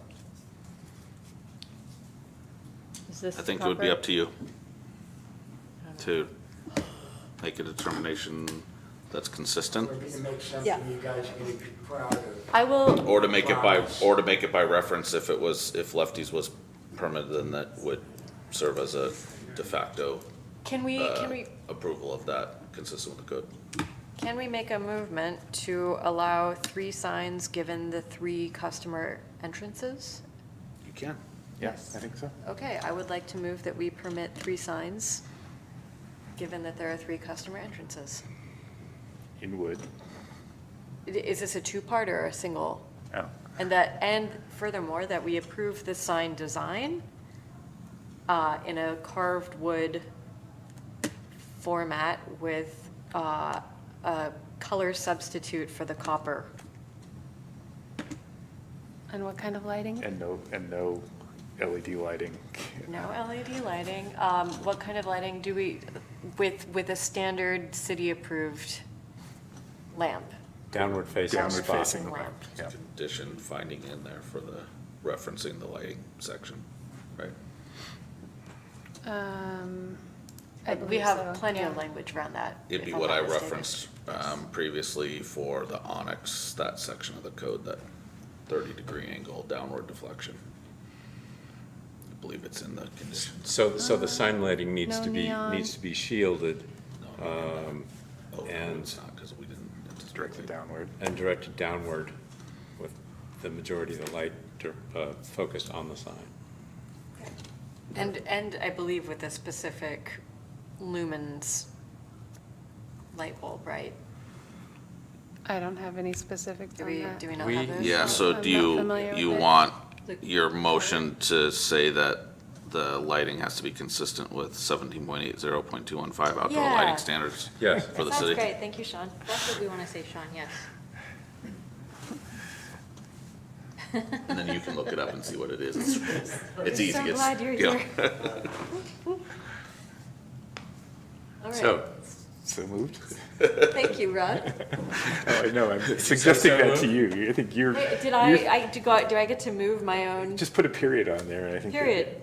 Is this I think it would be copper? up to you to make a determination that's consistent, We're gonna make Yeah. something you guys are gonna be proud of. I will, or to make it by reference if Lefties was permitted, then that would serve as a de facto can we approval of that, consistent with the code. Can we make a movement to allow 3 signs given the 3 customer entrances? You can. Yes, I think so. Okay, I would like to move that we permit 3 signs, given that there are 3 customer entrances. In wood. Is this a 2-part or a single? Oh. And furthermore, that we approve the sign design in a carved wood format with a color substitute for the copper. And what kind of lighting? And no LED lighting. No LED lighting. What kind of lighting do we, with a standard city-approved lamp? downward facing Downward spot. facing lamp. Yeah. Condition finding in there for the, referencing the lighting section, right? I We believe have so, plenty of yeah. language around that. It'd be if I'm what I not mistaken. referenced previously for the onyx, that section of the code, that 30-degree angle downward deflection. I believe it's in the conditions. So the sign lighting needs No to be, neon. needs to be shielded, Oh, and- it's not, because we didn't. It's directed downward. and directed downward with the majority of the light focused on the sign. And I believe with a specific lumens light bulb, right? I don't have any specifics Do on we, that. do we not We- have this? Yeah, so I'm do not you, familiar you with it. want your motion to say that the lighting has to be consistent with 17.80.215 outdoor Yeah. lighting standards? Yes. For the Sounds city? great, thank you, Sean. That's what we want to say, Sean, yes. And then you can look it up and see what it is. It's easy. So It's- glad you're yeah. here. All right, So, So moved? thank you, Rod. Oh, I know, I'm suggesting that to you. I think you're. Wait, did you're- do I get to move my own Just put a period on there, and I think. period?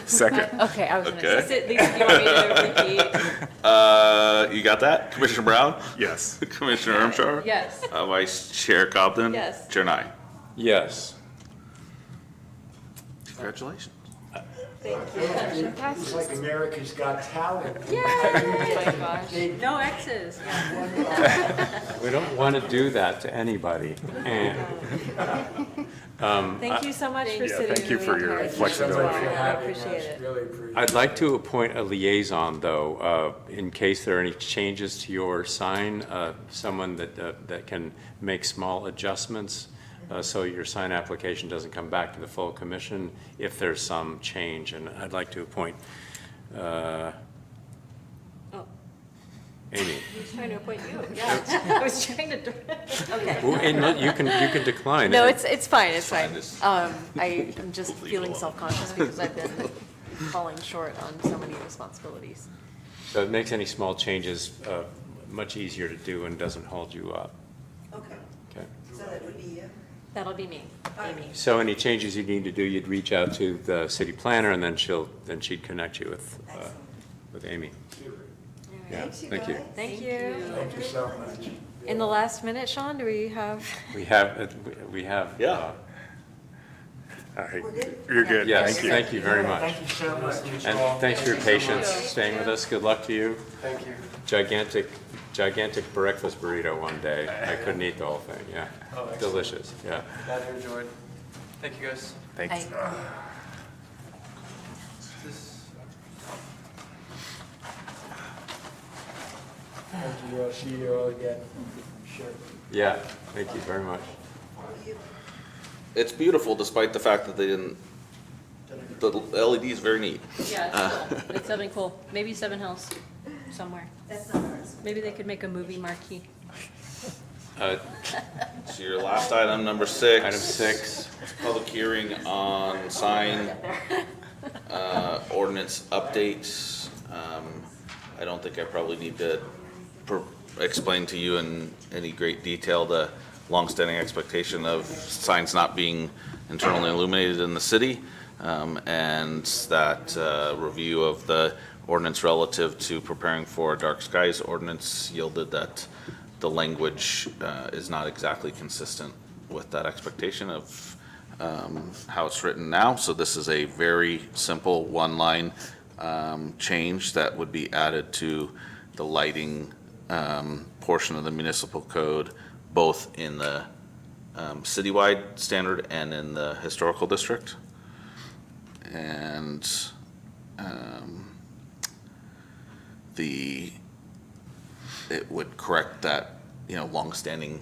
Second. Okay, I was gonna Okay. say. Lisa, do you want me to repeat? You got that? Commissioner Brown? Yes. Commissioner Ermshar? Yes. Vice Chair Cobden? Yes. Chair Nye? yes. Congratulations. Thank It's like America's Got Talent. Oh my gosh. No X's, yeah. We don't want to do that to anybody. And, Thank you so much for Yeah, sitting. thank you for your really hard. flexibility. I Having appreciate us, it. really appreciate it. I'd like to appoint a liaison, though, in case there are any changes to your sign, someone that can make small adjustments, so your sign application doesn't come back to the full commission if there's some change. And I'd like to appoint Amy. I was trying to appoint you, yeah. I was trying to, okay. Well, and you can decline. No, it's fine, it's fine. Sign is I'm just feeling self-conscious because I've been falling short on so many responsibilities. So it makes any small changes much easier to do and doesn't hold you up. Okay, Okay. so that would be you. That'll be me, Amy. So any changes you need to do, you'd reach out to the city planner, and then she'd connect you with Amy. Yeah, Thanks, you thank you. guys. Thank you. Thank you so much. In the last minute, Sean, do we have? We have, Yeah. You're good. Yes, Thank you. thank you very much. Thank you so much. And thanks for your patience staying with us. Good luck to you. Thank you. Gigantic breakfast burrito one day. I couldn't eat the whole thing, yeah. Oh, excellent. Delicious, yeah. Glad you enjoyed. Thank you, guys. Thanks. Thank you. I'll see you all again. Sure. Yeah, thank you very much. It's beautiful despite the fact that they didn't, the LED is very neat. Yeah, it's cool. It's something cool. Maybe Seven Hills somewhere. That's not ours. Maybe they could make a movie marquee. So your last item, number 6. Item 6. Public hearing on sign ordinance updates. I don't think I probably need to explain to you in any great detail the longstanding expectation of signs not being internally illuminated in the city, and that review of the ordinance relative to preparing for a dark skies ordinance yielded that the language is not exactly consistent with that expectation of how it's written now. So this is a very simple one-line change that would be added to the lighting portion of the municipal code, both in the citywide standard and in the historical district. And it would correct that, longstanding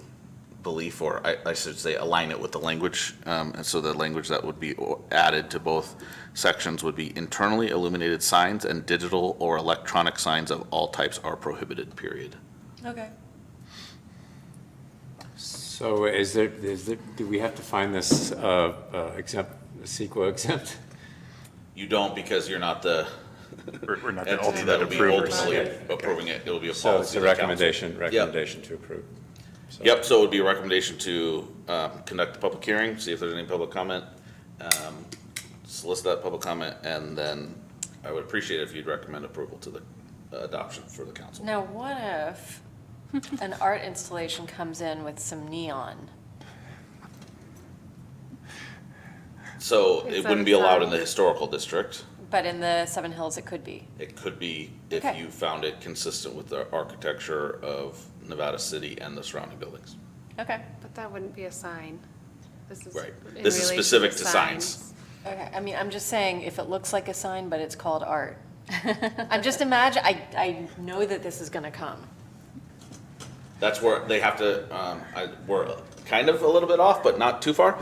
belief, or I should say align it with the language. And so the language that would be added to both sections would be internally illuminated signs and digital or electronic signs of all types are prohibited, period. Okay. So do we have to find this exempt, CEQA exempt? You don't, because you're not the We're not the entity ultimate that'll be approvers. ultimately approving it. It'll be a policy. So it's a of the council. recommendation to approve. So- Yep, so it would be a recommendation to conduct the public hearing, see if there's any public comment, solicit that public comment, and then I would appreciate it if you'd recommend approval to the adoption for the council. Now, what if an art installation comes in with some neon? So Is it that wouldn't be allowed in fine? the historical district. But in the Seven Hills, it could be. It could be if Okay. you found it consistent with the architecture of Nevada City and the surrounding buildings. Okay. But that wouldn't be a sign. This is Right. in This is relation specific to signs. Okay, I mean, I'm just saying, if it looks like a sign, but it's called art. I'm just I know that this is gonna come. That's where they have to, we're kind of a little bit off, but not too far.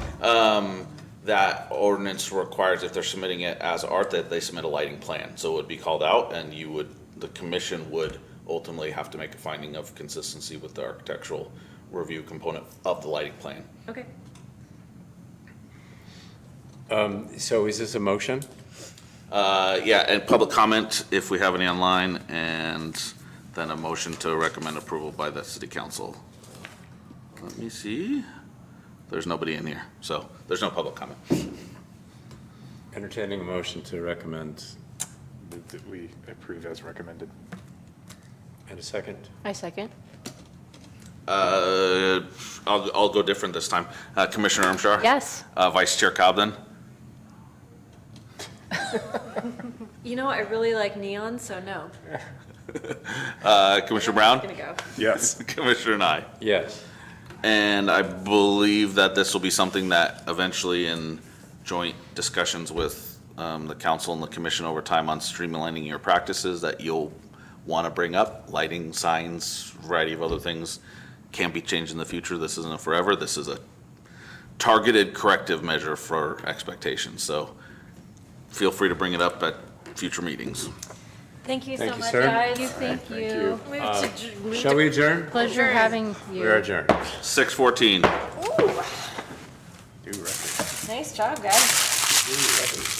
That ordinance requires, if they're submitting it as art, that they submit a lighting plan. So it would be called out, and the commission would ultimately have to make a finding of consistency with the architectural review component of the lighting plan. Okay. So is this a motion? Yeah, and public comment, if we have any online, and then a motion to recommend approval by the city council. Let me see. There's nobody in here, so there's no public comment. Entertaining a motion to recommend, Move that we approve as recommended. and a second? I second. I'll go different this time. Commissioner Ermshar? Yes. Vice Chair Cobden? I really like neon, so no. Commissioner Brown? Gonna go. Yes. Commissioner Nye? Yes. And I believe that this will be something that eventually in joint discussions with the council and the commission over time on streamlining your practices that you'll want to bring up. Lighting, signs, variety of other things can be changed in the future. This isn't a forever. This is a targeted corrective measure for expectations. So feel free to bring it up at future meetings. Thank you so Thank you, much, sir. guys. Thank you. Move Shall we adjourn? Pleasure having you. We are adjourned. 6:14. New record. Nice job, guys. New record.